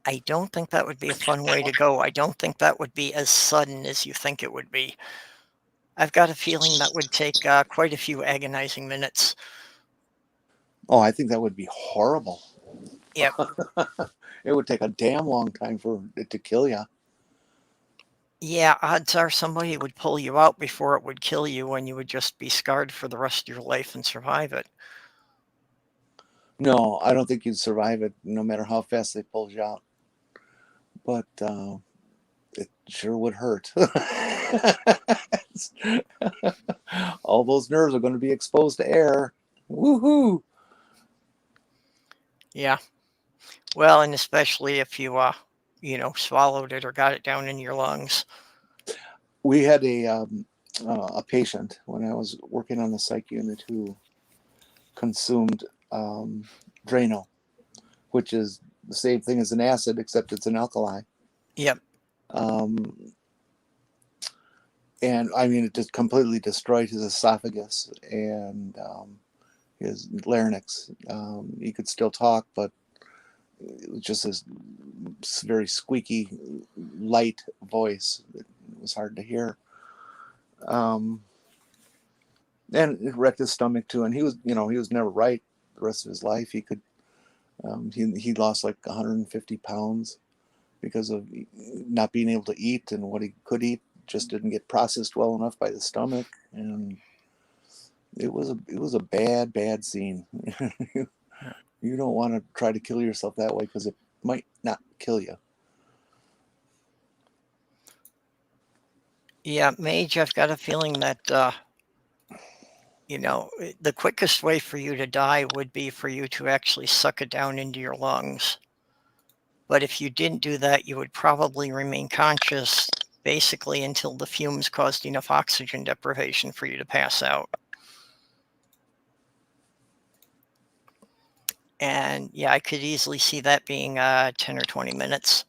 I don't think that would be a fun way to go. I don't think that would be as sudden as you think it would be. I've got a feeling that would take quite a few agonizing minutes. Oh, I think that would be horrible. Yep. It would take a damn long time for it to kill you. Yeah, odds are somebody would pull you out before it would kill you, and you would just be scarred for the rest of your life and survive it. No, I don't think you'd survive it no matter how fast they pull you out. But it sure would hurt. All those nerves are going to be exposed to air. Woohoo! Yeah. Well, and especially if you, swallowed it or got it down in your lungs. We had a patient when I was working on the psych unit who consumed Drano, which is the same thing as an acid, except it's an alkali. Yep. And I mean, it just completely destroyed his esophagus and his larynx. He could still talk, but it was just this very squeaky, light voice. It was hard to hear. And it wrecked his stomach too. And he was never right the rest of his life. He could, he lost like 150 pounds because of not being able to eat, and what he could eat just didn't get processed well enough by the stomach. And it was a bad scene. You don't want to try to kill yourself that way because it might not kill you. Yeah, Mage, I've got a feeling that, the quickest way for you to die would be for you to actually suck it down into your lungs. But if you didn't do that, you would probably remain conscious basically until the fumes caused enough oxygen deprivation for you to pass out. And yeah, I could easily see that being 10 or 20 minutes.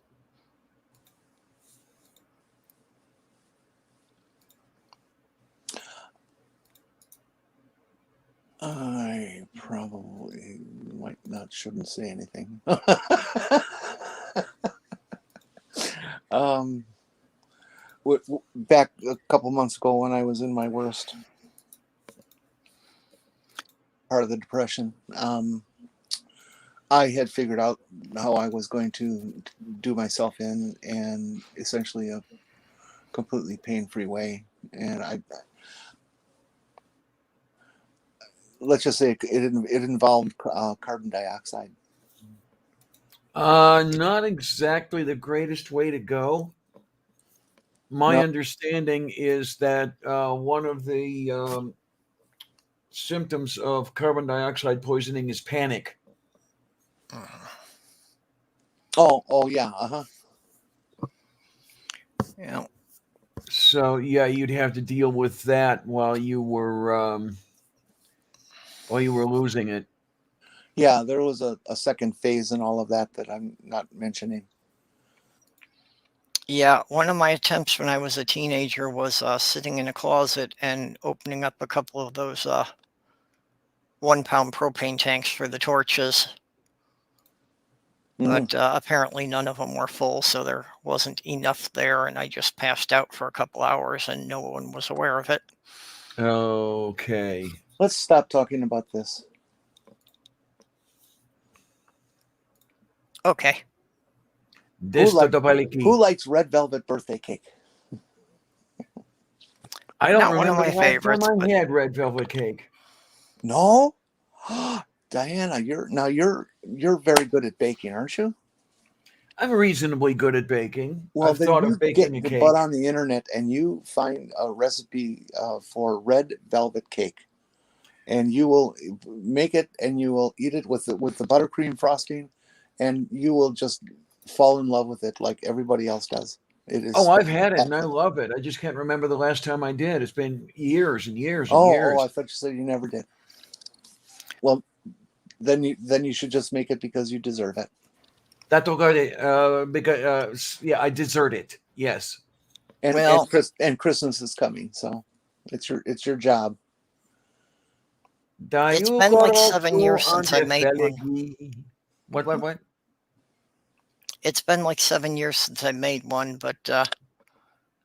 I probably shouldn't say anything. Back a couple months ago when I was in my worst part of the depression, I had figured out how I was going to do myself in, and essentially a completely pain-free way. And let's just say it involved carbon dioxide. Not exactly the greatest way to go. My No. understanding is that one of the symptoms of carbon dioxide poisoning is panic. Oh yeah, Yeah. So yeah, you'd have to deal with that while you were Or you were losing it. Yeah, there was a second phase and all of that I'm not mentioning. Yeah, one of my attempts when I was a teenager was sitting in a closet and opening up a couple of those 1-pound propane tanks for the torches. But apparently none of them were full, so there wasn't enough there, and I just passed out for a couple hours, and no one was aware of it. Okay. Let's stop talking about this. Okay. Who likes red velvet birthday cake? I don't Not one of remember my the last favorites, time I but had red velvet cake. No, Diana, you're very good at baking, aren't you? I'm reasonably good at baking. Well, I've then thought you of baking get a your cake. butt on the internet and you find a recipe for red velvet cake, and you will make it and you will eat it with the buttercream frosting, and you will just fall in love with it like everybody else does. It is. Oh, I've had it and I love it. I just can't remember the last time I did. It's been years and years and Oh, years. I thought you said you never did. Well, then you should just make it because you deserve it. Because I desert it. Yes. And Christmas is coming, so it's your job. It's been like 7 years since I made one. What? It's been like 7 years since I made one, but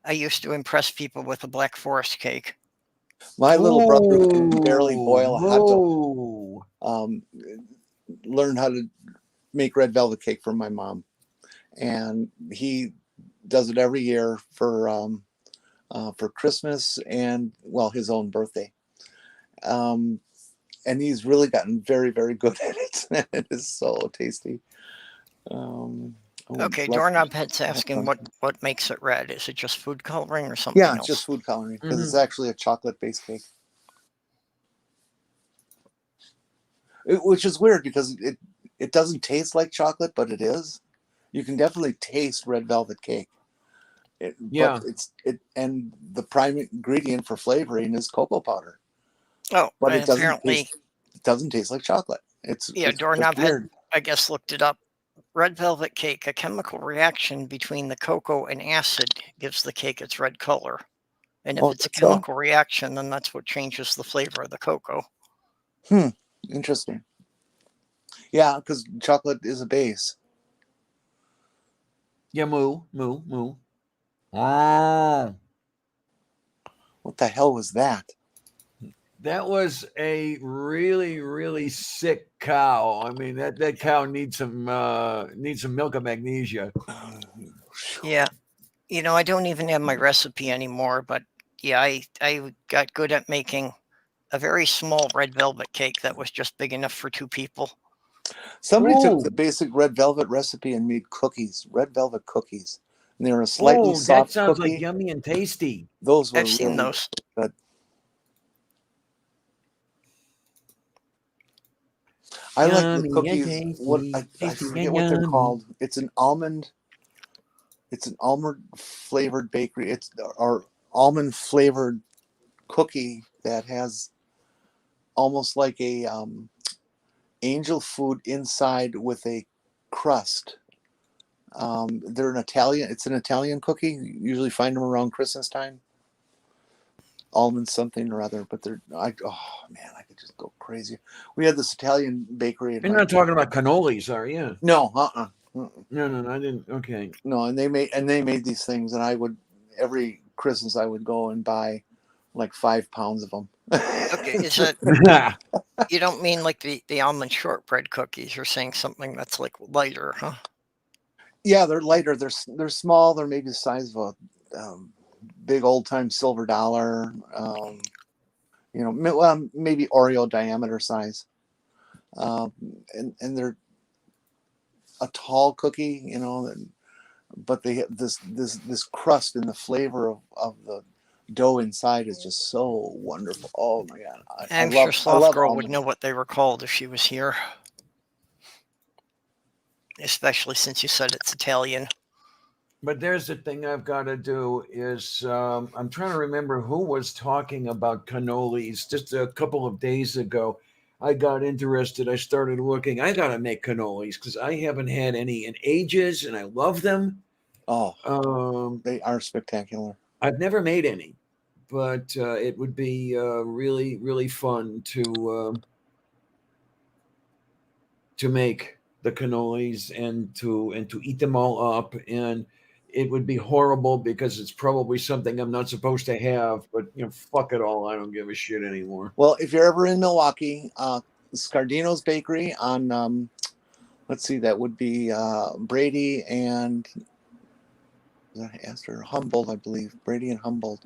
I used to impress people with a Black Forest cake. My little brother can barely boil a hot dog. Learned how to make red velvet cake from my mom, and he does it every year for Christmas and his own birthday. And he's really gotten very, very good at it. It is so tasty. Okay, Doorknob Head's asking what makes it red. Is it just food coloring or something else? Yeah, it's just food coloring because it's actually a chocolate-based cake. Which is weird because it doesn't taste like chocolate, but it is. You can definitely taste red velvet cake. But and the prime ingredient for flavoring is cocoa powder. Oh, but it doesn't taste like chocolate. Doorknob Head, I guess, looked it up. Red velvet cake, a chemical reaction between the cocoa and acid gives the cake its red color. And if it's a chemical reaction, then that's what changes the flavor of the cocoa. Interesting. Yeah, because chocolate is a base. Yeah, moo. Ah. What the hell was that? That was a really, really sick cow. I mean, that cow needs some milk of magnesia. Yeah. I don't even have my recipe anymore, but yeah, I got good at making a very small red velvet cake that was just big enough for 2 people. Somebody took the basic red velvet recipe and made red velvet cookies. And they're a slightly soft that sounds cookie. like yummy and tasty. Those were I've seen those. Good. I like the cookies. I forget what they're called. It's an almond flavored bakery. It's our almond flavored cookie that has almost like a angel food inside with a crust. They're it's an Italian cookie. You usually find them around Christmas time. Almond something or other, but I could just go crazy. We had this Italian bakery. You're not talking about cannolis, are you? No, No, I didn't. Okay. No, and they made these things, and every Christmas I would go and buy like 5 pounds of them. Okay, is that you don't mean like the almond shortbread cookies? You're saying something that's like lighter, huh? Yeah, they're lighter. They're small. They're maybe the size of a big old time silver dollar. Maybe Oreo diameter size. And they're a tall cookie, but they have this crust, and the flavor of the dough inside is just so wonderful. Oh my god! I'm sure Sloth Girl would know what they were called if she was here, especially since you said it's Italian. But there's the thing I've got to do is I'm trying to remember who was talking about cannolis just a couple of days ago. I got interested. I started looking. I got to make cannolis because I haven't had any in ages, and I love them. Oh, they are spectacular. I've never made any, but it would be really, really fun to make the cannolis and to eat them all up. And it would be horrible because it's probably something I'm not supposed to have. But fuck it all. I don't give a shit anymore. Well, if you're ever in Milwaukee, Scardino's Bakery on let's see, that would be Brady and Astor Humboldt, I believe. Brady and Humboldt,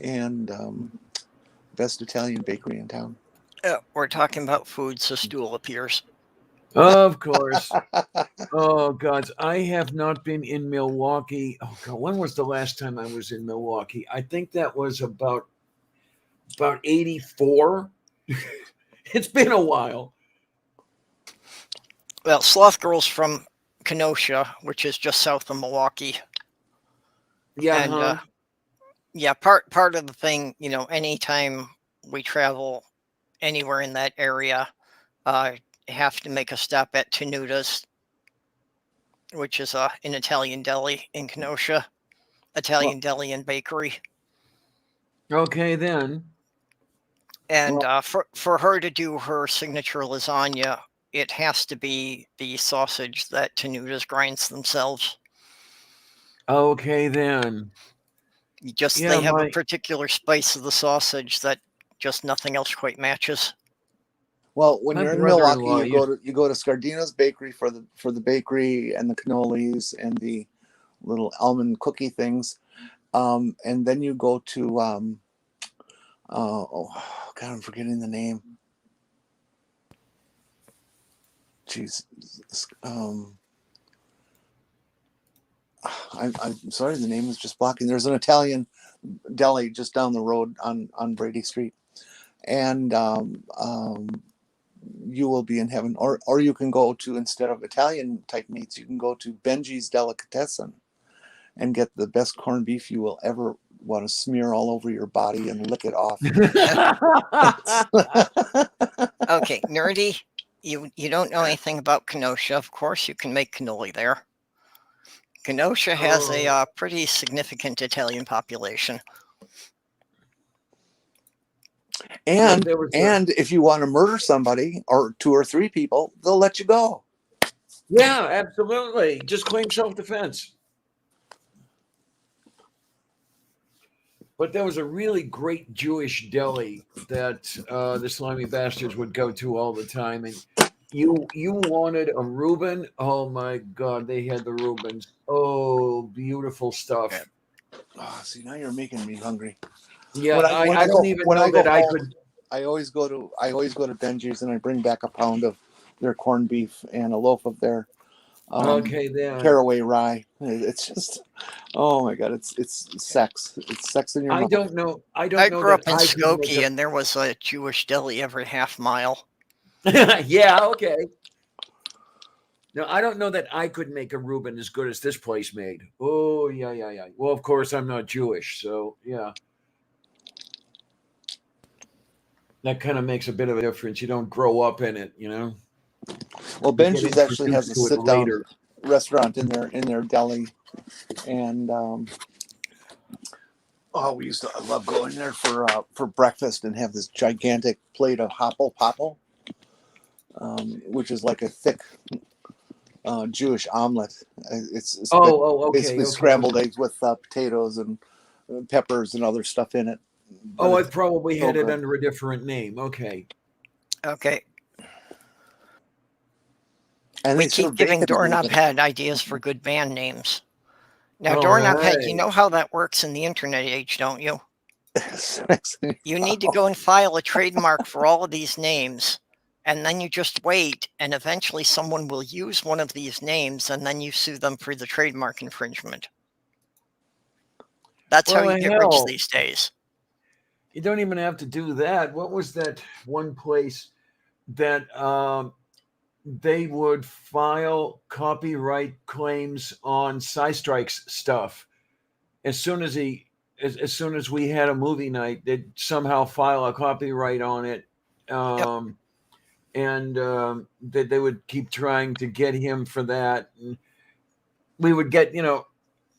and best Italian bakery in town. We're talking about food, so stool appears. Of course. Oh God, I have not been in Milwaukee. Oh God, when was the last time I was in Milwaukee? I think that was about 84. It's been a while. Well, Sloth Girl's from Kenosha, which is just south of Milwaukee. Yeah, and yeah, part of the thing, anytime we travel anywhere in that area, have to make a stop at Tenuta's, which is an Italian deli in Kenosha, Italian deli and bakery. Okay, then. And for her to do her signature lasagna, it has to be the sausage that Tenuta's grinds themselves. Okay, then. They have a particular spice of the sausage that just nothing else quite matches. Well, when you're in Milwaukee, you go to Scardino's Bakery for the bakery and the cannolis and the little almond cookie things, and then you go to oh God, I'm forgetting the name. Jeez, I'm sorry, the name is just blocking. There's an Italian deli just down the road on Brady Street, and you will be in heaven. Or you can go to, instead of Italian type meats, you can go to Benji's Delicatessen and get the best corned beef you will ever want to smear all over your body and lick it off. Okay, nerdy, you don't know anything about Kenosha. Of course, you can make cannoli there. Kenosha has a pretty significant Italian population. And if you want to murder somebody or 2 or 3 people, they'll let you go. Yeah, absolutely. Just claim self-defense. But there was a really great Jewish deli that the slimy bastards would go to all the time. And you wanted a Reuben? Oh, my God. They had the Reubens. Oh, beautiful stuff. Oh, see, now you're making me hungry. Yeah, I don't even know that I could. I always go to Benji's and I bring back a pound of their corned beef and a loaf of their caraway rye. It's just, oh my God, it's sex. It's sex in your mouth. I don't know. I grew up in Skokie, and there was a Jewish deli every half mile. Yeah, okay. No, I don't know that I could make a Reuben as good as this place made. Oh, yeah. Well, of course, I'm not Jewish, so yeah. That kind of makes a bit of a difference. You don't grow up in it, Well, Benji's actually has a sit-down restaurant in their deli, and I love going there for breakfast and have this gigantic plate of hopple, which is like a thick Jewish omelet. It's basically scrambled eggs with potatoes and peppers and other stuff in it. But I probably had it under a different name. Okay. And we keep giving Doorknob Head ideas for good band names. Now, Doorknob Head, you know how that works in the internet age, don't you? You need to go and file a trademark for all of these names, and then you just wait, and eventually someone will use one of these names, and then you sue them for the trademark infringement. That's how you get rich these days. You don't even have to do that. What was that one place that they would file copyright claims on Strike's stuff? As soon as we had a movie night, they'd somehow file a copyright on it. and that they would keep trying to get him for that. And we would get,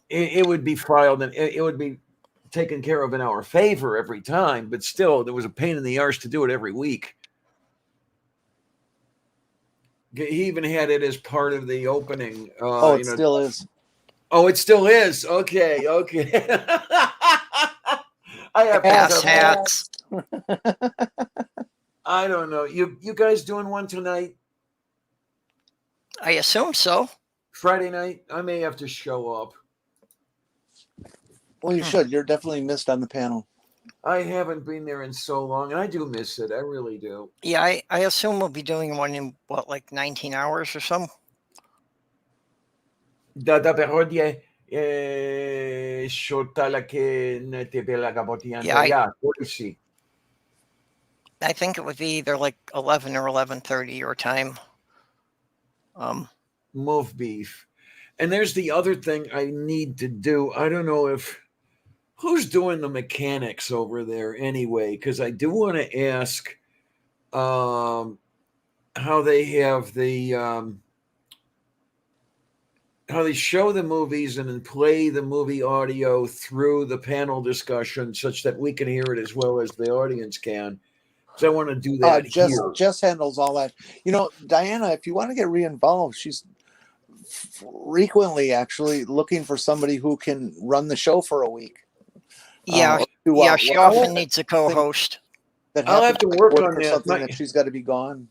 it would be filed and it would be taken care of in our favor every time, but still, there was a pain in the arse to do it every week. He even had it as part of the opening. It still is. Oh, it still is. Okay. I have Ass hats. I don't know. You guys doing one tonight? I assume so. Friday night? I may have to show up. Well, you should. You're definitely missed on the panel. I haven't been there in so long, and I do miss it. I really do. Yeah, I assume we'll be doing one in, what, like 19 hours or something? Da parodie shotala che ne te bella capotiana. Yeah, see. I think it would be either like 11 or 11:30 your time. Move beef. And there's the other thing I need to do. I don't know who's doing the mechanics over there anyway, because I do want to ask how they have the how they show the movies and then play the movie audio through the panel discussion such that we can hear it as well as the audience can. So I want to do that here. Jess handles all that. Diana, if you want to get re-involved, she's frequently actually looking for somebody who can run the show for a week. Yeah, she often needs a co-host. I'll have to work on that. Something that she's got to be gone.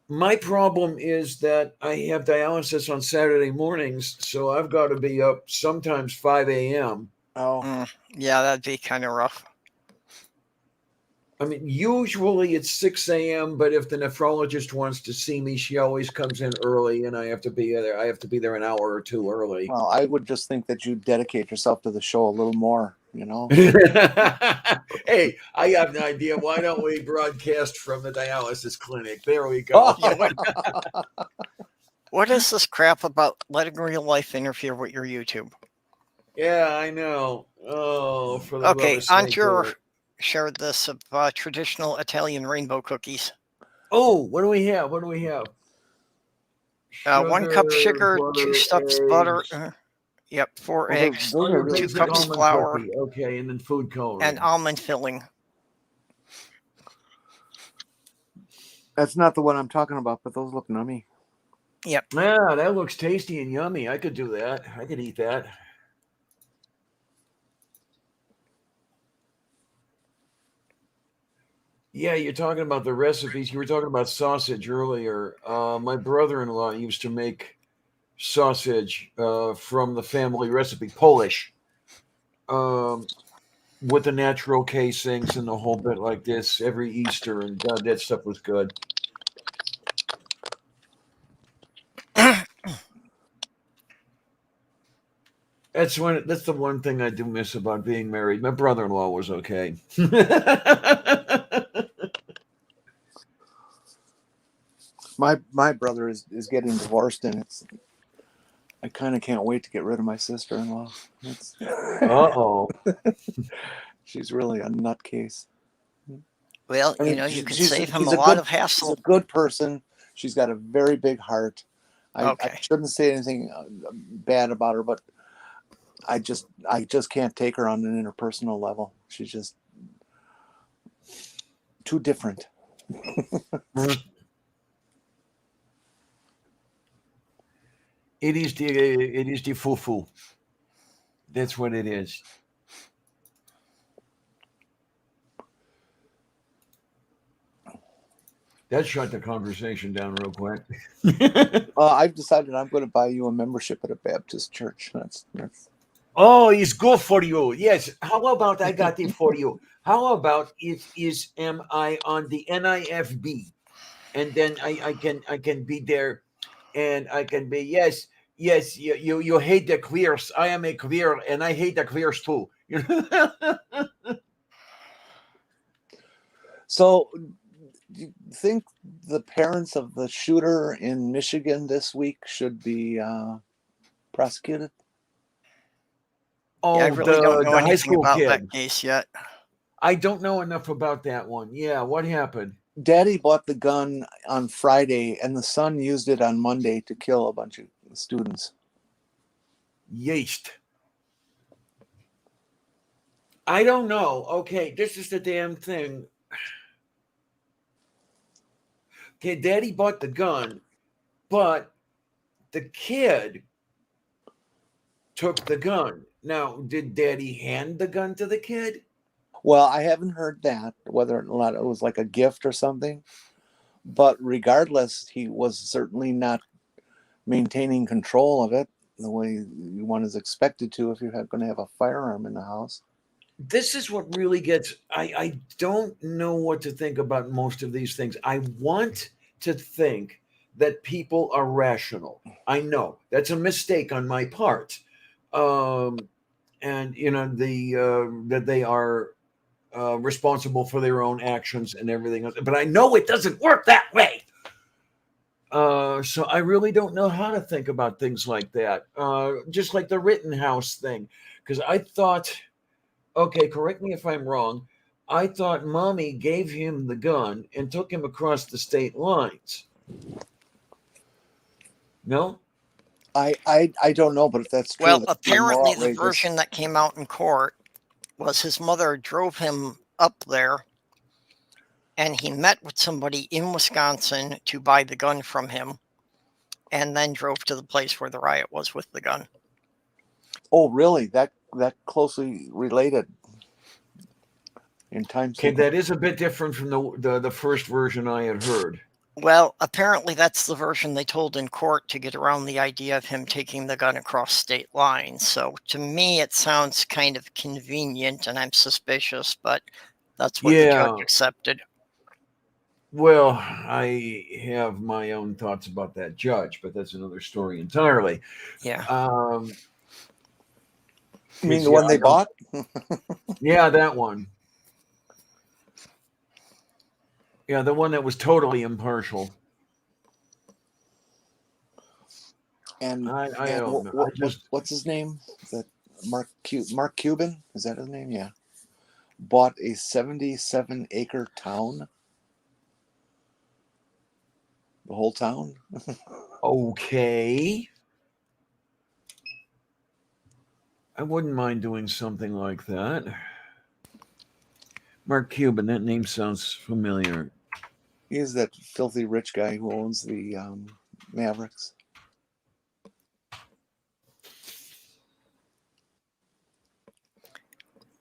My problem is that I have dialysis on Saturday mornings, so I've got to be up sometimes 5 a.m. Oh, yeah, that'd be kind of rough. I mean, usually it's 6 a.m., but if the nephrologist wants to see me, she always comes in early, and I have to be there. I have to be there an hour or two early. Well, I would just think that you dedicate yourself to the show a little more, Hey, I have an idea. Why don't we broadcast from the dialysis clinic? There we go. What is this crap about letting real life interfere with your YouTube? Yeah, I know. Oh, for the okay, Andrew shared this of traditional Italian rainbow cookies. Oh, what do we have? 1 cup sugar, 2 cups butter. Yep, 4 eggs, 2 cups flour. Cookie. Okay, and then food coloring. And almond filling. That's not the one I'm talking about, but those look nummy. Yep. Yeah, that looks tasty and yummy. I could do that. I could eat that. Yeah, you're talking about the recipes. You were talking about sausage earlier. My brother-in-law used to make sausage from the family recipe, Polish, with the natural casings and the whole bit like this every Easter, and God, that stuff was good. That's the one thing I do miss about being married. My brother-in-law was okay. My brother is getting divorced, and I kind of can't wait to get rid of my sister-in-law. Uh-oh. She's really a nutcase. Well, you could save him a lot of hassle. She's a good person. She's got a very big heart. I shouldn't say anything bad about her, but I just can't take her on an interpersonal level. She's just too different. It is the fufu. That's what it is. That shut the conversation down real quick. I've decided I'm going to buy you a membership at a Baptist church. That's. Oh, it's good for you. Yes. How about I got it for you? How about am I on the NIFB, and then I can be there, and I can be yes. You hate the queers. I am a queer, and I hate the queers too. So, do you think the parents of the shooter in Michigan this week should be prosecuted? Oh, yeah, I really don't know anything about that case yet. I don't know enough about that one. Yeah, what happened? Daddy bought the gun on Friday, and the son used it on Monday to kill a bunch of students. Yeast. I don't know. Okay, this is the damn thing. Okay, Daddy bought the gun, but the kid took the gun. Now, did Daddy hand the gun to the kid? Well, I haven't heard that, whether or not it was like a gift or something. But regardless, he was certainly not maintaining control of it the way one is expected to if you're going to have a firearm in the house. This is what really gets. I don't know what to think about most of these things. I want to think that people are rational. I know that's a mistake on my part. And that they are responsible for their own actions and everything else. But I know it doesn't work that way. So I really don't know how to think about things like that. Just like the Rittenhouse thing, because I thought, okay, correct me if I'm wrong, I thought Mommy gave him the gun and took him across the state lines. No? I don't know, but if that's true, Well, that's even more apparently the outrageous. version that came out in court was his mother drove him up there, and he met with somebody in Wisconsin to buy the gun from him, and then drove to the place where the riot was with the gun. Oh, really? That closely related in time Okay, sequence? that is a bit different from the first version I had heard. Well, apparently that's the version they told in court to get around the idea of him taking the gun across state lines. So to me, it sounds kind of convenient, and I'm suspicious, but that's what the judge accepted. Well, I have my own thoughts about that judge, but that's another story entirely. Yeah. You mean the one they bought? Yeah, that one. Yeah, the one that was totally impartial. And I don't know. What's his name? That Mark Cuban? Is that his name? Yeah. Bought a 77-acre town. The whole town. Okay. I wouldn't mind doing something like that. Mark Cuban, that name sounds familiar. He's that filthy rich guy who owns the Mavericks.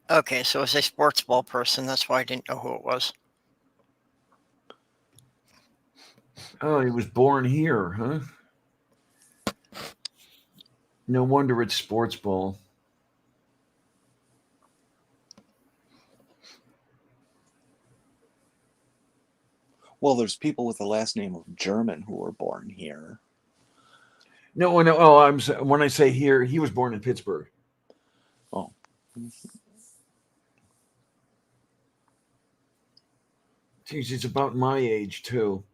Okay, so as a sports ball person, that's why I didn't know who it was. Oh, he was born here, huh? No wonder it's sports ball. Well, there's people with the last name of German who were born here. No. Oh, when I say here, he was born in Pittsburgh. Oh. Geez, it's about my age too.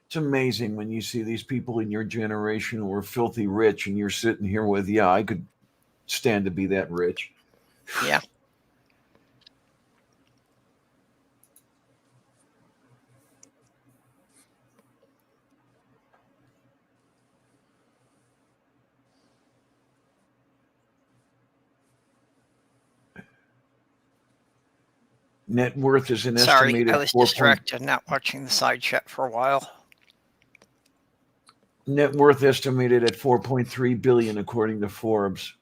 It's amazing when you see these people in your generation who are filthy rich, and you're sitting here with, yeah, I could stand to be that rich. Yeah. Net worth is an Sorry, estimated. I was distracted, not watching the side chat for a while. Net worth estimated at $4.3 billion, according to Forbes.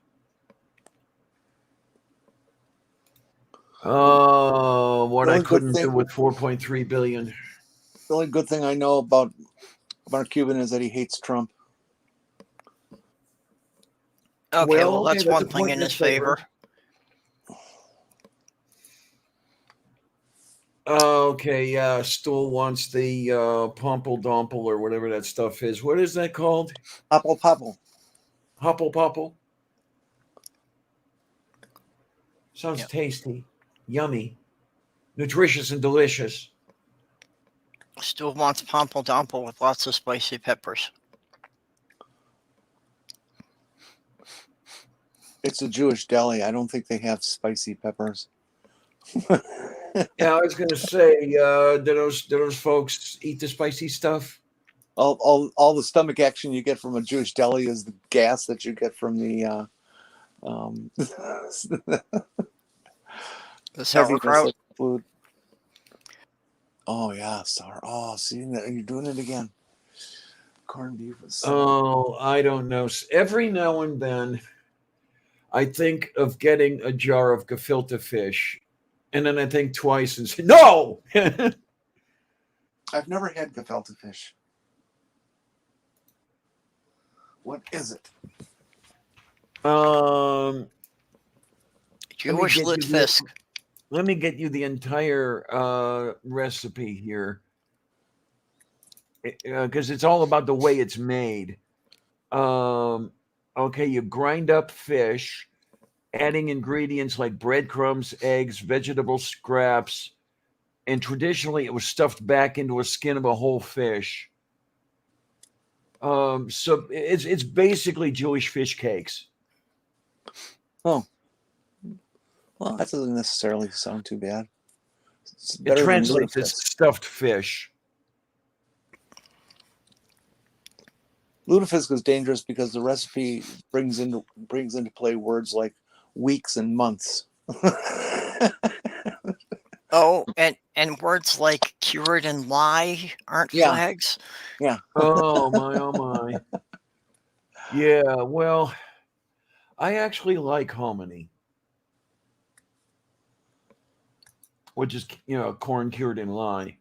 Oh, what I couldn't do with $4.3 billion. The only good thing I know about Mark Cuban is that he hates Trump. Okay, well that's one thing in his favor. Okay, yeah, Stool wants the Pomple Domple or whatever that stuff is. What is that called? Hopple Popple. Hopple Popple. Sounds tasty, yummy, nutritious, and delicious. Stool wants Pomple Domple with lots of spicy peppers. It's a Jewish deli. I don't think they have spicy peppers. Yeah, I was gonna say, do those folks eat the spicy stuff? All the stomach action you get from a Jewish deli is the gas that you get from the The heaviness sauerkraut. of food. Oh yeah, sour. Oh, see, you're doing it again. Corned beef with sour. Oh, I don't know. Every now and then, I think of getting a jar of gefilte fish, and then I think twice and say, no! I've never had gefilte fish. What is it? Jewish lutefisk. Let me get you the entire recipe here, because it's all about the way it's made. Okay, you grind up fish, adding ingredients like breadcrumbs, eggs, vegetable scraps, and traditionally it was stuffed back into a skin of a whole fish. So it's basically Jewish fish cakes. Oh, well, that doesn't necessarily sound too bad. It translates as stuffed fish. Lutefisk is dangerous because the recipe brings into play words like weeks and months. Oh, and words like cured and lie aren't flags. Yeah. Oh my. Yeah, well, I actually like hominy, which is corn cured in lye.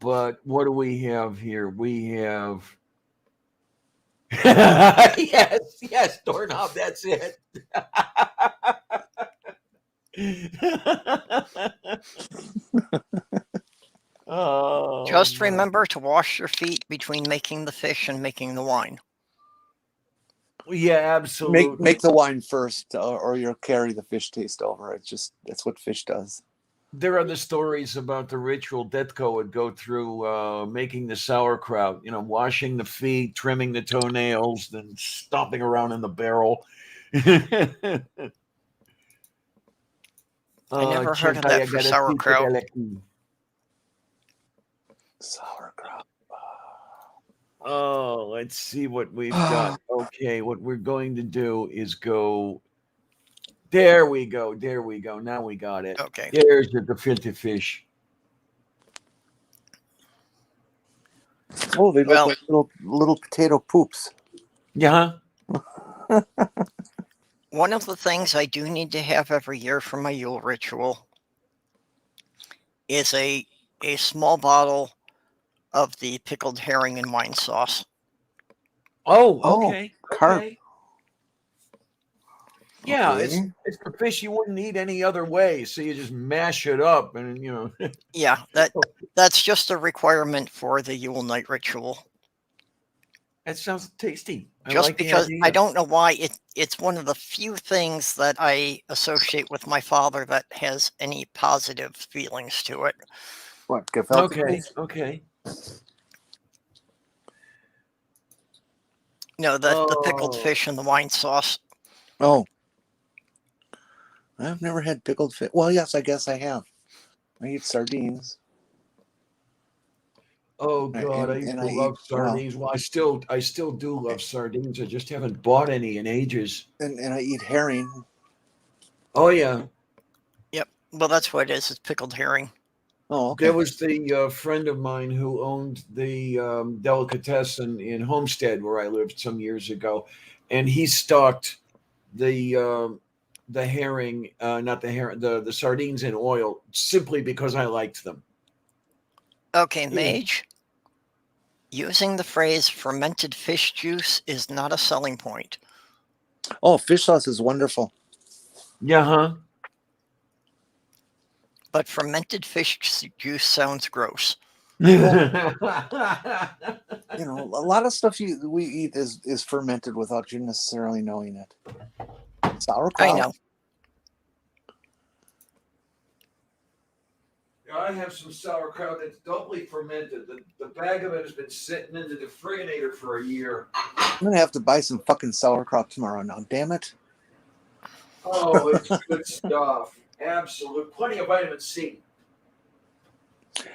But what do we have here? We have yes, doorknob. That's it. Oh, Just remember to wash your feet between making the fish and making the wine. Yeah, absolutely. Make the wine first, or you'll carry the fish taste over. That's what fish does. There are the stories about the ritual Detko would go through making the sauerkraut, washing the feet, trimming the toenails, then stomping around in the barrel. I never heard of that for sauerkraut. Sauerkraut. Oh, let's see what we've got. Okay, what we're going to do is go. There we go. Now we got it. Okay. There's your gefilte fish. Oh, they look like little potato poops. Yeah. One of the things I do need to have every year for my Yule ritual is a small bottle of the pickled herring and wine sauce. Oh, okay. Carp. Yeah, Okay. it's the fish you wouldn't eat any other way, so you just mash it up and Yeah, that's just a requirement for the Yule night ritual. That sounds tasty. Just because I don't know why it's one of the few things that I associate with my father that has any positive feelings to it. What? Gefilte fish? Okay. No, the pickled fish and the wine sauce. Oh. I've never had pickled fish. Well, yes, I guess I have. I eat sardines. Oh God, I used to love sardines. Well, I still do love sardines. I just haven't bought any in ages. And I eat herring. Oh yeah. Yep. Well, that's what it is. It's pickled herring. Oh, okay. There was the friend of mine who owned the delicatessen in Homestead where I lived some years ago, and he stocked the herring, not the herring, the sardines in oil simply because I liked them. Okay, Mage. Using the phrase fermented fish juice is not a selling point. Oh, fish sauce is wonderful. Yeah, But fermented fish juice sounds gross. A lot of stuff we eat is fermented without you necessarily knowing it. Sauerkraut. I know. I have some sauerkraut that's doubly fermented. The bag of it has been sitting in the defibrinator for a year. I'm gonna have to buy some fucking sauerkraut tomorrow now. Damn it! Oh, it's good stuff. Absolute. Plenty of vitamin C.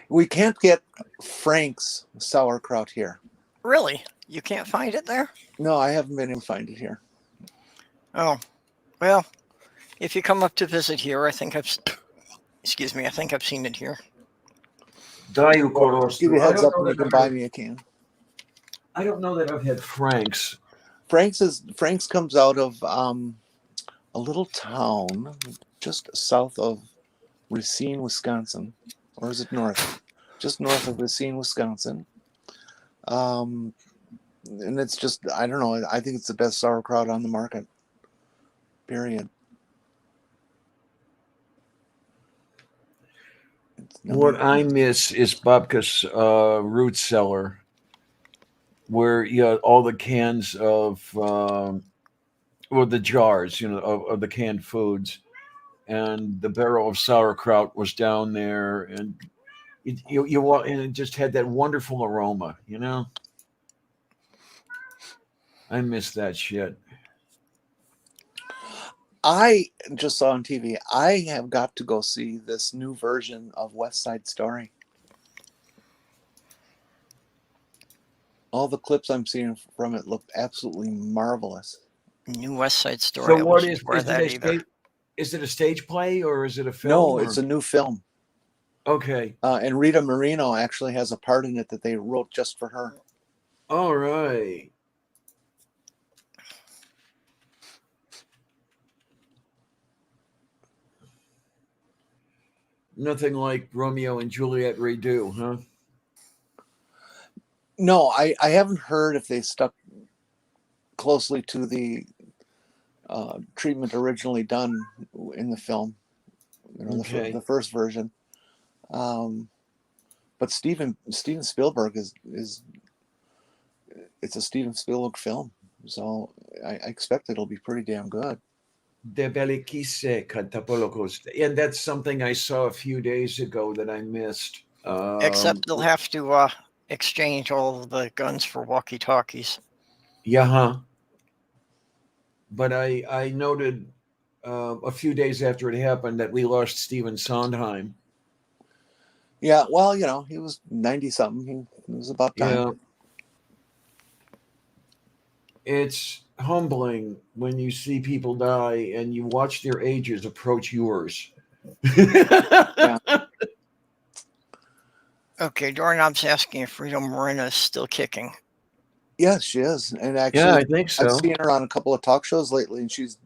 We can't get Frank's sauerkraut here. Really? You can't find it there? No, I haven't been able to find it here. Oh, well, if you come up to visit here, I think I've seen it here. Give you a heads up when you can buy me a can. I don't know that I've had Frank's. Frank's comes out of a little town just south of Racine, Wisconsin, or is it north? Just north of Racine, Wisconsin. And it's just, I don't know. I think it's the best sauerkraut on the market. Period. What I miss is Babka's root cellar, where you had all the cans of, the jars, of the canned foods, and the barrel of sauerkraut was down there, and you walk in and it just had that wonderful aroma, I miss that shit. I just saw on TV, I have got to go see this new version of West Side Story. All the clips I'm seeing from it look absolutely marvelous. New West Side Story. So what is it a stage play or is it a film? No, it's a new film. Okay. And Rita Moreno actually has a part in it that they wrote just for her. All right. Nothing like Romeo and Juliet redo, huh? No, I haven't heard if they stuck closely to the treatment originally done in the film, the first version. But Steven Spielberg is it's a Steven Spielberg film, so I expect it'll be pretty damn good. And that's something I saw a few days ago that I missed. Except they'll have to exchange all of the guns for walkie-talkies. Yeah. But I noted a few days after it happened that we lost Stephen Sondheim. Yeah, well, he was 90-something. It was about time. Yeah. It's humbling when you see people die and you watch their ages approach yours. Yeah. Okay, Doorknob's asking if Rita Moreno is still kicking. Yes, she is. And actually, yeah, I think so. I've seen her on a couple of talk shows lately, and she's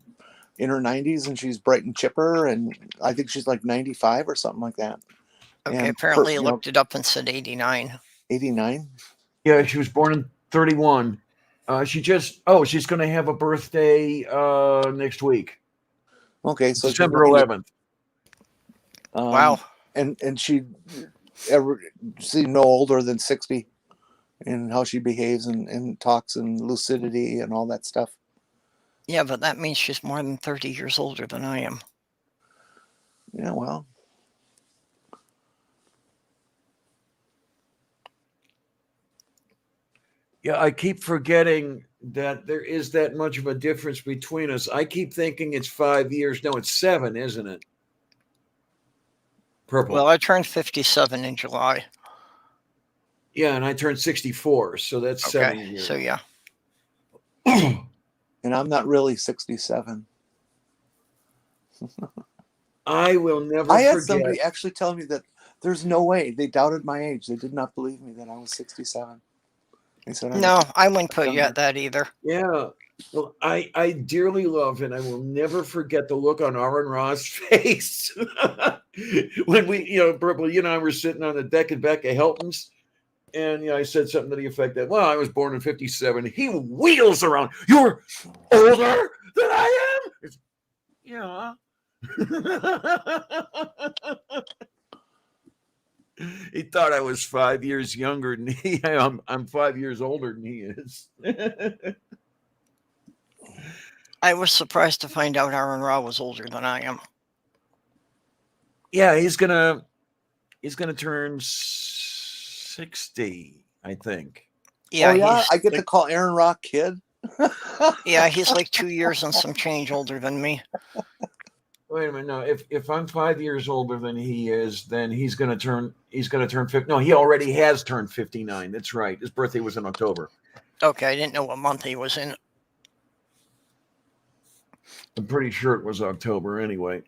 in her 90s, and she's bright and chipper, and I think she's like 95 or something like that. Okay, and apparently looked it up and said 89. 89? Yeah, she was born in 31. She's going to have a birthday next week. Okay, so December 11th. Wow. And she seemed no older than 60 in how she behaves and talks and lucidity and all that stuff. Yeah, but that means she's more than 30 years older than I am. Yeah, well. Yeah, I keep forgetting that there is that much of a difference between us. I keep thinking it's 5 years. No, it's 7, isn't it? Purple. Well, I turned 57 in July. Yeah, and I turned 64, so that's 7 years. So yeah. And I'm not really 67. I will never I had forget. somebody actually tell me that there's no way. They doubted my age. They did not believe me that I was 67. They said, no, I wouldn't put you at that either. Yeah. Well, I dearly love, and I will never forget the look on Aaron Ra's face when we, Purple, and I were sitting on the deck at Becca Helton's, and I said something to the effect that, well, I was born in 57. He wheels around. You're older than I am? Yeah. He thought I was 5 years younger than he. I'm 5 years older than he is. I was surprised to find out Aaron Ra was older than I am. Yeah, he's gonna turn 60, I think. Yeah, I get to call Aaron Ra kid. Yeah, he's like 2 years and some change older than me. Wait a minute. No, if I'm 5 years older than he is, then he's going to turn 50. No, he already has turned 59. That's right. His birthday was in October. Okay, I didn't know what month he was in. I'm pretty sure it was October anyway.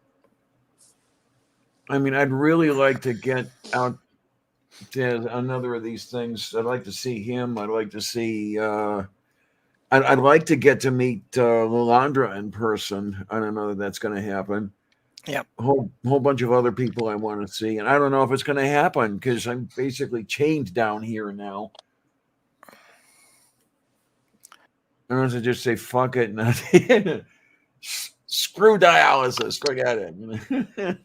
I mean, I'd really like to get out to another of these things. I'd like to see him. I'd like to see. I'd like to get to meet Lilandra in person. I don't know that that's going to happen. Yep. A whole bunch of other people I want to see, and I don't know if it's going to happen because I'm basically chained down here now. I want to just say fuck it, and screw dialysis. Forget it.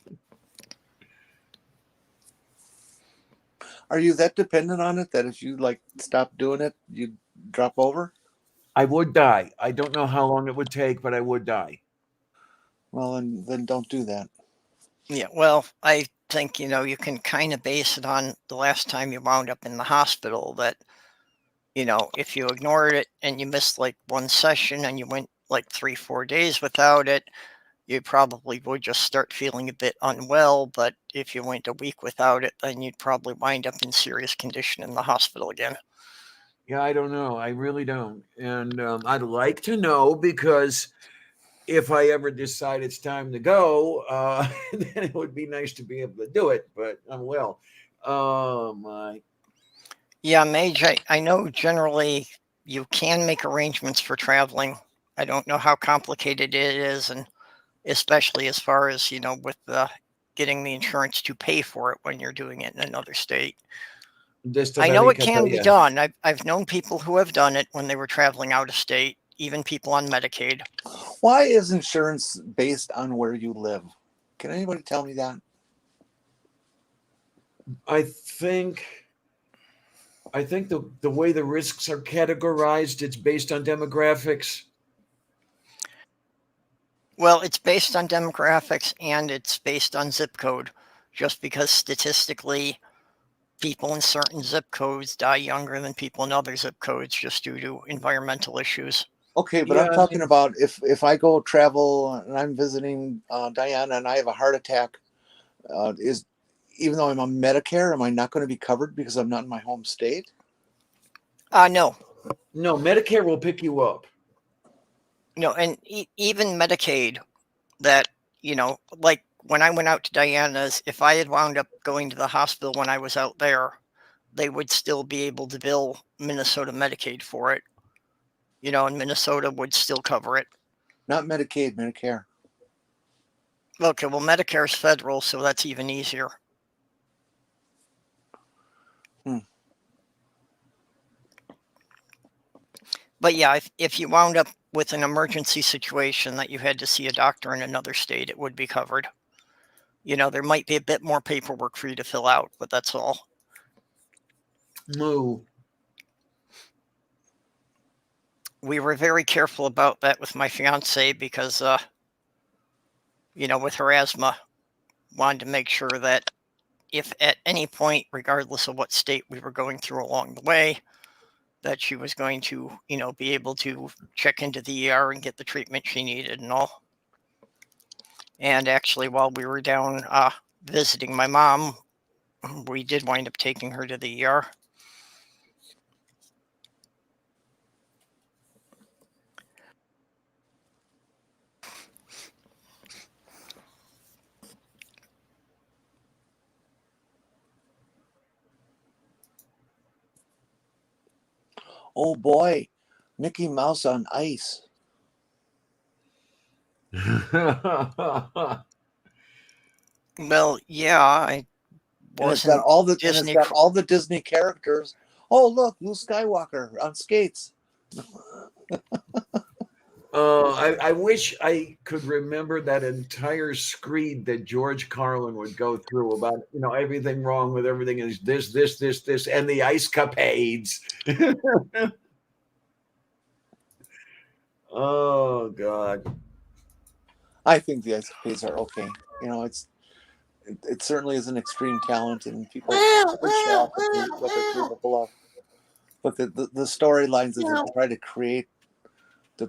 Are you that dependent on it that if you like stop doing it, you drop over? I would die. I don't know how long it would take, but I would die. Well, then don't do that. Yeah, well, I think, you can kind of base it on the last time you wound up in the hospital that, if you ignored it and you missed like one session and you went like 3-4 days without it, you probably would just start feeling a bit unwell. But if you went a week without it, then you'd probably wind up in serious condition in the hospital again. Yeah, I don't know. I really don't. And I'd like to know because if I ever decide it's time to go, then it would be nice to be able to do it. But I'm well. Oh, my. Yeah, Mage, I know generally you can make arrangements for traveling. I don't know how complicated it is, and especially as far as, with getting the insurance to pay for it when you're doing it in another state. I know it can be done. I've known people who have done it when they were traveling out of state, even people on Medicaid. Why is insurance based on where you live? Can anybody tell me that? I think the way the risks are categorized, it's based on demographics. Well, it's based on demographics and it's based on zip code, just because statistically people in certain zip codes die younger than people in other zip codes just due to environmental issues. Okay, but I'm talking about if I go travel and I'm visiting Diana and I have a heart attack, even though I'm on Medicare, am I not going to be covered because I'm not in my home state? No. No, Medicare will pick you up. No, and even Medicaid, that, like when I went out to Diana's, if I had wound up going to the hospital when I was out there, they would still be able to bill Minnesota Medicaid for it. And Minnesota would still cover it. Not Medicaid, Medicare. Okay, well, Medicare's federal, so that's even easier. But yeah, if you wound up with an emergency situation that you had to see a doctor in another state, it would be covered. There might be a bit more paperwork for you to fill out, but that's all. Moo. We were very careful about that with my fiance because, with her asthma, wanted to make sure that if at any point, regardless of what state we were going through along the way, that she was going to, be able to check into the ER and get the treatment she needed and all. And actually, while we were down visiting my mom, we did wind up taking her to the ER. Oh boy, Mickey Mouse on ice. Well, yeah, I wasn't. And it's got all the Disney characters. Oh look, Luke Skywalker on skates. I wish I could remember that entire screed that George Carlin would go through about, everything wrong with everything is this, and the ice capades. Oh God. I think the ice capades are okay. It certainly is an extreme talent, and people show off what they're capable of. But the storylines that they try to create, to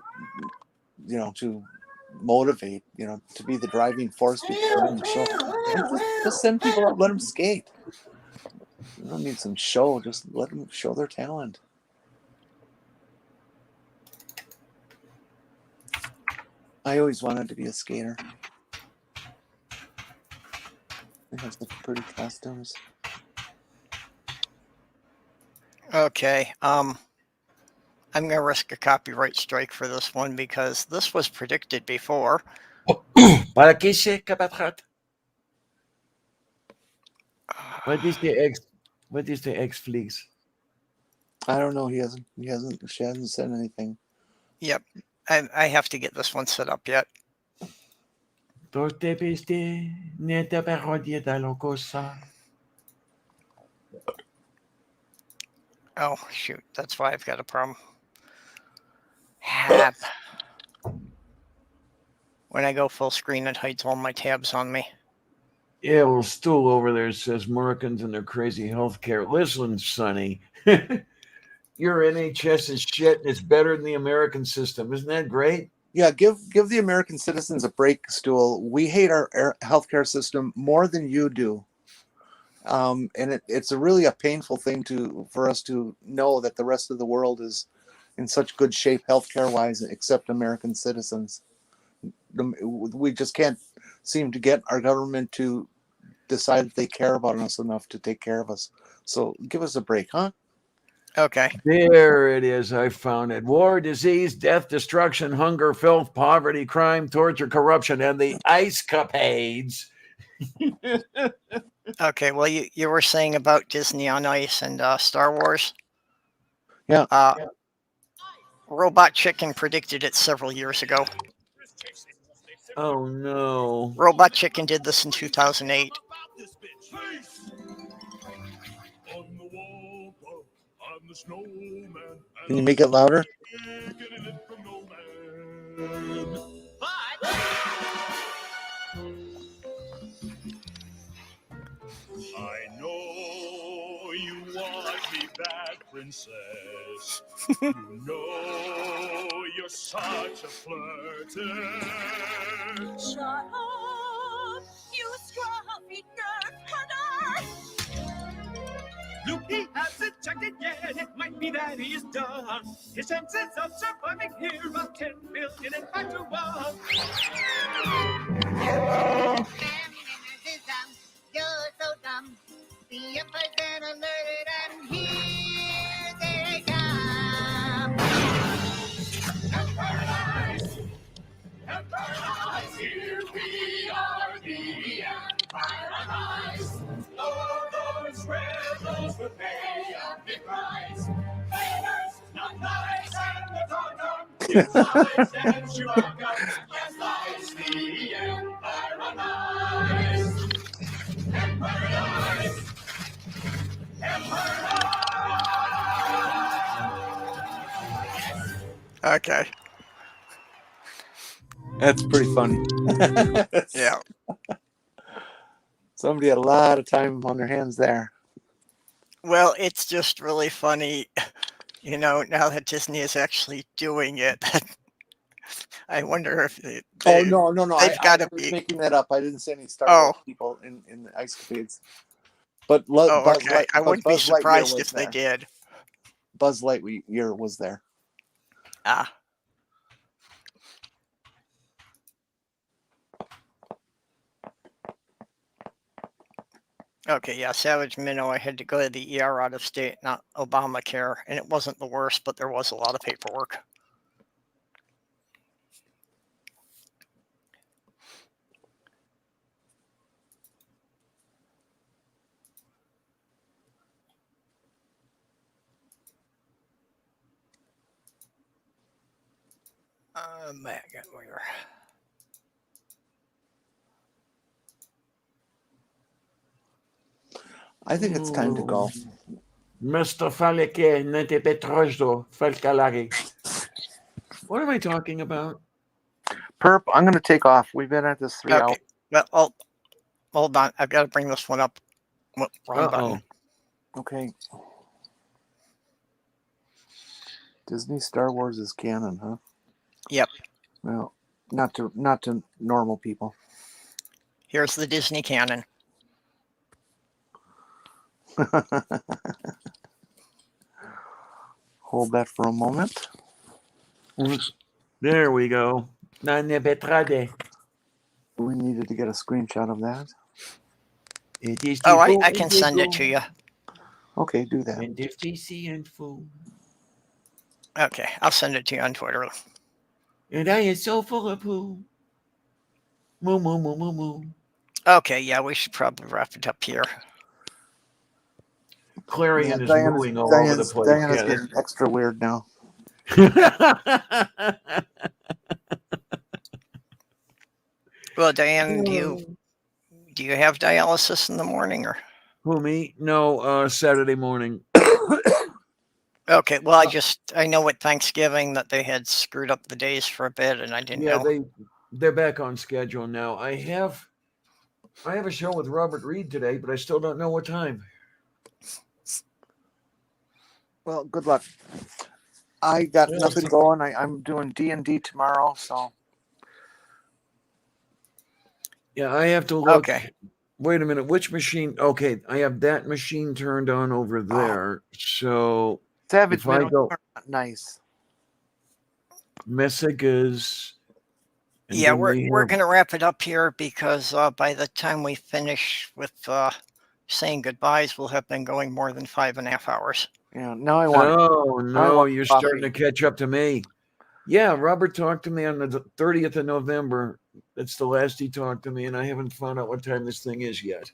motivate, to be the driving force behind the show. And just send people out, let them skate. You don't need some show. Just let them show their talent. I always wanted to be a skater. They have such pretty costumes. Okay. I'm gonna risk a copyright strike for this one because this was predicted before. Para que se capatrate. What is the X fleece? I don't know. She hasn't said anything. Yep. I have to get this one set up yet. Oh shoot, that's why I've got a problem. Hap. When I go full screen, it hides all my tabs on me. Yeah, well, Stool over there says Americans and their crazy healthcare. Listen, Sonny, your NHS is shit and it's better than the American system. Isn't that great? Yeah, give the American citizens a break, Stool. We hate our healthcare system more than you do. And it's really a painful thing for us to know that the rest of the world is in such good shape healthcare wise, except American citizens. We just can't seem to get our government to decide that they care about us enough to take care of us. So give us a break, huh? Okay. There it is. I found it. War, disease, death, destruction, hunger, filth, poverty, crime, torture, corruption, and the ice capades. Okay, well, you were saying about Disney on Ice and Star Wars. Yeah. Robot Chicken predicted it several years ago. Oh no! Robot Chicken did this in 2008. Can you make it louder? I know you want me back, princess. You know you're such a flirter. Shut up, you scruffy nerd hunter! Look, he hasn't checked it yet. It might be that he is done. His chances of surviving here are 10 billion and 5 to 1. You're so dumb. The Empire's been alerted, and here they come. Paradise! Paradise! Here we are, the Paradise! Oh, those rebels will pay a big price. Haters, not nice, and the dog is lies and Chewbacca. Yes, lies the Paradise. Paradise! Okay. That's pretty funny. Yeah. Somebody had a lot of time on their hands there. Well, it's just really funny, now that Disney is actually doing it. I wonder if No. they've got to was be making that up. I didn't say any Star Wars people in the ice capades. But okay. I wouldn't be Buzz surprised Lightyear if they did. Buzz Lightyear was there. Ah. Okay, yeah, Savage Minnow, I had to go to the ER out of state, not Obamacare, and it wasn't the worst, but there was a lot of paperwork. Where? I think it's time to go. Mr. Faleke, nete petrojdo, falcalari. What am I talking about? Perp, I'm going to take off. We've been at this 3 hours. Well, hold on. I've got to bring this one up. Wrong button. Okay. Disney Star Wars is canon, huh? Yep. Well, Not to normal people. Here's the Disney canon. Hold that for a moment. There we go. Antivaxxers. We needed to get a screenshot of that. It is Oh, I can send it to you. Okay, do that. And if they see and fool. Okay, I'll send it to you on Twitter. And I am so full of poo. Moo, moo, moo, moo, moo. Okay, yeah, we should probably wrap it up here. Clarion is mooing all over the place. Diana's getting extra weird now. Well, Diane, do you have dialysis in the morning or? Who, me? No, Saturday morning. Okay, well, I know with Thanksgiving that they had screwed up the days for a bit, and I didn't know. Yeah, they're back on schedule now. I have a show with Robert Reed today, but I still don't know what time. Well, good luck. I got nothing going. I'm doing D&D tomorrow, so. Yeah, I have to look. Okay. Wait a minute. Which machine? Okay, I have that machine turned on over there. So Savage, if I go, nice. messages. Yeah, we're gonna wrap it up here because by the time we finish with saying goodbyes, we'll have been going more than 5.5 hours. Yeah, now I want. Oh no, you're coffee. starting to catch up to me. Yeah, Robert talked to me on the 30th of November. That's the last he talked to me, and I haven't found out what time this thing is yet.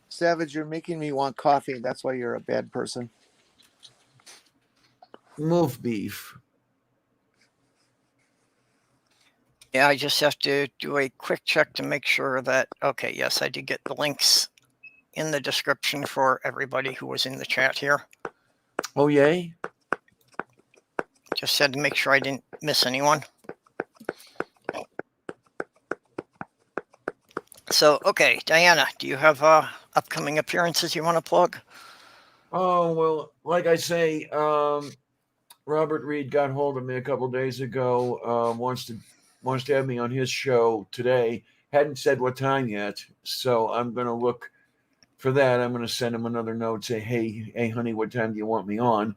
Savage, you're making me want coffee. That's why you're a bad person. Move beef. Yeah, I just have to do a quick check to make sure that, okay, yes, I did get the links in the description for everybody who was in the chat here. Oh, yay? Just had to make sure I didn't miss anyone. So, okay, Diana, do you have upcoming appearances you want to plug? Oh, well, like I say, Robert Reed got hold of me a couple days ago, wants to have me on his show today. Hadn't said what time yet, so I'm going to look for that. I'm going to send him another note, say, hey, honey, what time do you want me on?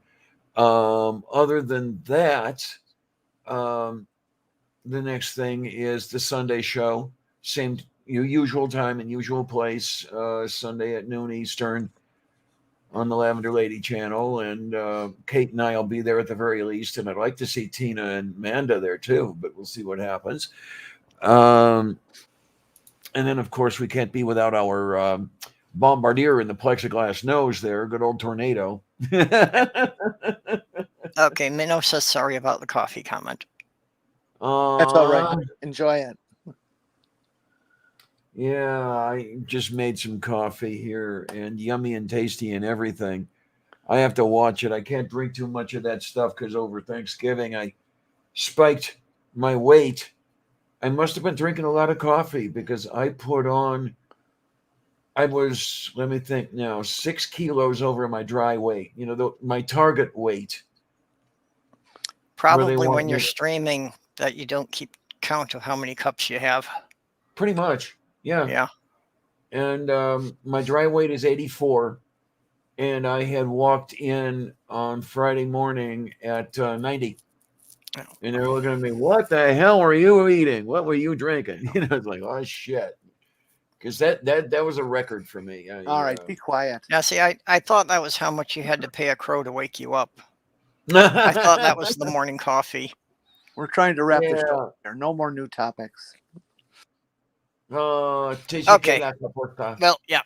Other than that, the next thing is the Sunday show, same usual time and usual place, Sunday at noon Eastern on the Lavender Lady channel, and Kate and I will be there at the very least, and I'd like to see Tina and Amanda there too, but we'll see what happens. And then, of course, we can't be without our bombardier in the plexiglass nose there, good old Tornado. Okay, Minnow says sorry about the coffee comment. That's all right. Enjoy it. Yeah, I just made some coffee here, and yummy and tasty and everything. I have to watch it. I can't drink too much of that stuff because over Thanksgiving I spiked my weight. I must have been drinking a lot of coffee because I was, let me think now, 6 kilos over my dry weight, my target weight. Probably when you're streaming that you don't keep count of how many cups you have. Pretty much, yeah. Yeah. And my dry weight is 84, and I had walked in on Friday morning at 90. And they're looking at me, what the hell were you eating? What were you drinking? It's like, oh, shit. Because that was a record for me. All right, be quiet. Now, see, I thought that was how much you had to pay a crow to wake you up. I thought that was the morning coffee. We're trying to wrap this up. There are no more new topics. Okay. Well, yeah.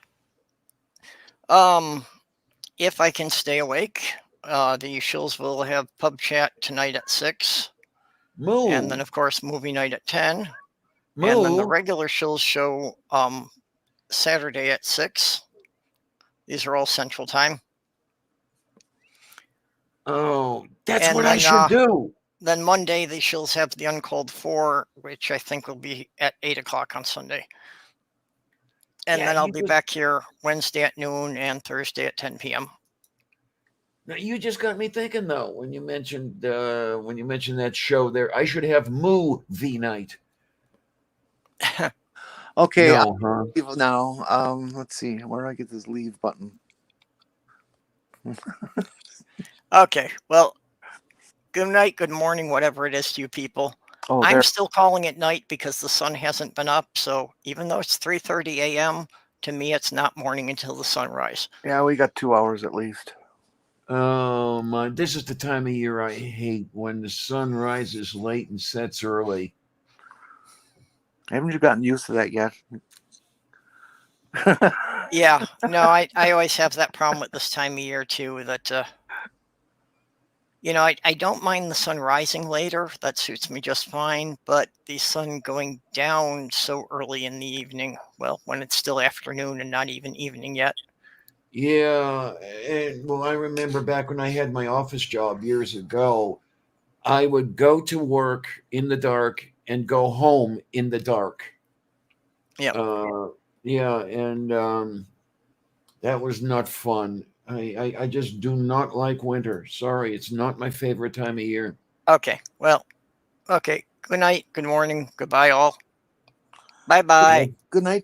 If I can stay awake, the shills will have pub chat tonight at 6. Moo. And then, of course, movie night at 10. Moo. And then the regular shills show Saturday at 6. These are all Central Time. Oh, that's what I should do. Then Monday, the shills have the Uncalled 4, which I think will be at 8 o'clock on Sunday. And then I'll be back here Wednesday at noon and Thursday at 10 p.m. Now, you just got me thinking, though, when you mentioned that show there, I should have movie night Okay, No, huh? leave now. Let's see. Where do I get this leave button? Okay, well, good night, good morning, whatever it is to you people. Oh, I'm there. still calling it night because the sun hasn't been up. So even though it's 3:30 a.m., to me, it's not morning until the sunrise. Yeah, we got 2 hours at least. Oh my! This is the time of year I hate, when the sun rises late and sets early. Haven't you gotten used to that yet? Yeah, no, I always have that problem with this time of year too. That I don't mind the sun rising later. That suits me just fine. But the sun going down so early in the evening, well, when it's still afternoon and not even evening yet. Yeah, and well, I remember back when I had my office job years ago, I would go to work in the dark and go home in the dark. Yeah. Yeah, and that was not fun. I just do not like winter. Sorry, it's not my favorite time of year. Okay. Well, okay. Good night, good morning, goodbye, all. Bye bye. Good night.